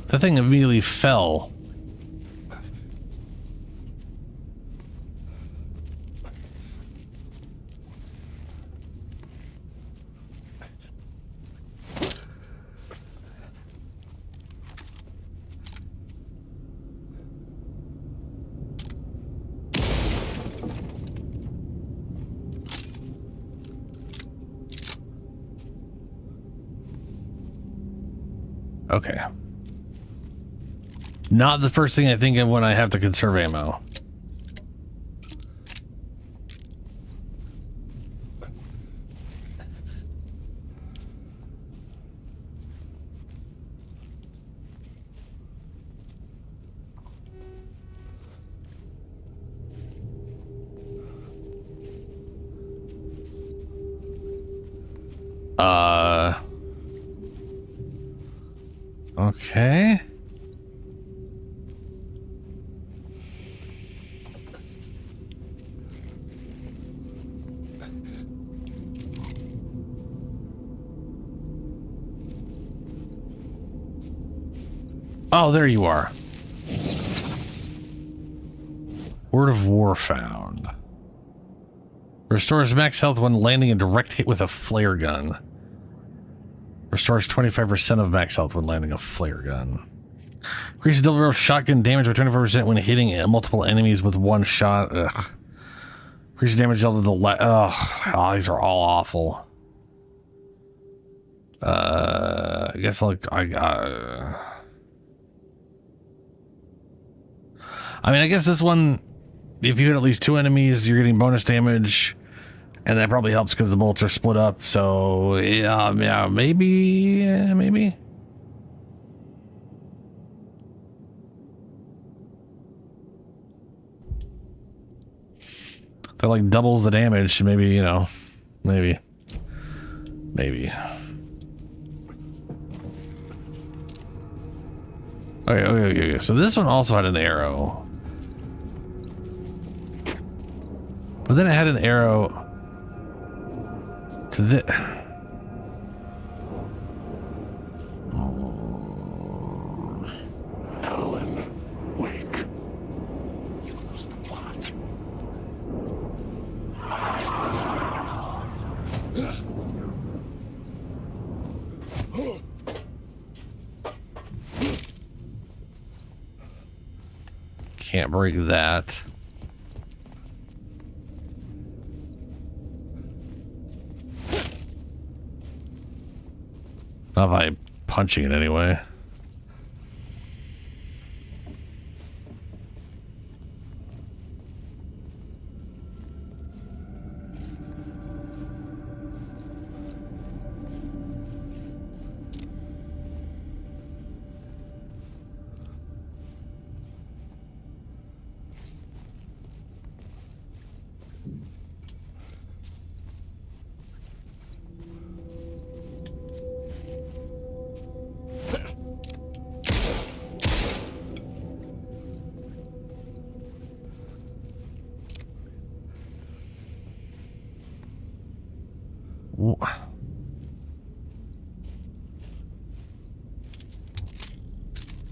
The thing immediately fell. Okay. Not the first thing I think of when I have to conserve ammo. Okay. Oh, there you are. Word of War found. Restores max health when landing a direct hit with a flare gun. Restores 25% of max health when landing a flare gun. Increases double barrel shotgun damage by 25% when hitting multiple enemies with one shot. Ugh. Increases damage dealt to the oh, these are all awful. I guess I mean, I guess this one, if you hit at least 2 enemies, you're getting bonus damage, and that probably helps because the bullets are split up. So yeah, maybe. That like doubles the damage. Maybe, you know, maybe. Okay. So this one also had an arrow. But then it had an arrow to the... Alan, wake. You lost the plot. Can't break that. Not by punching it anyway.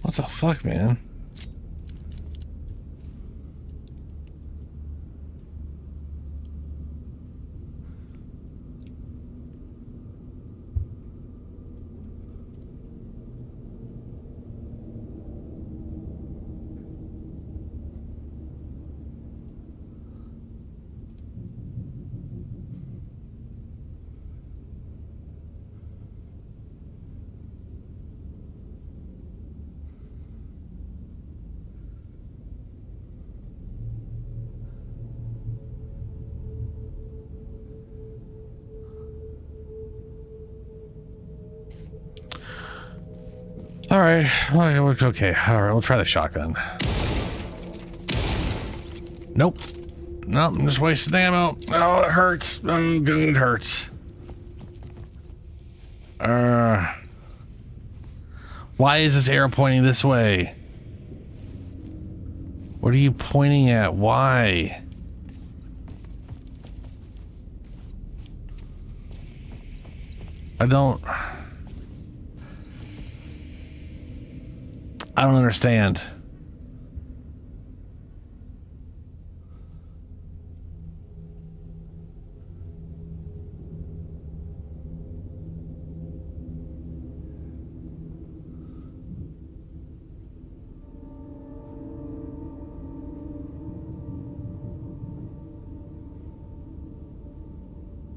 What the fuck, man? All right. Okay. All right. We'll try the shotgun. Nope. Nope. I'm just wasting ammo. Oh, it hurts. Oh, God, it hurts. Why is this arrow pointing this way? What are you pointing at? Why? I don't understand.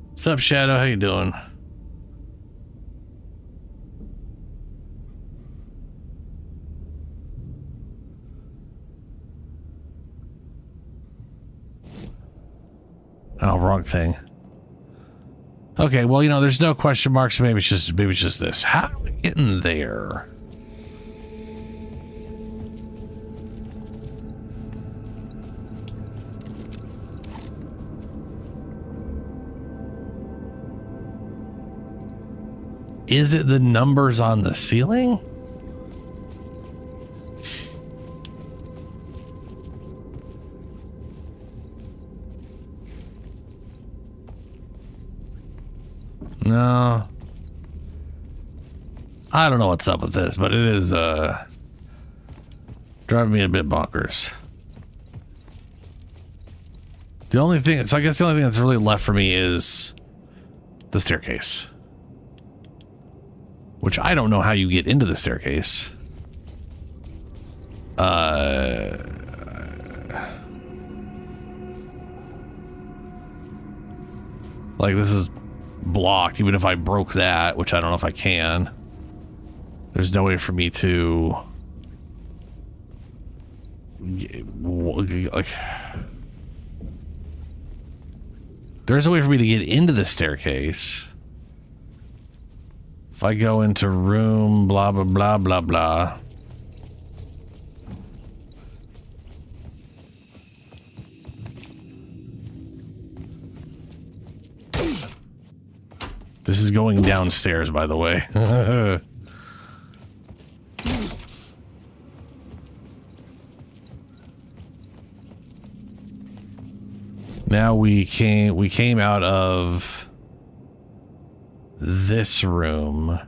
What's up, Shadow? How you doing? Oh, wrong thing. Okay, well, you know, there's no question marks, so maybe it's just this. How do we get in there? Is it the numbers on the ceiling? No. I don't know what's up with this, but it is driving me a bit bonkers. The only thing, so I guess the only thing that's really left for me is the staircase. Which I don't know how you get into the staircase. Like, this is blocked, even if I broke that, which I don't know if I can. There's no way for me to... like... There's a way for me to get into the staircase. If I go into room, blah, blah, blah, blah, blah. This is going downstairs, by the way. Now we came out of this room.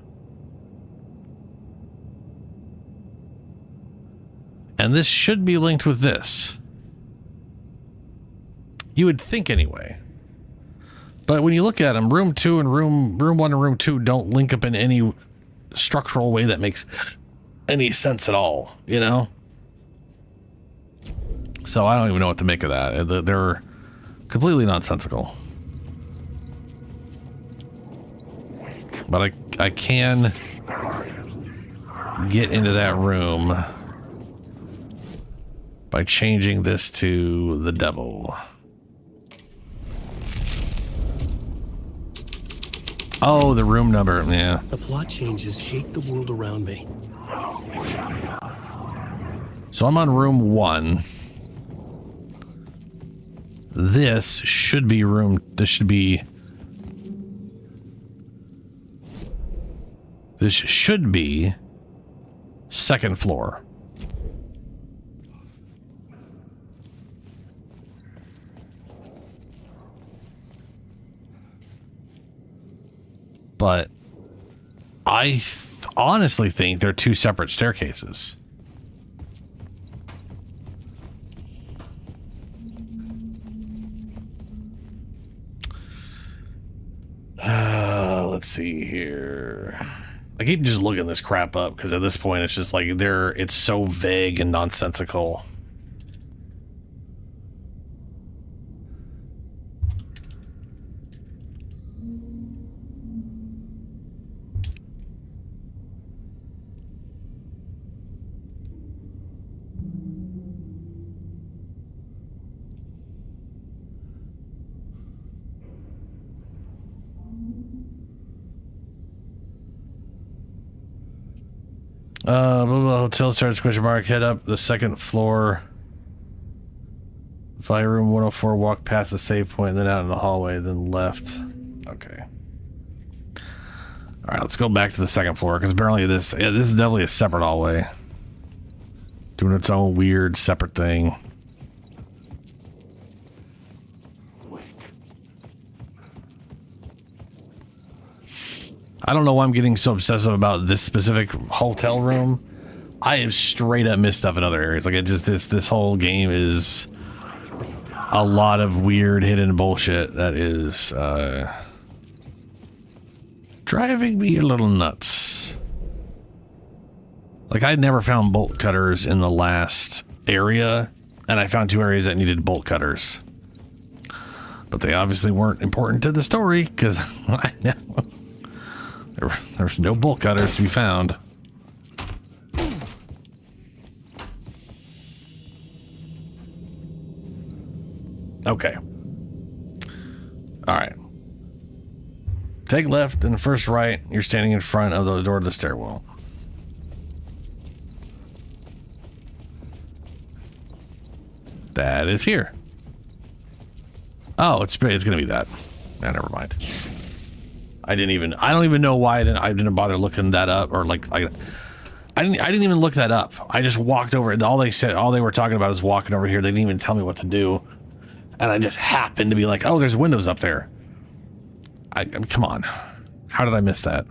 And this should be linked with this. You would think anyway. But when you look at them, room 2 and room 1 and room 2 don't link up in any structural way that makes any sense at all, you know? So I don't even know what to make of that. They're completely nonsensical. But I can get into that room by changing this to the devil. Oh, the room number, yeah. The plot changes shape the world around me. So I'm on room 1. This should be this should be second floor. But I honestly think they're two separate staircases. Let's see here. I keep just looking this crap up because at this point it's just like it's so vague and nonsensical. Hotel starts question mark. Head up the second floor. Fire room 104. Walk past the save point, then out in the hallway, then left. Okay. All right, let's go back to the second floor because apparently this is definitely a separate hallway, doing its own weird separate thing. I don't know why I'm getting so obsessive about this specific hotel room. I have straight up missed stuff in other areas. Like, it just, this whole game is a lot of weird hidden bullshit that is driving me a little nuts. Like, I'd never found bolt cutters in the last area, and I found 2 areas that needed bolt cutters. But they obviously weren't important to the story, because I know there's no bolt cutters to be found. Okay. All right. Take left and first right. You're standing in front of the door to the stairwell. That is here. Oh, it's gonna be that. Nah, never mind. I don't even know why I didn't bother looking that up, or like I didn't even look that up. I just walked over. All they were talking about is walking over here. They didn't even tell me what to do, and I just happened to be like, oh, there's windows up there. I mean, come on, how did I miss that?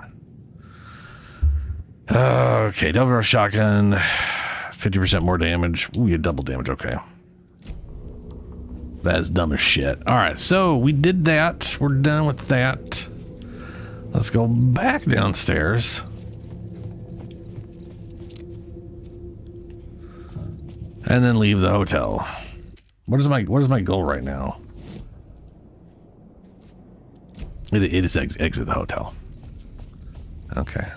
Okay, double barrel shotgun, 50% more damage. Ooh, you had double damage. Okay. That is dumb as shit. All right, so we did that. We're done with that. Let's go back downstairs. And then leave the hotel. What is my goal right now? It is exit the hotel. Okay.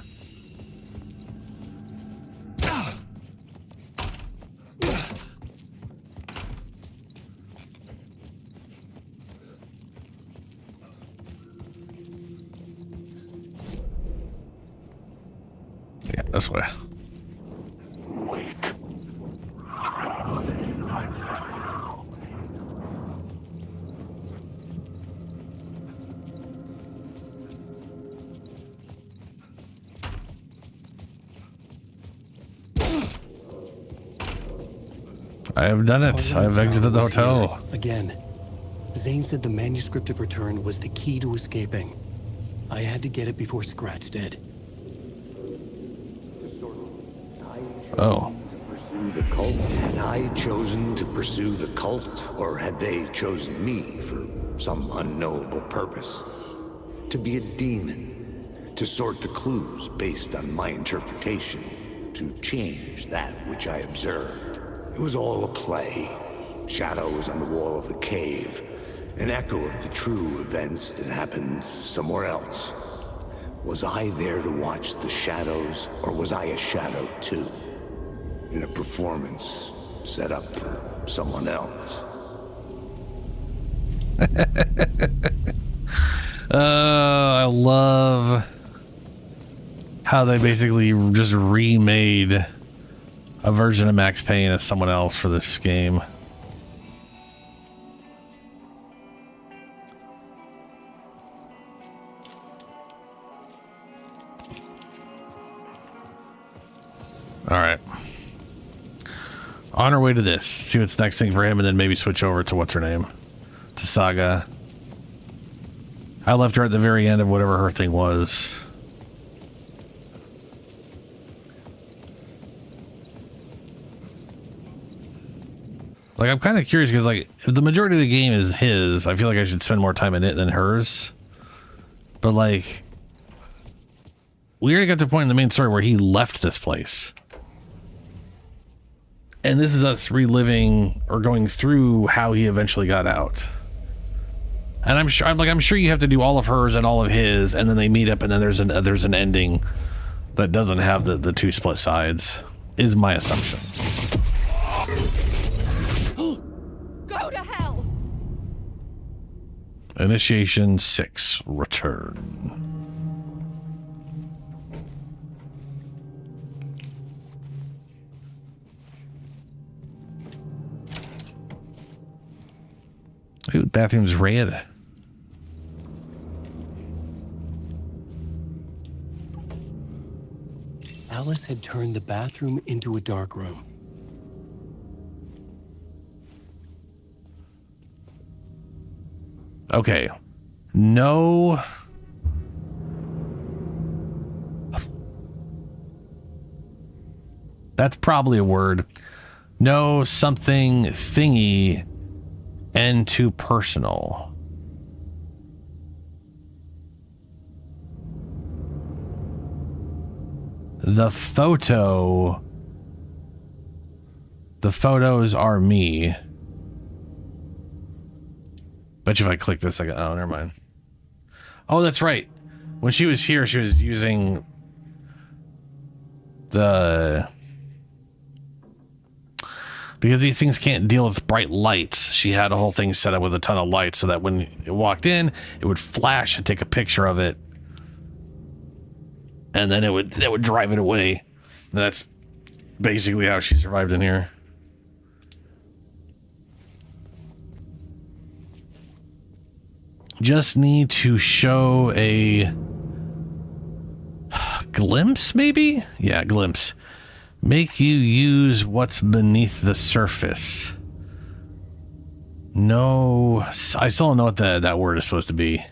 Yeah, this way. I have done it. I have exited the hotel. Again. Zane said the manuscript of return was the key to escaping. I had to get it before Scratch did. Oh. Had I chosen to pursue the cult, or had they chosen me for some unknowable purpose? To be a demon, to sort the clues based on my interpretation, to change that which I observed. It was all a play. Shadows on the wall of the cave, an echo of the true events that happened somewhere else. Was I there to watch the shadows, or was I a shadow too? In a performance set up for someone else. I love how they basically just remade a version of Max Payne as someone else for this game. All right. On our way to this. See what's next thing for him, and then maybe switch over to what's her name? To Saga. I left her at the very end of whatever her thing was. Like, I'm kind of curious because, like, if the majority of the game is his, I feel like I should spend more time in it than hers. But, like, we already got to a point in the main story where he left this place. And this is us reliving or going through how he eventually got out. And I'm sure you have to do all of hers and all of his, and then they meet up, and then there's an ending that doesn't have the two split sides, is my assumption. Go to hell! Initiation 6, return. Ooh, the bathroom's red. Alice had turned the bathroom into a dark room. Okay. No. That's probably a word. No something thingy and too personal. The photos are me. Bet you if I click this, I go, oh, never mind. Oh, that's right. When she was here, she was using because these things can't deal with bright lights. She had a whole thing set up with a ton of lights so that when it walked in, it would flash and take a picture of it, and then it would drive it away. And that's basically how she survived in here. Just need to show a glimpse, maybe? Yeah, glimpse. Make you use what's beneath the surface. No, I still don't know what that word is supposed to be.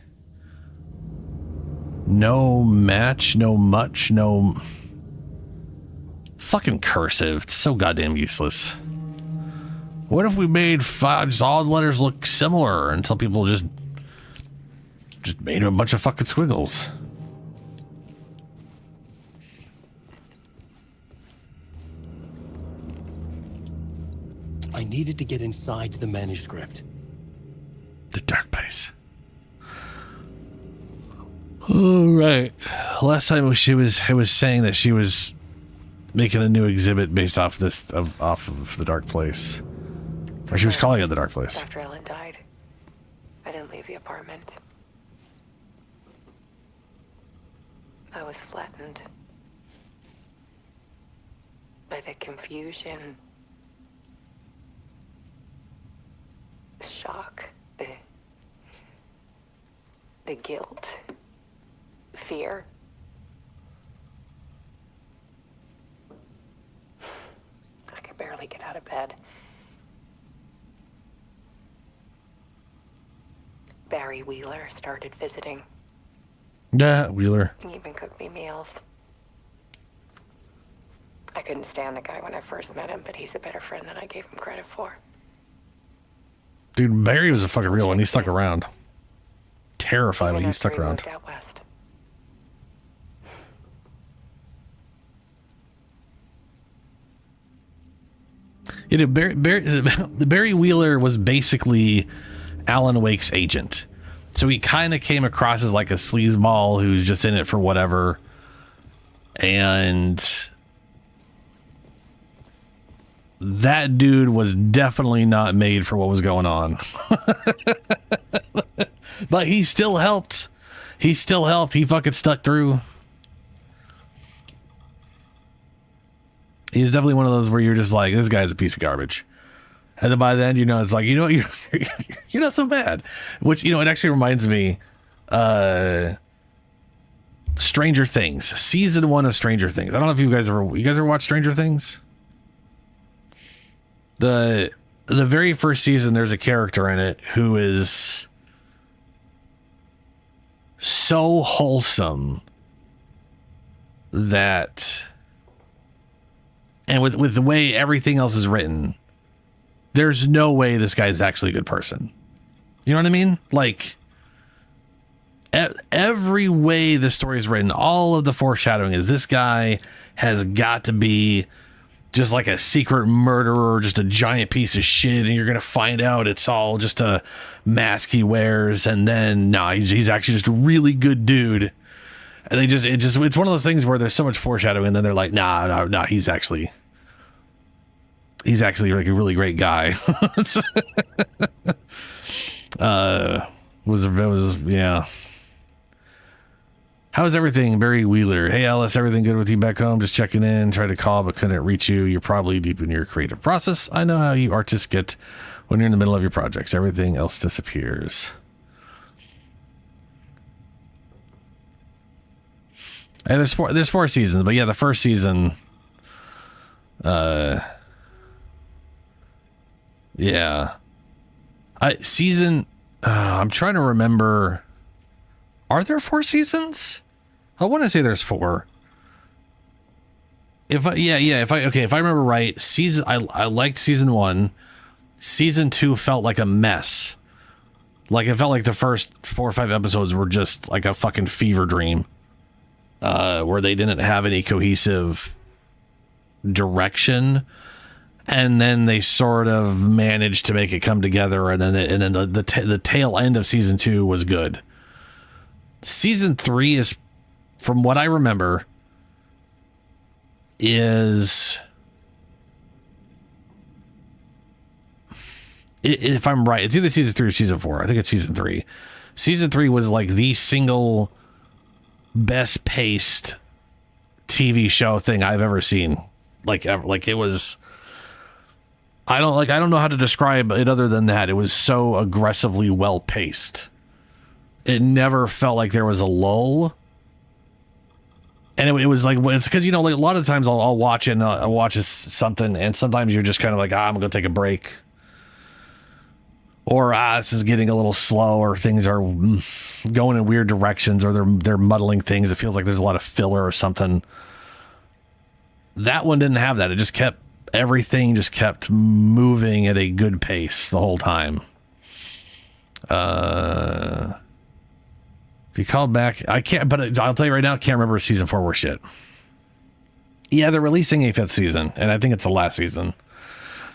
No match, no much, no... Fucking cursive. It's so goddamn useless. What if we made just all the letters look similar until people just made a bunch of fucking squiggles? I needed to get inside the manuscript. The dark place. All right. Last time it was saying that she was making a new exhibit based off of the dark place, or she was calling it the dark place. After Ellen died, I didn't leave the apartment. I was flattened by the confusion, the shock, the guilt, fear. I could barely get out of bed. Barry Wheeler started visiting. Yeah, Wheeler. He even cooked me meals. I couldn't stand the guy when I first met him, but he's a better friend than I gave him credit for. Dude, Barry was a fucking real one. He stuck around. Terrified, but he stuck around. Out west. You know, Barry Wheeler was basically Alan Wake's agent. So he kind of came across as like a sleazeball who's just in it for whatever. And that dude was definitely not made for what was going on. But he still helped. He still helped. He fucking stuck through. He's definitely one of those where you're just like, this guy's a piece of garbage. And then by then, you know, it's like, you know what, you're not so bad. Which, you know, it actually reminds me, Stranger Things, season 1 of Stranger Things. I don't know if you guys ever watched Stranger Things? The very first season, there's a character in it who is so wholesome that, and with the way everything else is written, there's no way this guy's actually a good person. You know what I mean? Like, every way the story is written, all of the foreshadowing is this guy has got to be just like a secret murderer, just a giant piece of shit, and you're gonna find out it's all just a mask he wears, and then he's actually just a really good dude. And it's one of those things where there's so much foreshadowing, and then they're like, nah, he's actually like a really great guy. Yeah. How's everything, Barry Wheeler? Hey, Alice, everything good with you back home? Just checking in, tried to call, but couldn't reach you. You're probably deep in your creative process. I know how you artists get when you're in the middle of your projects. Everything else disappears. And there's four seasons, but yeah, the first season, yeah. I'm trying to remember. Are there 4 seasons? I want to say there's 4. If I remember right, I liked season 1. Season 2 felt like a mess. Like, it felt like the first 4 or 5 episodes were just like a fucking fever dream, where they didn't have any cohesive direction, and then they sort of managed to make it come together, and then the tail end of season 2 was good. Season 3 is, from what I remember, is if I'm right, it's either season 3 or season 4. I think it's season 3. Season 3 was like the single best paced TV show thing I've ever seen. Like it was. I don't know how to describe it other than that. It was so aggressively well paced. It never felt like there was a lull. And it was like, it's because, you know, like a lot of times I'll watch it and I'll watch something, and sometimes you're just kind of like, I'm going to take a break. Or, this is getting a little slow, or things are going in weird directions, or they're muddling things. It feels like there's a lot of filler or something. That one didn't have that. It just kept, everything just kept moving at a good pace the whole time. If you called back, I can't, but I'll tell you right now, I can't remember season 4 worth shit. Yeah, they're releasing a 5th season, and I think it's the last season.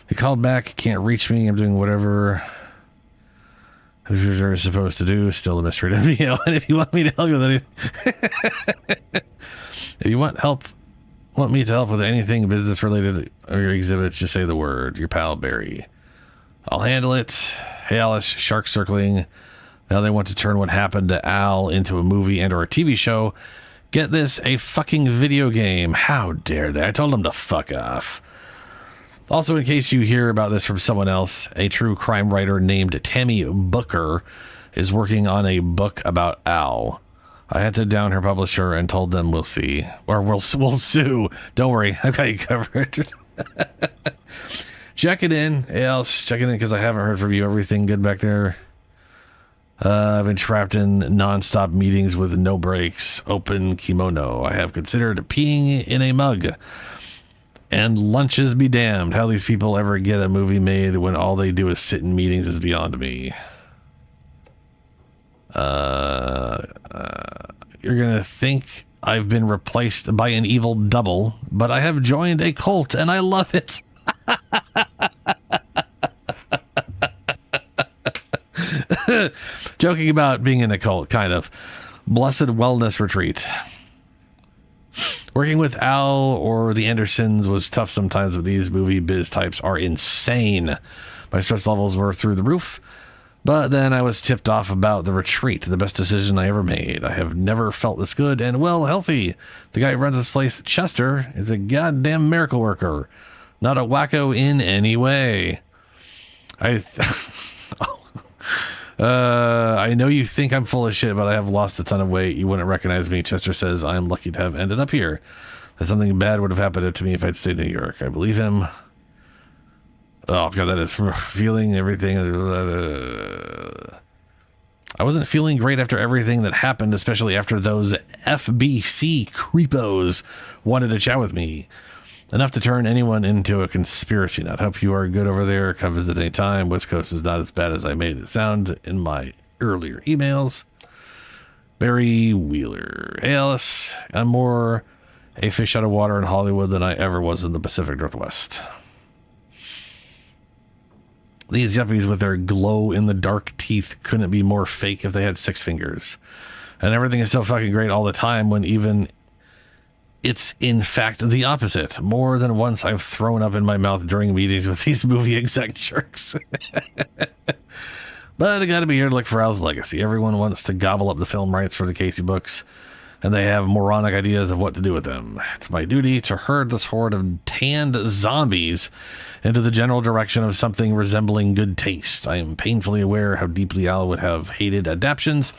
If you called back, can't reach me, I'm doing whatever you're supposed to do. Still a mystery to me. And if you want me to help you with anything, if you want me to help with anything business related or your exhibits, just say the word. Your pal Barry. I'll handle it. Hey Alice, shark circling. Now they want to turn what happened to Al into a movie and or a TV show. Get this, a fucking video game. How dare they? I told them to fuck off. Also, in case you hear about this from someone else, a true crime writer named Tammy Booker is working on a book about Al. I hunted down her publisher and told them we'll see. Or we'll sue. Don't worry, I've got you covered. Check it in. Hey, Alice, check it in because I haven't heard from you. Everything good back there? I've been trapped in non-stop meetings with no breaks. Open kimono. I have considered peeing in a mug. And lunches be damned. How these people ever get a movie made when all they do is sit in meetings is beyond me. You're gonna think I've been replaced by an evil double, but I have joined a cult and I love it. Joking about being in a cult, kind of. Blessed wellness retreat. Working with Al or the Andersons was tough sometimes, but these movie biz types are insane. My stress levels were through the roof, but then I was tipped off about the retreat, the best decision I ever made. I have never felt this good and, well, healthy. The guy who runs this place, Chester, is a goddamn miracle worker. Not a wacko in any way. I know you think I'm full of shit, but I have lost a ton of weight. You wouldn't recognize me. Chester says I'm lucky to have ended up here. That something bad would have happened to me if I'd stayed in New York. I believe him. Oh god, that is feeling everything. I wasn't feeling great after everything that happened, especially after those FBC creepos wanted to chat with me. Enough to turn anyone into a conspiracy nut. Hope you are good over there. Come visit any time. West Coast is not as bad as I made it sound in my earlier emails. Barry Wheeler. Hey, Alice. I'm more a fish out of water in Hollywood than I ever was in the Pacific Northwest. These yuppies with their glow-in-the-dark teeth couldn't be more fake if they had 6 fingers. And everything is so fucking great all the time when even... it's in fact the opposite. More than once I've thrown up in my mouth during meetings with these movie exec jerks. But I gotta be here to look for Al's legacy. Everyone wants to gobble up the film rights for the Casey books, and they have moronic ideas of what to do with them. It's my duty to herd this horde of tanned zombies into the general direction of something resembling good taste. I am painfully aware how deeply Al would have hated adaptions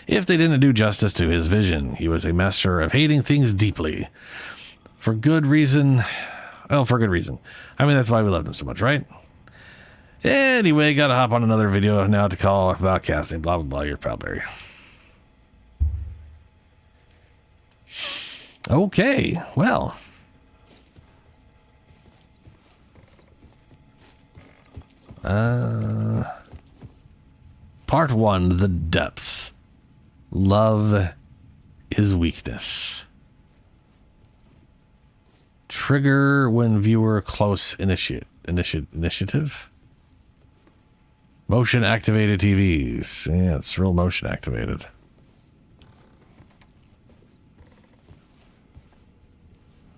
if they didn't do justice to his vision. He was a master of hating things deeply. For good reason. Well, for good reason. I mean, that's why we loved him so much, right? Anyway, gotta hop on another video now to call about casting. Blah, blah, blah. Your pal Barry. Okay, well. Part 1, The Depths. Love is weakness. Trigger when viewer close initiative. Motion activated TVs. Yeah, it's real motion activated.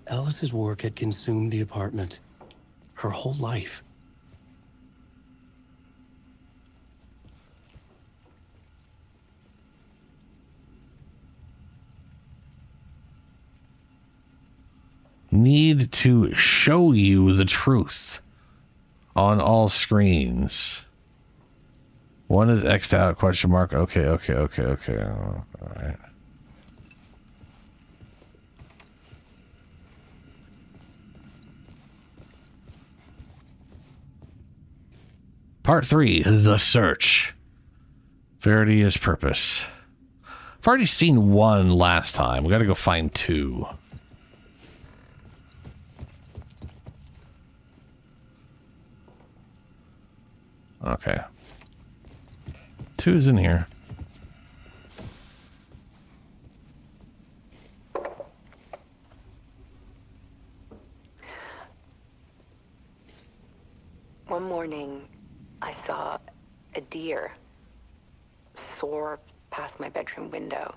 Alice's work had consumed the apartment. Her whole life. Need to show you the truth on all screens. One is X'd out, question mark. Okay. All right. Part 3, The Search. Verity is purpose. I've already seen 1 last time. We gotta go find 2. Okay. 2's in here. One morning, I saw a deer soar past my bedroom window.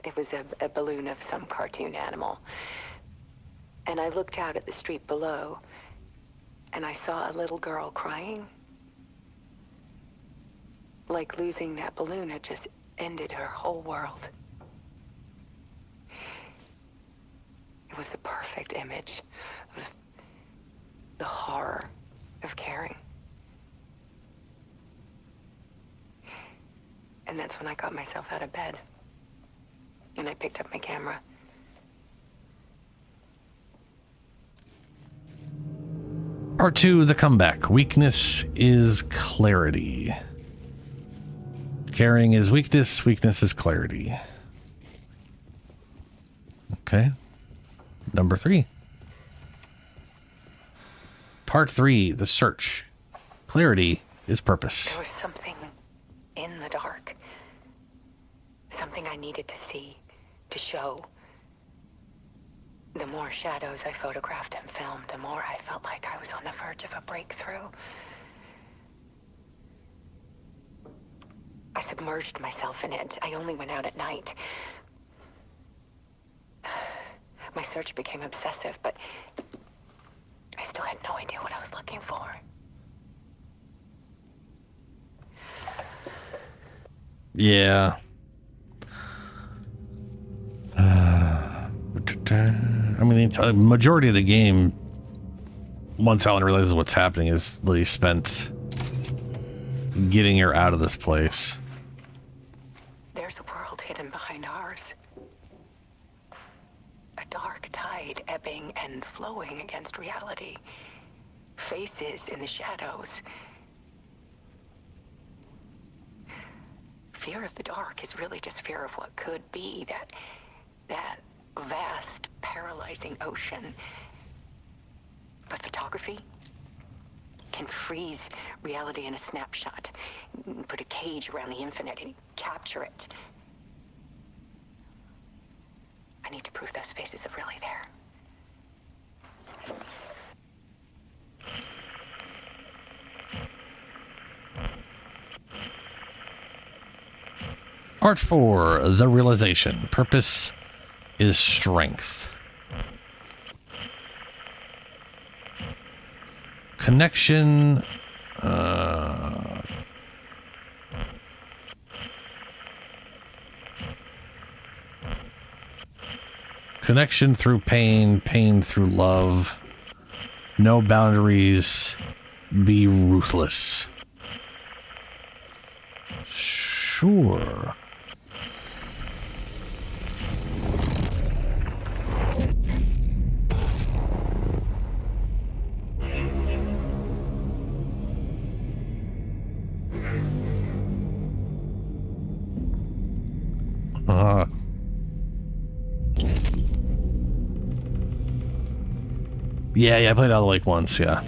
It was a balloon of some cartoon animal. And I looked out at the street below, and I saw a little girl crying. Like losing that balloon had just ended her whole world. It was the perfect image of the horror of caring. And that's when I got myself out of bed. And I picked up my camera. Part 2, The Comeback. Weakness is clarity. Caring is weakness. Weakness is clarity. Okay. Number 3. Part 3, The Search. Clarity is purpose. There was something in the dark. Something I needed to see, to show. The more shadows I photographed and filmed, the more I felt like I was on the verge of a breakthrough. I submerged myself in it. I only went out at night. My search became obsessive, but I still had no idea what I was looking for. Yeah. I mean, the majority of the game, once Alan realizes what's happening, is literally spent getting her out of this place. There's a world hidden behind ours. A dark tide ebbing and flowing against reality. Faces in the shadows. Fear of the dark is really just fear of what could be, that vast, paralyzing ocean. But photography can freeze reality in a snapshot, put a cage around the infinite and capture it. I need to prove those faces are really there. Part 4, The Realization. Purpose is strength. Connection. Connection through pain, pain through love. No boundaries. Be ruthless. Sure. Yeah, I played out of the lake once, yeah.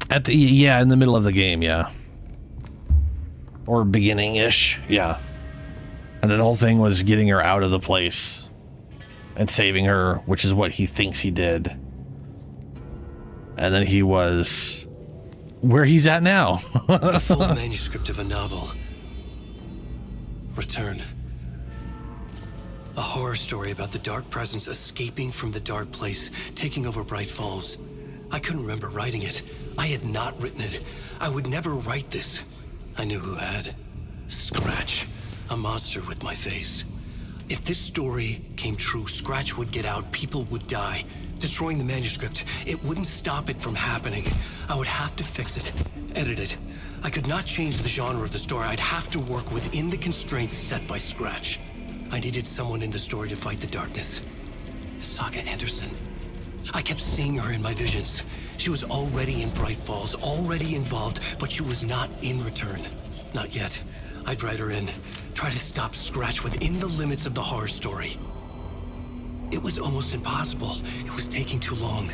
In the middle of the game, yeah. Or beginning-ish, yeah. And the whole thing was getting her out of the place and saving her, which is what he thinks he did. And then he was where he's at now. The full manuscript of a novel. Return. A horror story about the dark presence escaping from the dark place, taking over Bright Falls. I couldn't remember writing it. I had not written it. I would never write this. I knew who had. Scratch. A monster with my face. If this story came true, Scratch would get out, people would die. Destroying the manuscript, it wouldn't stop it from happening. I would have to fix it, edit it. I could not change the genre of the story. I'd have to work within the constraints set by Scratch. I needed someone in the story to fight the darkness. Saga Anderson. I kept seeing her in my visions. She was already in Bright Falls, already involved, but she was not in return. Not yet. I'd write her in, try to stop Scratch within the limits of the horror story. It was almost impossible. It was taking too long.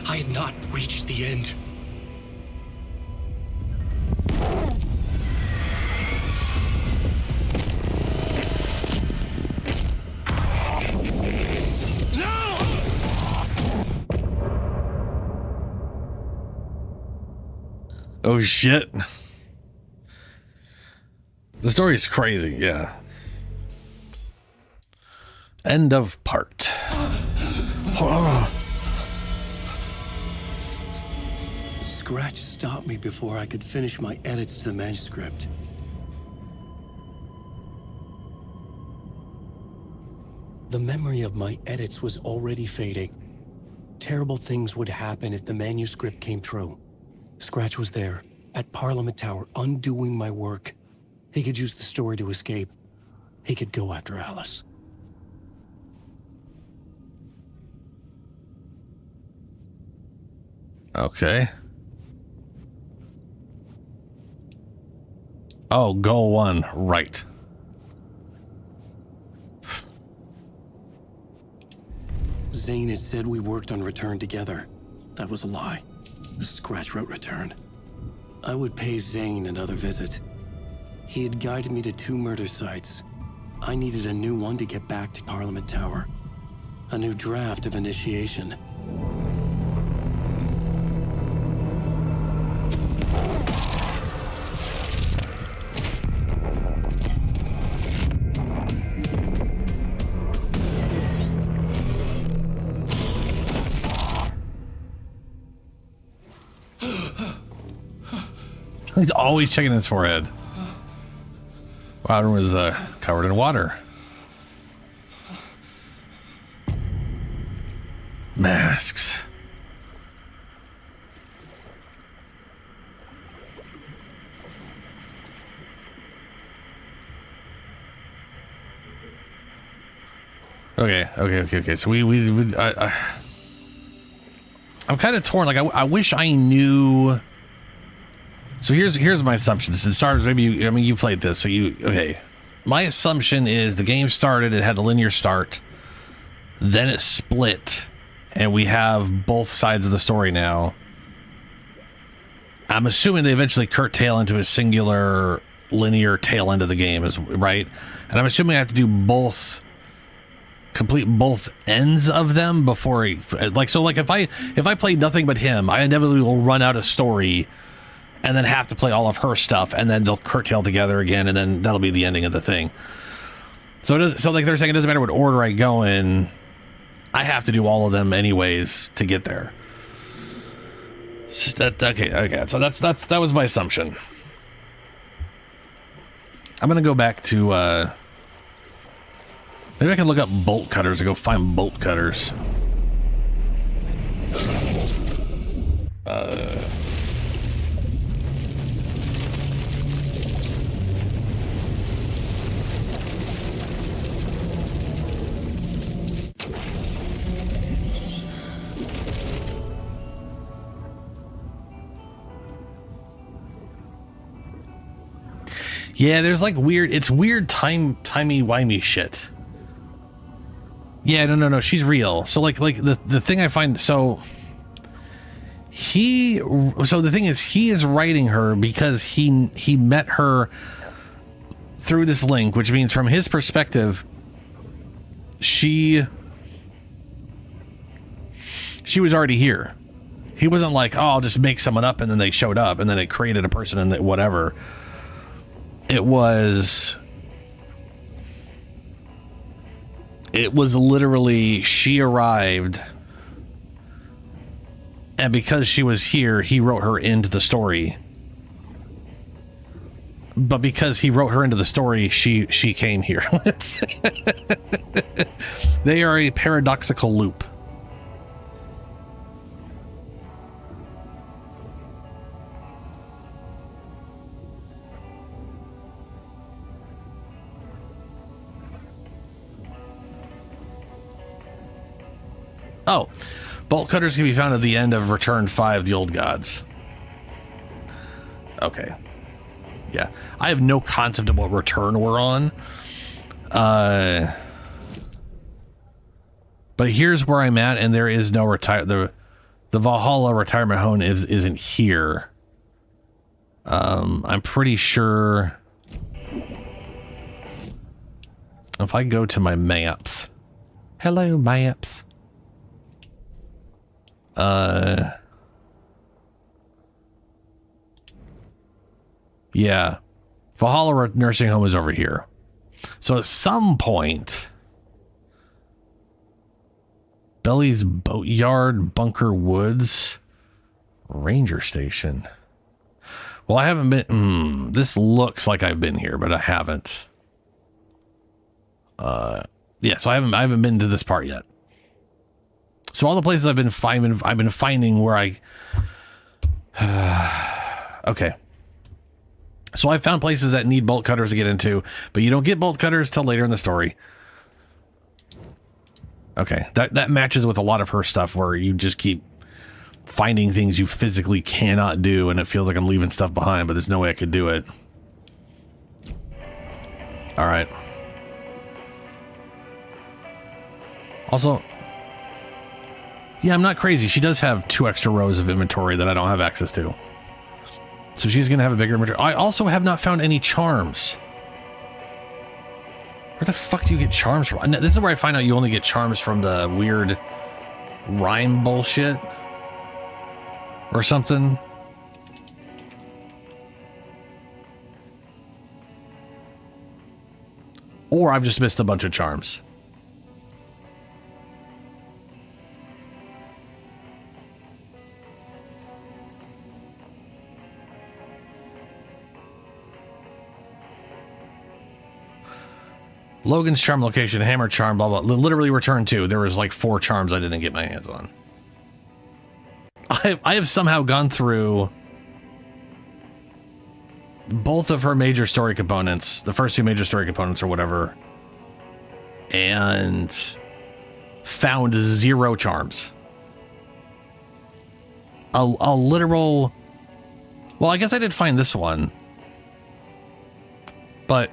I had not reached the end. Oh shit. The story is crazy, yeah. End of part. Scratch stopped me before I could finish my edits to the manuscript. The memory of my edits was already fading. Terrible things would happen if the manuscript came true. Scratch was there, at Parliament Tower, undoing my work. He could use the story to escape. He could go after Alice. Okay. Oh, goal 1, right. Zane had said we worked on Return together. That was a lie. Scratch wrote Return. I would pay Zane another visit. He had guided me to 2 murder sites. I needed a new one to get back to Parliament Tower. A new draft of Initiation. He's always checking his forehead. Water was covered in water. Masks. Okay. So I'm kind of torn. Like I wish I knew. So here's my assumption. It starts maybe you played this, so okay. My assumption is the game started, it had a linear start, then it split, and we have both sides of the story now. I'm assuming they eventually curtail into a singular linear tail end of the game, is right? And I'm assuming I have to do both, complete both ends of them before if I play nothing but him, I inevitably will run out of story and then have to play all of her stuff, and then they'll curtail together again, and then that'll be the ending of the thing. So like they're saying, it doesn't matter what order I go in, I have to do all of them anyways to get there. Okay. So that was my assumption. I'm gonna go back to maybe I can look up bolt cutters and go find bolt cutters. Yeah, there's like it's weird timey-wimey shit. Yeah, no, she's real. So like the thing I find, so the thing is, he is writing her because he met her through this link, which means from his perspective, she was already here. He wasn't like, oh, I'll just make someone up and then they showed up and then it created a person and whatever. It was literally, she arrived, and because she was here, he wrote her into the story. but because he wrote her into the story, she came here. They are a paradoxical loop. Oh, bolt cutters can be found at the end of Return 5, The Old Gods. Okay. Yeah. I have no concept of what Return we're on. But here's where I'm at, and there is no the Valhalla retirement home isn't here. I'm pretty sure if I go to my maps. Hello, maps. Yeah, Valhalla nursing home is over here. So at some point, Belly's Boatyard, Bunker Woods, Ranger Station. Well, I haven't been. This looks like I've been here, but I haven't. Yeah, so I haven't been to this part yet. So all the places I've been finding where I. Okay. So I found places that need bolt cutters to get into, but you don't get bolt cutters till later in the story. Okay, that matches with a lot of her stuff where you just keep finding things you physically cannot do, and it feels like I'm leaving stuff behind, but there's no way I could do it. All right. Also, yeah, I'm not crazy. She does have 2 extra rows of inventory that I don't have access to. So she's going to have a bigger inventory. I also have not found any charms. Where the fuck do you get charms from? This is where I find out you only get charms from the weird rhyme bullshit. Or something. Or I've just missed a bunch of charms. Logan's charm location, hammer charm, blah, blah. Literally Return 2. There was like 4 charms I didn't get my hands on. I have somehow gone through both of her major story components, the first 2 major story components or whatever, and found 0 charms. A literal... Well, I guess I did find this one. But...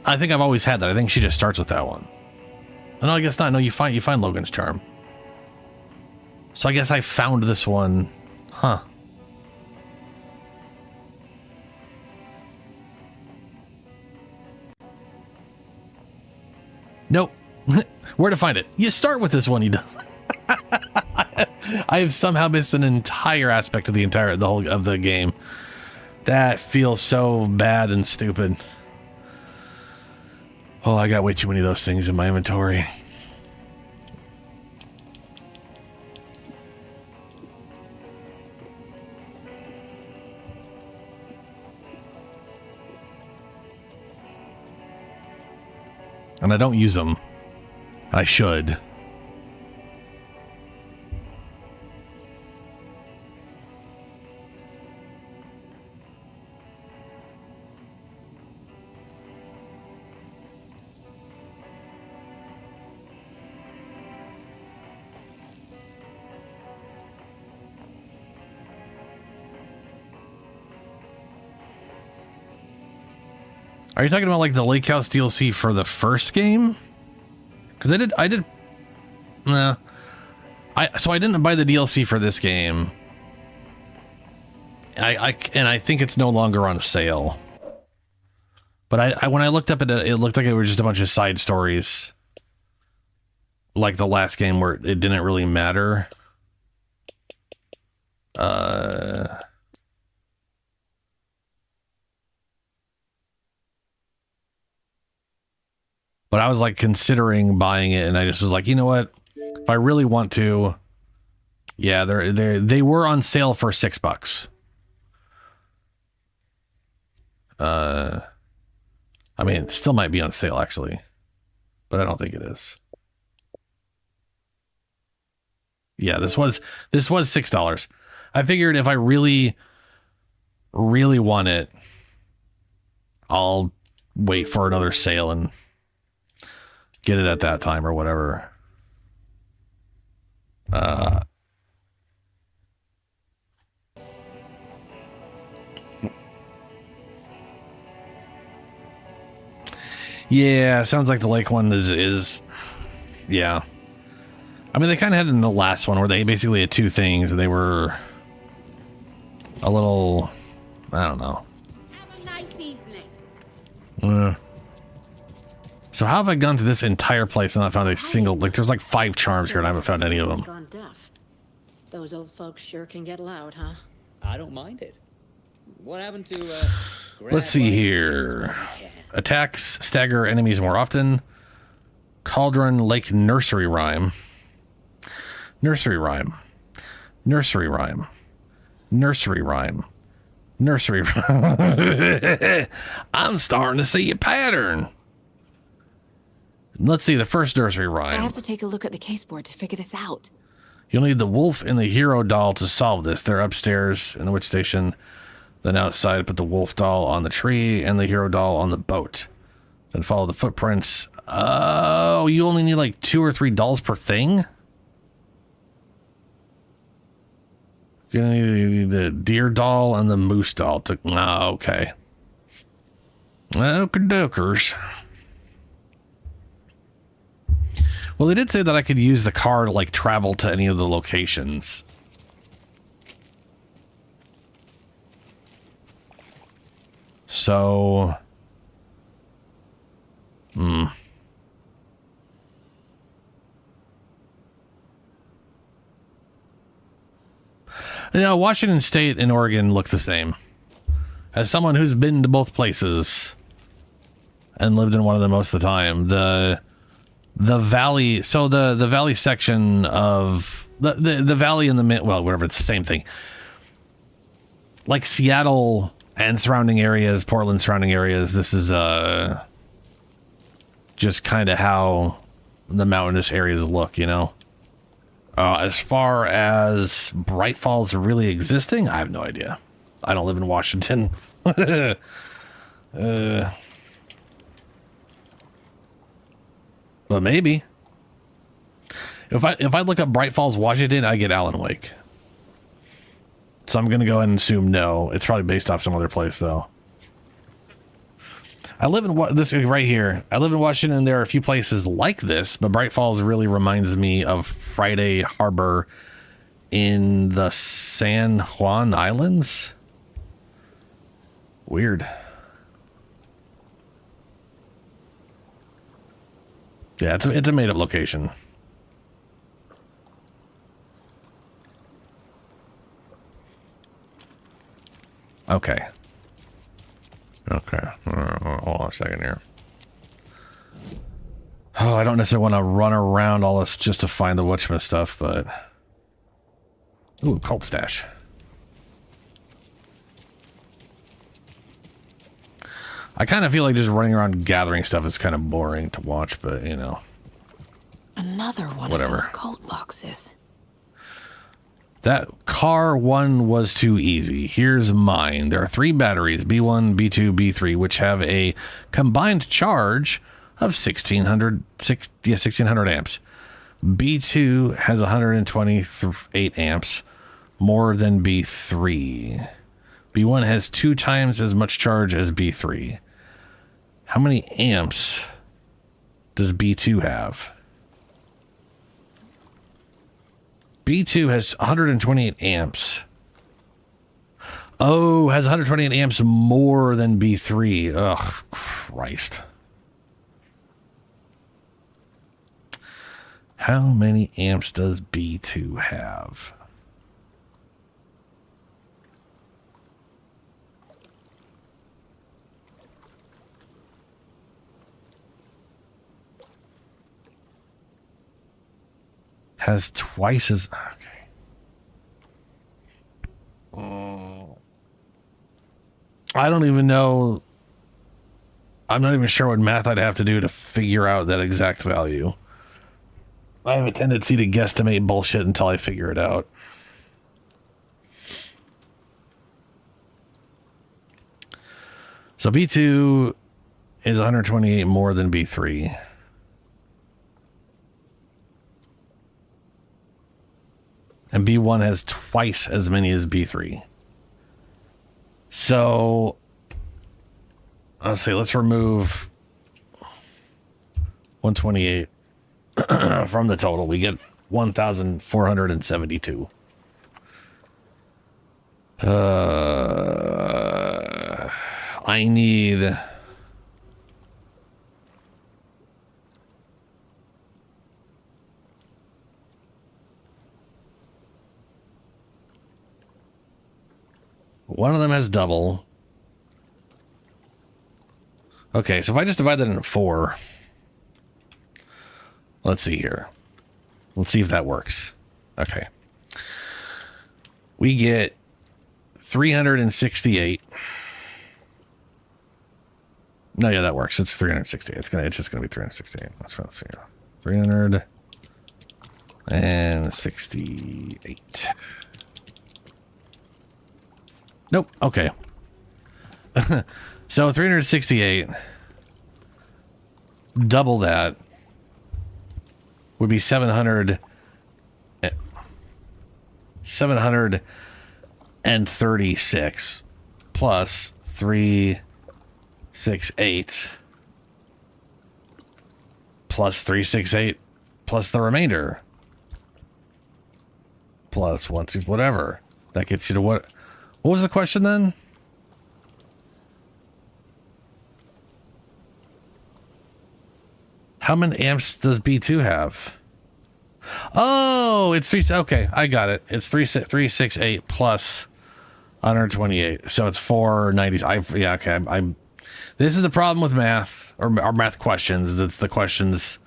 I think I've always had that. I think she just starts with that one. No, I guess not. No, you find Logan's charm. So I guess I found this one. Huh. Nope. Where to find it? You start with this one. You don't. I have somehow missed an entire aspect of the whole of the game. That feels so bad and stupid. Oh, I got way too many of those things in my inventory. And I don't use them. I should. Are you talking about like the Lake House DLC for the first game? Because I did. Nah. So I didn't buy the DLC for this game. I think it's no longer on sale. But when I looked up at it, it looked like it were just a bunch of side stories. Like the last game where it didn't really matter. But I was like considering buying it, and I just was like, you know what? If I really want to, yeah, they were on sale for $6. I mean, it still might be on sale actually, but I don't think it is. Yeah, this was $6. I figured if I really want it, I'll wait for another sale and get it at that time or whatever. Yeah, sounds like the lake one is yeah. I mean, they kind of had it in the last one where they basically had two things and they were a little, I don't know. Have a nice evening. So how have I gone through this entire place and not found a single, like there's like 5 charms here and I haven't found any of them. Gone deaf. Those old folks sure can get loud, huh? I don't mind it. What happened to, Let's see here. Attacks, stagger enemies more often. Cauldron Lake Nursery Rhyme. Nursery Rhyme. Nursery Rhyme. Nursery Rhyme. Nursery Rhyme. I'm starting to see a pattern. Let's see the first nursery I rhyme. have to take a look at the caseboard to figure this out. You'll need the wolf and the hero doll to solve this. They're upstairs in the witch station. Then outside, put the wolf doll on the tree and the hero doll on the boat. Then follow the footprints. Oh, you only need like 2 or 3 dolls per thing? You're gonna need the deer doll and the moose doll. Okay. Okey-dokers. Well, they did say that I could use the car to like travel to any of the locations. So, You know, Washington State and Oregon look the same. As someone who's been to both places and lived in one of them most of the time, the valley, so the valley section of the valley in the mid, well, whatever, it's the same thing. Like Seattle and surrounding areas, Portland surrounding areas, this is just kind of how the mountainous areas look, you know. As far as Bright Falls really existing, I have no idea. I don't live in Washington. But maybe. If I look up Bright Falls, Washington, I get Alan Wake. So I'm gonna go ahead and assume no. It's probably based off some other place though. I live in this right here. I live in Washington. And there are a few places like this, but Bright Falls really reminds me of Friday Harbor in the San Juan Islands. Weird. Yeah, it's a made-up location. Okay. Okay. Hold on a second here. Oh, I don't necessarily want to run around all this just to find the whatchamacallit stuff, but... Ooh, cult stash. I kind of feel like just running around gathering stuff is kind of boring to watch, but, you know. Another one Whatever. of those cult boxes. That car one was too easy. Here's mine. There are 3 batteries, B1, B2, B3, which have a combined charge of 1600 amps. B2 has 128 amps, more than B3. B1 has 2 times as much charge as B3. How many amps does B2 have? B2 has 128 amps. Oh, has 128 amps more than B3. Ugh, Christ. How many amps does B2 have? Has twice as... Okay. I don't even know I'm not even sure what math I'd have to do to figure out that exact value. I have a tendency to guesstimate bullshit until I figure it out. So B2 is 128 more than B3. And B1 has twice as many as B3. So, let's see, let's remove 128 from the total. We get 1,472. I need... One of them has double. Okay, so if I just divide that into 4... Let's see here. Let's see if that works. Okay. We get 368. No, yeah, that works. It's 368. It's just gonna be 368. Let's see here. 368. Nope. Okay. So 368. Double that would be 736 plus 368 plus 368 plus the remainder plus 1, 2, whatever. That gets you to what? What was the question then? How many amps does B2 have? Oh, it's 3. Okay, I got it. It's 368 plus 128. So it's 490. Yeah, okay. I'm. This is the problem with math or math questions. It's the questions.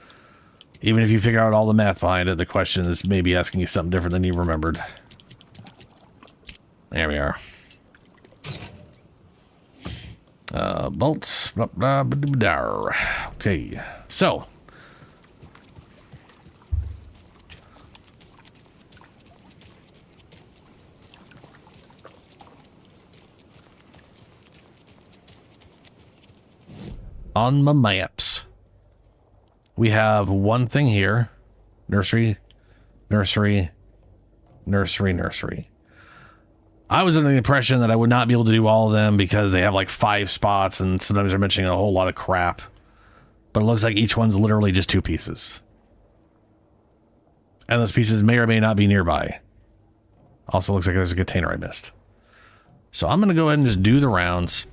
Even if you figure out all the math behind it, the question is maybe asking you something different than you remembered. There we are. Bolts. Blah, blah, blah, blah. Okay, so. On my maps, we have one thing here. Nursery, nursery, nursery, nursery. I was under the impression that I would not be able to do all of them because they have like 5 spots and sometimes they're mentioning a whole lot of crap. But it looks like each one's literally just 2 pieces. And those pieces may or may not be nearby. Also looks like there's a container I missed. So I'm going to go ahead and just do the rounds.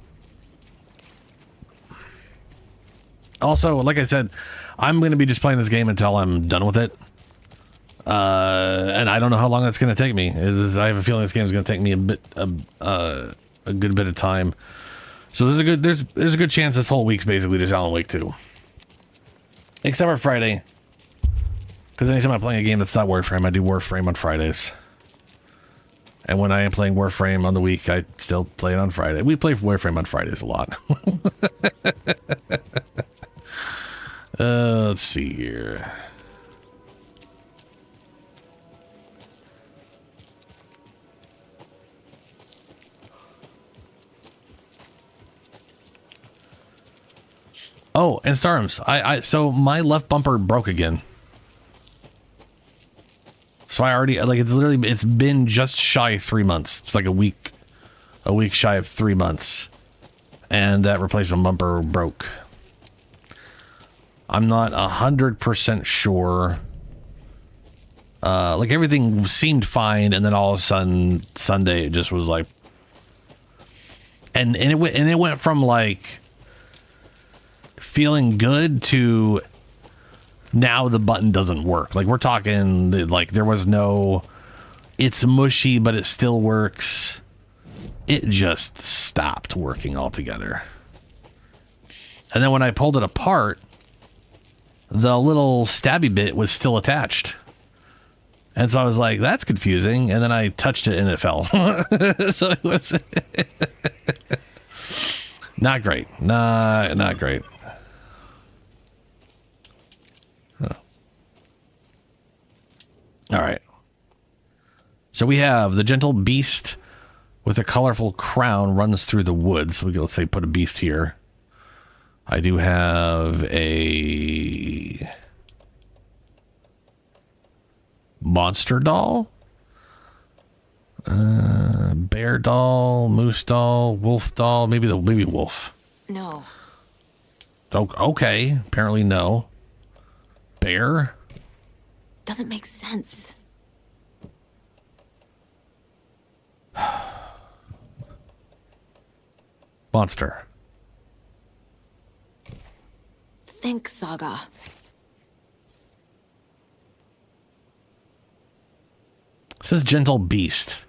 Also, like I said, I'm going to be just playing this game until I'm done with it. And I don't know how long that's going to take me. I have a feeling this game is going to take me a good bit of time. So there's a good chance this whole week's basically just Alan Wake 2. Except for Friday. Because anytime I'm playing a game that's not Warframe, I do Warframe on Fridays. And when I am playing Warframe on the week, I still play it on Friday. We play Warframe on Fridays a lot. Let's see here. Oh, and Starms. So my left bumper broke again. So I already, like, it's been just shy of 3 months. It's like a week shy of 3 months. And that replacement bumper broke. I'm not 100% sure. Like everything seemed fine, and then all of a sudden Sunday it just was like, and it went from like feeling good to now the button doesn't work. Like we're talking like there was no, it's mushy but it still works. It just stopped working altogether. And then when I pulled it apart, the little stabby bit was still attached. And so I was like, that's confusing. And then I touched it and it fell. So it was Not great. Not great. Huh. All right. So we have the gentle beast with a colorful crown runs through the woods. So we can, let's say, put a beast here. I do have a monster doll, bear doll, moose doll, wolf doll. Maybe wolf. No. Okay. Apparently no. Bear. Doesn't make sense. Monster. Think, Saga. It says gentle beast.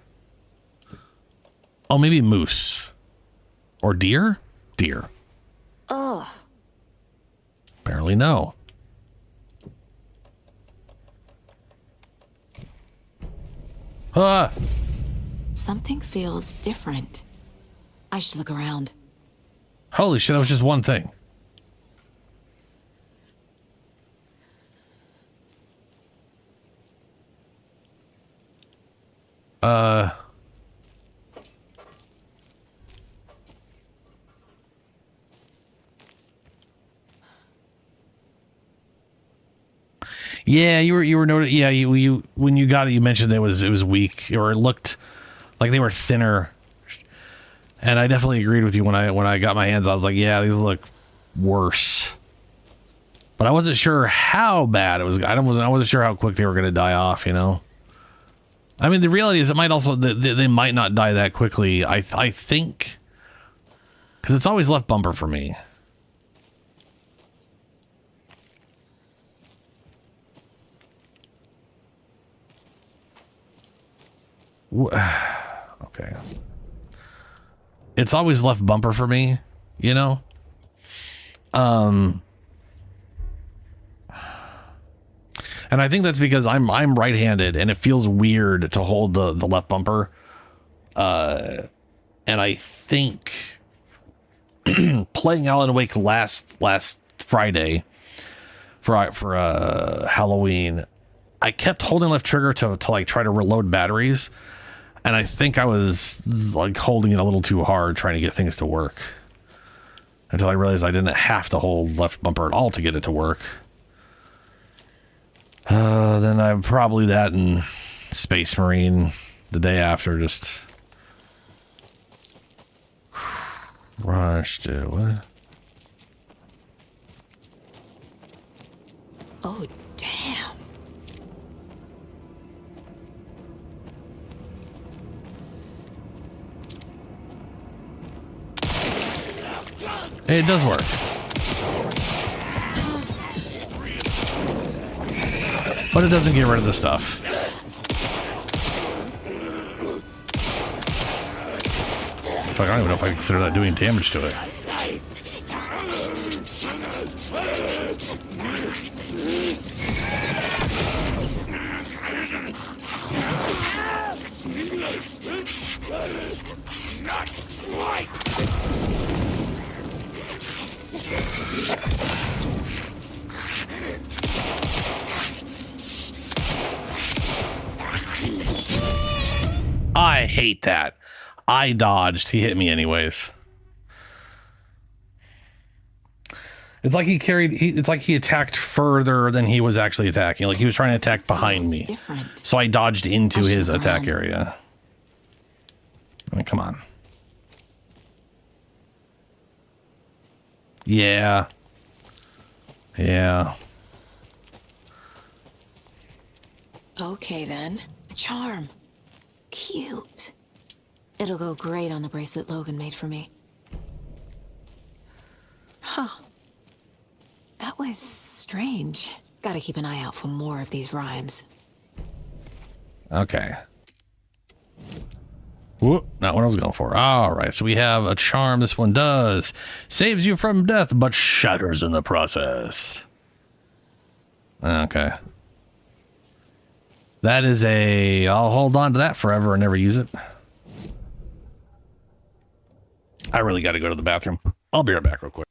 Oh, maybe moose. Or deer? Deer. Ugh. Apparently no. Ah! Something feels different. I should look around. Holy shit, that was just one thing. Yeah, you were noted. Yeah, you when you got it, you mentioned it was weak, or it looked like they were thinner. And I definitely agreed with you when I got my hands. I was like, yeah, these look worse. But I wasn't sure how bad it was. I wasn't sure how quick they were going to die off. You know. I mean, the reality is, it might also they might not die that quickly. I think, because it's always left bumper for me. Okay. It's always left bumper for me, you know? And I think that's because I'm right-handed and it feels weird to hold the left bumper. And I think playing Alan Wake last Friday for Halloween, I kept holding left trigger to like try to reload batteries. And I think I was like holding it a little too hard trying to get things to work. Until I realized I didn't have to hold left bumper at all to get it to work. Then I'm probably that and Space Marine the day after just crushed it. What? Oh, damn. It does work. But it doesn't get rid of the stuff. Fuck, I don't even know if I consider that doing damage to it. Not quite. I hate that. I dodged. He hit me anyways. It's like it's like he attacked further than he was actually attacking. Like he was trying to attack behind me. Different. So I dodged into his attack area. I mean, come on. Yeah. Yeah. Okay, then. A charm. Cute. It'll go great on the bracelet Logan made for me. Huh. That was strange. Gotta keep an eye out for more of these rhymes. Okay. Whoop, not what I was going for. All right, so we have a charm. This one does. Saves you from death, but shatters in the process. Okay. That is a... I'll hold on to that forever and never use it. I really got to go to the bathroom. I'll be right back real quick.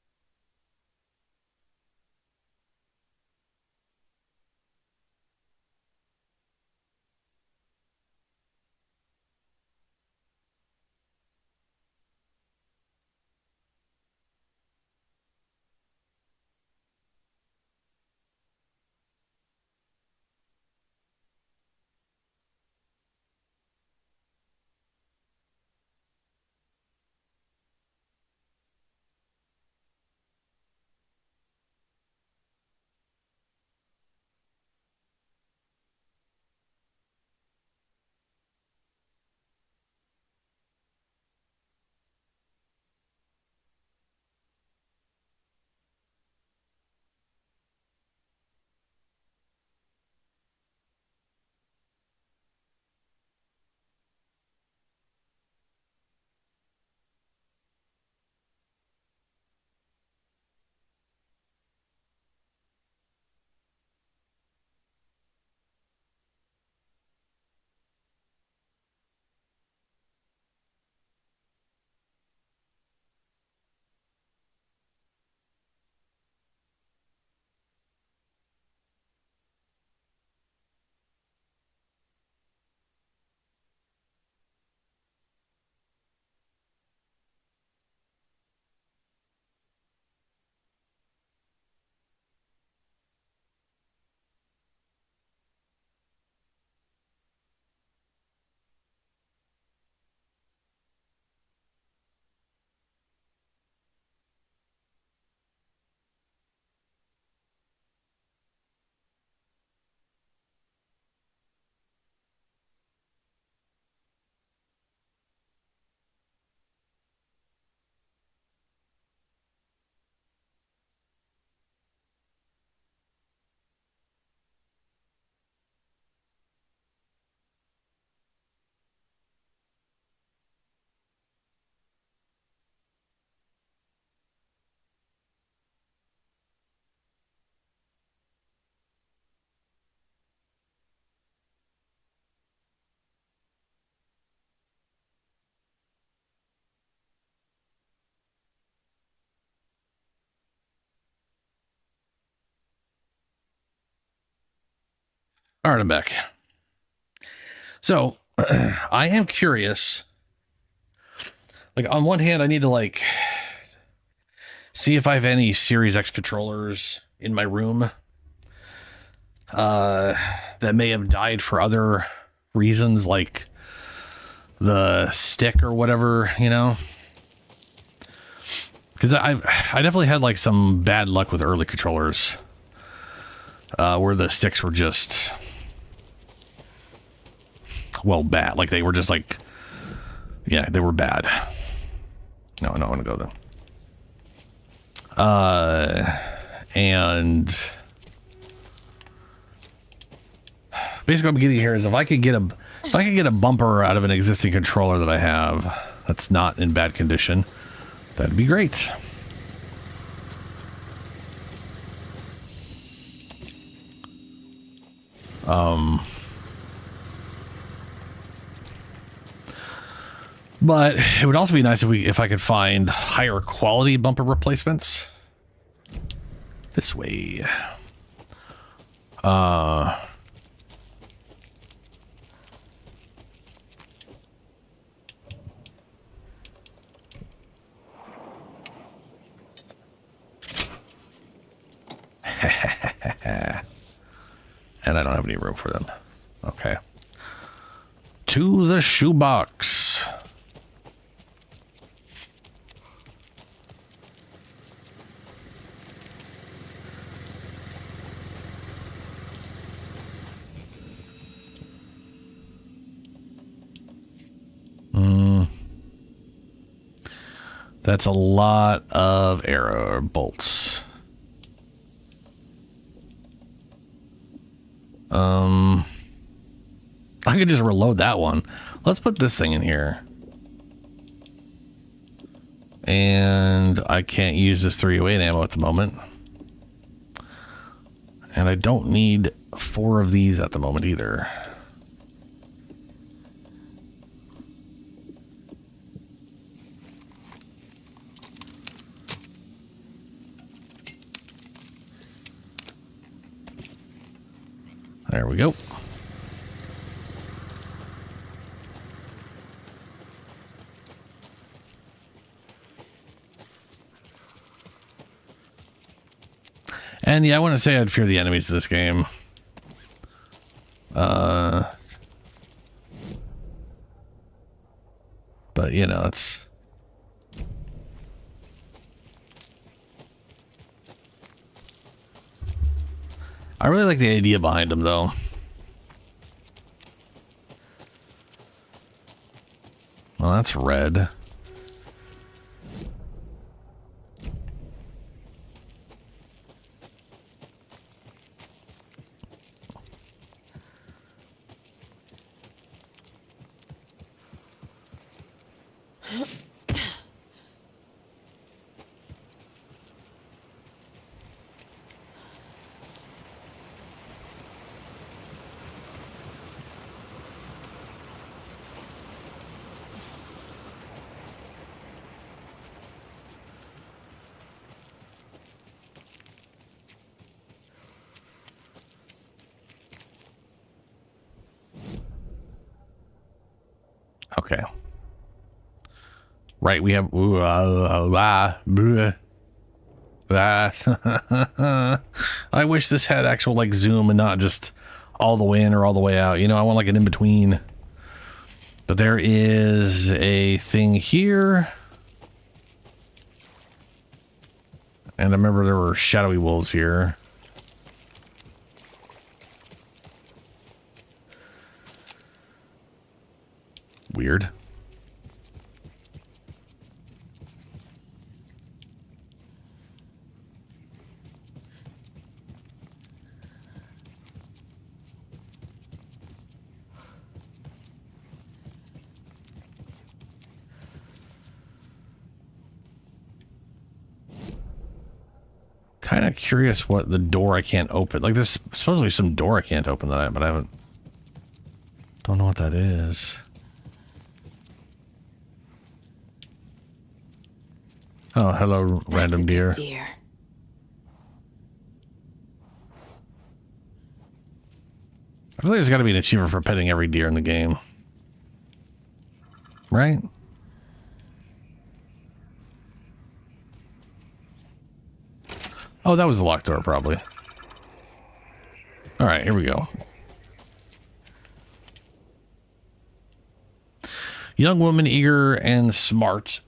All right, I'm back. So I am curious. Like, on one hand, I need to like see if I have any Series X controllers in my room that may have died for other reasons, like the stick or whatever, you know. Because I definitely had like some bad luck with early controllers where the sticks were just, well, bad. Like they were just like, yeah, they were bad. No, I don't want to go there. And basically what I'm getting here is if I could get a bumper out of an existing controller that I have that's not in bad condition, that'd be great. But it would also be nice if I could find higher quality bumper replacements. This way. And I don't have any room for them. Okay. To the shoebox. That's a lot of arrow bolts. I could just reload that one. Let's put this thing in here. And I can't use this 308 ammo at the moment. And I don't need 4 of these at the moment either. There we go. And yeah, I wouldn't say I'd fear the enemies of this game. But you know, it's I really like the idea behind them though. Well, that's red. Okay. Right, we have I wish this had actual like zoom and not just all the way in or all the way out. You know, I want like an in between. But there is a thing here. And I remember there were shadowy wolves here. Weird. Kind of curious what the door I can't open. Like there's supposedly some door I can't open that, but I haven't. Don't know what that is. Oh, hello, random deer. Deer. I feel like there's got to be an achiever for petting every deer in the game. Right? Oh, that was the locked door, probably. All right, here we go. Young woman, eager and smart,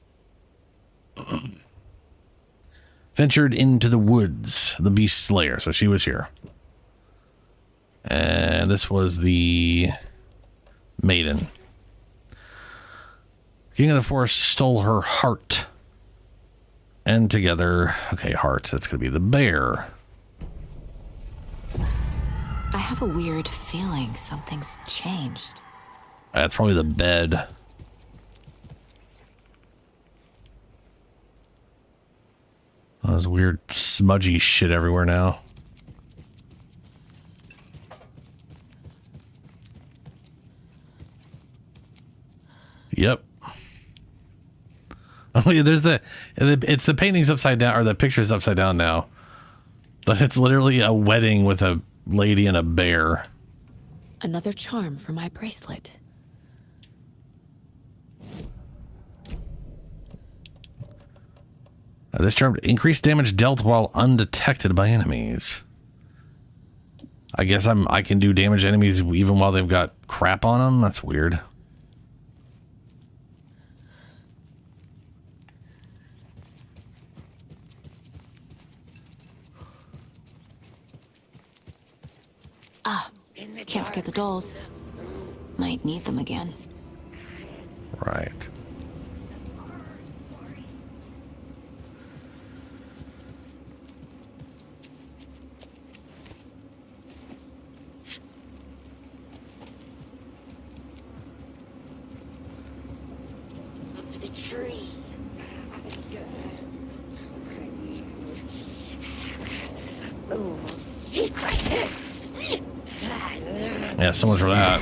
ventured into the woods, the beast slayer. So she was here. And this was the maiden. King of the forest stole her heart. And together, okay, heart, that's going to be the bear. I have a weird feeling something's changed. That's probably the bed. Oh, there's weird smudgy shit everywhere now. Yep. Oh yeah, there's it's the paintings upside down, or the pictures upside down now. But it's literally a wedding with a lady and a bear. Another charm for my bracelet. This charm increased damage dealt while undetected by enemies. I guess I can do damage to enemies even while they've got crap on them. That's weird. Ah, can't forget the dolls. Might need them again. Right. The tree. Oh, secret. Yeah, so much for that.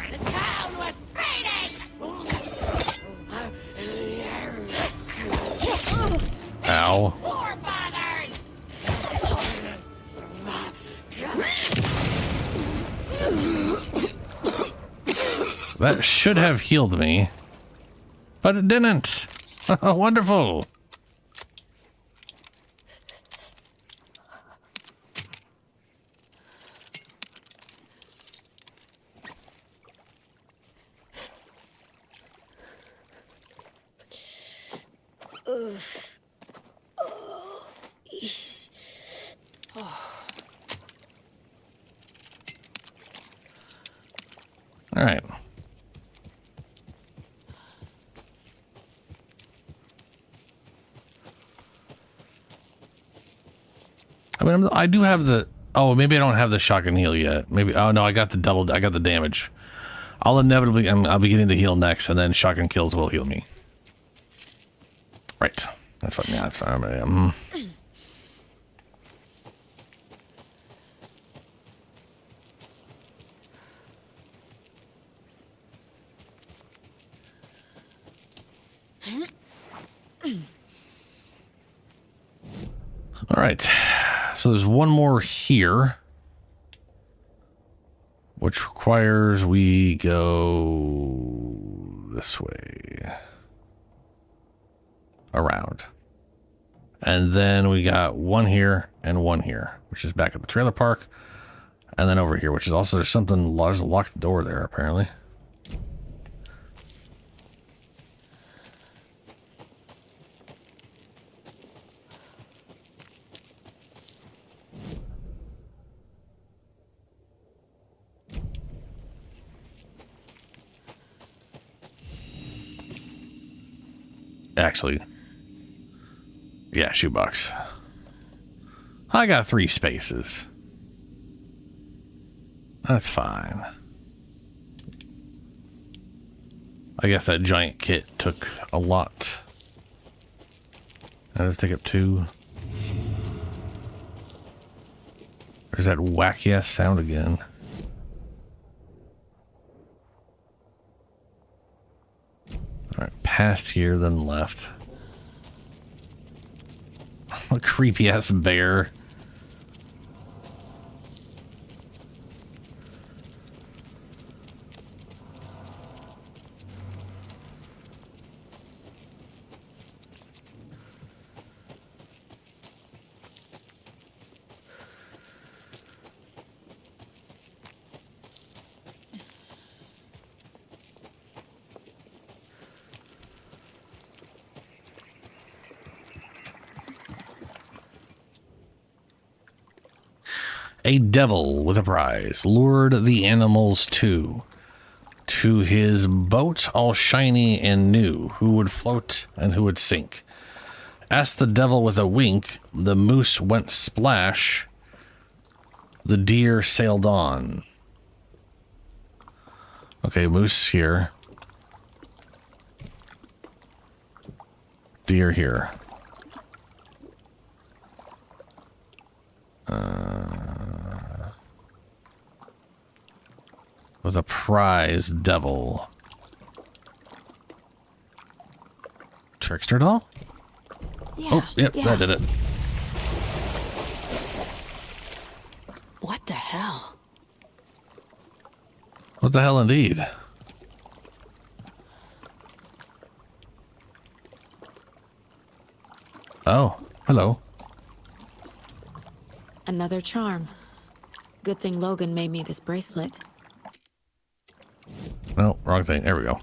The town was raided. Ow. Forefathers. That should have healed me, but it didn't. Wonderful. All right. I mean, I do have the. Oh, maybe I don't have the shotgun heal yet. Maybe. Oh no, I got the double. I got the damage. I'll inevitably. I'll be getting the heal next, and then shotgun kills will heal me. Right. That's fine. Yeah, that's fine. All right. So there's one more here, which requires we go this way around. And then we got one here and one here, which is back at the trailer park. And then over here, which is also, there's something, there's a locked door there, apparently. Actually, yeah, shoebox. I got 3 spaces. That's fine. I guess that giant kit took a lot. Let's take up 2. There's that wacky ass sound again. All right, past here, then left. A creepy ass bear. A devil with a prize lured the animals to his boat all shiny and new, who would float and who would sink. Asked the devil with a wink, the moose went splash, the deer sailed on. Okay, moose here. Deer here. With a prize devil. Trickster doll? Yeah, oh, yep, yeah. that did it. What the hell? What the hell indeed? Oh, hello. Another charm. Good thing Logan made me this bracelet. No, wrong thing. There we go.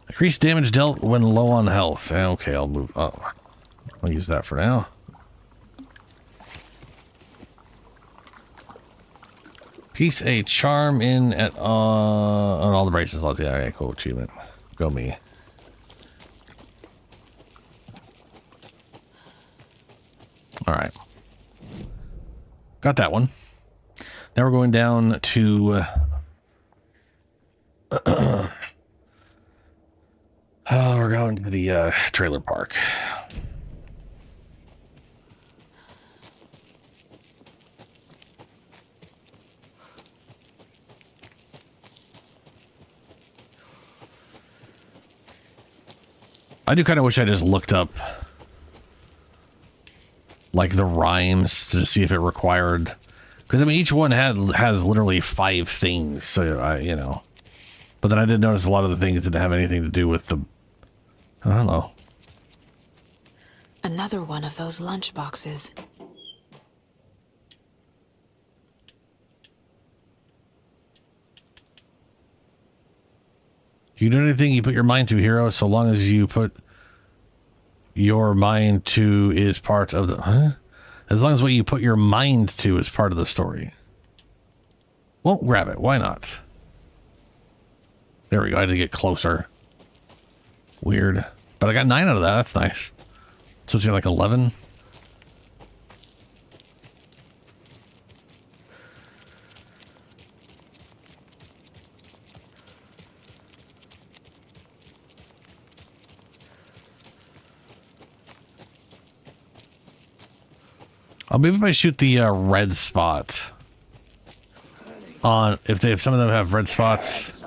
Increased damage dealt when low on health. Okay, I'll move. Oh, I'll use that for now. Piece a charm in at on all the braces. Let's see. All right, cool achievement. Go me. All right. Got that one. Now we're going down to we're going to the trailer park. I do kind of wish I just looked up like the rhymes to see if it required Because I mean, each one has literally 5 things. So I, you know, but then I did notice a lot of the things didn't have anything to do with the. I don't know. Another one of those lunch boxes. You can do anything you put your mind to, hero, so long as you put your mind to is part of the... Huh? As long as what you put your mind to is part of the story. Won't grab it. Why not? There we go. I had to get closer. Weird. But I got 9 out of that. That's nice. So it's like 11. Oh, maybe if I shoot the red spot on, if some of them have red spots.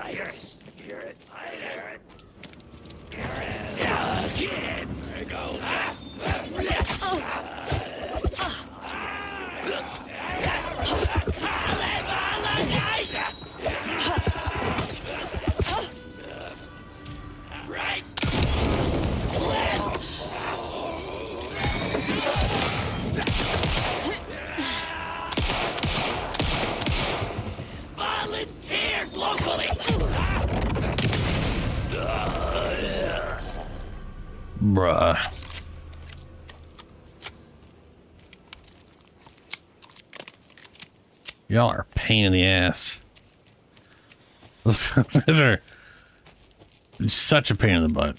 Bruh. Y'all are a pain in the ass. Those guys are such a pain in the butt.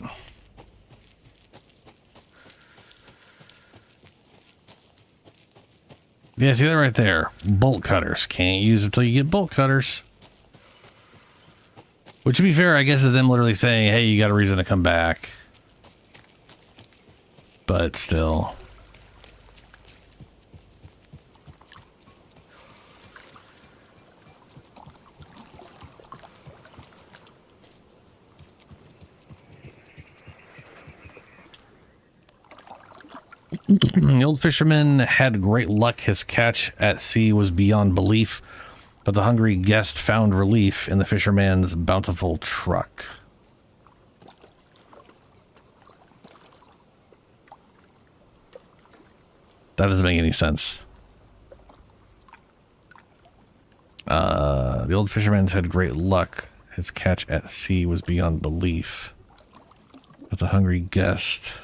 Yeah, see that right there? Bolt cutters. Can't use it until you get bolt cutters. Which, to be fair, I guess is them literally saying, hey, you got a reason to come back. But still. The old fisherman had great luck. His catch at sea was beyond belief, but the hungry guest found relief in the fisherman's bountiful truck. That doesn't make any sense. The old fisherman's had great luck. His catch at sea was beyond belief, but the hungry guest...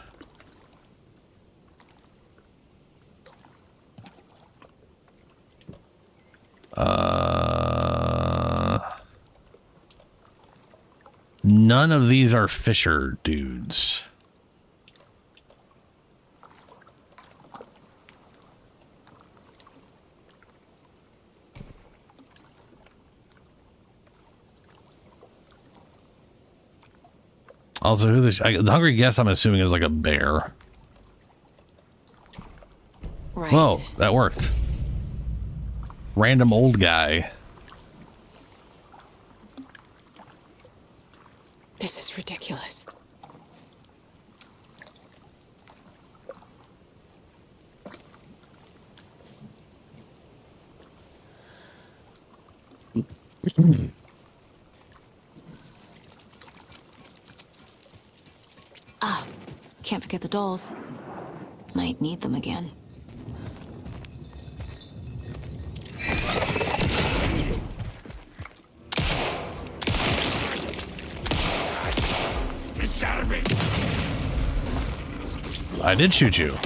None of these are fisher dudes. Also, the hungry guest, I'm assuming, is like a bear. Right. Whoa, that worked. Random old guy. This is ridiculous. Ah, can't forget the dolls. Might need them again. I did shoot you.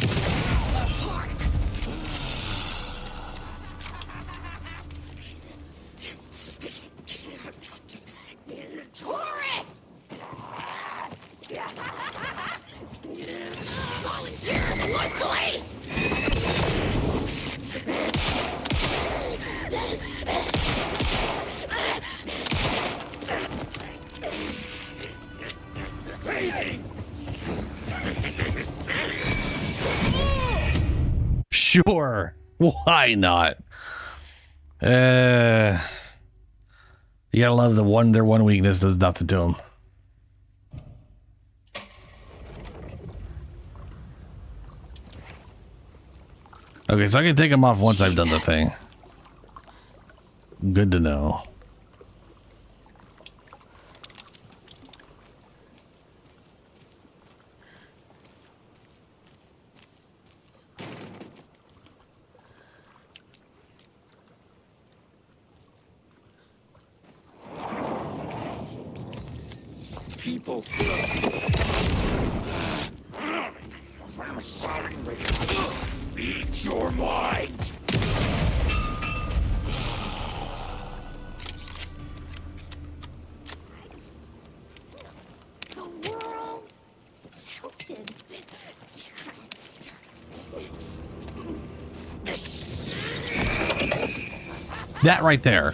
Sure. Why not? You gotta love their one weakness does nothing to them. Okay, so I can take them off once I've done the thing. Good to know. People. I'm sorry, eat your mind. The world is tilted. That right there.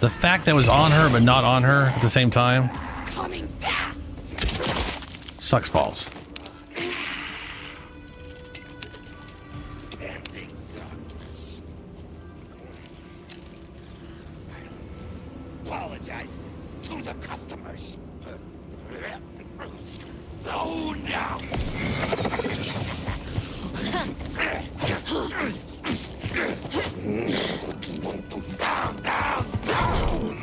The fact that was on her but not on her at the same time. Coming fast. Sucks balls. Apologize to the customers. Go now. Down, down, down.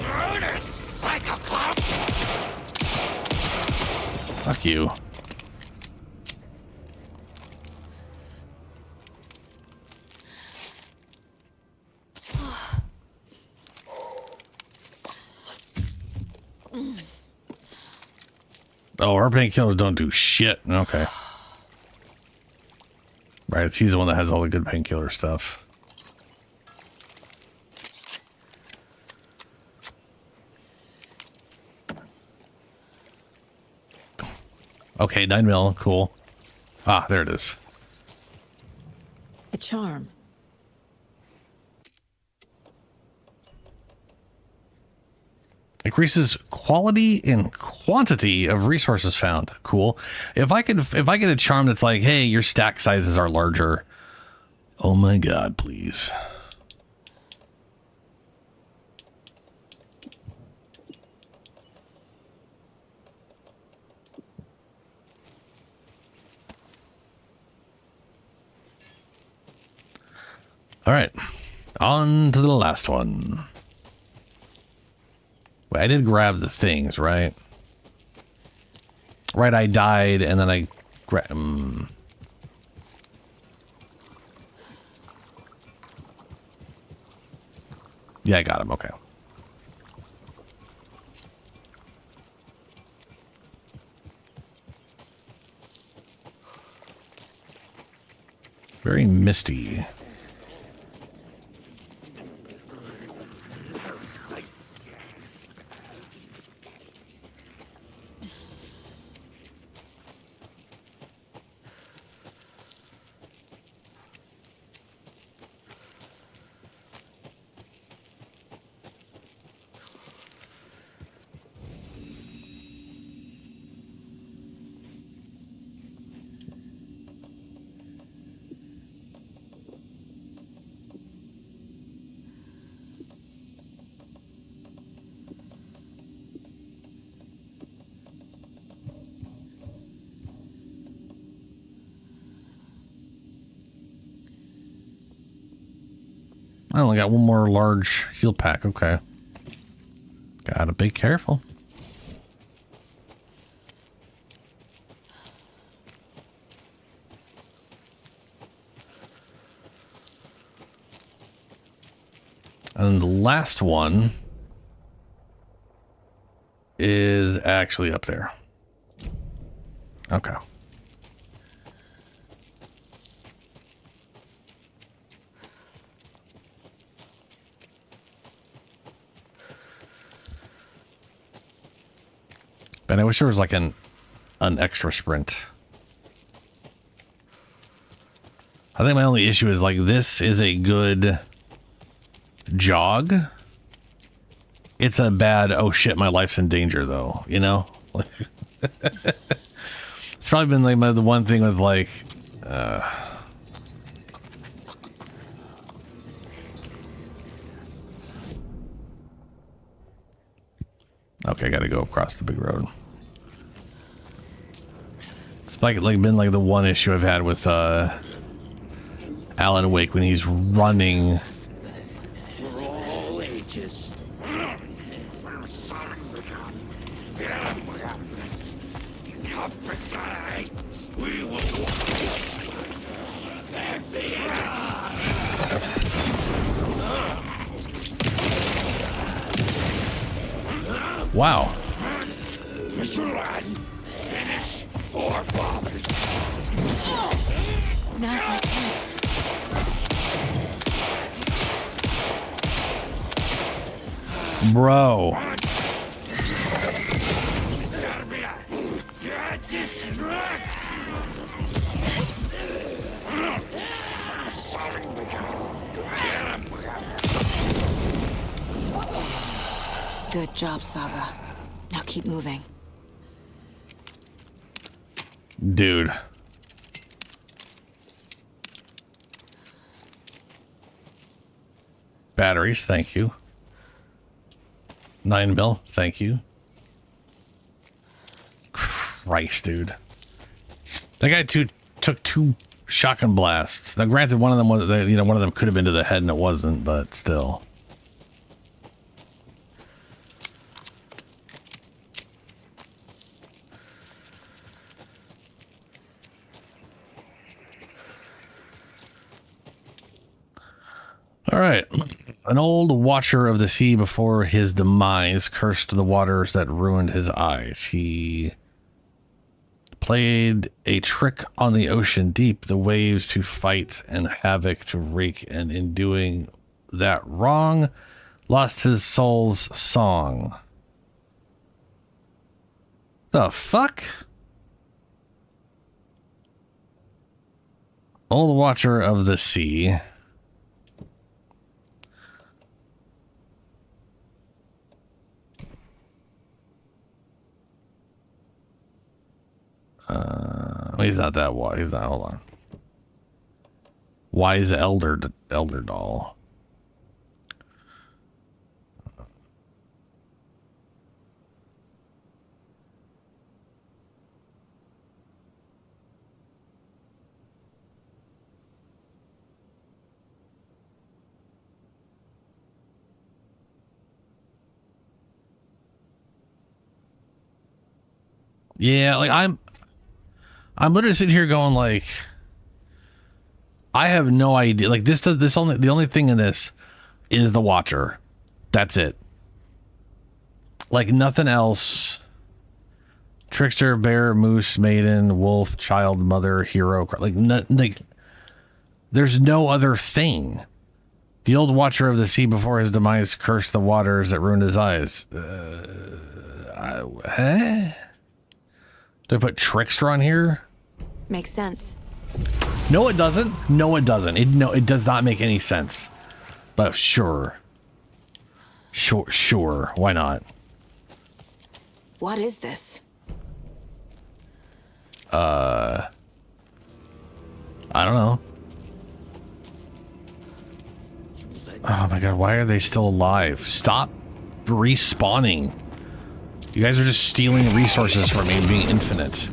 Murder, psychopath. Fuck you. Oh, our painkillers don't do shit. Okay. Right, he's the one that has all the good painkiller stuff. Okay, 9 mil, cool. Ah, there it is. A charm. Increases quality and quantity of resources found. Cool. If I get a charm that's like, hey, your stack sizes are larger. Oh my god, please. All right, on to the last one. Wait, I did grab the things, right? Right, I died, and then I grabbed... Yeah, I got him, okay. Very misty. I only got one more large heal pack. Okay. Gotta be careful. And the last one is actually up there. Okay. And I wish there was like an extra sprint. I think my only issue is like this is a good jog. It's a bad, oh shit, my life's in danger though, you know? It's probably been like the one thing with like okay, I gotta go across the big road. It's like been like the one issue I've had with Alan Wake when he's running. For all ages. Prophesy. We will Wow. Finish forefathers. Now's my chance. Bro. Good job, Saga. Now keep moving. Dude. Batteries, thank you. 9 mil, thank you. Christ, dude. That guy took 2 shotgun blasts. Now, granted, one of them was, one of them could have been to the head and it wasn't, but still. All right. An old watcher of the sea before his demise cursed the waters that ruined his eyes. He played a trick on the ocean deep, the waves to fight and havoc to wreak, and in doing that wrong, lost his soul's song. The fuck? Old watcher of the sea. He's not that wise. He's not. Hold on. Wise elder doll. Yeah, like I'm literally sitting here going like, I have no idea. Like the only thing in this is the Watcher. That's it. Like nothing else. Trickster, bear, moose, maiden, wolf, child, mother, hero. Like there's no other thing. The old Watcher of the sea before his demise cursed the waters that ruined his eyes. Huh? Do I put Trickster on here? Makes sense. No, it doesn't. No, it doesn't. It does not make any sense. But sure. Sure. Why not? What is this? I don't know. Oh my god, why are they still alive? Stop respawning. You guys are just stealing resources from me and being infinite.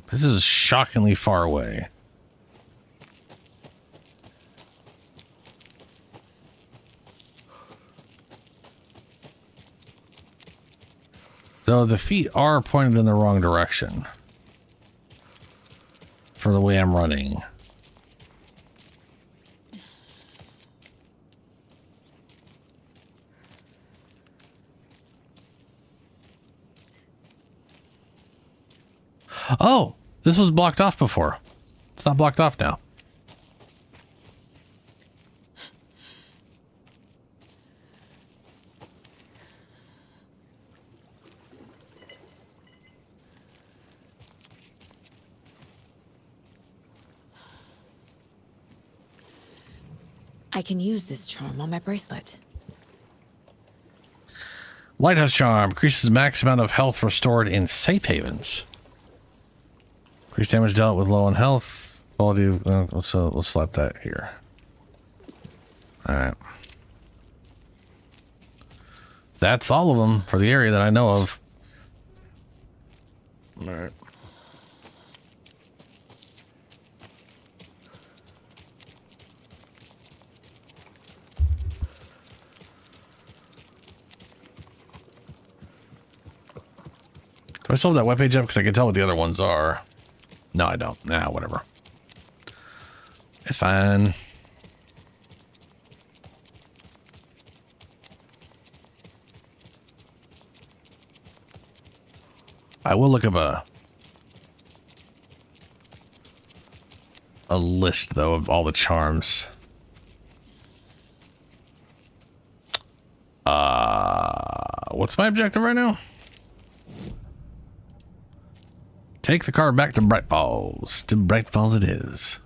This is shockingly far away. So the feet are pointed in the wrong direction for the way I'm running. Oh, this was blocked off before. It's not blocked off now. I can use this charm on my bracelet. Lighthouse charm increases max amount of health restored in safe havens. Increased damage dealt with low on health. Quality of let's slap that here. All right. That's all of them for the area that I know of. All right. Do I still have that webpage up? Because I can tell what the other ones are. No, I don't. Nah, whatever. It's fine. I will look up a list, though, of all the charms. What's my objective right now? Take the car back to Bright Falls. To Bright Falls it is.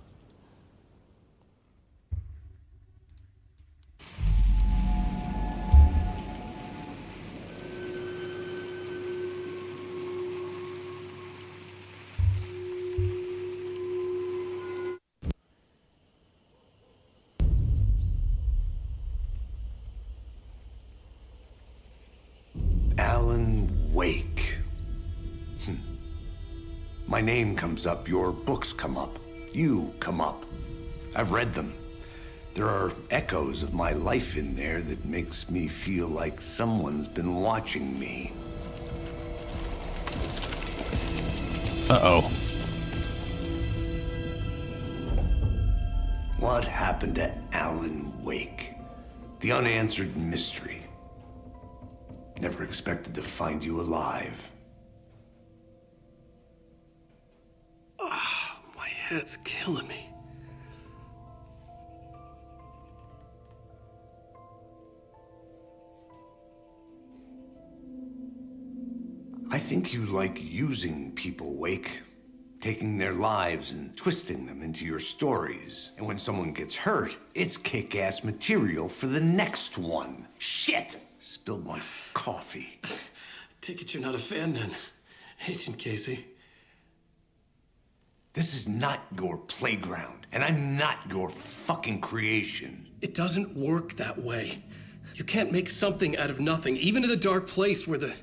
Alan Wake. My name comes up, your books come up, you come up. I've read them. There are echoes of my life in there that makes me feel like someone's been watching me. Uh-oh. What happened to Alan Wake? The unanswered mystery. Never expected to find you alive. My head's killing me. I think you like using people, Wake. Taking their lives and twisting them into your stories. And when someone gets hurt, it's kick-ass material for the next one. Shit! Spilled my coffee. Take it you're not a fan then, Agent Casey. This is not your playground, and I'm not your fucking creation. It doesn't work that way. You can't make something out of nothing, even in the dark place where the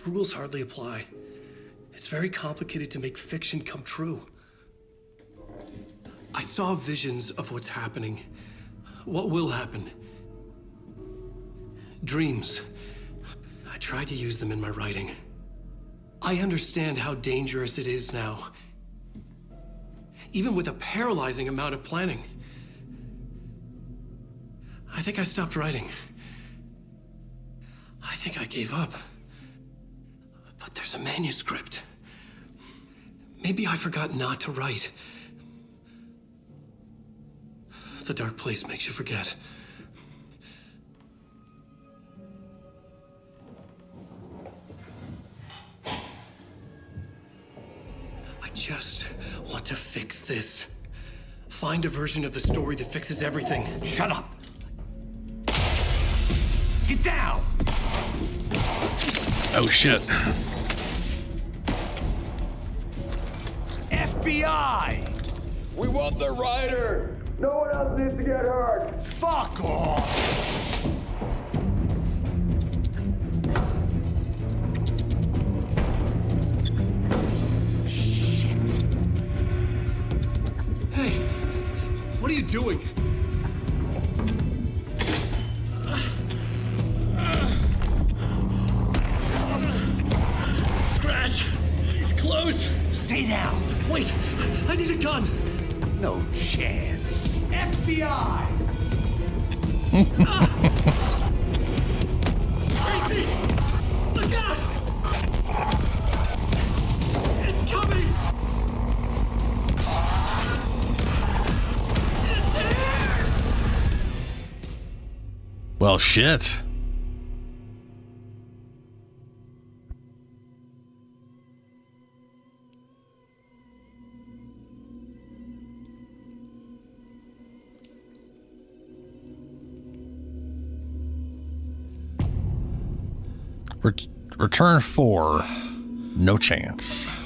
rules hardly apply. It's very complicated to make fiction come true. I saw visions of what's happening, what will happen. Dreams. I tried to use them in my writing. I understand how dangerous it is now. Even with a paralyzing amount of planning. I think I stopped writing. I think I gave up. But there's a manuscript. Maybe I forgot not to write. The dark place makes you forget. I just want to fix this. Find a version of the story that fixes everything. Shut up! Get down! Oh, shit. FBI! We want the rider! No one else needs to get hurt! Fuck off! Hey, what are you doing? Scratch! He's close! Stay down! Wait, I need a gun! No chance. FBI! Tracy! Look out! It's coming! It's here! Well, shit. Return 4. No chance.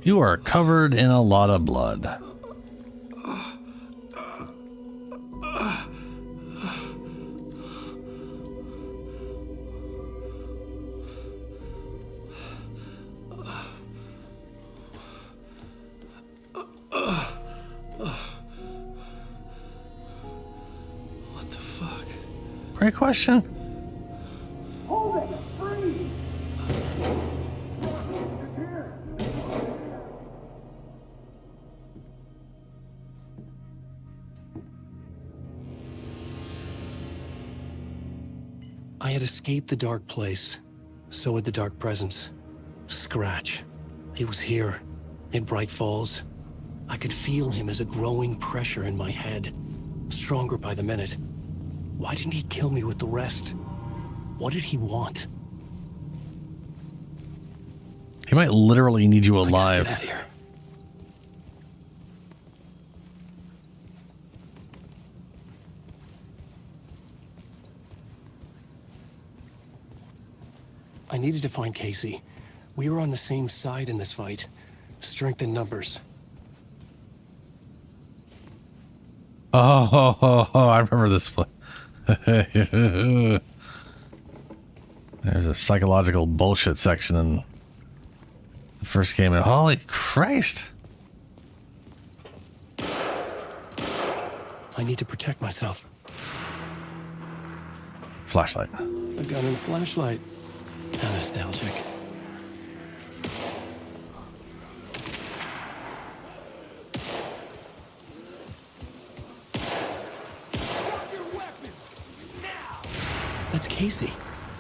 You are covered in a lot of blood. What the fuck? Great question. Hold it! Freeze! I had escaped the dark place. So had the dark presence. Scratch. He was here, in Bright Falls. I could feel him as a growing pressure in my head, stronger by the minute. Why didn't he kill me with the rest? What did he want? He might literally need you alive. Get out of here. I needed to find Casey. We were on the same side in this fight. Strength in numbers. Oh, I remember this place. There's a psychological bullshit section in the first game, and holy Christ. I need to protect myself. Flashlight. A gun and a flashlight. How nostalgic. That's Casey.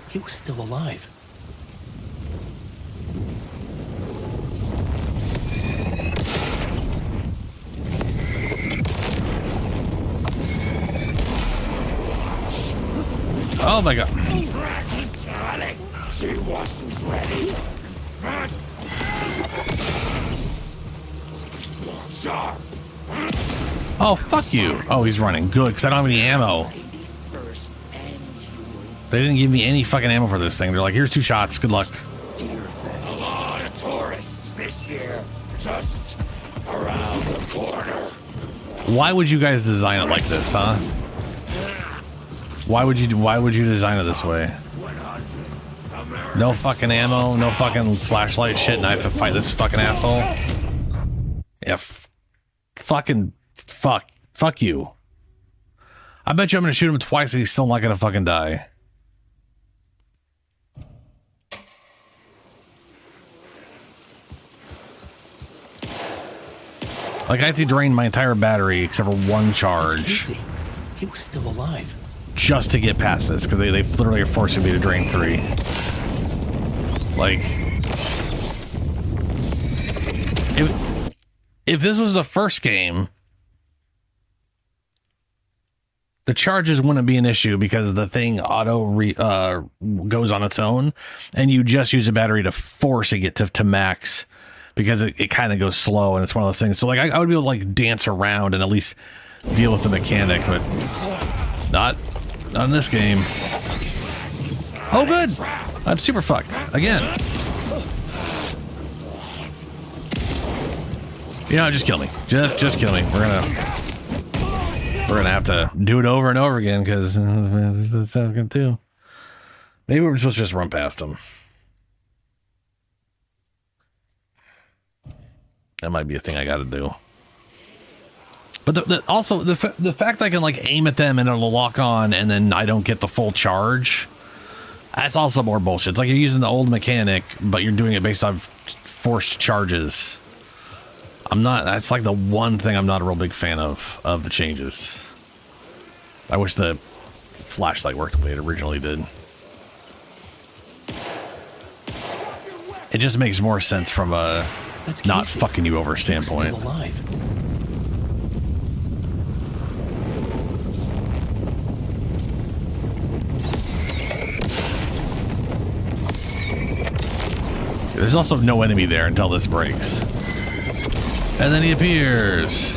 He was still alive. Oh my god. She wasn't ready. Sharp. Oh, fuck you. Oh, he's running. Good, because I don't have any ammo. They didn't give me any fucking ammo for this thing. They're like, here's 2 shots. Good luck. A lot of tourists this year, just around the corner. Why would you guys design it like this, huh? Why would you design it this way? No fucking ammo, no fucking flashlight shit, and I have to fight this fucking asshole? Yeah, fuck you. I bet you I'm gonna shoot him twice and he's still not gonna fucking die. Like, I have to drain my entire battery except for 1 charge. He was still alive. Just to get past this, because they literally are forcing me to drain 3. Like, if this was the first game, the charges wouldn't be an issue because the thing goes on its own, and you just use a battery to force it to max because it kind of goes slow, and it's one of those things. So like I would be able to like dance around and at least deal with the mechanic, but not in this game. Oh, good. I'm super fucked again. You know, just kill me. Just kill me. We're gonna have to do it over and over again because that's how I'm gonna do. Maybe we're supposed to just run past them. That might be a thing I got to do. But also the fact that I can like aim at them and it'll lock on and then I don't get the full charge, that's also more bullshit. It's like you're using the old mechanic, but you're doing it based on forced charges. That's like the one thing I'm not a real big fan of the changes. I wish the flashlight worked the way it originally did. It just makes more sense from a not fucking you over standpoint. There's also no enemy there until this breaks. And then he appears.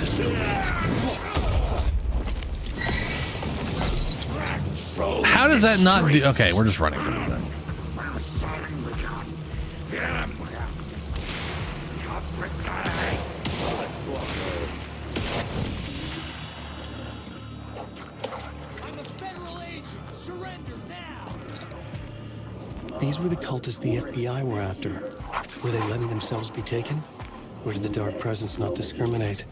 does that not do? Okay, we're just running from it then. These were the cultists the FBI were after. Were they letting themselves be taken? Or did the Dark Presence not discriminate?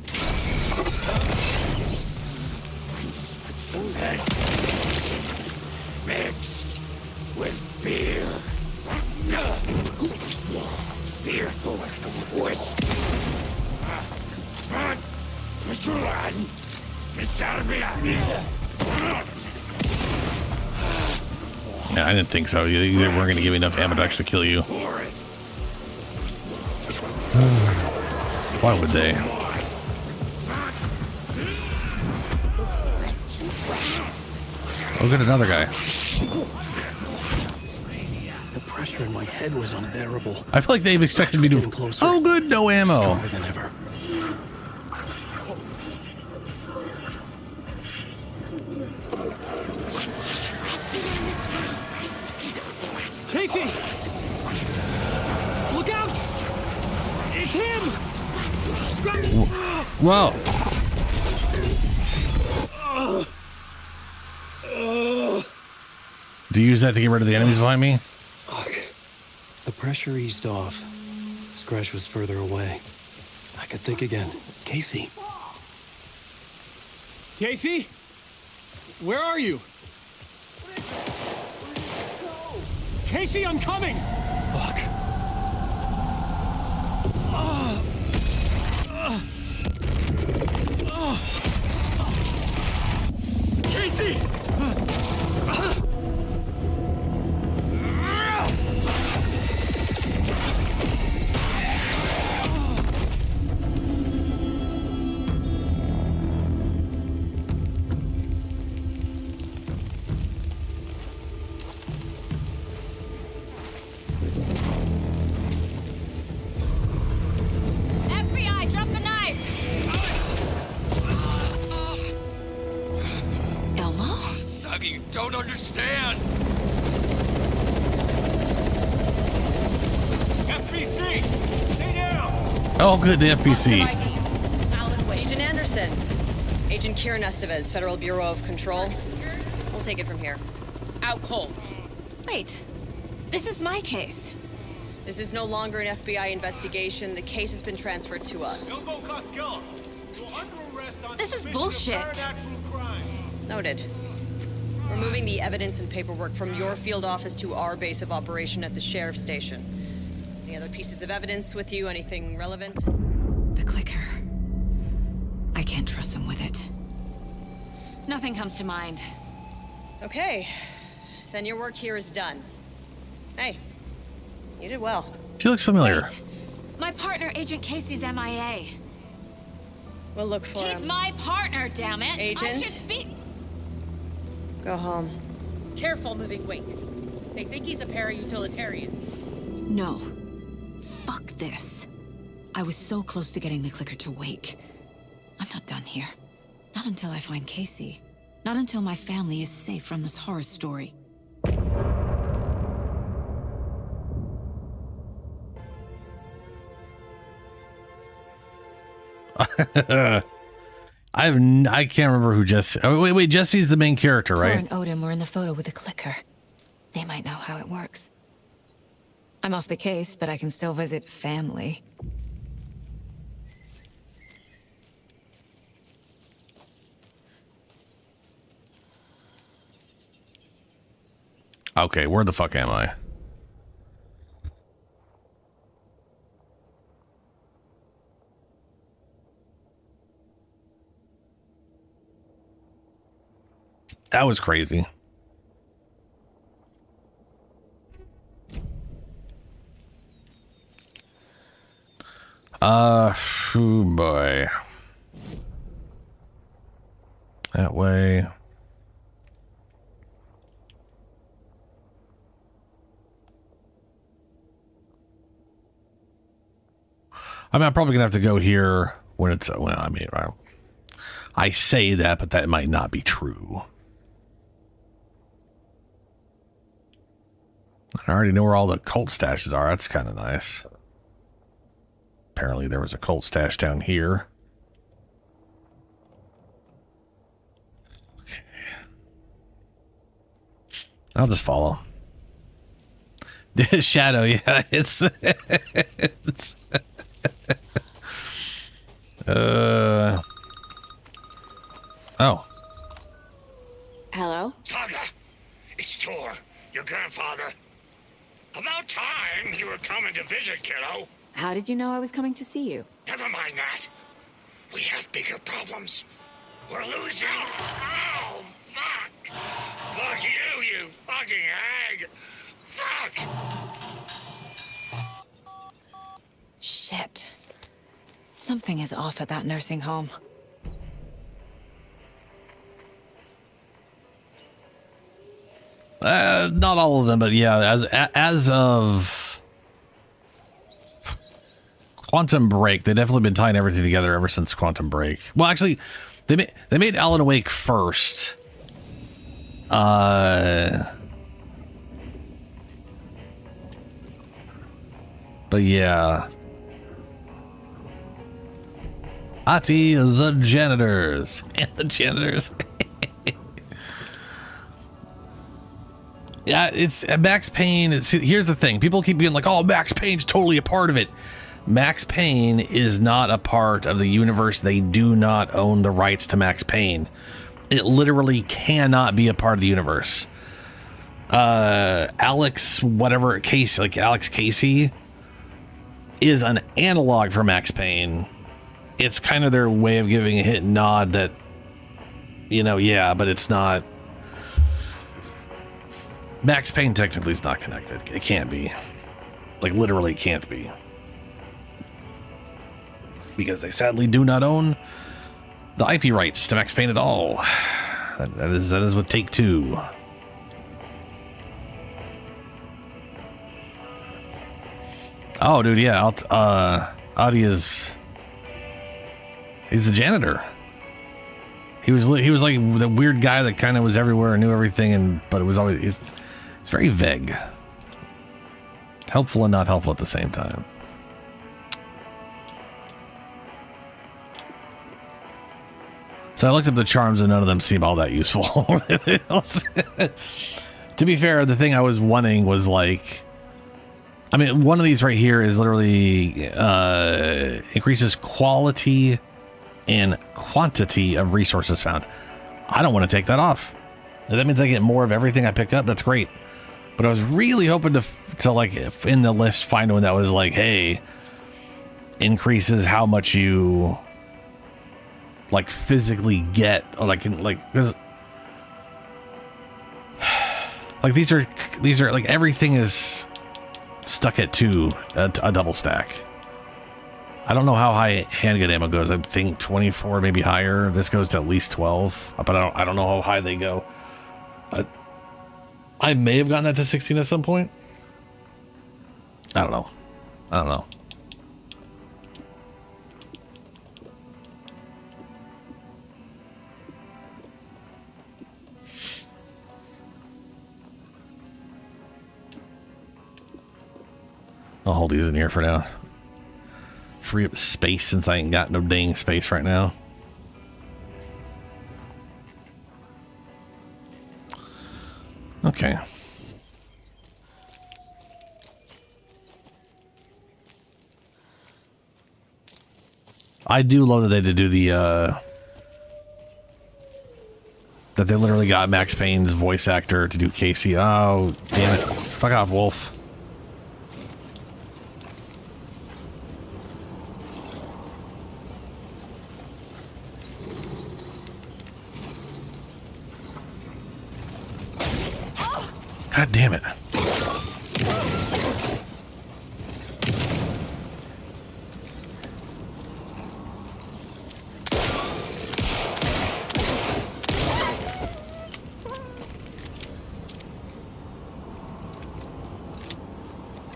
Mixed with fear. Fearful whisper. Yeah, I didn't think so. They weren't going to give me enough ammo to actually kill you. Why would they? Look at another guy. The pressure in my head was unbearable. I feel like they've expected me to. Oh, good, no ammo. Stronger than ever. Casey! Look out! It's him! Whoa. Do you use that to get rid of the enemies behind me? The pressure eased off. Scratch was further away. I could think again. Casey. Casey? Where are you? Casey, I'm coming! Fuck. Casey! FBI, drop the knife! Elmo? Suggy, you don't understand! FBC! Stay down! Oh, good, the FPC. Agent Anderson. Agent Kieran Estevez, Federal Bureau of Control. We'll take it from here. Out cold. Wait. This is my case. This is no longer an FBI investigation. The case has been transferred to us. This is bullshit. Noted. We're moving the evidence and paperwork from your field office to our base of operation at the sheriff's station. Any other pieces of evidence with you? Anything relevant? The clicker. I can't trust them with it. Nothing comes to mind. Okay. Then your work here is done. Hey, you did well. She looks familiar. Wait. My partner, Agent Casey's MIA. We'll look for him. He's my partner, damn it! Agent? I should be... Go home. Careful moving weight. They think he's a para-utilitarian. No. Fuck this. I was so close to getting the clicker to wake. I'm not done here. Not until I find Casey. Not until my family is safe from this horror story. I can't remember who Jesse. Oh, wait, Jesse's the main character, Cora right? and Odin were in the photo with the clicker. They might know how it works. I'm off the case, but I can still visit family. Okay, where the fuck am I? That was crazy. Oh boy. That way. I mean, I'm probably gonna have to go here when it's, well, I mean, I say that, but that might not be true. I already know where all the cult stashes are. That's kind of nice. Apparently there was a cult stash down here. Okay. I'll just follow. Shadow, yeah, it's oh. Hello? Saga, it's Tor, your grandfather. About time you were coming to visit, kiddo. How did you know I was coming to see you? Never mind that. We have bigger problems. We're losing. Oh, fuck! Fuck you, you fucking hag! Fuck! Shit. Something is off at that nursing home. Not all of them, but yeah, as of Quantum Break, they've definitely been tying everything together ever since Quantum Break. Well, actually, they made Alan Wake first. But yeah. Ati the janitors and the janitors. Yeah, it's Max Payne. Here's the thing. People keep being like, oh, Max Payne's totally a part of it. Max Payne is not a part of the universe. They do not own the rights to Max Payne. It literally cannot be a part of the universe. Alex Casey is an analog for Max Payne. It's kind of their way of giving a hint and nod that, yeah, but it's not. Max Payne technically is not connected. It can't be. Like, literally can't be. Because they sadly do not own the IP rights to Max Payne at all. That is with Take-Two. Oh, dude, yeah. Adi he's the janitor. He was like the weird guy that kind of was everywhere and knew everything, but it was always it's very vague. Helpful and not helpful at the same time. So I looked up the charms and none of them seem all that useful. To be fair, the thing I was wanting was like, I mean, one of these right here is literally increases quality and quantity of resources found. I don't want to take that off. If that means I get more of everything I pick up, that's great. But I was really hoping to like, if in the list, find one that was like, hey, increases how much you like physically get, or because like these are like everything is stuck at 2, a double stack. I don't know how high handgun ammo goes. I think 24, maybe higher. This goes to at least 12, but I don't know how high they go. I may have gotten that to 16 at some point. I don't know. I'll hold these in here for now. Free up space since I ain't got no dang space right now. Okay. I do love that they did do the that they literally got Max Payne's voice actor to do Casey. Oh, damn it. Fuck off, Wolf. God damn it.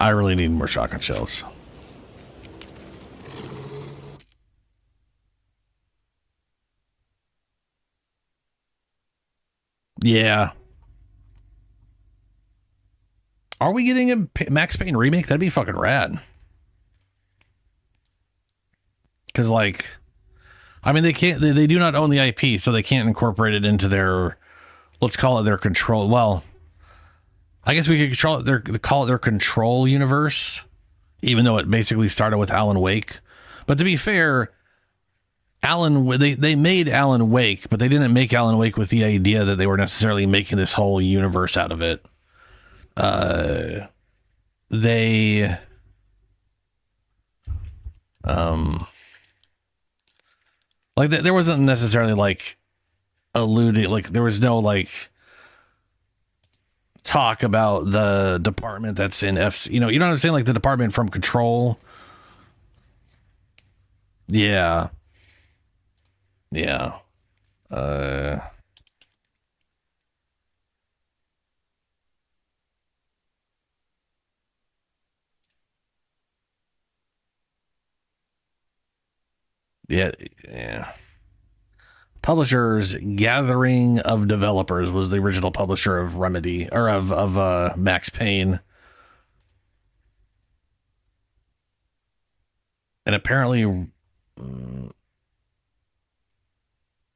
I really need more shotgun shells. Yeah. Are we getting a Max Payne remake? That'd be fucking rad. Because, like, I mean, they can't, they do not own the IP, so they can't incorporate it into their, let's call it their control. Well, I guess we could call it their control universe, even though it basically started with Alan Wake. But to be fair, they made Alan Wake, but they didn't make Alan Wake with the idea that they were necessarily making this whole universe out of it. Like there wasn't necessarily like alluding, like there was no like talk about the department that's in FC, you know what I'm saying, like the department from Control. Yeah. Yeah. Publishers Gathering of Developers was the original publisher of Remedy, or of Max Payne. And apparently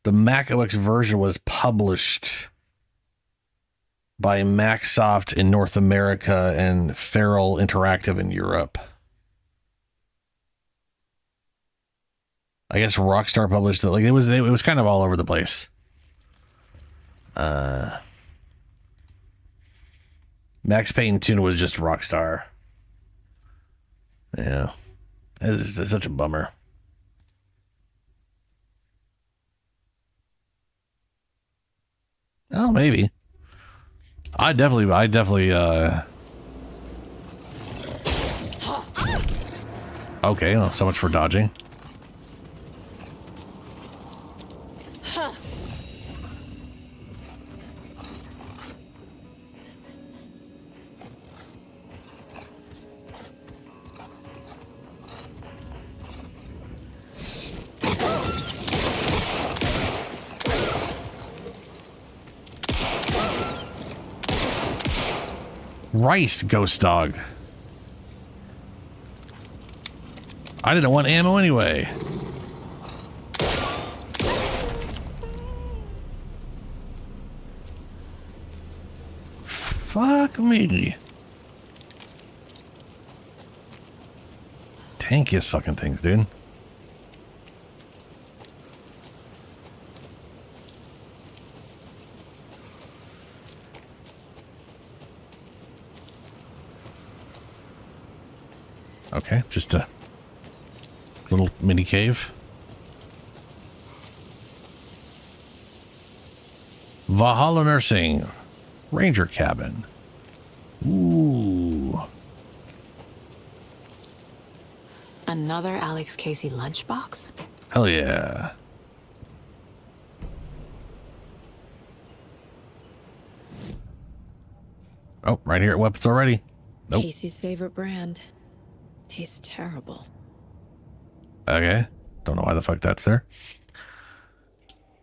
the Mac OS version was published by Maxsoft in North America and Feral Interactive in Europe. I guess Rockstar published it. Like it was kind of all over the place. Max Payne 2 was just Rockstar. Yeah. It's such a bummer. Oh, maybe. I definitely okay, well, so much for dodging. Rice, ghost dog. I didn't want ammo anyway. Fuck me. Tankiest fucking things, dude. Okay, just a little mini cave. Valhalla Nursing Ranger Cabin. Ooh. Another Alex Casey lunchbox? Hell yeah. Oh, right here at weapons already. Nope. Casey's favorite brand. Tastes terrible. Okay. Don't know why the fuck that's there.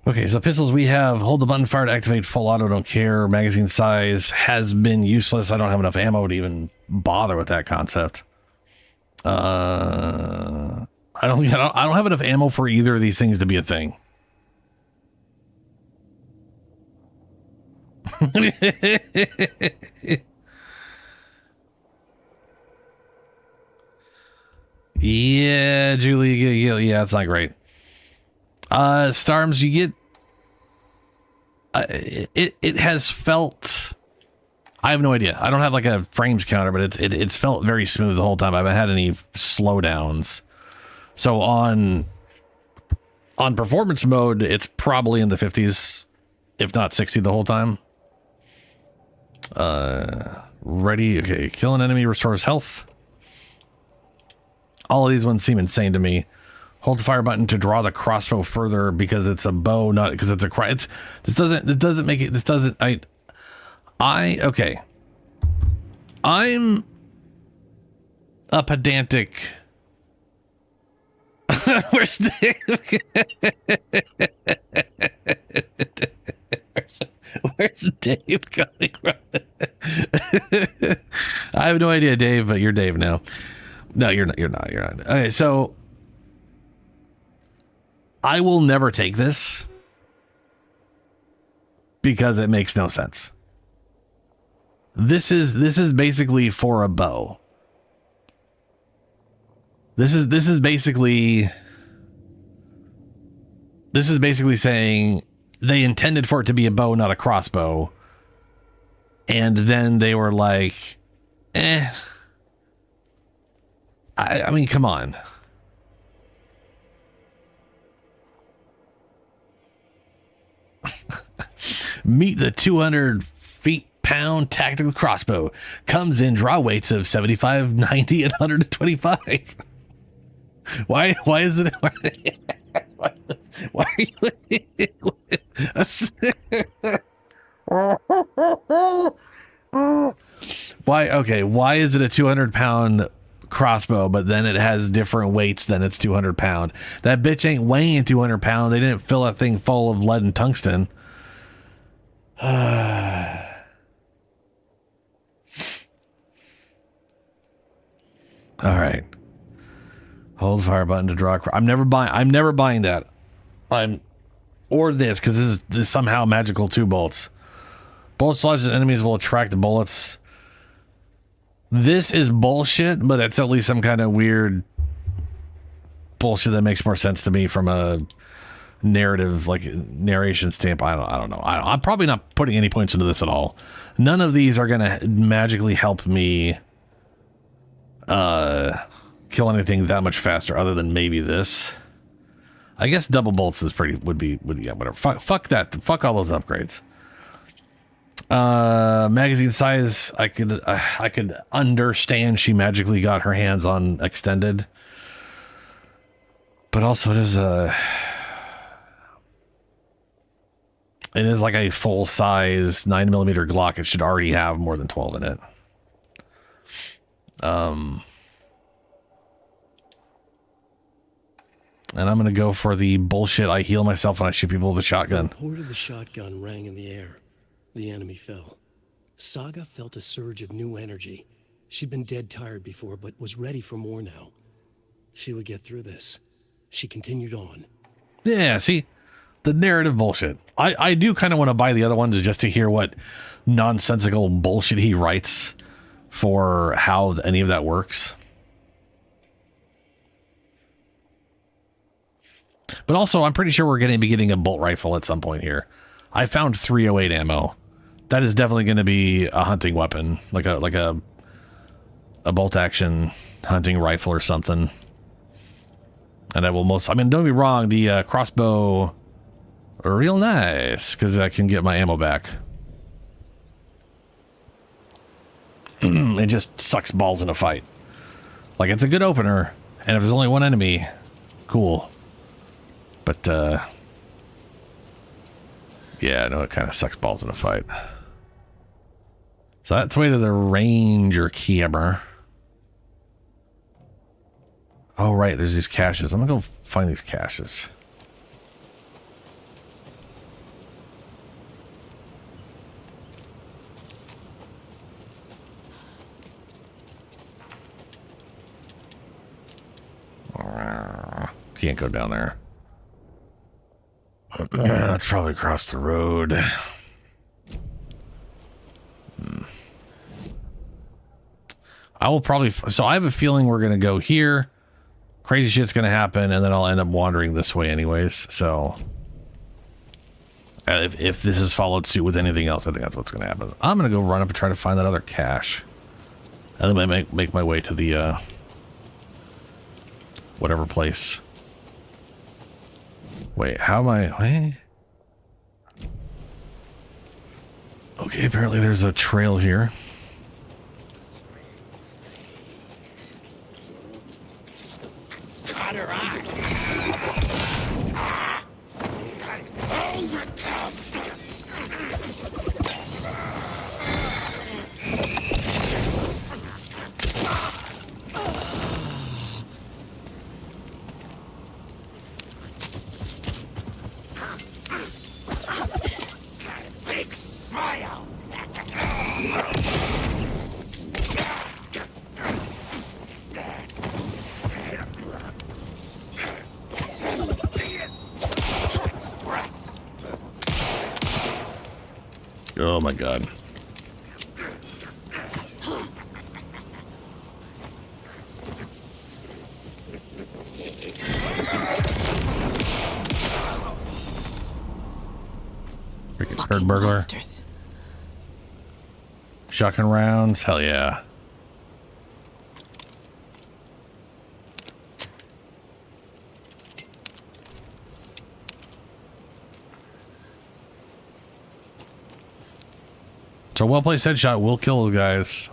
Okay, so pistols we have. Hold the button, fire to activate full auto, don't care. Magazine size has been useless. I don't have enough ammo to even bother with that concept. I don't have enough ammo for either of these things to be a thing. Yeah, Julie, yeah, it's not great. Starms, you get it has felt, I have no idea. I don't have like a frames counter, but it's felt very smooth the whole time. I haven't had any slowdowns. So on performance mode, it's probably in the 50s, if not 60 the whole time. Ready. Okay. Kill an enemy restores health. All of these ones seem insane to me. Hold the fire button to draw the crossbow further because it's a bow, not because it's a this doesn't make it. This doesn't. Okay. I'm a pedantic. Where's Dave? Where's Dave coming from? I have no idea, Dave, but you're Dave now. No, you're not. You're not. You're not. Okay, so I will never take this because it makes no sense. This is basically for a bow. This is basically saying they intended for it to be a bow, not a crossbow. And then they were like, I mean, come on. Meet the 200 feet-pound tactical crossbow. Comes in draw weights of 75, 90, and 125. Why is it? Why are you? Why is it a 200-pound crossbow, but then it has different weights than it's 200-pound? That bitch ain't weighing 200 pounds. They didn't fill that thing full of lead and tungsten. All right. Hold fire button to draw. I'm never buying that. Or this, because this is somehow magical 2 bolts. Bullets lodged in enemies will attract bullets. This is bullshit, but it's at least some kind of weird bullshit that makes more sense to me from a narrative, like narration stamp. I don't know. I'm probably not putting any points into this at all. None of these are gonna magically help me kill anything that much faster, other than maybe this. I guess double bolts is would be yeah, whatever. Fuck that. Fuck all those upgrades. Magazine size, I could understand she magically got her hands on extended, but also it is like a full size 9mm Glock. It should already have more than 12 in it. And I'm gonna go for the bullshit. I heal myself when I shoot people with a shotgun. The report of the shotgun rang in the air. The enemy fell. Saga felt a surge of new energy. She'd been dead tired before, but was ready for more now. She would get through this. She continued on. Yeah, see? The narrative bullshit. I do kind of want to buy the other ones just to hear what nonsensical bullshit he writes for how any of that works. But also, I'm pretty sure we're going to be getting a bolt rifle at some point here. I found 308 ammo. That is definitely going to be a hunting weapon, like a bolt action hunting rifle or something. And I will I mean, don't be wrong, the crossbow are real nice because I can get my ammo back. It just sucks balls in a fight. Like, it's a good opener, and if there's only one enemy, cool. But yeah, no, it kind of sucks balls in a fight. So that's way to the Ranger camera. Oh, right, there's these caches. I'm gonna go find these caches. Can't go down there. That's probably across the road. I will probably... So I have a feeling we're going to go here. Crazy shit's going to happen, and then I'll end up wandering this way anyways. So if this is followed suit with anything else, I think that's what's going to happen. I'm going to go run up and try to find that other cache. And then I make my way to the... whatever place. Wait, how am I... Okay, apparently there's a trail here. Big smile. Oh my god. Freaking turd burglar. Monsters. Shotgun rounds. Hell yeah. So well-placed headshot will kill those guys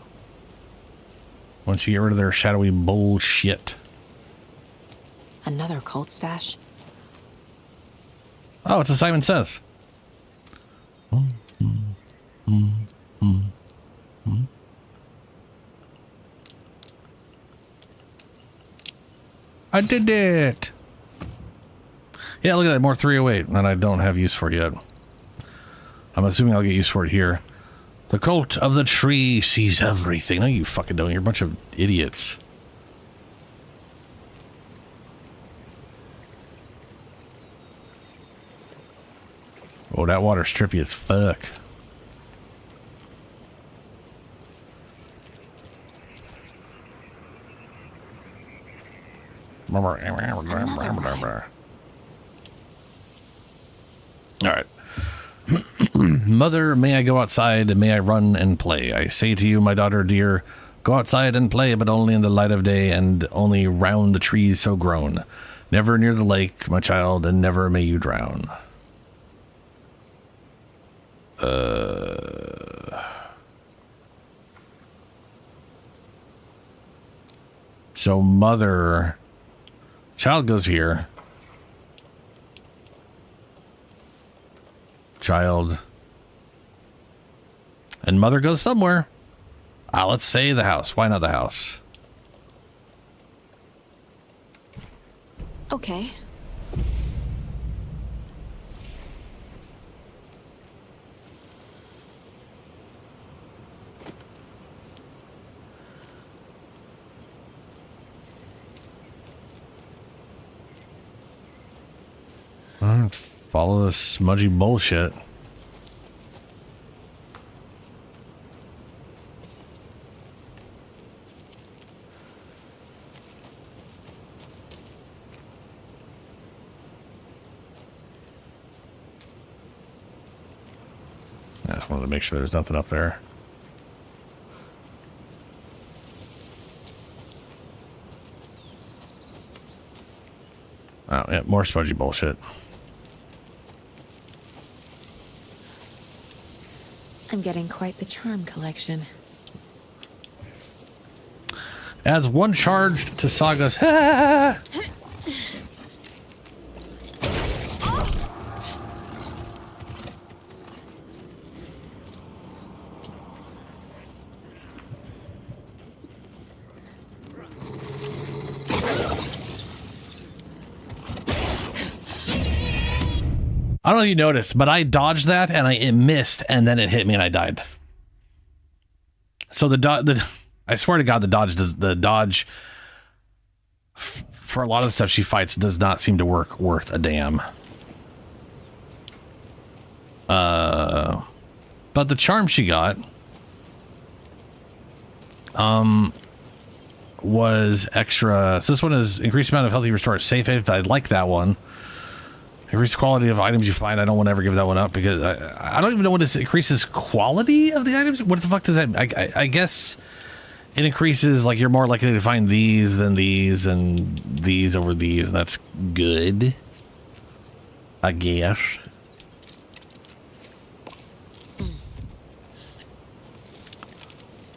once you get rid of their shadowy bullshit. Another cult stash? Oh, it's a Simon Says. I did it. Yeah, look at that. More 308 that I don't have use for yet. I'm assuming I'll get use for it here. The cult of the tree sees everything. No, you fucking don't. You're a bunch of idiots. Oh, that water's trippy as fuck. All right. Mother, may I go outside and may I run and play? I say to you, my daughter dear, go outside and play, but only in the light of day and only round the trees so grown. Never near the lake, my child, and never may you drown. So mother, child goes here. Child. And mother goes somewhere. Let's say the house. Why not the house? Okay. Follow this smudgy bullshit. I just wanted to make sure there's nothing up there. Oh, yeah, more smudgy bullshit. I'm getting quite the charm collection. Adds one charge to Saga's. I don't know if you noticed, but I dodged that and it missed, and then it hit me and I died. So I swear to God, the dodge for a lot of the stuff she fights does not seem to work worth a damn. But the charm she got, was extra. So this one is increased amount of healthy restored safe. I like that one. Increase quality of items you find. I don't want to ever give that one up because I don't even know what it increases quality of the items. What the fuck does that mean? I guess it increases, like, you're more likely to find these than these and these over these, and that's good, I guess.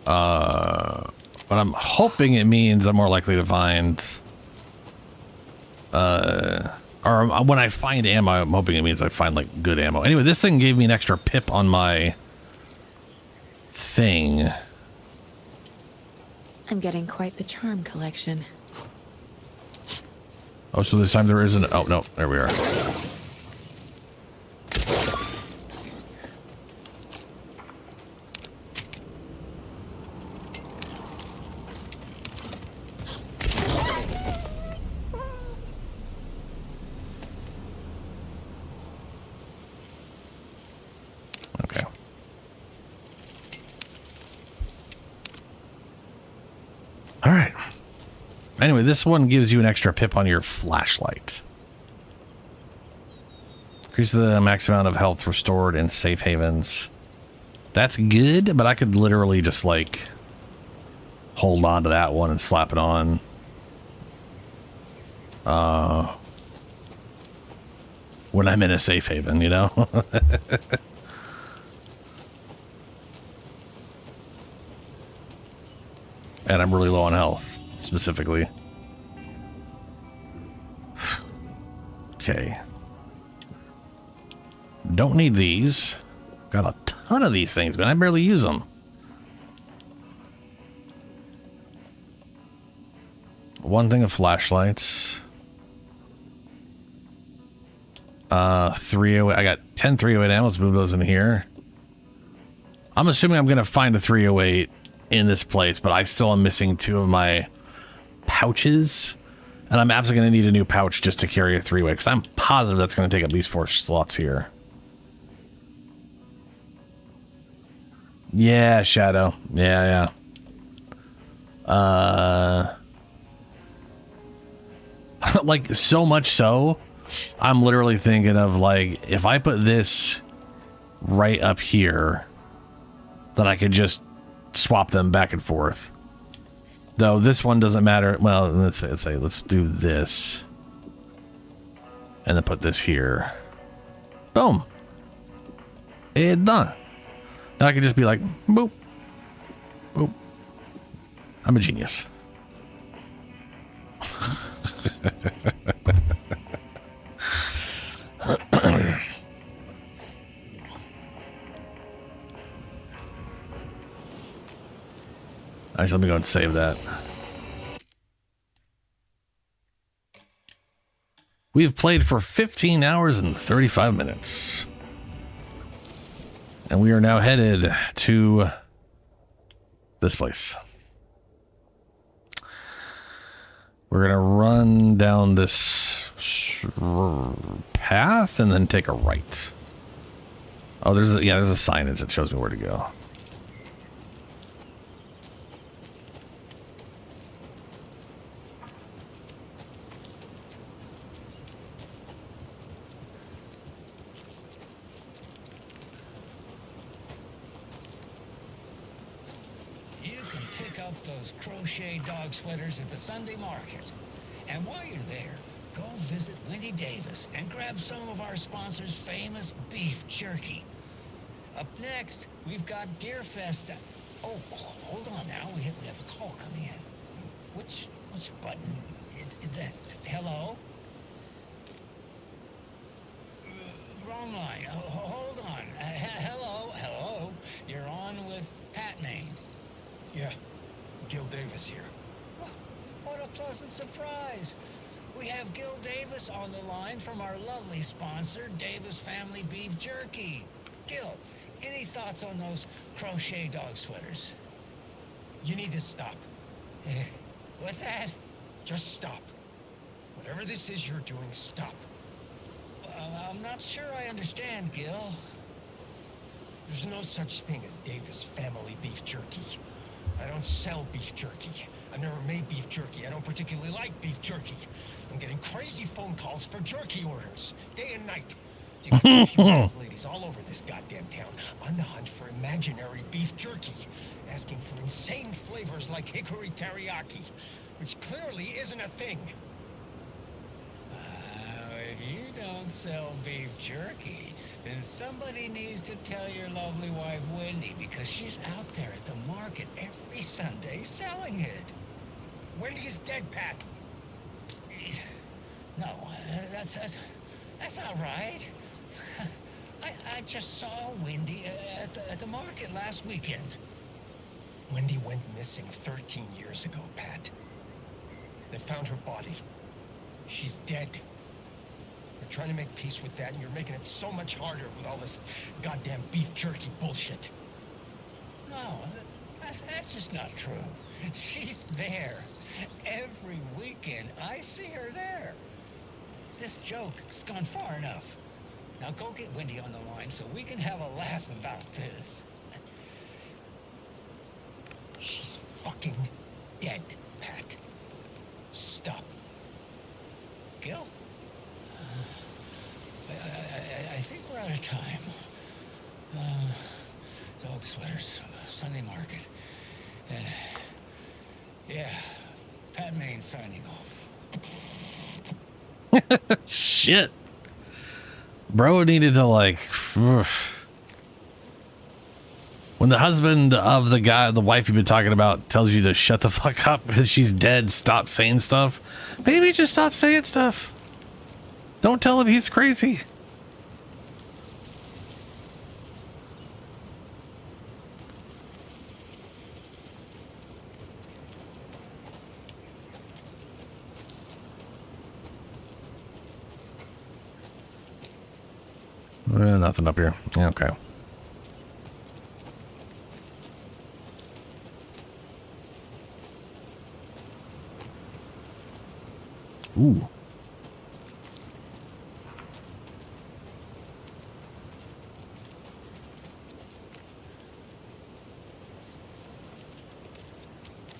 But I'm hoping it means I'm more likely to find or when I find ammo, I'm hoping it means I find, like, good ammo. Anyway, this thing gave me an extra pip on my thing. I'm getting quite the charm collection. Oh, so this time there isn't. Oh, no, there we are. Anyway, this one gives you an extra pip on your flashlight. Increase the max amount of health restored in safe havens. That's good, but I could literally just like hold on to that one and slap it on. When I'm in a safe haven, you know? And I'm really low on health, specifically. Okay. Don't need these. Got a ton of these things, but I barely use them. One thing of flashlights. 308. I got 10 308 ammo. Let's move those in here. I'm assuming I'm going to find a 308 in this place, but I still am missing 2 of my pouches. And I'm absolutely going to need a new pouch just to carry a 3-way, because I'm positive that's going to take up these 4 slots here. Yeah, Shadow. Yeah. Like, so much so, I'm literally thinking of, like, if I put this right up here, then I could just swap them back and forth. Though this one doesn't matter. Well, let's do this. And then put this here. Boom. It's done. Now I can just be like, boop. Boop. I'm a genius. Actually, let me go and save that. We've played for 15 hours and 35 minutes. And we are now headed to this place. We're going to run down this path and then take a right. Oh, there's a signage that shows me where to go. Crochet dog sweaters at the Sunday market. And while you're there, go visit Wendy Davis and grab some of our sponsor's famous beef jerky. Up next, we've got Deerfest. Oh, hold on now. We have a call coming in. Which button? Is that hello? Wrong line. Hold on. Hello. You're on with Pat Maine. Yeah. Gil Davis here. What a pleasant surprise. We have Gil Davis on the line from our lovely sponsor, Davis Family Beef Jerky. Gil, any thoughts on those crochet dog sweaters? You need to stop. What's that? Just stop. Whatever this is you're doing, stop. I'm not sure I understand, Gil. There's no such thing as Davis Family Beef Jerky. I don't sell beef jerky. I've never made beef jerky. I don't particularly like beef jerky. I'm getting crazy phone calls for jerky orders, day and night. You got ladies all over this goddamn town on the hunt for imaginary beef jerky, asking for insane flavors like hickory teriyaki, which clearly isn't a thing. If you don't sell beef jerky, then somebody needs to tell your lovely wife, Wendy, because she's out there at the market every Sunday selling it. Wendy is dead, Pat. No, that's not right. I just saw Wendy at the market last weekend. Wendy went missing 13 years ago, Pat. They found her body. She's dead. We're trying to make peace with that, and you're making it so much harder with all this goddamn beef jerky bullshit. No, that's just not true. She's there. Every weekend, I see her there. This joke's gone far enough. Now go get Wendy on the line so we can have a laugh about this. She's fucking dead, Pat. Stop. Gil? I think we're out of time. Dog sweaters, Sunday market. Yeah, Pat Maine signing off. Shit. Bro needed to like... When the husband of the wife you've been talking about tells you to shut the fuck up because she's dead, stop saying stuff. Maybe just stop saying stuff. Don't tell him he's crazy. Nothing up here. Yeah, okay. Ooh.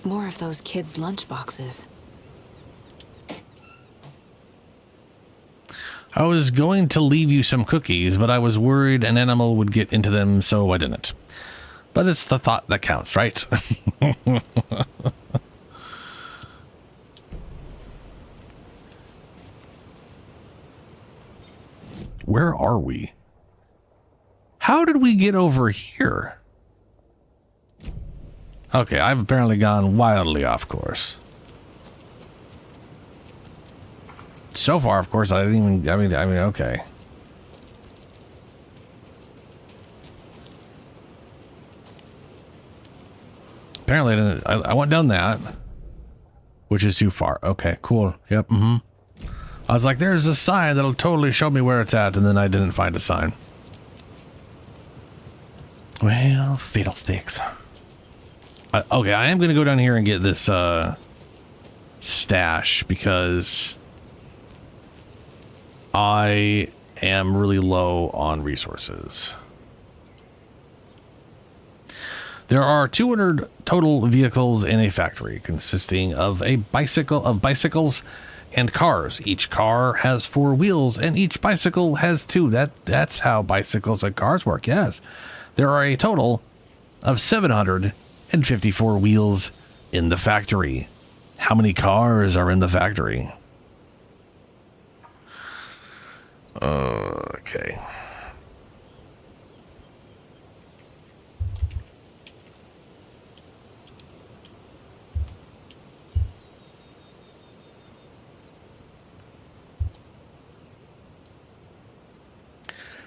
More of those kids' lunchboxes. I was going to leave you some cookies, but I was worried an animal would get into them, so I didn't. But it's the thought that counts, right? Where are we? How did we get over here? Okay, I've apparently gone wildly off course. So far, of course, I didn't even... I mean, okay. Apparently, I went down that, which is too far. Okay, cool. Yep, I was like, there's a sign that'll totally show me where it's at, and then I didn't find a sign. Well, fatal stakes. Okay, I am going to go down here and get this stash, because I am really low on resources. There are 200 total vehicles in a factory, consisting of bicycles and cars. Each car has 4 wheels, and each bicycle has 2. That's how bicycles and cars work, yes. There are a total of 754 wheels in the factory. How many cars are in the factory? Okay.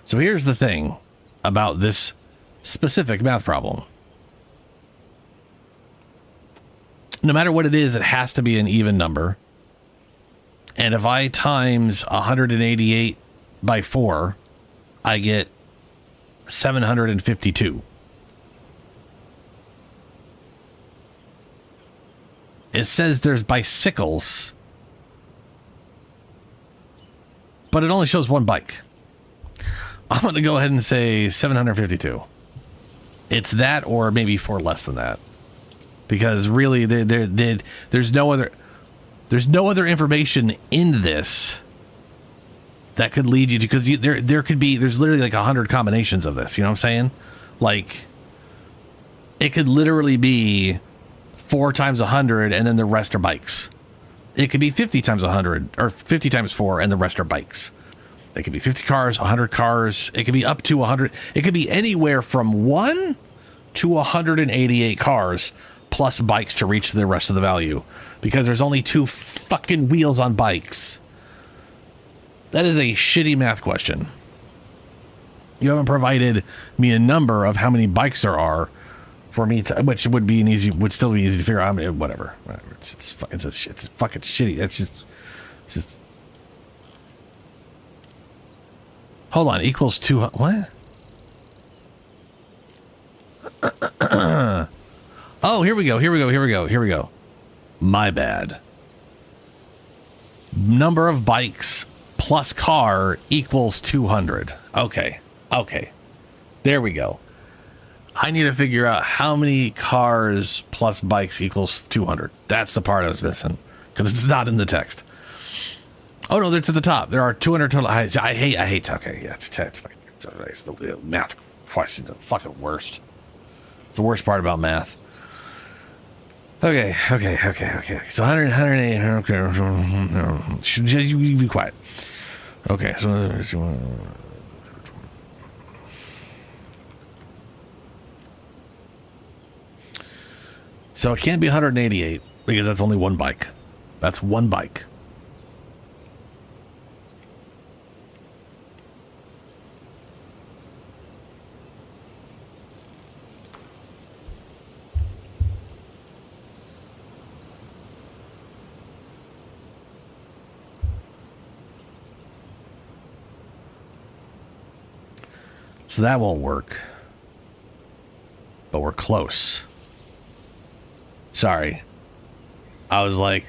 So here's the thing about this specific math problem. No matter what it is, it has to be an even number. And if I times 188 by 4, I get 752. It says there's bicycles, but it only shows one bike. I'm going to go ahead and say 752. It's that, or maybe 4 less than that, because really there's no other information in this that could lead you to, because there's literally like 100 combinations of this. You know what I'm saying? Like, it could literally be 4 times 100 and then the rest are bikes. It could be 50 times 100 or 50 times 4 and the rest are bikes. It could be 50 cars, 100 cars. It could be up to 100. It could be anywhere from 1 to 188 cars plus bikes to reach the rest of the value, because there's only 2 fucking wheels on bikes. That is a shitty math question. You haven't provided me a number of how many bikes there are for me to, which would still be easy to figure out. I mean, whatever. It's fucking shitty. It's just. Hold on, equals 2. What? Oh, here we go. My bad. Number of bikes plus car equals 200. Okay. There we go. I need to figure out how many cars plus bikes equals 200. That's the part I was missing. because it's not in the text. Oh no, it's at the top. There are 200 total. I hate. Okay, yeah, it's the math questions are the fucking worst. It's the worst part about math. Okay. So 180. Okay. Should you be quiet? Okay. So it can't be 188 because that's only one bike. That's one bike. So that won't work. But we're close. Sorry. I was like,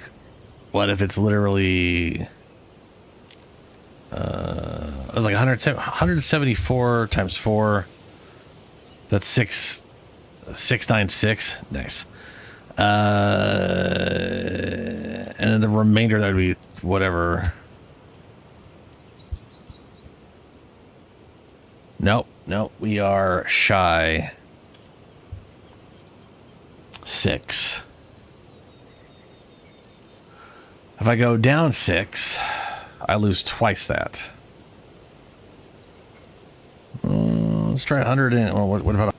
what if it's literally... it was like 174 times 4. That's 696. Nice. And then the remainder, that would be whatever. Nope, we are shy 6. If I go down 6, I lose twice that. Let's try 100 and well, what about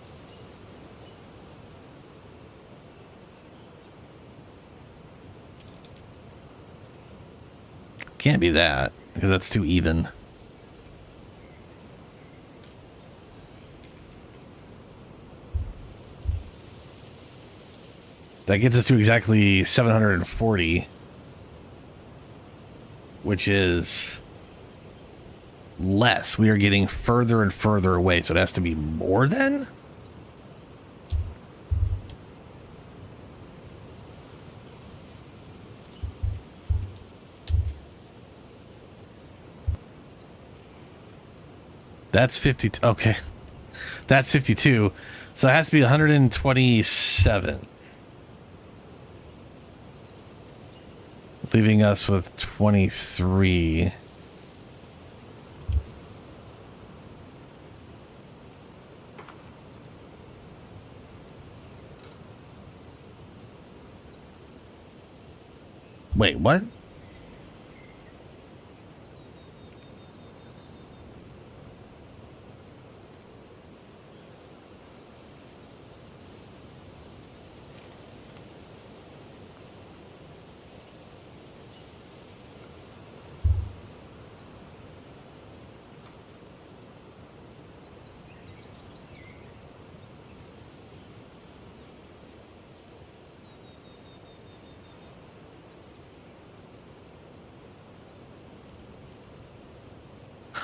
can't be that because that's too even. That gets us to exactly 740, which is less. We are getting further and further away, so it has to be more then? That's 50. Okay. That's 52. So it has to be 127. Leaving us with 23. Wait, what?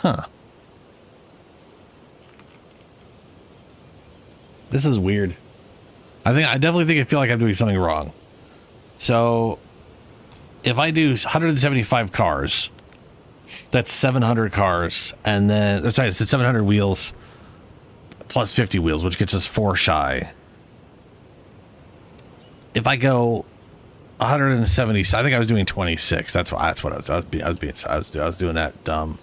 Huh. This is weird. I definitely feel like I'm doing something wrong. So if I do 175 cars, that's 700 cars, and then sorry, it's 700 wheels plus 50 wheels, which gets us 4 shy. If I go 170, I think I was doing 26. That's what I was doing that dumb.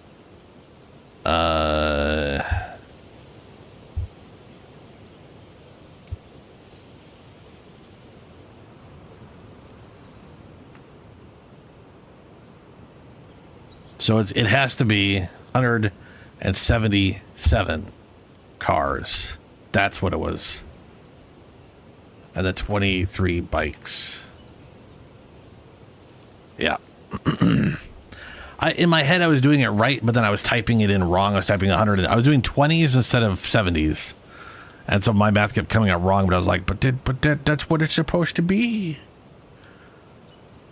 So it has to be 177 cars. That's what it was. And then 23 bikes. Yeah. In my head, I was doing it right, but then I was typing it in wrong. I was typing 100. I was doing 20s instead of 70s. And so my math kept coming out wrong, but I was like, but that's what it's supposed to be.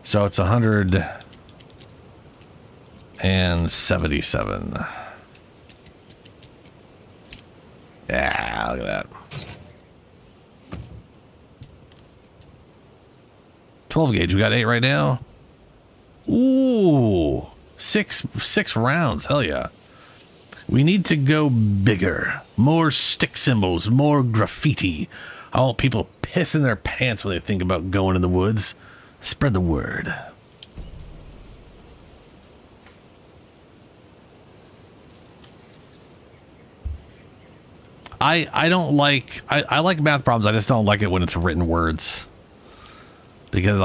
So it's 177. Yeah, look at that. 12 gauge. We got 8 right now. Ooh. Six rounds. Hell yeah. We need to go bigger. More stick symbols. More graffiti. I want people pissing their pants when they think about going in the woods. Spread the word. I don't like, I like math problems. I just don't like it when it's written words. Because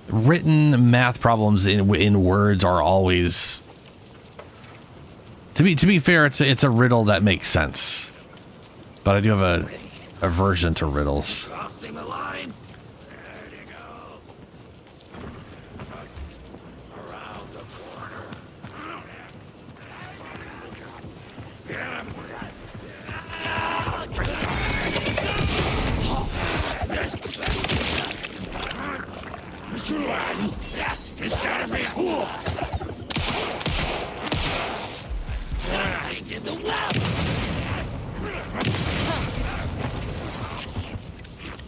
written math problems in words are always, to be fair, it's a riddle that makes sense. But I do have a aversion to riddles. Crossing the line. There you go. Around the corner. Get him. In the web.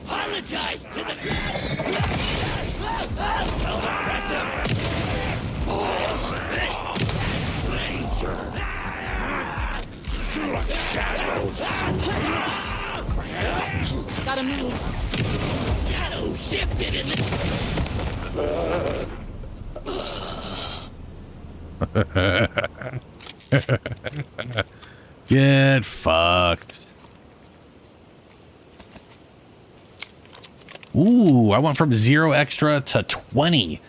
Apologize to the aggressive. Ranger. Shadows. Gotta move. Shadow shifted in the... Get fucked. Ooh, I went from 0 extra to 20.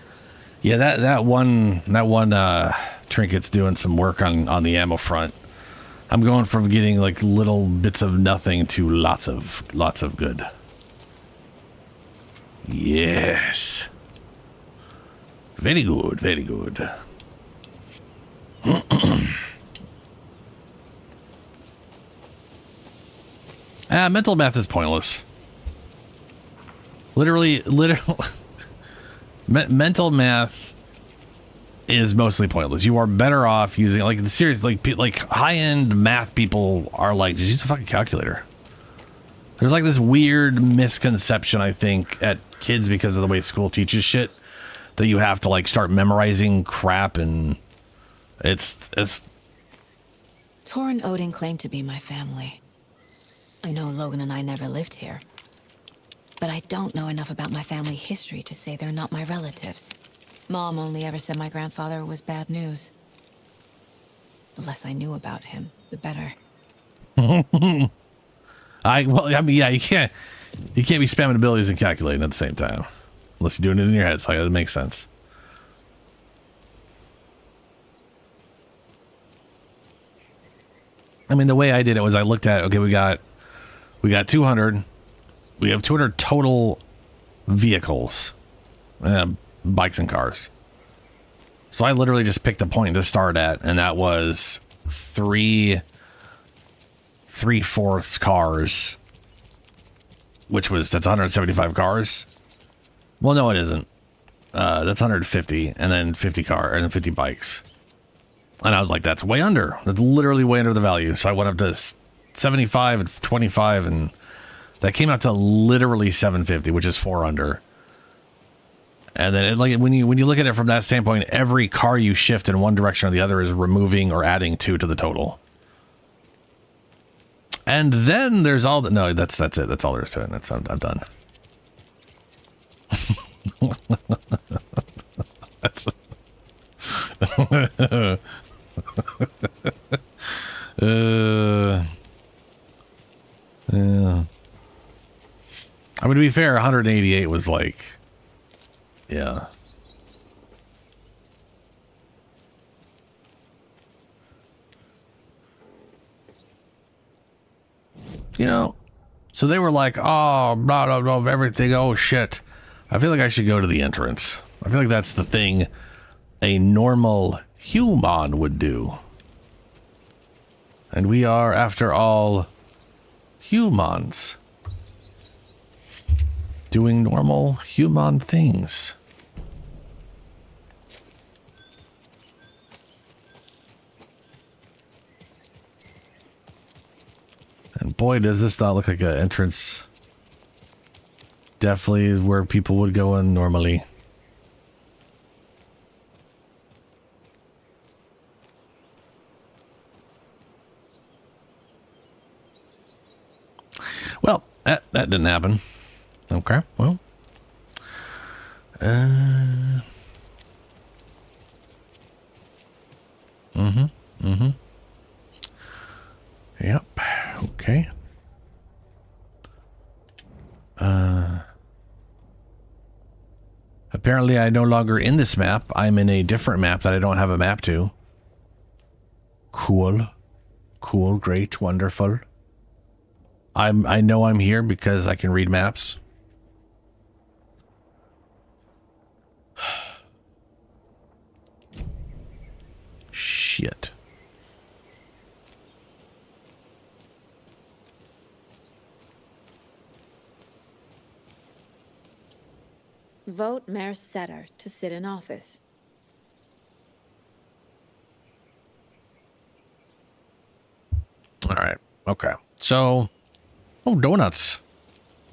Yeah, that one trinket's doing some work on the ammo front. I'm going from getting like little bits of nothing to lots of good. Yes. Very good, very good. Mental math is pointless. Literally, mental math is mostly pointless. You are better off using, like, the serious, like high-end math people are like, just use a fucking calculator. There's like this weird misconception, I think, at kids because of the way school teaches shit, that you have to like start memorizing crap, and it's. Tor and Odin claim to be my family. I know Logan and I never lived here. But I don't know enough about my family history to say they're not my relatives. Mom only ever said my grandfather was bad news. The less I knew about him, the better. Yeah, you can't be spamming abilities and calculating at the same time. Unless you're doing it in your head, so it makes sense. I mean, the way I did it was I looked at, okay, we got 200. We have 200 total vehicles, bikes and cars. So I literally just picked a point to start at, and that was 3/4 cars, that's 175 cars. Well, no, it isn't. That's 150, and then 50 bikes. And I was like, that's way under. That's literally way under the value. So I went up to 75 and 25, and that came out to literally 750, which is 4 under. And then when you look at it from that standpoint, every car you shift in one direction or the other is removing or adding 2 to the total. And then there's all the, no, that's it. That's all there is to it. I'm done. That's yeah. I mean, to be fair, 188 was like, yeah. You know, so they were like, oh, blah, blah, blah, everything. Oh, shit. I feel like I should go to the entrance. I feel like that's the thing a normal human would do. And we are, after all, humans. Doing normal human things. And boy, does this not look like an entrance. Definitely is where people would go in normally. Well, that didn't happen. Okay, well. Apparently, I'm no longer in this map. I'm in a different map that I don't have a map to. Cool. Cool, great, wonderful. I know I'm here because I can read maps. Shit. Vote Mayor Setter to sit in office. All right. Okay. So, oh, donuts.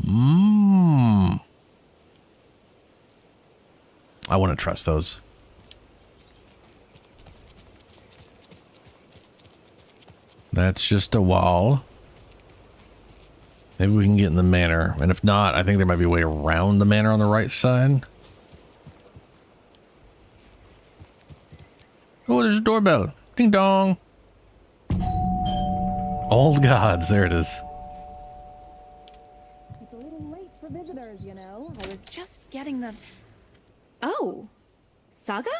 Mmm. I wouldn't trust those. That's just a wall. Maybe we can get in the manor. And if not, I think there might be a way around the manor on the right side. Oh, there's a doorbell. Ding dong. Old gods. There it is. It's a little late for visitors, you know. I was just getting the... Oh. Saga?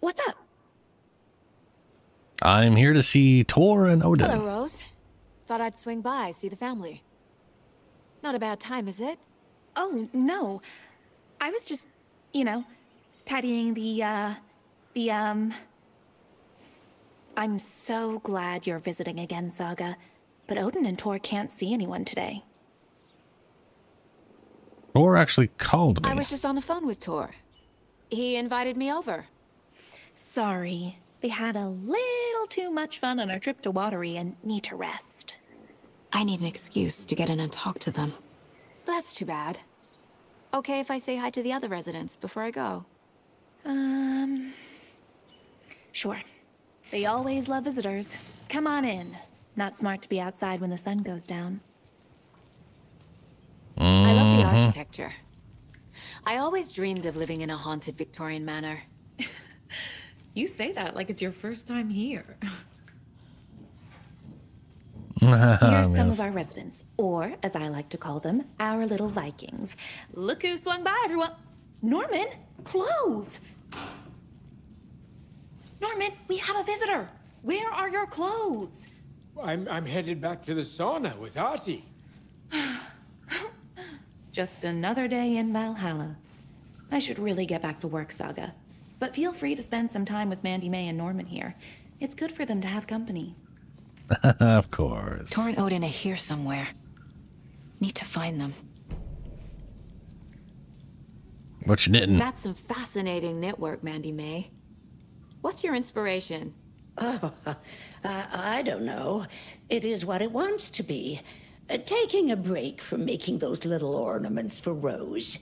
What's up? I'm here to see Tor and Odin. Hello, Rose. Thought I'd swing by, see the family. Not a bad time, is it? Oh, no. I was just, you know, tidying I'm so glad you're visiting again, Saga. But Odin and Tor can't see anyone today. Tor actually called me. I was just on the phone with Tor. He invited me over. Sorry. They had a little too much fun on our trip to Watery and need to rest. I need an excuse to get in and talk to them. That's too bad. Okay if I say hi to the other residents before I go? Sure. They always love visitors. Come on in. Not smart to be outside when the sun goes down. I love the architecture. I always dreamed of living in a haunted Victorian manor. You say that like it's your first time here. Here's some of our residents, or as I like to call them, our little Vikings. Look who swung by, everyone. Norman, clothes. Norman, we have a visitor. Where are your clothes? I'm headed back to the sauna with Artie. Just another day in Valhalla. I should really get back to work, Saga. But feel free to spend some time with Mandy May and Norman here. It's good for them to have company. Of course. Tor and Odin are here somewhere. Need to find them. What you knitting? That's some fascinating knitwork, Mandy May. What's your inspiration? Oh, I don't know. It is what it wants to be. Taking a break from making those little ornaments for Rose.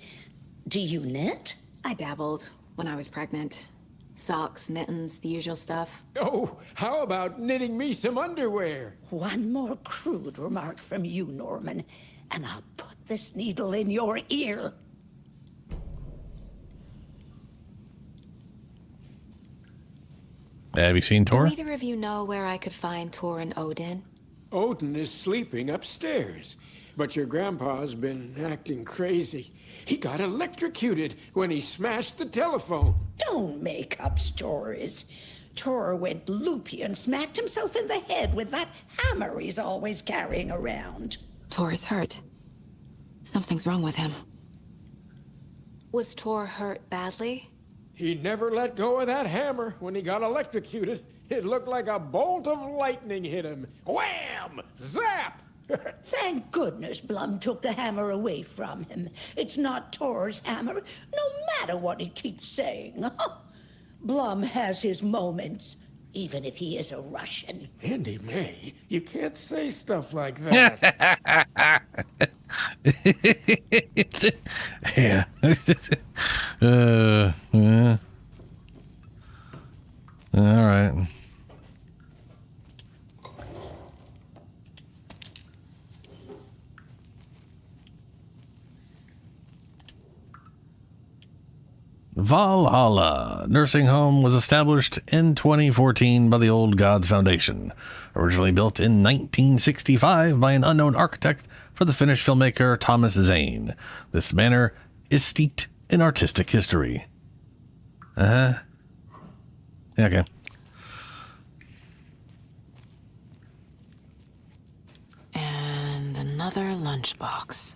Do you knit? I dabbled when I was pregnant. Socks, mittens, the usual stuff. Oh, how about knitting me some underwear? One more crude remark from you, Norman, and I'll put this needle in your ear. Have you seen Tor? Do either of you know where I could find Tor and Odin? Odin is sleeping upstairs, but your grandpa's been acting crazy. He got electrocuted when he smashed the telephone. Don't make up stories. Tor went loopy and smacked himself in the head with that hammer he's always carrying around. Tor is hurt. Something's wrong with him. Was Tor hurt badly? He never let go of that hammer when he got electrocuted. It looked like a bolt of lightning hit him. Wham! Zap! Thank goodness Blum took the hammer away from him. It's not Tor's hammer, no matter what he keeps saying. Blum has his moments, even if he is a Russian. Mandy May, you can't say stuff like that. Yeah. All right. Valhalla Nursing Home was established in 2014 by the Old Gods Foundation, originally built in 1965 by an unknown architect for the Finnish filmmaker Thomas Zane. This manor is steeped in artistic history. Yeah, okay. And another lunchbox.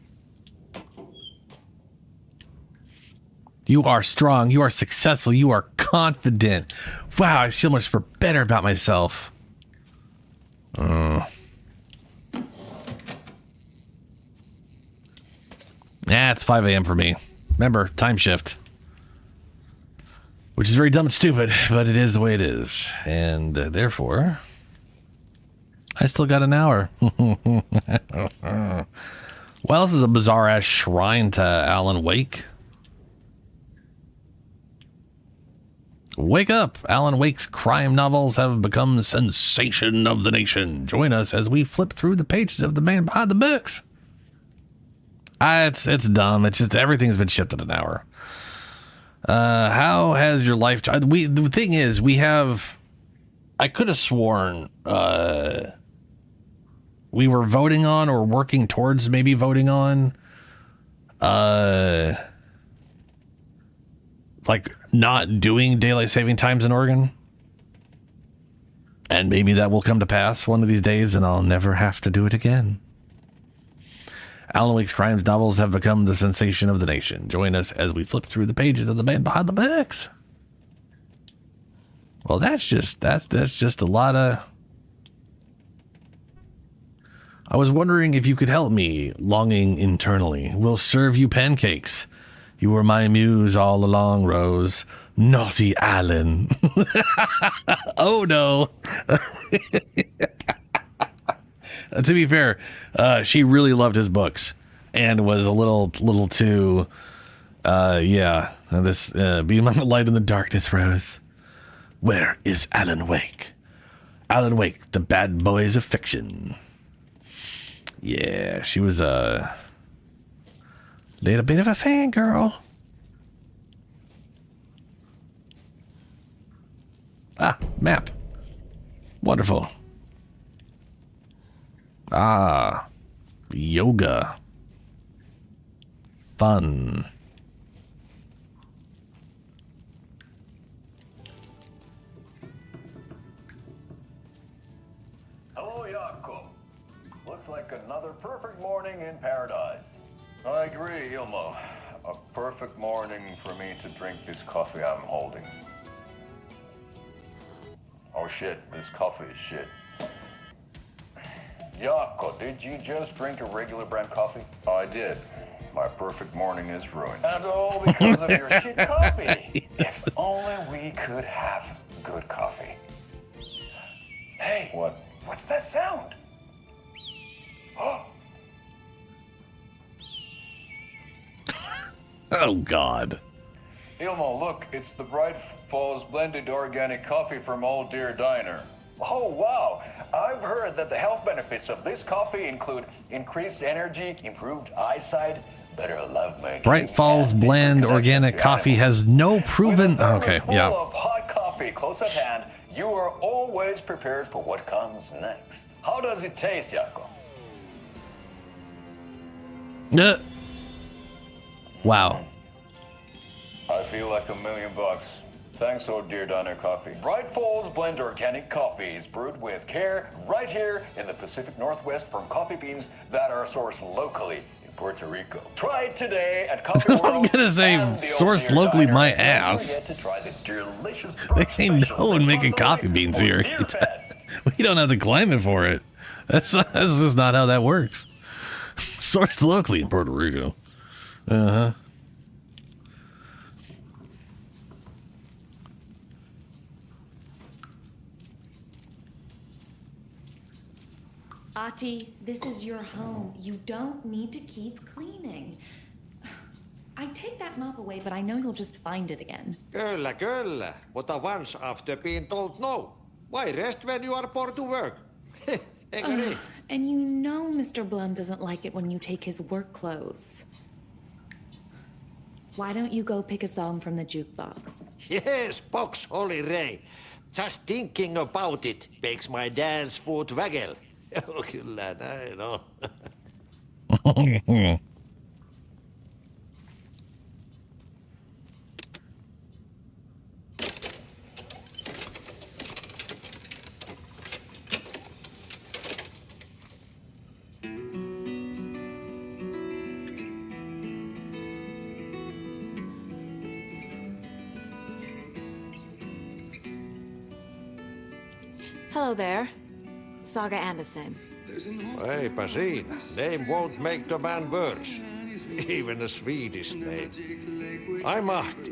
You are strong. You are successful. You are confident. Wow, I feel much better about myself. It's 5 a.m. for me. Remember, time shift. Which is very dumb and stupid, but it is the way it is. And therefore, I still got an hour. Well, this is a bizarre-ass shrine to Alan Wake. Wake up! Alan Wake's crime novels have become the sensation of the nation. Join us as we flip through the pages of the man behind the books. It's dumb. It's just everything's been shifted an hour. How has your life? The thing is, we have. I could have sworn we were voting on or working towards maybe voting on, like not doing daylight saving times in Oregon. And maybe that will come to pass one of these days, and I'll never have to do it again. Alan Wake's crime novels have become the sensation of the nation. Join us as we flip through the pages of the man behind the books. Well, that's just a lot of. I was wondering if you could help me, longing internally. We'll serve you pancakes. You were my muse all along, Rose. Naughty Alan. Oh no. To be fair, she really loved his books and was a little too, this be my light in the darkness, Rose. Where is Alan Wake? Alan Wake, the bad boys of fiction. Yeah, she was a little bit of a fangirl. Ah, map. Wonderful. Ah, yoga. Fun. Hello, Jakob. Looks like another perfect morning in paradise. I agree, Ilmo. A perfect morning for me to drink this coffee I'm holding. Oh shit, this coffee is shit. Jakob, did you just drink a regular brand coffee? I did. My perfect morning is ruined. And all because of your shit coffee. If only we could have good coffee. Hey, what's that sound? Oh, God. Ilmo, look, it's the Bright Falls blended organic coffee from Old Deer Diner. Oh, wow. I've heard that the health benefits of this coffee include increased energy, improved eyesight, better lovemaking. Bright Falls blend organic coffee has no proven. Okay, Full yeah. of hot coffee close at hand, you are always prepared for what comes next. How does it taste, Jakob? Wow. I feel like $1 million. Thanks, Old Deer Diner Coffee. Bright Falls Blend Organic Coffee is brewed with care right here in the Pacific Northwest from coffee beans that are sourced locally in Puerto Rico. Try it today at Coffee World. I was gonna say, sourced locally, my ass. To try the delicious They ain't no one making coffee beans here. We don't have the climate for it. That's just not how that works. Sourced locally in Puerto Rico. Uh-huh. Ati, this is your home. You don't need to keep cleaning. I take that mop away, but I know you'll just find it again. Kyllä. But once after being told no. Why rest when you are poor to work? And you know Mr. Blum doesn't like it when you take his work clothes. Why don't you go pick a song from the jukebox? Yes, box Holy Ray. Just thinking about it makes my dance foot waggle. Oh, kyllä näin on. Hello there. Saga Anderson. Eipä siinä. Name won't make the man worse. Even a Swedish name. I'm Ahti.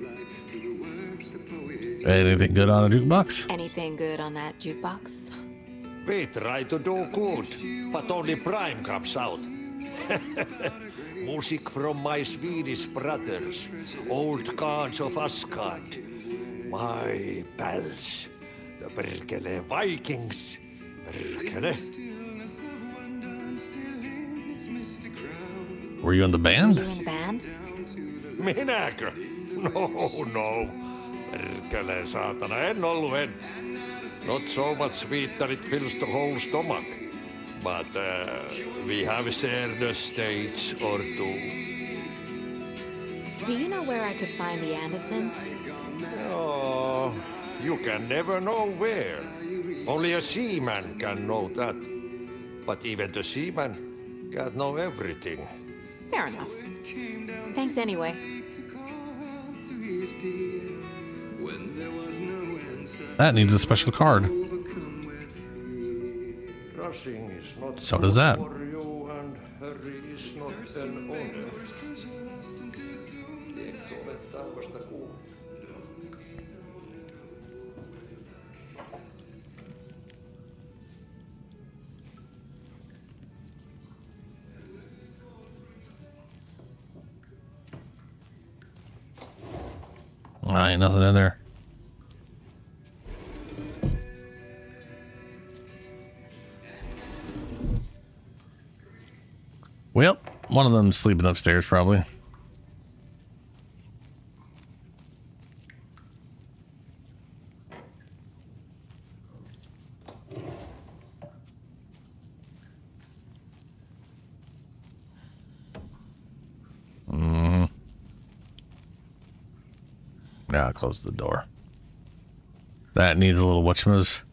Anything good on a jukebox? Anything good on that jukebox? We try to do good, but only Prime comes out. Music from my Swedish brothers, old gods of Asgard. My pals, the Perkele Vikings. Perkele. Were you in the band? Were you in the band? Minäkö? No. Perkele saatana, en ollut. Not so much sweet that it fills the whole stomach. But we have shared a stage or two. Do you know where I could find the Andersons? Oh, you can never know where. Only a seaman can know that. But even the seaman can't know everything. Fair enough. Thanks anyway. That needs a special card. So does that. Ain't nothing in there. Well, one of them's sleeping upstairs, probably. Now close the door. That needs a little whatchmas.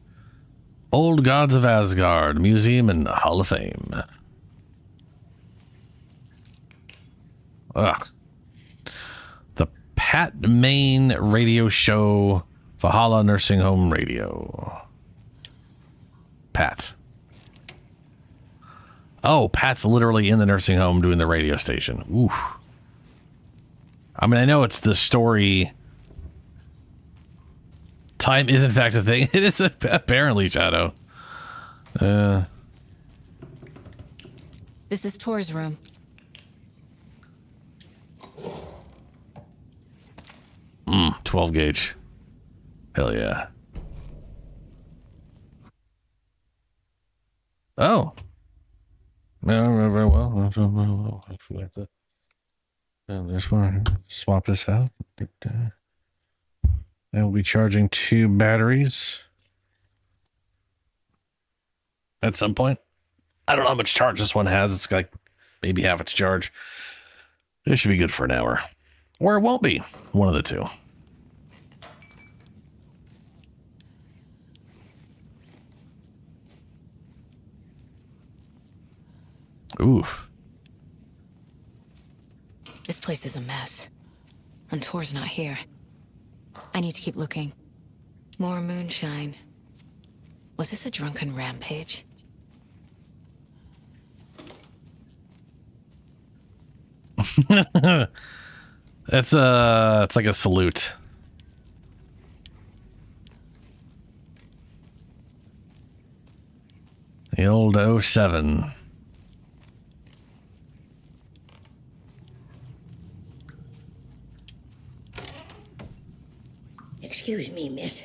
Old Gods of Asgard Museum and Hall of Fame. Ugh. The Pat Main radio show, Valhalla Nursing Home Radio. Pat. Oh, Pat's literally in the nursing home doing the radio station. Oof. I mean, I know it's the story. Time is in fact a thing. It is apparently, Shadow. This is Tor's room. 12 gauge. Hell yeah. Oh. Yeah, very well. I forgot that. There's one. Swap this out. Then we'll be charging 2 batteries at some point. I don't know how much charge this one has. It's like maybe half its charge. It should be good for an hour. Or it won't be. One of the two. Oof. This place is a mess. And Tor's not here. I need to keep looking. More moonshine. Was this a drunken rampage? It's like a salute. The old 07. Excuse me, miss,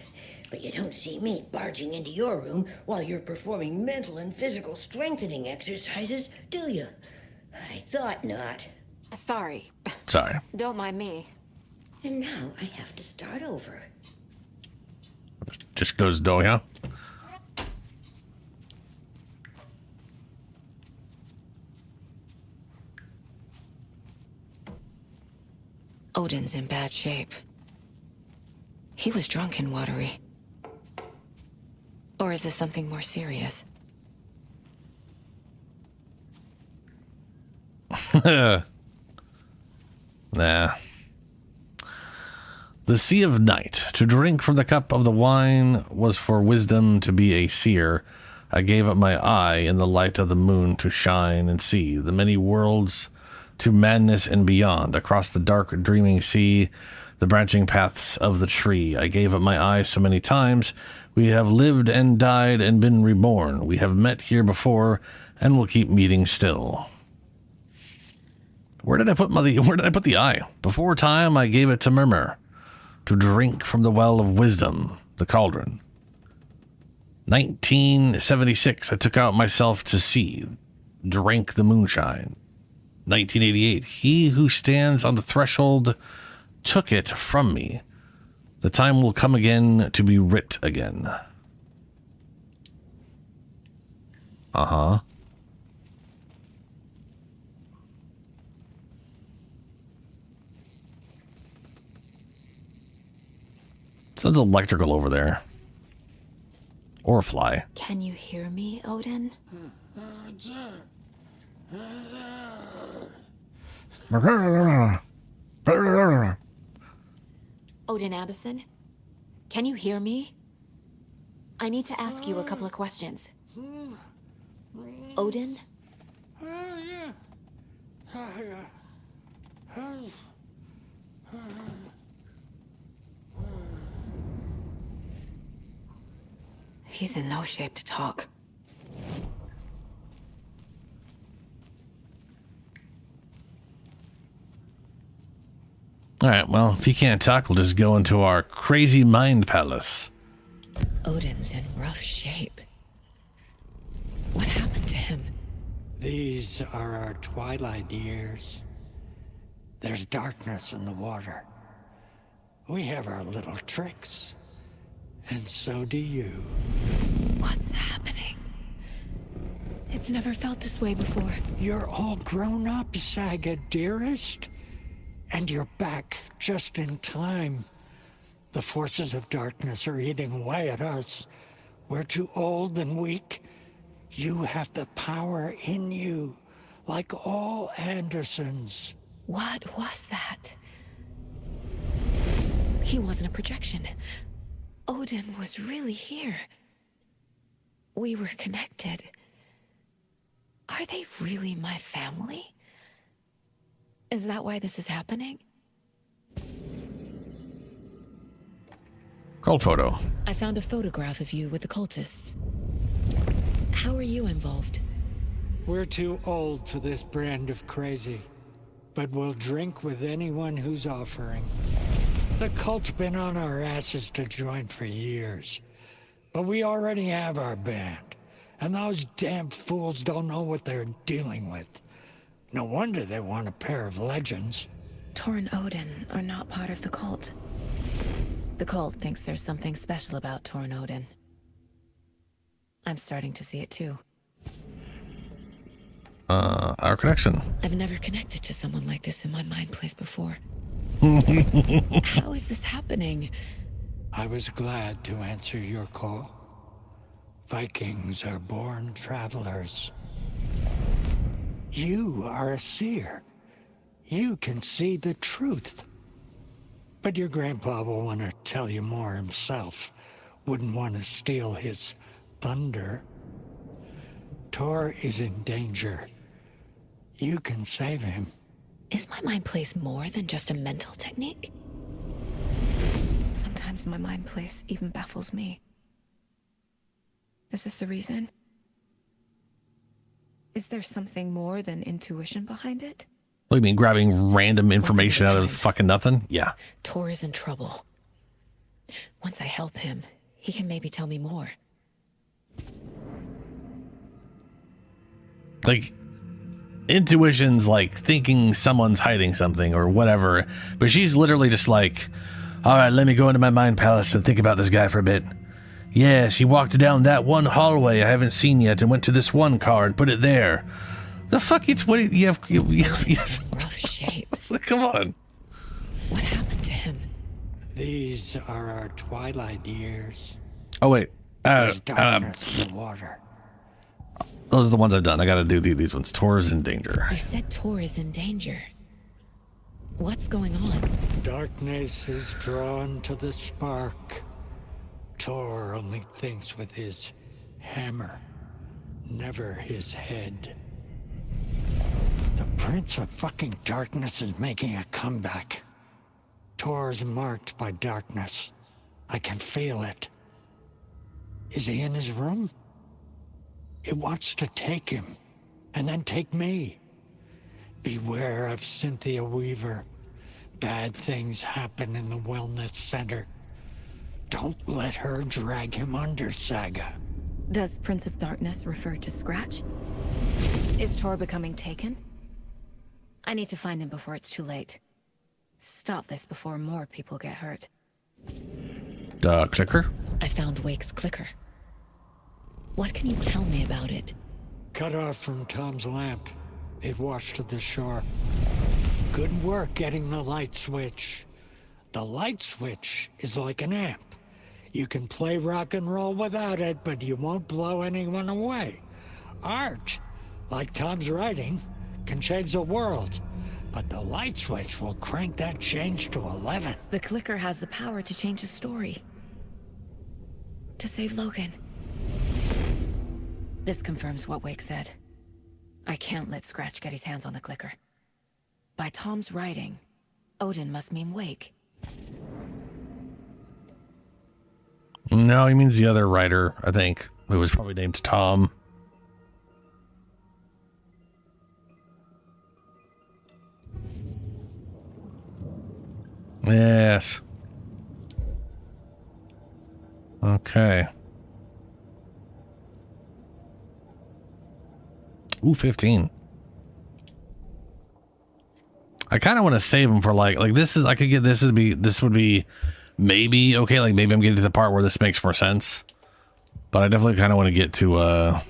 but you don't see me barging into your room while you're performing mental and physical strengthening exercises, do you? I thought not. Sorry. Sorry. Don't mind me. And now I have to start over. Just close the door, yeah? Odin's in bad shape. He was drunk and watery. Or is this something more serious? Nah. The sea of night. To drink from the cup of the wine was for wisdom to be a seer. I gave up my eye in the light of the moon to shine and see the many worlds to madness and beyond. Across the dark dreaming sea, the branching paths of the tree. I gave up my eye so many times. We have lived and died and been reborn. We have met here before and will keep meeting still. Where did I put the eye? Before time I gave it to murmur, to drink from the well of wisdom, the cauldron. 1976, I took out myself to see, drank the moonshine. 1988, he who stands on the threshold took it from me. The time will come again to be writ again. Uh-huh. Sounds electrical over there. Or a fly. Can you hear me, Odin? Odin Addison? Can you hear me? I need to ask you a couple of questions. Odin? He's in no shape to talk. All right, well, if he can't talk, we'll just go into our crazy mind palace. Odin's in rough shape. What happened to him? These are our twilight years. There's darkness in the water. We have our little tricks. And so do you. What's happening? It's never felt this way before. You're all grown up, Saga, dearest. And you're back just in time. The forces of darkness are eating away at us. We're too old and weak. You have the power in you, like all Andersons. What was that? He wasn't a projection. Odin was really here. We were connected. Are they really my family? Is that why this is happening? Cult photo. I found a photograph of you with the cultists. How are you involved? We're too old for this brand of crazy, but we'll drink with anyone who's offering. The cult's been on our asses to join for years, but we already have our band, and those damn fools don't know what they're dealing with. No wonder they want a pair of legends. Tor and Odin are not part of the cult. The cult thinks there's something special about Tor and Odin. I'm starting to see it too. Our connection. I've never connected to someone like this in my mind place before. How is this happening? I was glad to answer your call. Vikings are born travelers. You are a seer. You can see the truth. But your grandpa will want to tell you more himself. Wouldn't want to steal his thunder. Tor is in danger. You can save him. Is my mind place more than just a mental technique? Sometimes my mind place even baffles me. Is this the reason? Is there something more than intuition behind it? What do you mean, grabbing random information out of fucking nothing? Yeah. Tor is in trouble. Once I help him, he can maybe tell me more. Like, intuition's like thinking someone's hiding something or whatever, but she's literally just like, all right, let me go into my mind palace and think about this guy for a bit. Yes, he walked down that one hallway I haven't seen yet and went to this one car and put it there. The fuck, it's what you have. Yes. Rough shapes. Come on. What happened to him? These are our twilight years. Oh wait. There's darkness in the water. Those are the ones I've done. I gotta do these ones. Tor is in danger. You said Tor is in danger. What's going on? Darkness is drawn to the spark. Tor only thinks with his hammer, never his head. The Prince of fucking Darkness is making a comeback. Tor's marked by darkness. I can feel it. Is he in his room? It wants to take him, and then take me. Beware of Cynthia Weaver. Bad things happen in the wellness center. Don't let her drag him under, Saga. Does Prince of Darkness refer to Scratch? Is Tor becoming taken? I need to find him before it's too late. Stop this before more people get hurt. Clicker? I found Wake's clicker. What can you tell me about it? Cut off from Tom's lamp. It washed to the shore. Good work getting the light switch. The light switch is like an amp. You can play rock and roll without it, but you won't blow anyone away. Art, like Tom's writing, can change the world. But the light switch will crank that change to 11. The clicker has the power to change the story. To save Logan. This confirms what Wake said. I can't let Scratch get his hands on the clicker. By Tom's writing, Odin must mean Wake. No, he means the other writer, I think, who was probably named Tom. Yes. Okay. Ooh, 15. I kind of want to save them for like this is, I could get this would be maybe okay, like maybe I'm getting to the part where this makes more sense. But I definitely kind of want to get to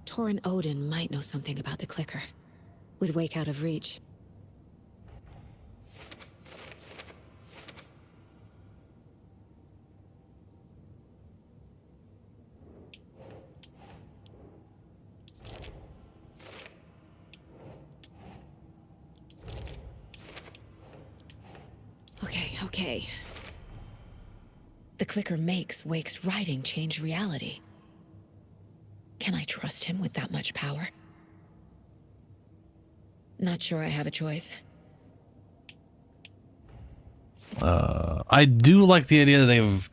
Tor and Odin might know something about the clicker. With Wake out of reach. Okay. The clicker makes Wake's writing change reality. Can I trust him with that much power? Not sure I have a choice. I do like the idea that they've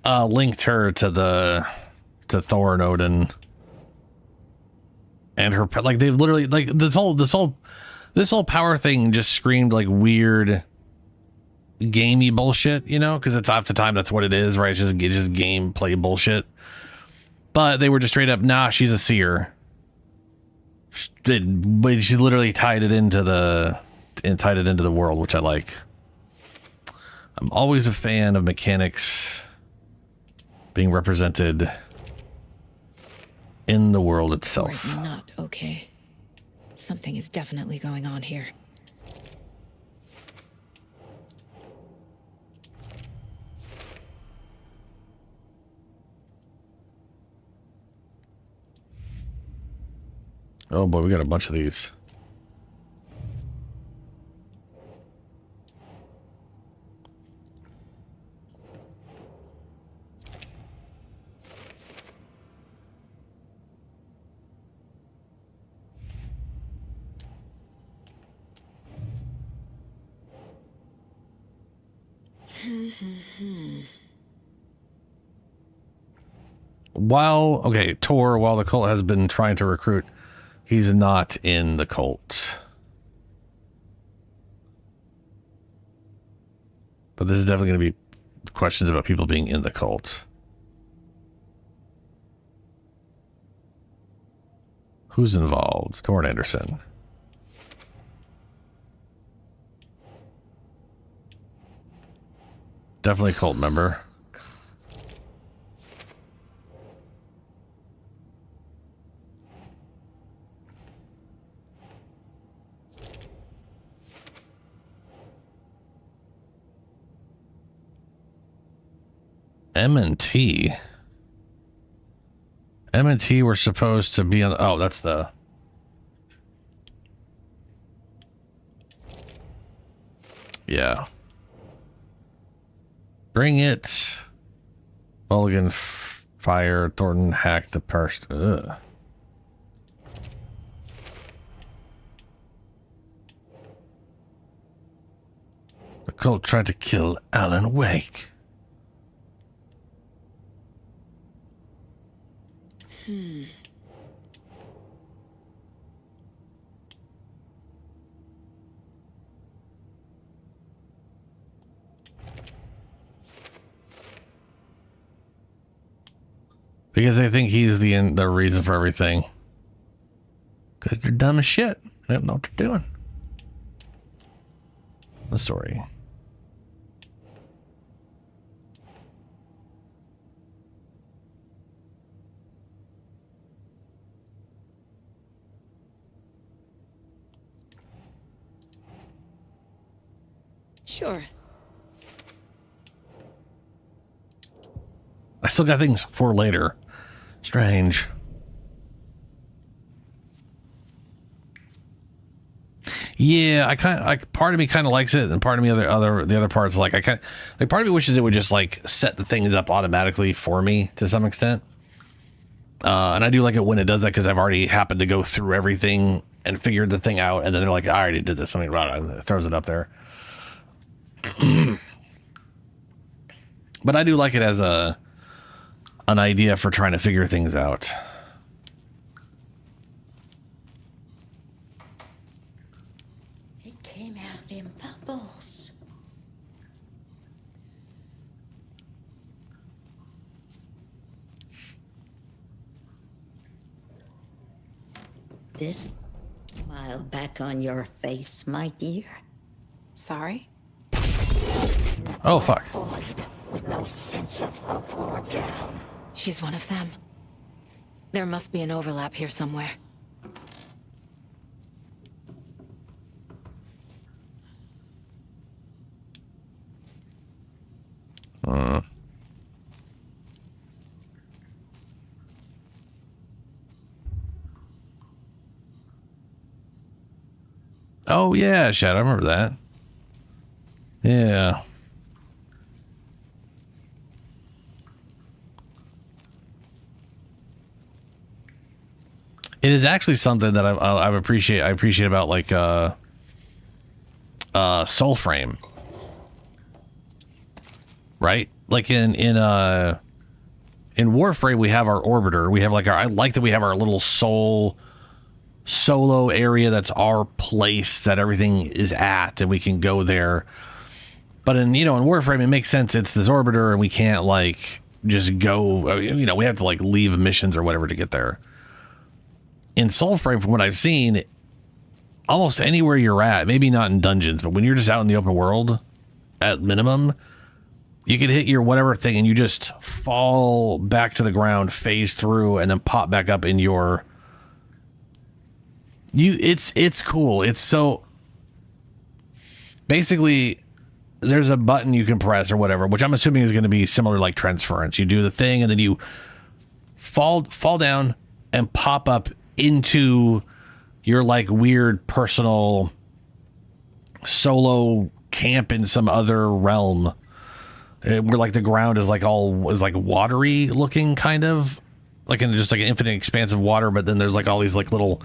linked her to Thor and Odin. And her, like, they've literally, like, this whole power thing just screamed like weird gamey bullshit, you know, because it's half the time that's what it is, right? It's just gameplay bullshit. But they were just straight up, nah, she's a seer. She literally tied it into the world, which I like. I'm always a fan of mechanics being represented in the world itself. Or not okay. Something is definitely going on here. Oh boy, we got a bunch of these. While the cult has been trying to recruit, he's not in the cult. But this is definitely going to be questions about people being in the cult. Who's involved? Torn Anderson. Definitely a cult member. M&T. M&T were supposed to be on... Oh, that's the... Yeah. Bring it. Mulligan fire. Thornton hacked the person. Ugh. The cult tried to kill Alan Wake. Because they think he's the reason for everything. Because they're dumb as shit. They don't know what they're doing. The story. Sure. I still got things for later. Strange. Yeah, part of me kind of likes it, and part of me the other parts like part of me wishes it would just like set the things up automatically for me to some extent. And I do like it when it does that because I've already happened to go through everything and figured the thing out, and then they're like, I already did this, something about it, and it throws it up there. But I do like it as an idea for trying to figure things out. It came out in bubbles. This smile back on your face, my dear. Sorry? Oh, fuck. With no sense of up or down. She's one of them. There must be an overlap here somewhere. Oh, yeah, Shadow. I remember that. Yeah. It is actually something that I appreciate about like Soulframe, right? Like in Warframe we have our orbiter. We have like I like that we have our little solo area that's our place that everything is at, and we can go there. But in Warframe it makes sense. It's this orbiter, and we can't like just go. We have to like leave missions or whatever to get there. In Soulframe, from what I've seen, almost anywhere you're at, maybe not in dungeons, but when you're just out in the open world, at minimum, you can hit your whatever thing and you just fall back to the ground, phase through, and then pop back up in your... It's cool. It's so... Basically, there's a button you can press or whatever, which I'm assuming is going to be similar like transference. You do the thing, and then you fall down and pop up into your like weird personal solo camp in some other realm where like the ground is like watery looking, kind of like in just like an infinite expanse of water, but then there's like all these like little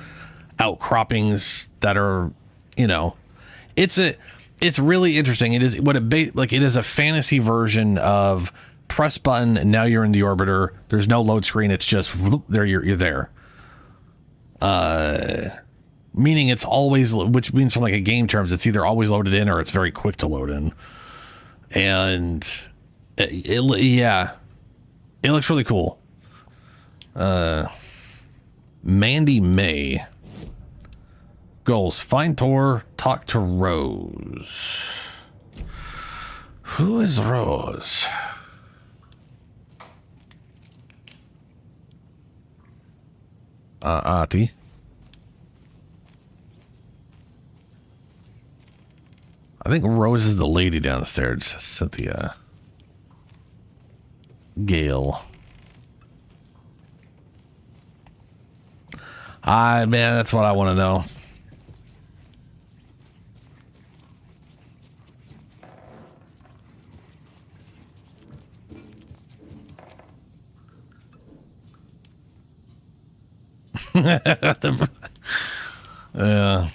outcroppings that are, it's really interesting. It is it is a fantasy version of press button and now you're in the orbiter. There's no load screen. It's just there. You're there. Meaning it's always, which means from like a game terms, it's either always loaded in or it's very quick to load in. And it looks really cool. Mandy May. Goals: find Tor, talk to Rose. Who is Rose? Ati. I think Rose is the lady downstairs, Cynthia. Gale. Man, that's what I want to know. Yeah.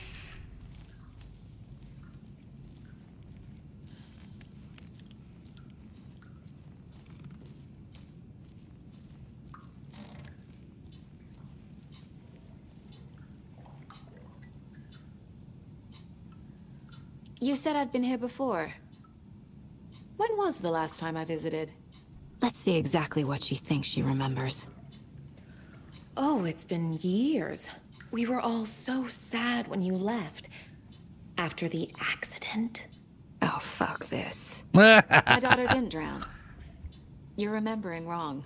You said I'd been here before. When was the last time I visited? Let's see exactly what she thinks she remembers. Oh, it's been years. We were all so sad when you left. After the accident. Oh, fuck this. My daughter didn't drown. You're remembering wrong.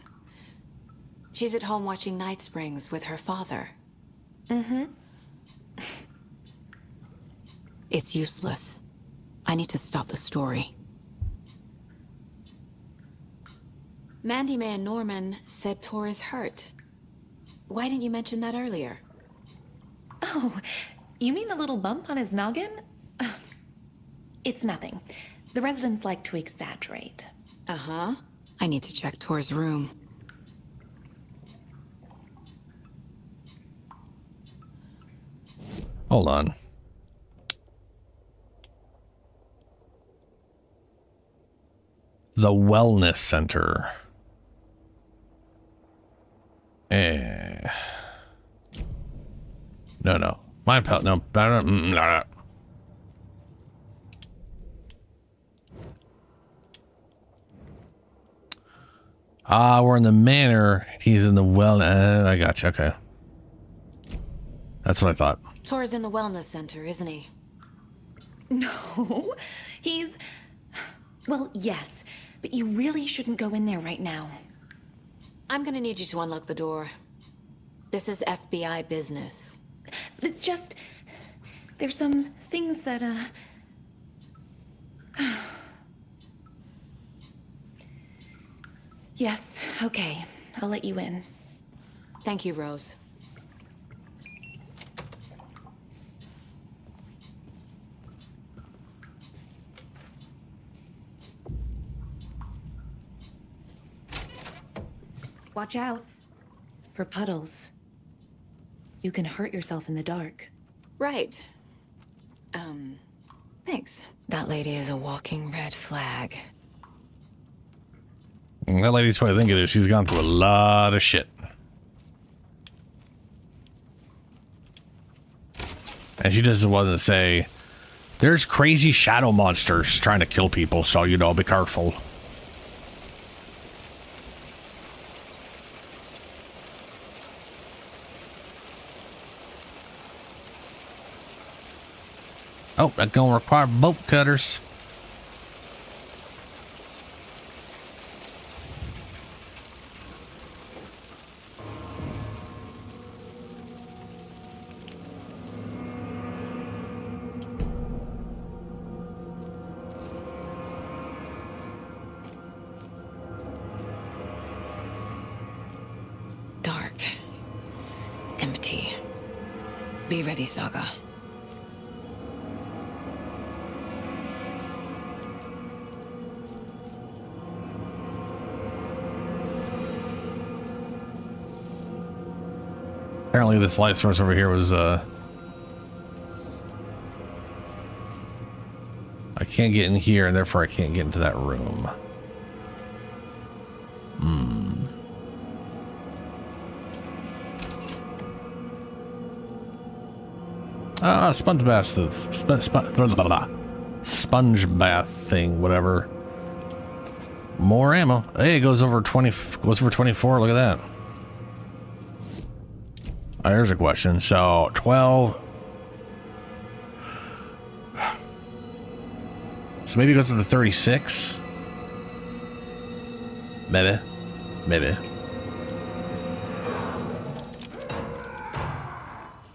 She's at home watching Night Springs with her father. Mm-hmm. It's useless. I need to stop the story. Mandy May and Norman said Tor is hurt. Why didn't you mention that earlier? Oh, you mean the little bump on his noggin? It's nothing. The residents like to exaggerate. Uh-huh. I need to check Tor's room. Hold on. The Wellness Center. No. My pal. No. We're in the manor. He's in the well. I gotcha. Okay. That's what I thought. Tor's in the wellness center, isn't he? No, he's... Well, yes, but you really shouldn't go in there right now. I'm gonna need you to unlock the door. This is FBI business. It's just... There's some things that, Yes, okay. I'll let you in. Thank you, Rose. Watch out. For puddles. You can hurt yourself in the dark. Right. Thanks. That lady is a walking red flag. That lady's what I think it is. She's gone through a lot of shit. And she just wasn't to say, there's crazy shadow monsters trying to kill people, so you know, be careful. Oh, that's gonna require bolt cutters. Dark. Empty. Be ready, Saga. Apparently this light source over here was, I can't get in here, and therefore I can't get into that room. Sponge bath, sponge bath thing, whatever. More ammo. Hey, it goes over 24. Look at that. Oh, here's a question. So 12. So maybe it goes up to 36. Maybe.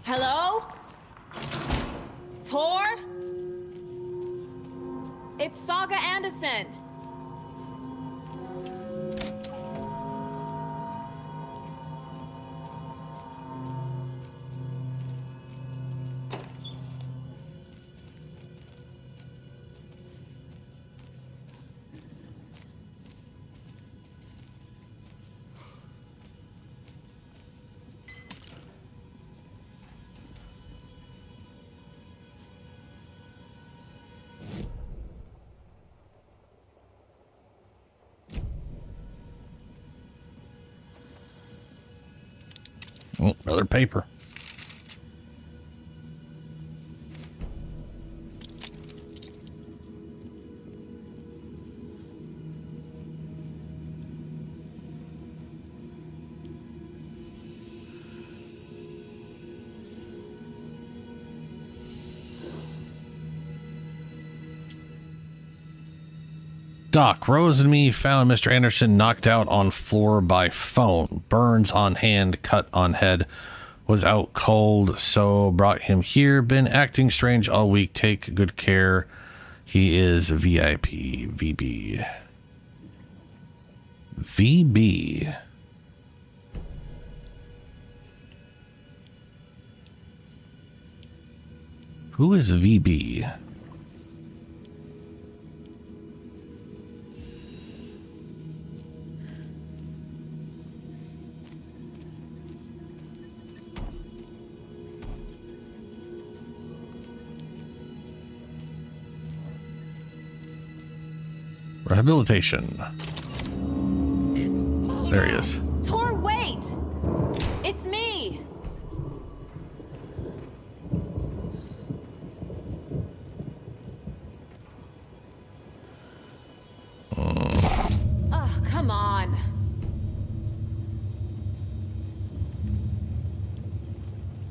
Hello? Tor? It's Saga Anderson. Oh, another paper. Doc, Rose and me found Mr. Anderson knocked out on floor by phone. Burns on hand, cut on head. Was out cold, so brought him here. Been acting strange all week. Take good care. He is VIP. VB. VB. Who is VB? Rehabilitation. There he is. Tor, wait! It's me! Oh, come on.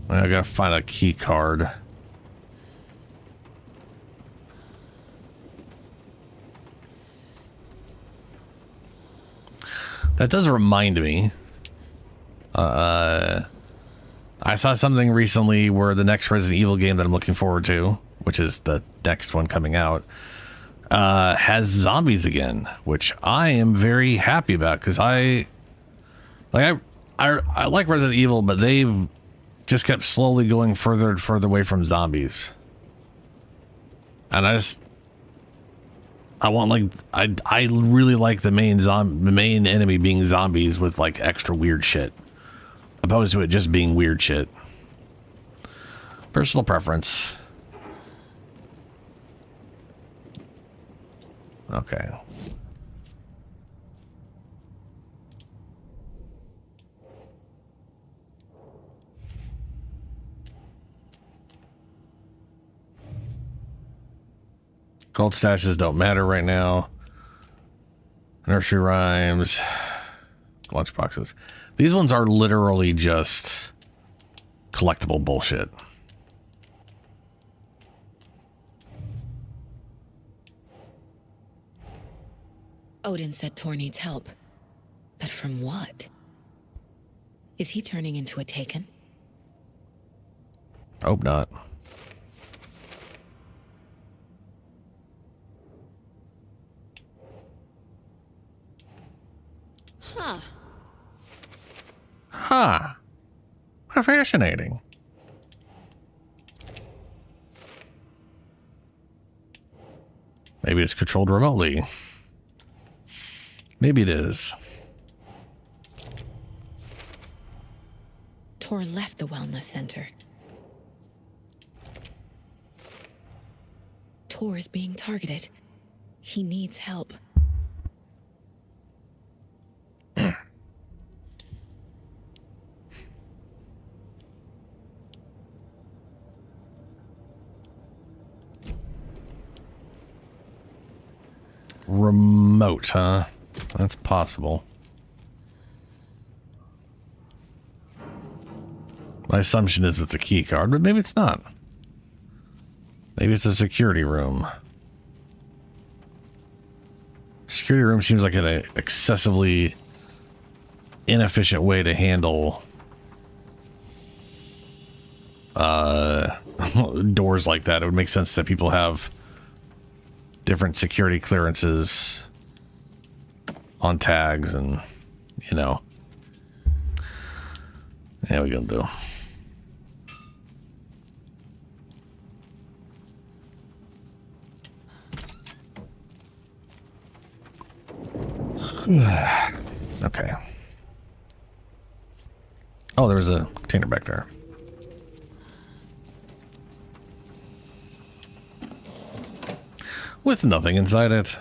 I gotta find a key card. That does remind me. I saw something recently where the next Resident Evil game that I'm looking forward to, which is the next one coming out, has zombies again, which I am very happy about because I like Resident Evil, but they've just kept slowly going further and further away from zombies, and I want like I really like the main enemy being zombies with like extra weird shit, opposed to it just being weird shit. Personal preference. Okay. Gold stashes don't matter right now. Nursery rhymes. Lunchboxes. These ones are literally just collectible bullshit. Odin said Tor needs help. But from what? Is he turning into a Taken? Hope not. Huh. Huh. How fascinating. Maybe it's controlled remotely. Maybe it is. Tor left the wellness center. Tor is being targeted. He needs help. Remote, huh? That's possible. My assumption is it's a key card, but maybe it's not. Maybe it's a security room. Security room seems like an excessively inefficient way to handle doors like that. It would make sense that people have different security clearances on tags and, you know. Yeah, we're gonna do. Okay. Oh, there was a container back there. With nothing inside it.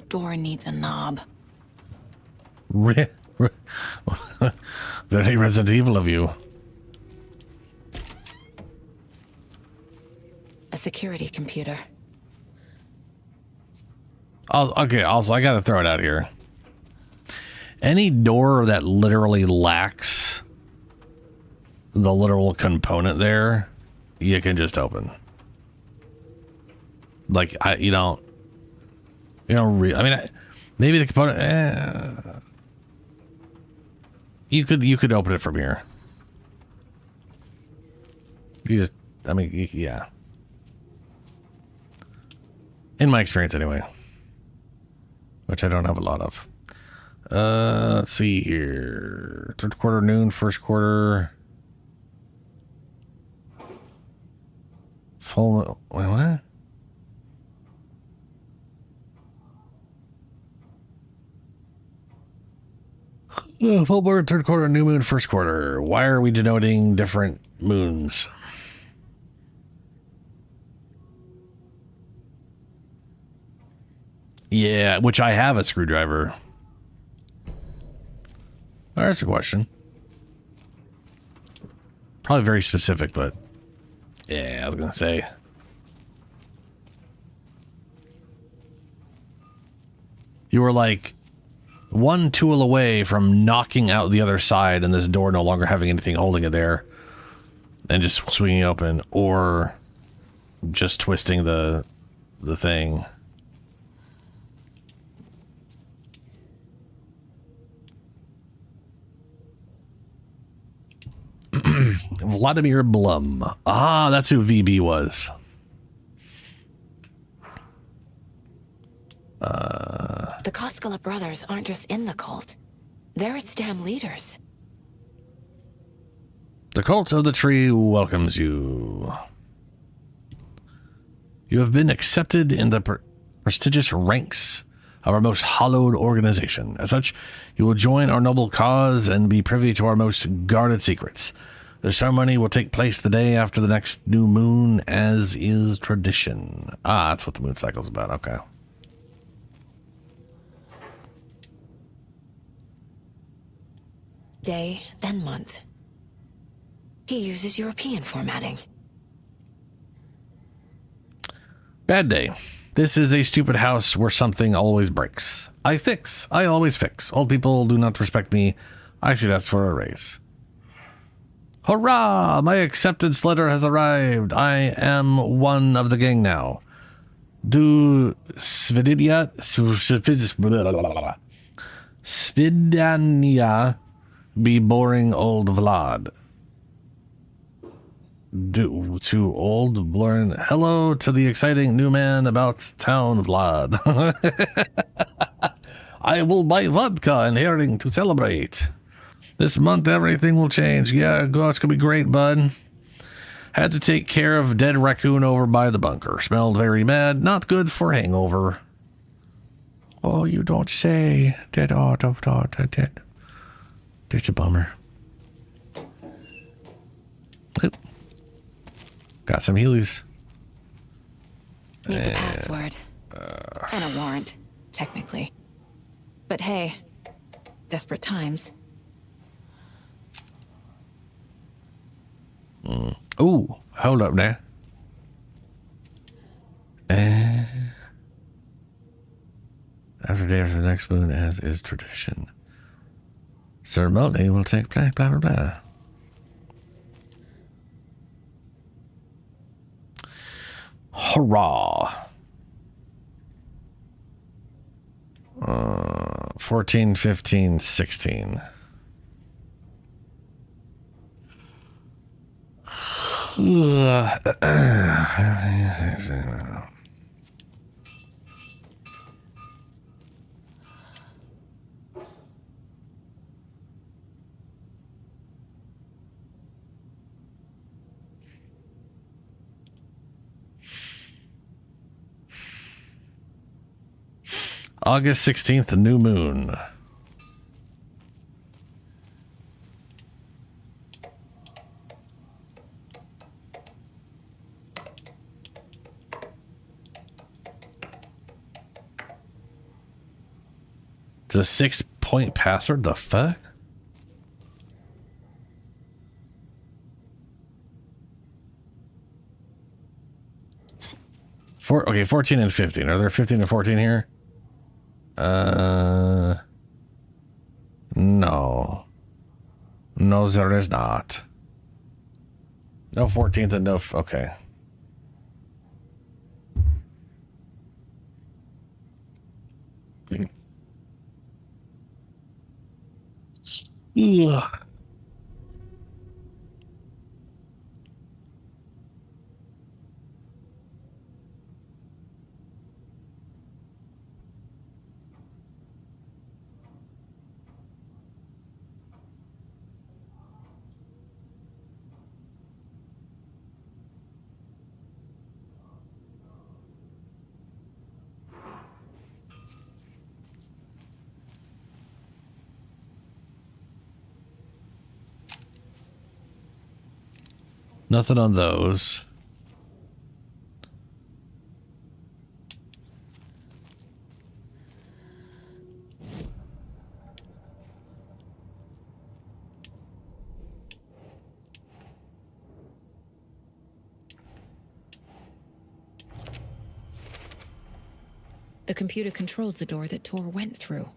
door needs a knob. Very Resident Evil of you. A security computer. Okay, also, I gotta throw it out here. Any door that literally lacks the literal component there, you can just open. Like, you don't maybe the component, you could open it from here. Yeah. In my experience, anyway. Which I don't have a lot of. Let's see here. Third quarter, noon, first quarter. Full, wait, what? Full moon, third quarter, new moon, first quarter. Why are we denoting different moons? Yeah, which I have a screwdriver. Oh, that's a question. Probably very specific, but yeah, I was gonna say. You were like one tool away from knocking out the other side and this door no longer having anything holding it there and just swinging open, or just twisting the thing. Vladimir Blum. Ah, that's who VB was. The Koskela brothers aren't just in the cult. They're its damn leaders. The cult of the tree welcomes you. You have been accepted in the prestigious ranks of our most hallowed organization. As such, you will join our noble cause and be privy to our most guarded secrets. The ceremony will take place the day after the next new moon, as is tradition. Ah, that's what the moon cycle's about. Okay. Day, then month. He uses European formatting. Bad day. This is a stupid house where something always breaks. I always fix. Old people do not respect me. I should ask for a raise. Hurrah! My acceptance letter has arrived. I am one of the gang now. Do Svidania be boring old Vlad? To old blurring. Hello to the exciting new man about town, Vlad. I will buy vodka and herring to celebrate. This month everything will change. Yeah, it's gonna be great, bud. Had to take care of dead raccoon over by the bunker. Smelled very bad. Not good for hangover. Oh, you don't say. Dead. Dead. It's a bummer. Oop. Got some Heelys. Needs a password. And a warrant, technically. But hey, desperate times. Ooh, hold up now. After day after the next moon, as is tradition. Ceremony will take place, blah, blah, blah. Hurrah. 14, 15, 16. August 16th, new moon. The 6-point password? The fuck? Okay, 14 and 15. Are there 15 and 14 here? No. No, there is not. No 14th and no... Okay. Ugh. Nothing on those. The computer controls the door that Tor went through.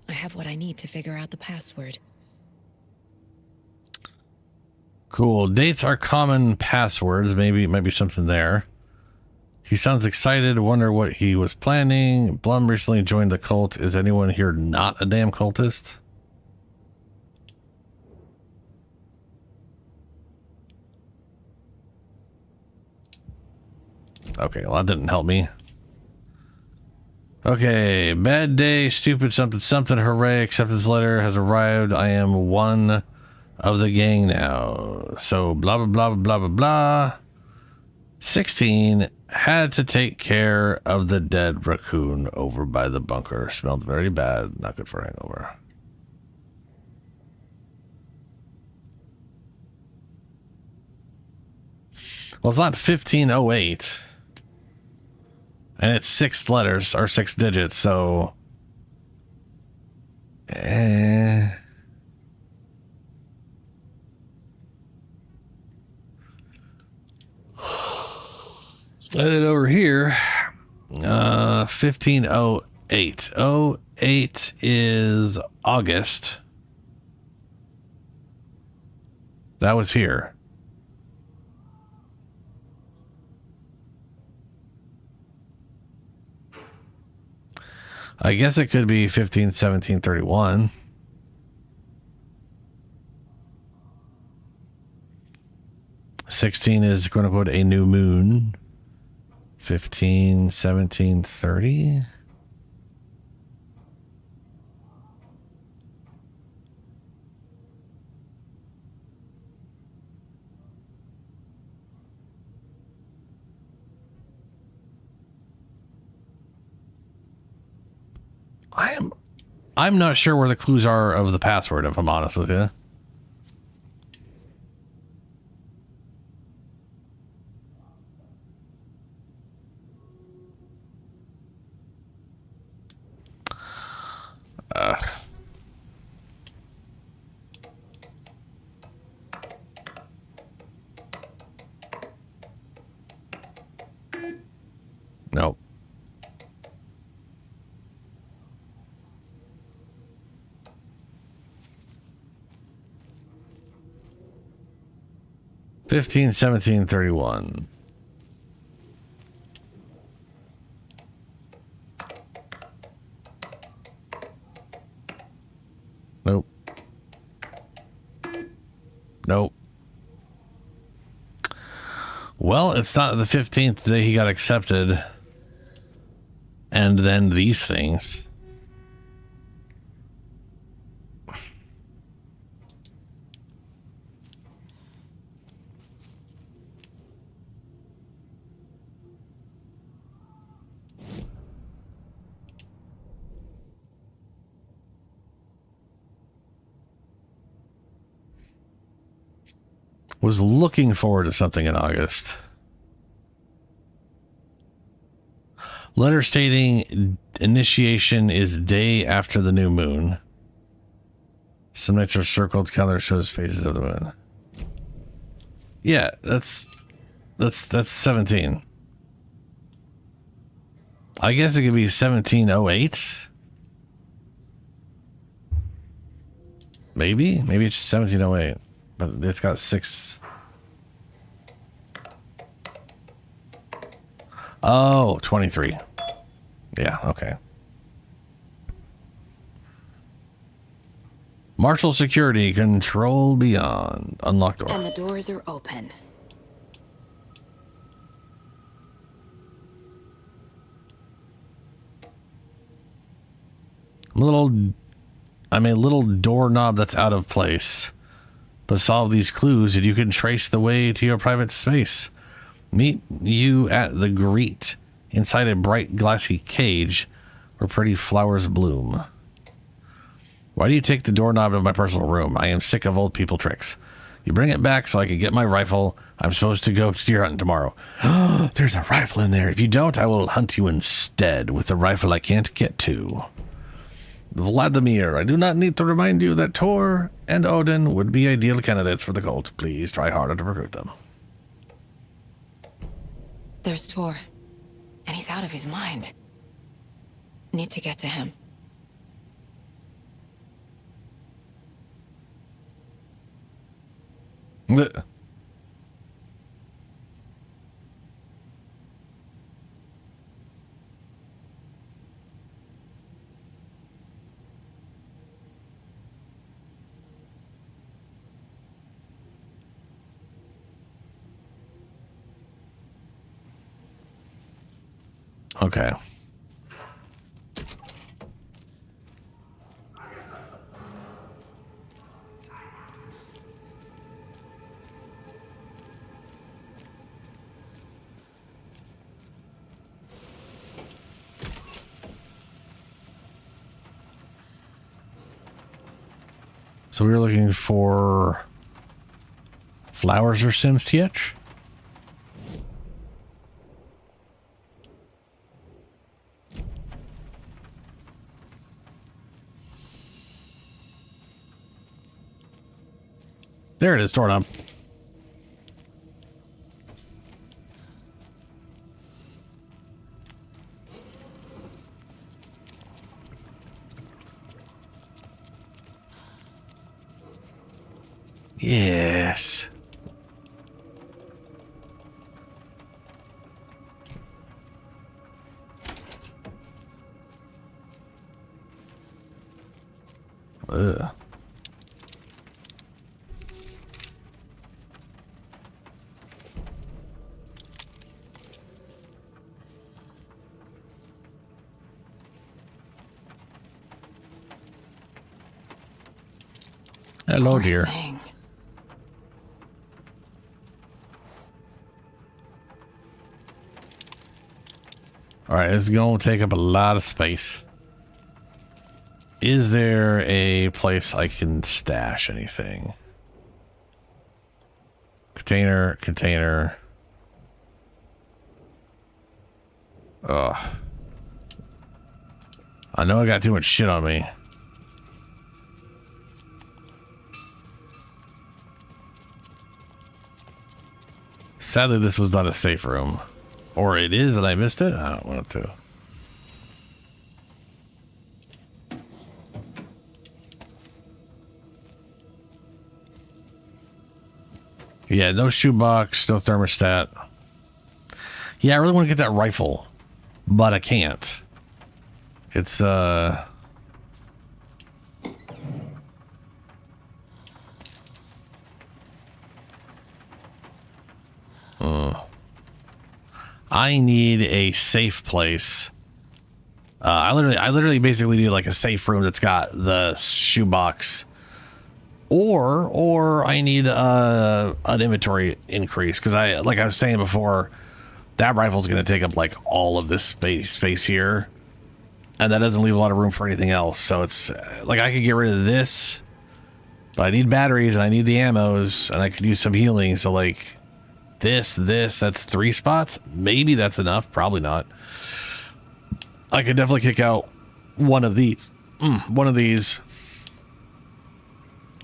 I have what I need to figure out the password. Cool. Dates are common passwords. Maybe it might be something there. He sounds excited. Wonder what he was planning. Blum recently joined the cult. Is anyone here not a damn cultist? Okay, well, that didn't help me. Okay, bad day, stupid something something, hooray, acceptance letter has arrived. I am one of the gang now. So blah, blah, blah, blah, blah, blah. 16, had to take care of the dead raccoon over by the bunker. Smelled very bad, not good for hangover. Well, it's not 1508. And it's 6 letters, or 6 digits, so... And then over here, 1508. 08 is August. That was here. I guess it could be 15, 17, 31. $16 is quote unquote a new moon. 15, 17, 30. I'm not sure where the clues are of the password, if I'm honest with you. Nope. $15, 17, 31. Nope. Nope. Well, it's not the 15th day he got accepted. And then these things. Was looking forward to something in August. Letter stating initiation is day after the new moon. Some nights are circled, color shows faces of the moon. Yeah, that's 17. I guess it could be 1708. Maybe it's 1708, but it's got 6. Oh, 23. Yeah, okay. Marshal security, control beyond. Unlock door. And the doors are open. I'm a little doorknob that's out of place. But solve these clues and you can trace the way to your private space. Meet you at the Greet, inside a bright glassy cage where pretty flowers bloom. Why do you take the doorknob of my personal room? I am sick of old people tricks. You bring it back so I can get my rifle. I'm supposed to go steer hunting tomorrow. There's a rifle in there. If you don't, I will hunt you instead with the rifle I can't get to. Vladimir, I do not need to remind you that Tor and Odin would be ideal candidates for the cult. Please try harder to recruit them. There's Tor, and he's out of his mind. Need to get to him. Okay. So we were looking for flowers or Simsietch? There it is, doorknob. Yes. Ugh. Hello, dear. All right, this is going to take up a lot of space. Is there a place I can stash anything? Container. Ugh. I know I got too much shit on me. Sadly, this was not a safe room. Or it is and I missed it? I don't want it to. Yeah, no shoebox, no thermostat. Yeah, I really want to get that rifle, but I can't. It's, I need a safe place. I literally basically need like a safe room that's got the shoebox, or I need an inventory increase because like I was saying before, that rifle's going to take up like all of this space here, and that doesn't leave a lot of room for anything else. So it's like I could get rid of this But I need batteries and I need the ammos and I could use some healing. So like that's 3 spots. Maybe that's enough. Probably not. I could definitely kick out one of these. One of these.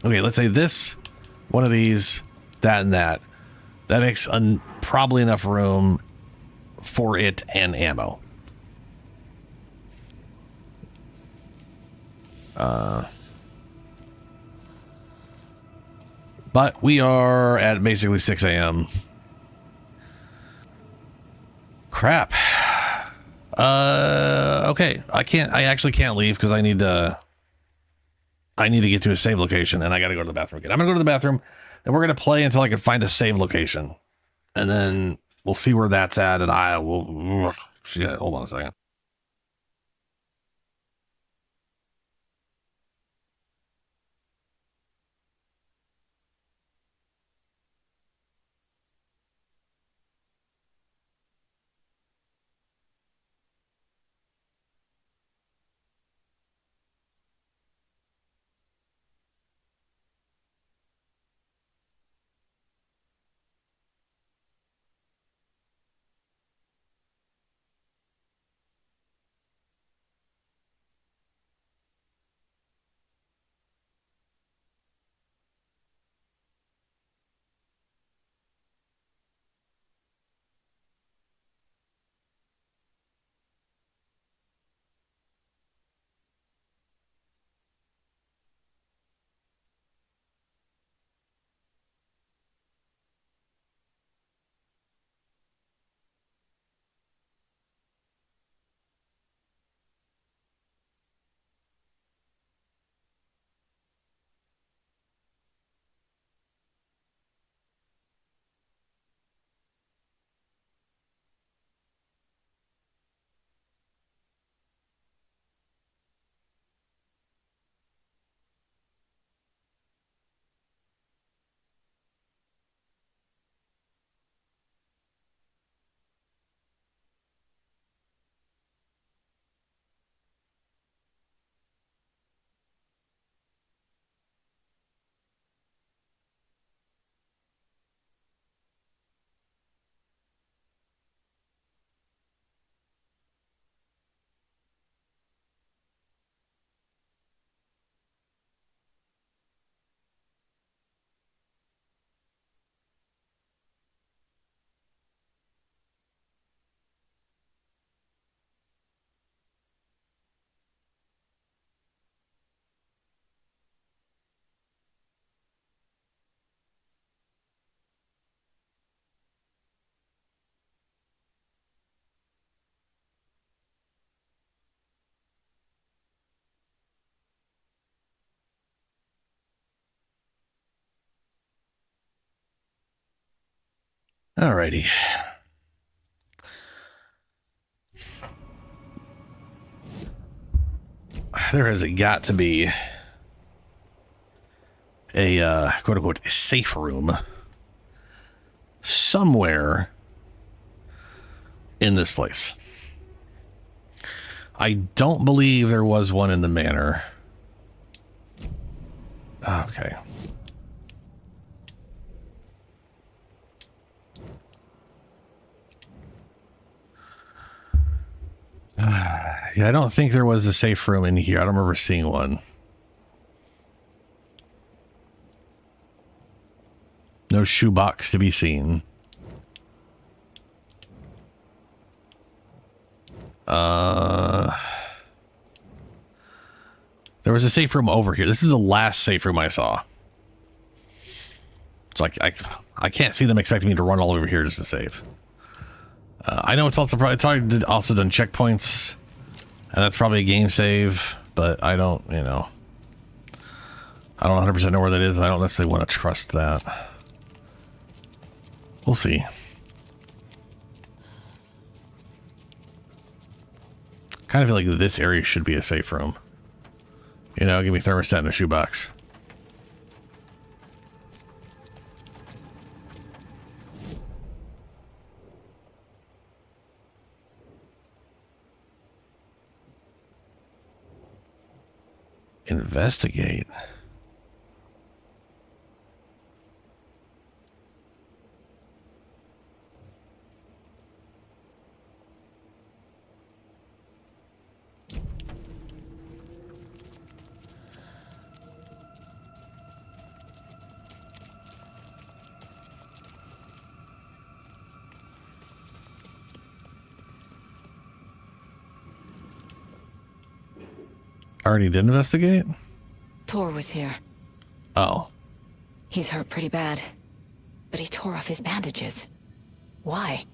Okay, let's say this, one of these, that, and that. That makes probably enough room for it and ammo. But we are at basically 6 a.m. Crap. Okay. I actually can't leave because I need to get to a save location and I got to go to the bathroom again. I'm going to go to the bathroom and we're going to play until I can find a save location. And then we'll see where that's at and I will... Shit, hold on a second. Alrighty. There has got to be a quote unquote safe room somewhere in this place. I don't believe there was one in the manor. Okay. Yeah, I don't think there was a safe room in here. I don't remember seeing one. No shoebox to be seen. There was a safe room over here. This is the last safe room I saw. It's like I can't see them expecting me to run all over here just to save. I know it's also probably also done checkpoints, and that's probably a game save, but I don't, I don't 100% know where that is, and I don't necessarily want to trust that. We'll see. Kind of feel like this area should be a safe room. Give me thermostat and a shoebox. Investigate. Already did investigate? Tor was here. Oh. He's hurt pretty bad. But he tore off his bandages. Why?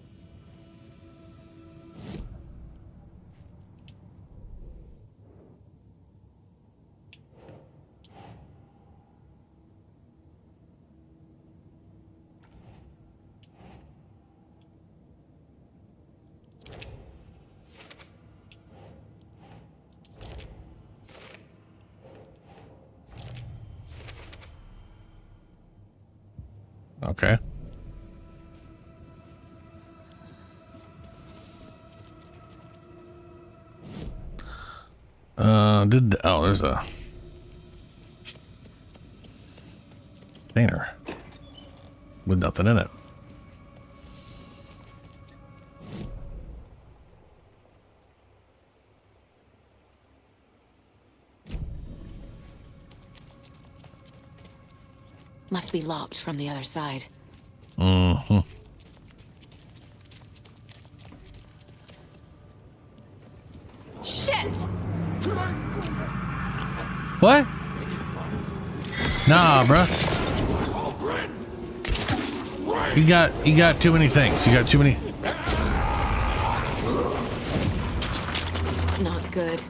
Okay. There's a container with nothing in it. Must be locked from the other side. Mm-hmm. Shit! What? Nah, bruh. You got too many things. You got too many. Not good.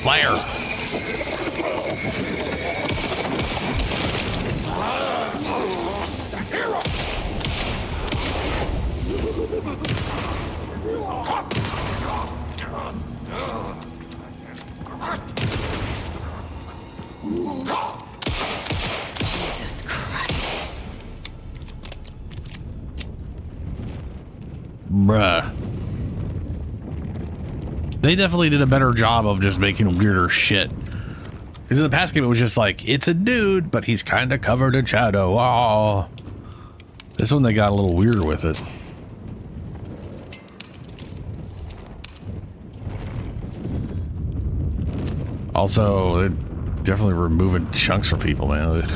Liar. Jesus Christ. Bruh. They definitely did a better job of just making weirder shit. Because in the past game, it was just like, it's a dude, but he's kind of covered in shadow. Oh. This one, they got a little weirder with it. Also, they're definitely removing chunks from people, man. Ugh.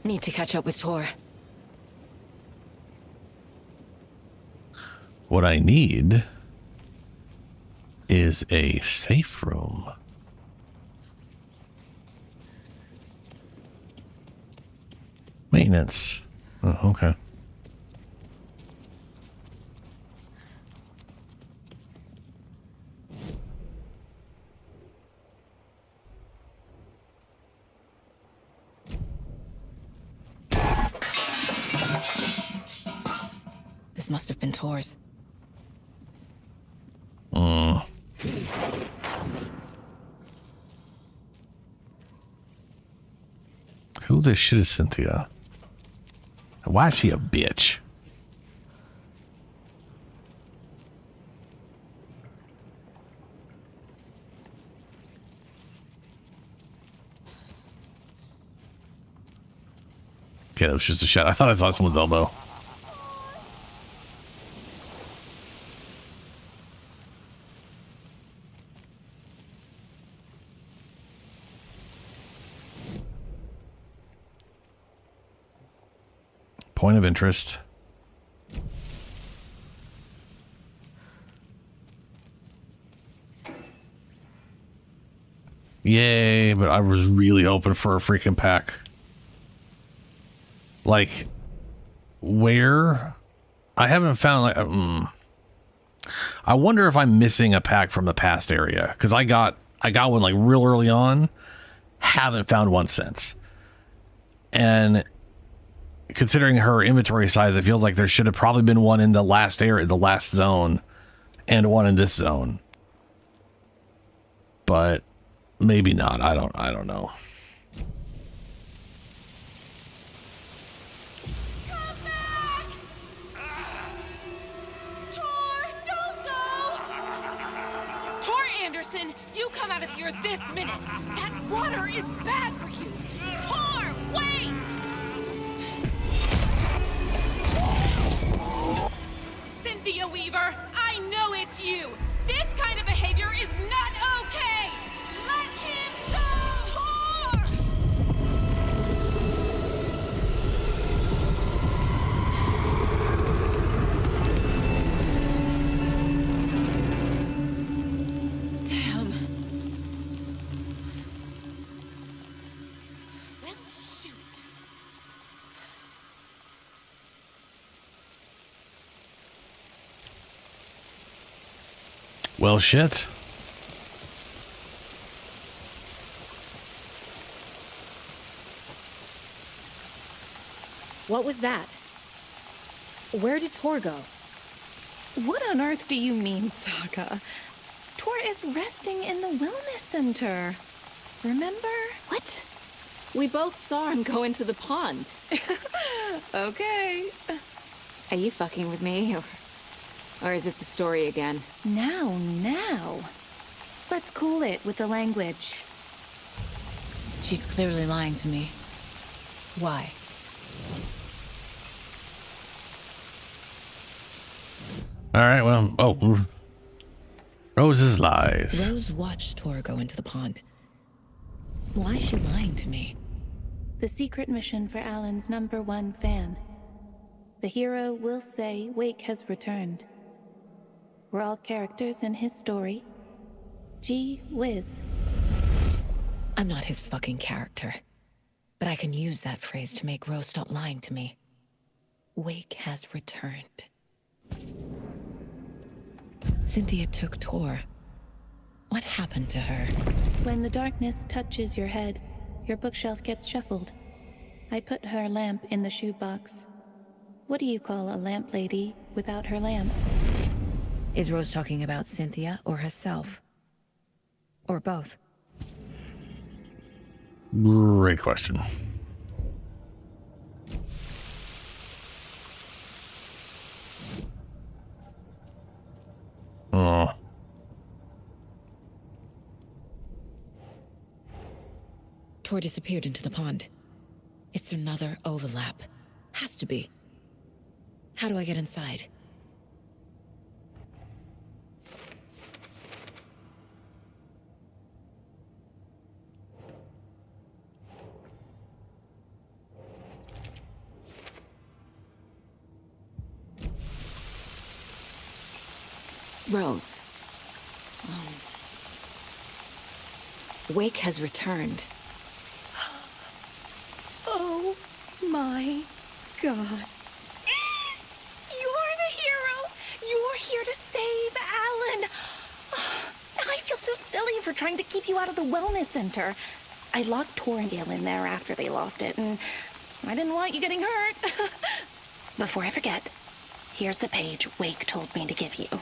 Need to catch up with Tor. What I need is a safe room. Maintenance. Oh, okay. This must have been Tor's. Who the shit is Cynthia? Why is she a bitch? Okay, that was just a shot. I thought I saw someone's elbow. Point of interest. Yay, but I was really hoping for a freaking pack. Like, where? I haven't found, like, I wonder if I'm missing a pack from the past area. Because I got one, like, real early on. Haven't found one since. And considering her inventory size, it feels like there should have probably been one in the last area, the last zone, and one in this zone. But maybe not. I don't know. Tor Anderson, you come out of here this minute. That water is bad for you. Tor, wait! Well, shit. What was that? Where did Tor go? What on earth do you mean, Saga? Tor is resting in the wellness center. Remember? What? We both saw him go into the pond. Okay. Are you fucking with me? Or is this the story again? Now. Let's cool it with the language. She's clearly lying to me. Why? All right, well, oh. Rose's lies. Rose watched Tor go into the pond. Why is she lying to me? The secret mission for Alan's #1 fan. The hero will say Wake has returned. We're all characters in his story. Gee whiz. I'm not his fucking character. But I can use that phrase to make Rose stop lying to me. Wake has returned. Cynthia took Tor. What happened to her? When the darkness touches your head, your bookshelf gets shuffled. I put her lamp in the shoebox. What do you call a lamp lady without her lamp? Is Rose talking about Cynthia or herself? Or both? Great question. Oh. Tor disappeared into the pond. It's another overlap. Has to be. How do I get inside? Rose. Wake has returned. Oh my God. You're the hero! You're here to save Alan! I feel so silly for trying to keep you out of the wellness center. I locked Tor and Gale in there after they lost it, and I didn't want you getting hurt. Before I forget, here's the page Wake told me to give you.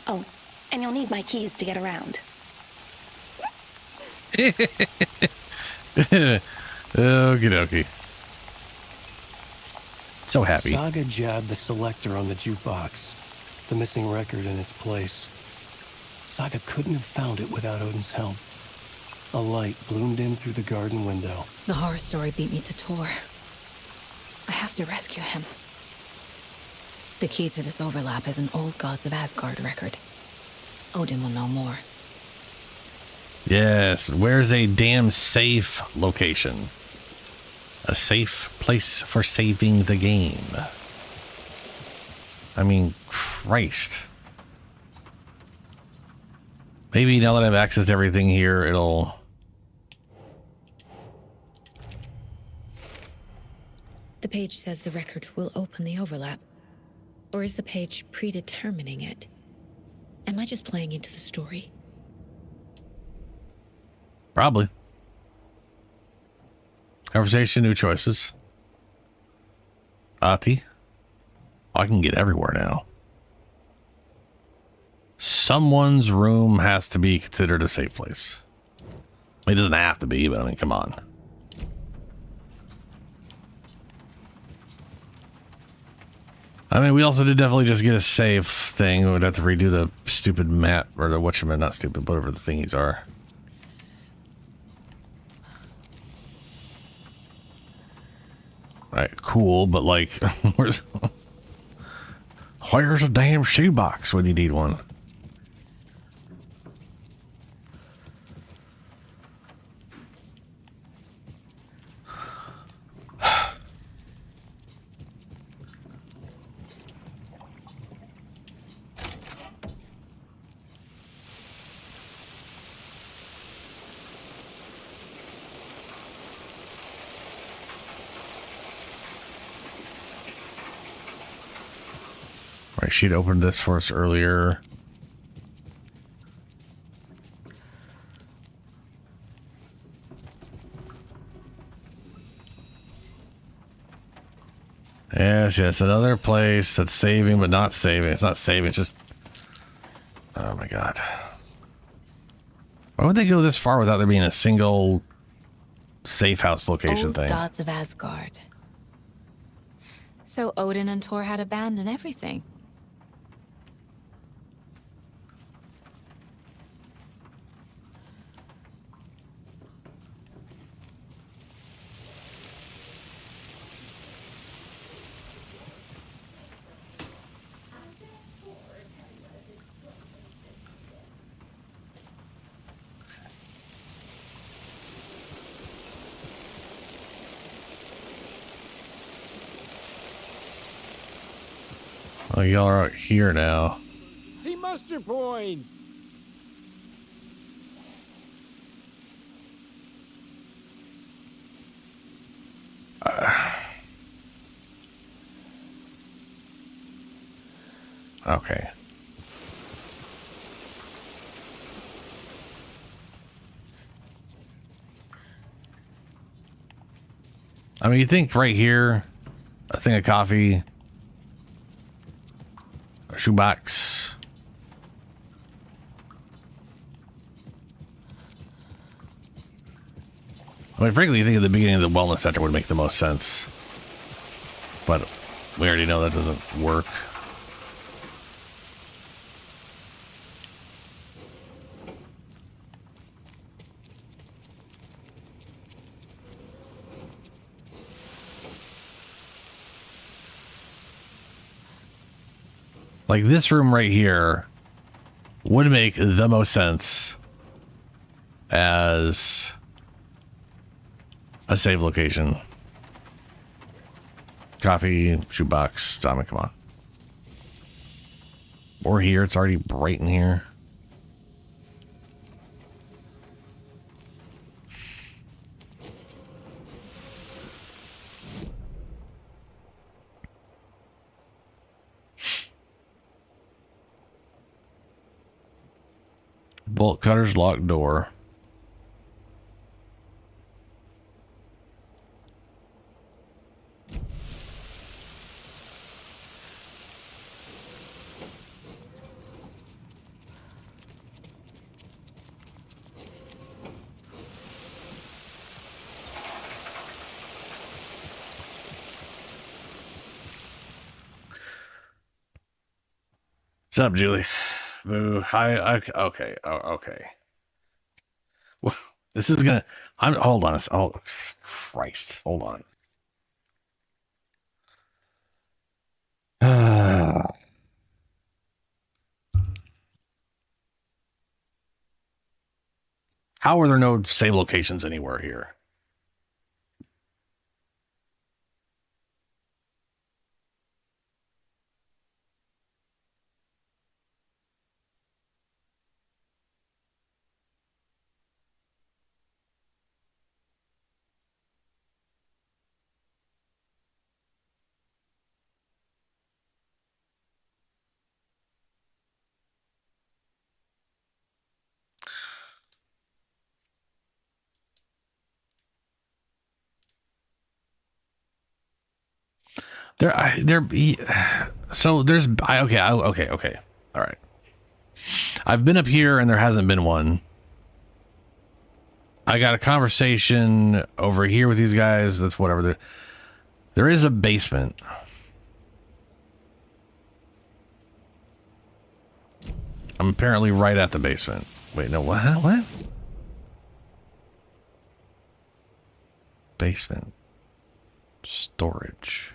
Oh, and you'll need my keys to get around. Okie dokie. So happy. Saga jabbed the selector on the jukebox, the missing record in its place. Saga couldn't have found it without Odin's help. A light bloomed in through the garden window. The horror story beat me to Tor. I have to rescue him. The key to this overlap is an old Gods of Asgard record. Odin will know more. Yes, where's a damn safe location? A safe place for saving the game. I mean, Christ. Maybe now that I've accessed everything here, it'll... The page says the record will open the overlap. Or is the page predetermining it? Am I just playing into the story? Probably. Conversation, new choices. Ati. I can get everywhere now. Someone's room has to be considered a safe place. It doesn't have to be, but I mean, come on. I mean, we also did definitely just get a save thing. We'd have to redo the stupid map, or the whatchamacallit, not stupid, whatever the thingies are. Right, cool, but like, where's a damn shoebox when you need one? Right, she'd opened this for us earlier. Yes, another place that's saving but not saving. It's not saving, it's just... Oh my god. Why would they go this far without there being a single safe house location Old thing? gods of Asgard. So Odin and Thor had abandoned everything. Oh, y'all are out here now. See mustard point. Okay. I mean, you think right here, a thing of coffee, a shoebox. I mean, frankly, you think at the beginning of the wellness center would make the most sense. But we already know that doesn't work. Like this room right here would make the most sense as a save location. Coffee, shoebox, Tommy, come on. Or here, it's already bright in here. Bolt cutters, locked door. What's up, Julie? Boo. Hi. Okay. Oh, okay. Well, this is gonna. Hold on. Oh, Christ. Hold on. How are there no save locations anywhere here? So there's okay. All right. I've been up here and there hasn't been one. I got a conversation over here with these guys. That's whatever. There is a basement. I'm apparently right at the basement. Wait, no, what? Basement. Storage.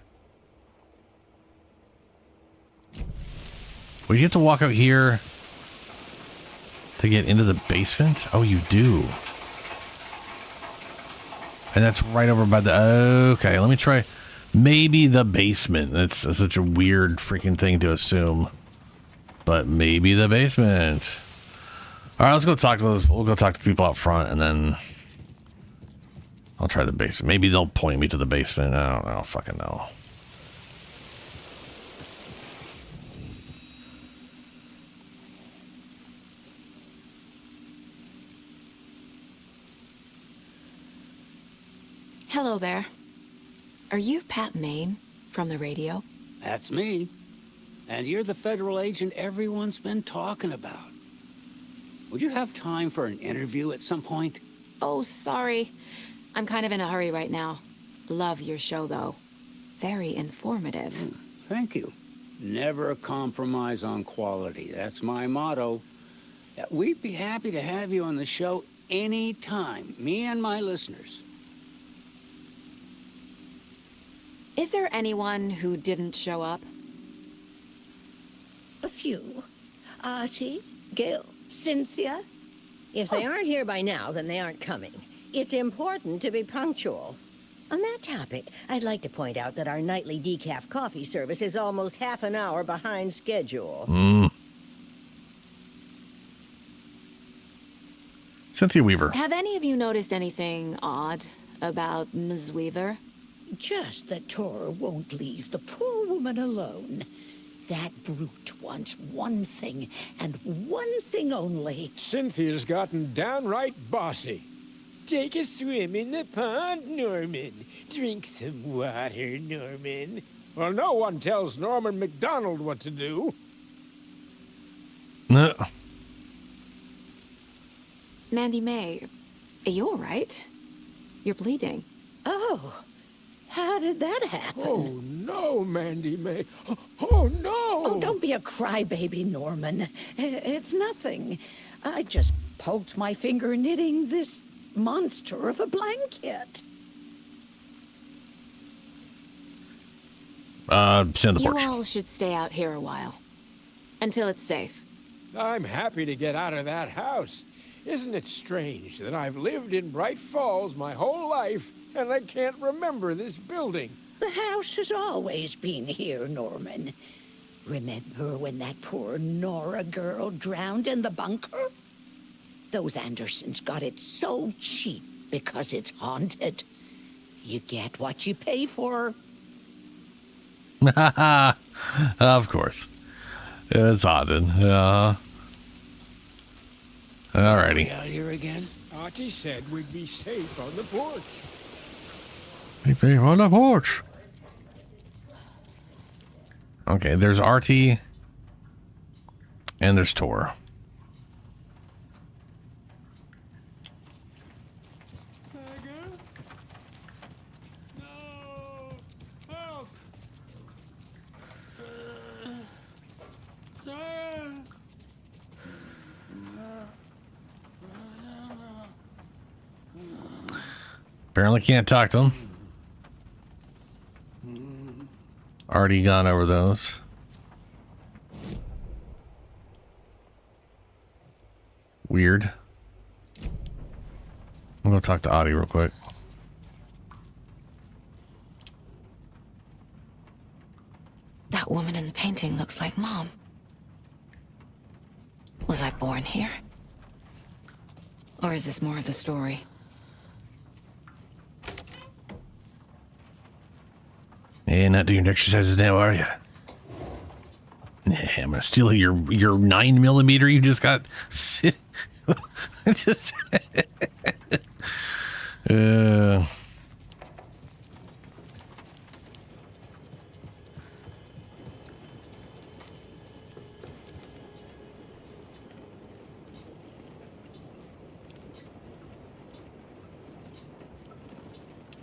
Well, you have to walk out here to get into the basement? Oh, you do. And that's right over by the... Okay, let me try... Maybe the basement. That's such a weird freaking thing to assume. But maybe the basement. All right, let's go talk to those... We'll go talk to people out front, and then... I'll try the basement. Maybe they'll point me to the basement. I don't fucking know. Hello there. Are you Pat Maine From the radio? That's me. And you're the federal agent everyone's been talking about. Would you have time for an interview at some point? Oh, sorry. I'm kind of in a hurry right now. Love your show, though. Very informative. Thank you. Never compromise on quality. That's my motto. We'd be happy to have you on the show anytime, me and my listeners. Is there anyone who didn't show up? A few. Artie, Gil, Cynthia. If they aren't here by now, then they aren't coming. It's important to be punctual. On that topic, I'd like to point out that our nightly decaf coffee service is almost half an hour behind schedule. Cynthia Weaver. Have any of you noticed anything odd about Ms. Weaver? Just that Tor won't leave the poor woman alone. That brute wants one thing, and one thing only. Cynthia's gotten downright bossy. Take a swim in the pond, Norman. Drink some water, Norman. Well, no one tells Norman McDonald what to do. No. Mandy May, are you all right? You're bleeding. Oh, how did that happen? Oh, no, Mandy May. Oh, no! Oh, don't be a crybaby, Norman. It's nothing. I just poked my finger knitting this monster of a blanket. Stand on the porch. You all should stay out here a while. Until it's safe. I'm happy to get out of that house. Isn't it strange that I've lived in Bright Falls my whole life and I can't remember this building? The house has always been here, Norman. Remember when that poor Nora girl drowned in the bunker? Those Andersons got it so cheap because it's haunted. You get what you pay for. Of course. It's haunted. Alrighty. Out here again? Artie said we'd be safe on the porch. Be safe on the porch. Okay, there's Artie. And there's Tor. Apparently can't talk to him. Already gone over those. Weird. I'm gonna talk to Audie real quick. That woman in the painting looks like Mom. Was I born here? Or is this more of the story? Hey, not doing exercises now, are you? Yeah, I'm gonna steal your 9mm you just got sitting. Just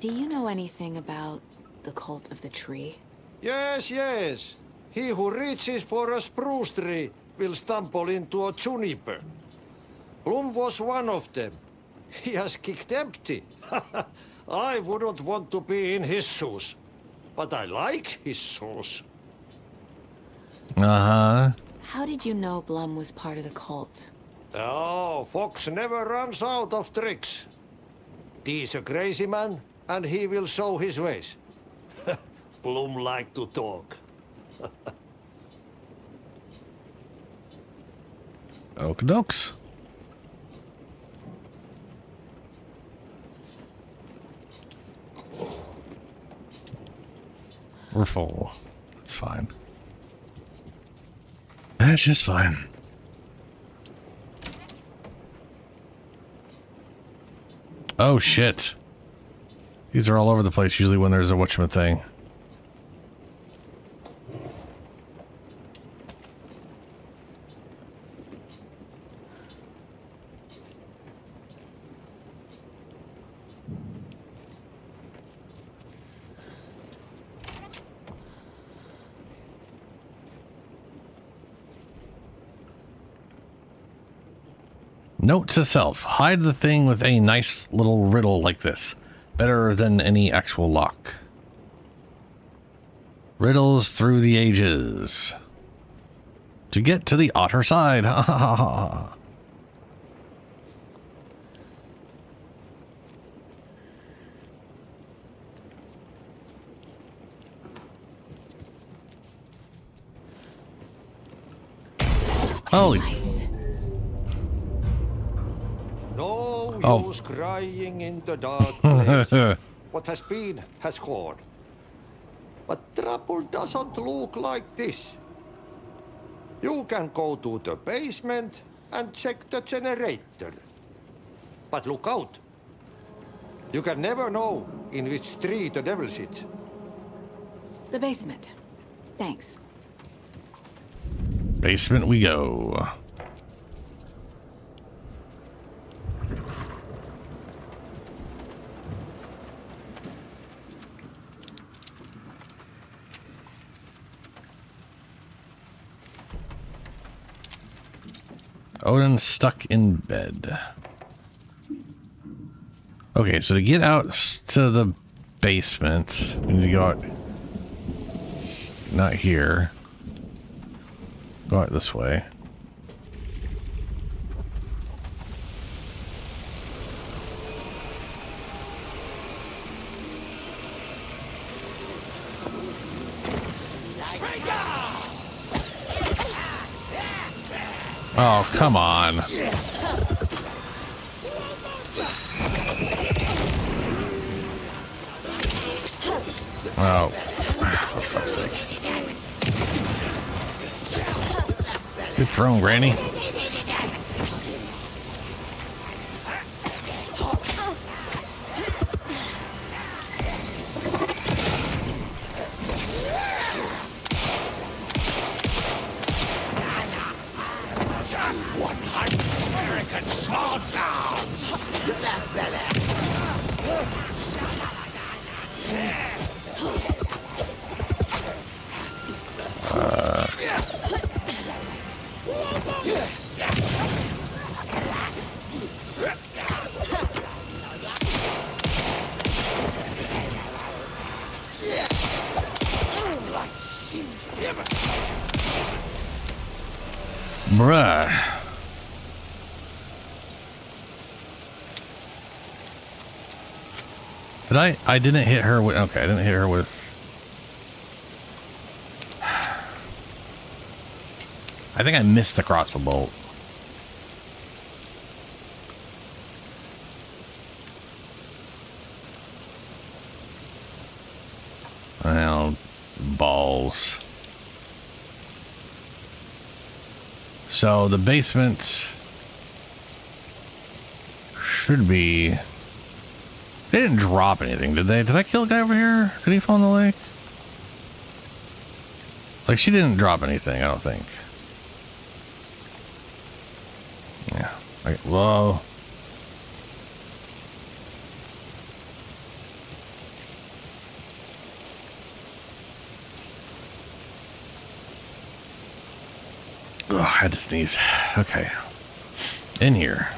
Do you know anything about the cult of the tree? Yes, yes. He who reaches for a spruce tree will stumble into a juniper. Bloom was one of them. He has kicked empty. I wouldn't want to be in his shoes. But I like his shoes. Uh-huh. How did you know Blum was part of the cult? Oh, Fox never runs out of tricks. He's a crazy man, and he will show his ways. Bloom like to talk. Okey-dokes. We're full. That's fine. That's just fine. Oh, shit. These are all over the place usually when there's a whatchamacallit thing. Note to self, hide the thing with a nice little riddle like this. Better than any actual lock. Riddles through the ages. To get to the otter side. Ha ha ha ha. Holy. No use crying in the dark place. What has been has gone. But trouble doesn't look like this. You can go to the basement and check the generator. But look out. You can never know in which tree the devil sits. The basement. Thanks. Basement we go. Odin stuck in bed. Okay, so to get out to the basement, we need to go out. Not here. Go out this way. Oh, come on. Oh, for fuck's sake. Good throwing, Granny. American small towns. Bruh. Did I didn't hit her with, okay, I didn't hit her with, I think I missed the crossbow bolt. Well, balls. So the basement should be... They didn't drop anything, did they? Did I kill a guy over here? Did he fall in the lake? Like, she didn't drop anything, I don't think. Yeah. Like, whoa. Oh, I had to sneeze. Okay. In here.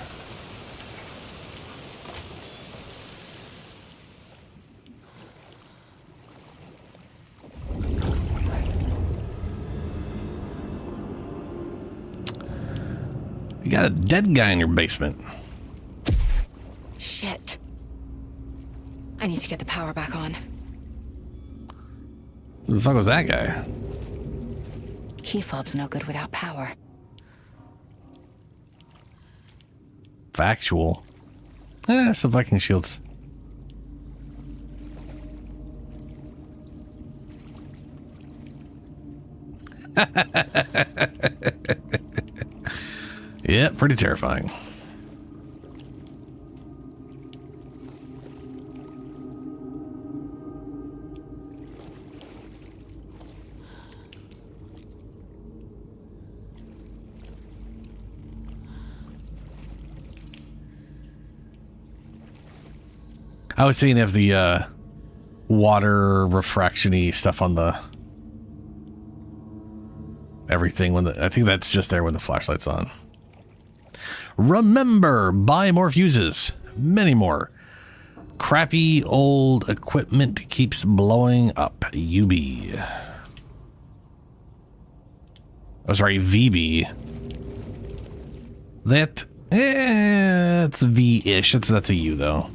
You got a dead guy in your basement. Shit. I need to get the power back on. Who the fuck was that guy? Key fob's no good without power. Factual. Some Viking shields. Yeah, pretty terrifying. I was seeing if the water refraction-y stuff on the everything when the, I think that's just there when the flashlight's on. Remember, buy more fuses. Many more. Crappy old equipment keeps blowing up. UB. Oh, sorry, VB. That, it's V-ish. That's a U, though.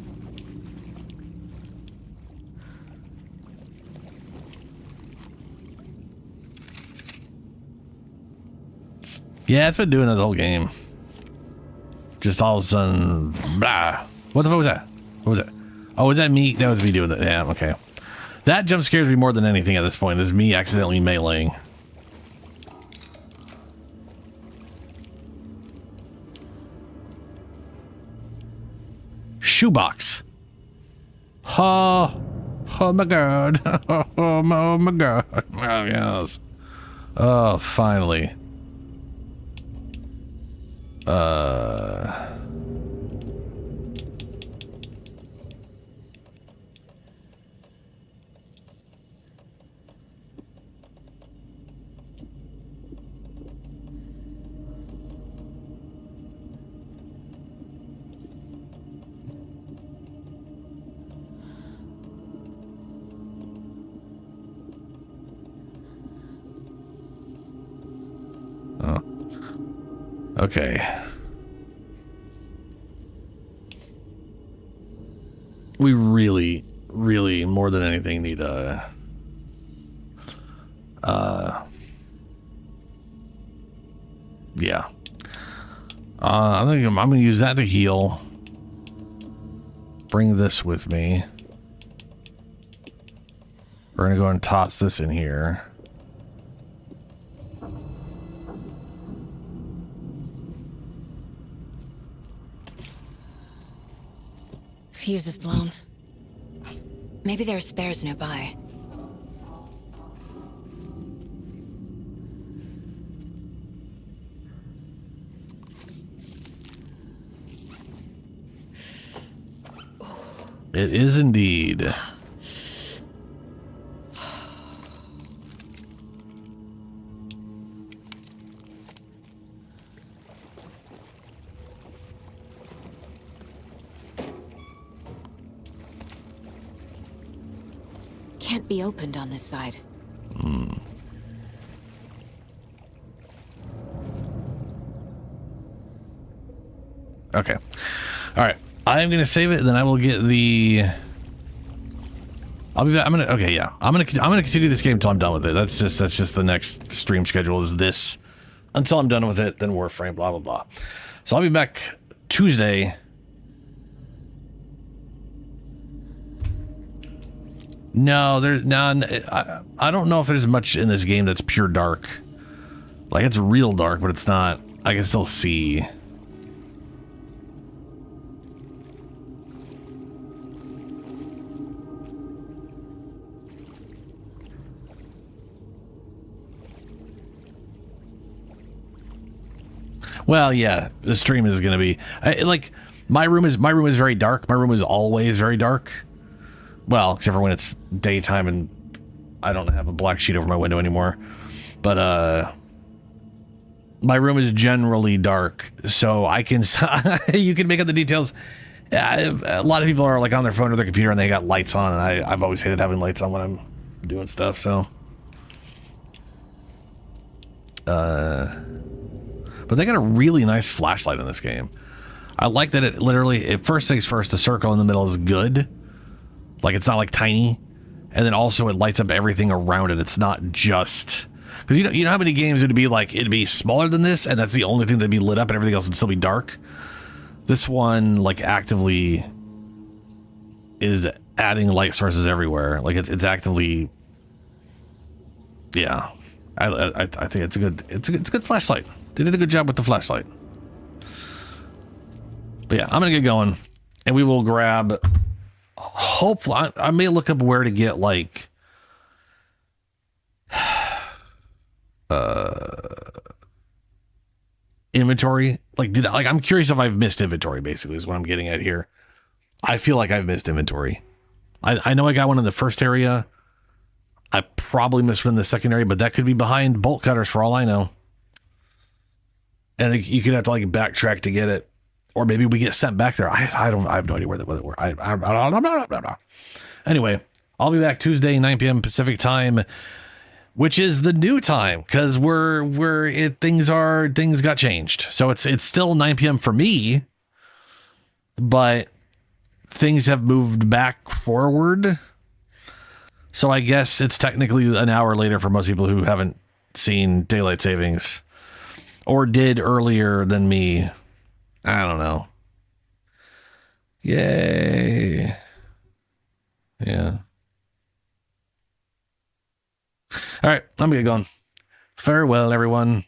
Yeah, it's been doing that the whole game. Just all of a sudden, blah. What the fuck was that? What was that? Oh, was that me? That was me doing that. Yeah, okay. That jump scares me more than anything at this point, is me accidentally meleeing. Shoebox. Oh my god. Oh my god. Oh, yes. Oh, finally. Oh. Okay. We really, really, more than anything, need yeah. I think I'm gonna use that to heal. Bring this with me. We're gonna go and toss this in here. Fuse is blown. Maybe there are spares nearby. It is indeed. Can't be opened on this side. Okay. All right. I'm gonna save it, and then I will get the. I'll be back. I'm gonna. Okay, yeah. I'm gonna continue this game until I'm done with it. That's just the next stream schedule is this. Until I'm done with it, then Warframe. Blah blah blah. So I'll be back Tuesday. No, there's none. I don't know if there's much in this game that's pure dark. Like, it's real dark, but it's not. I can still see. Well, yeah, the stream is going to be like my room is very dark. My room is always very dark. Well, except for when it's daytime and I don't have a black sheet over my window anymore. But my room is generally dark, so I can you can make out the details. A lot of people are like on their phone or their computer and they got lights on, and I've always hated having lights on when I'm doing stuff. So, but they got a really nice flashlight in this game. I like that it first things first, the circle in the middle is good. Like, it's not like tiny, and then also it lights up everything around it. It's not just because you know how many games it'd be smaller than this, and that's the only thing that'd be lit up, and everything else would still be dark. This one like actively is adding light sources everywhere. Like it's actively, yeah. I think it's a good flashlight. They did a good job with the flashlight. But yeah, I'm gonna get going, and we will grab. Hopefully, I may look up where to get like inventory. Like I'm curious if I've missed inventory. Basically, is what I'm getting at here. I feel like I've missed inventory. I know I got one in the first area. I probably missed one in the second area, but that could be behind bolt cutters for all I know. And you could have to like backtrack to get it. or maybe we get sent back there. I have no idea where we're. Anyway, I'll be back Tuesday, 9 p.m. Pacific time, which is the new time because things got changed. So it's still 9 p.m. for me, but things have moved back forward. So I guess it's technically an hour later for most people who haven't seen daylight savings or did earlier than me. I don't know. Yay. Yeah. All right, I'm gonna get going. Farewell, everyone.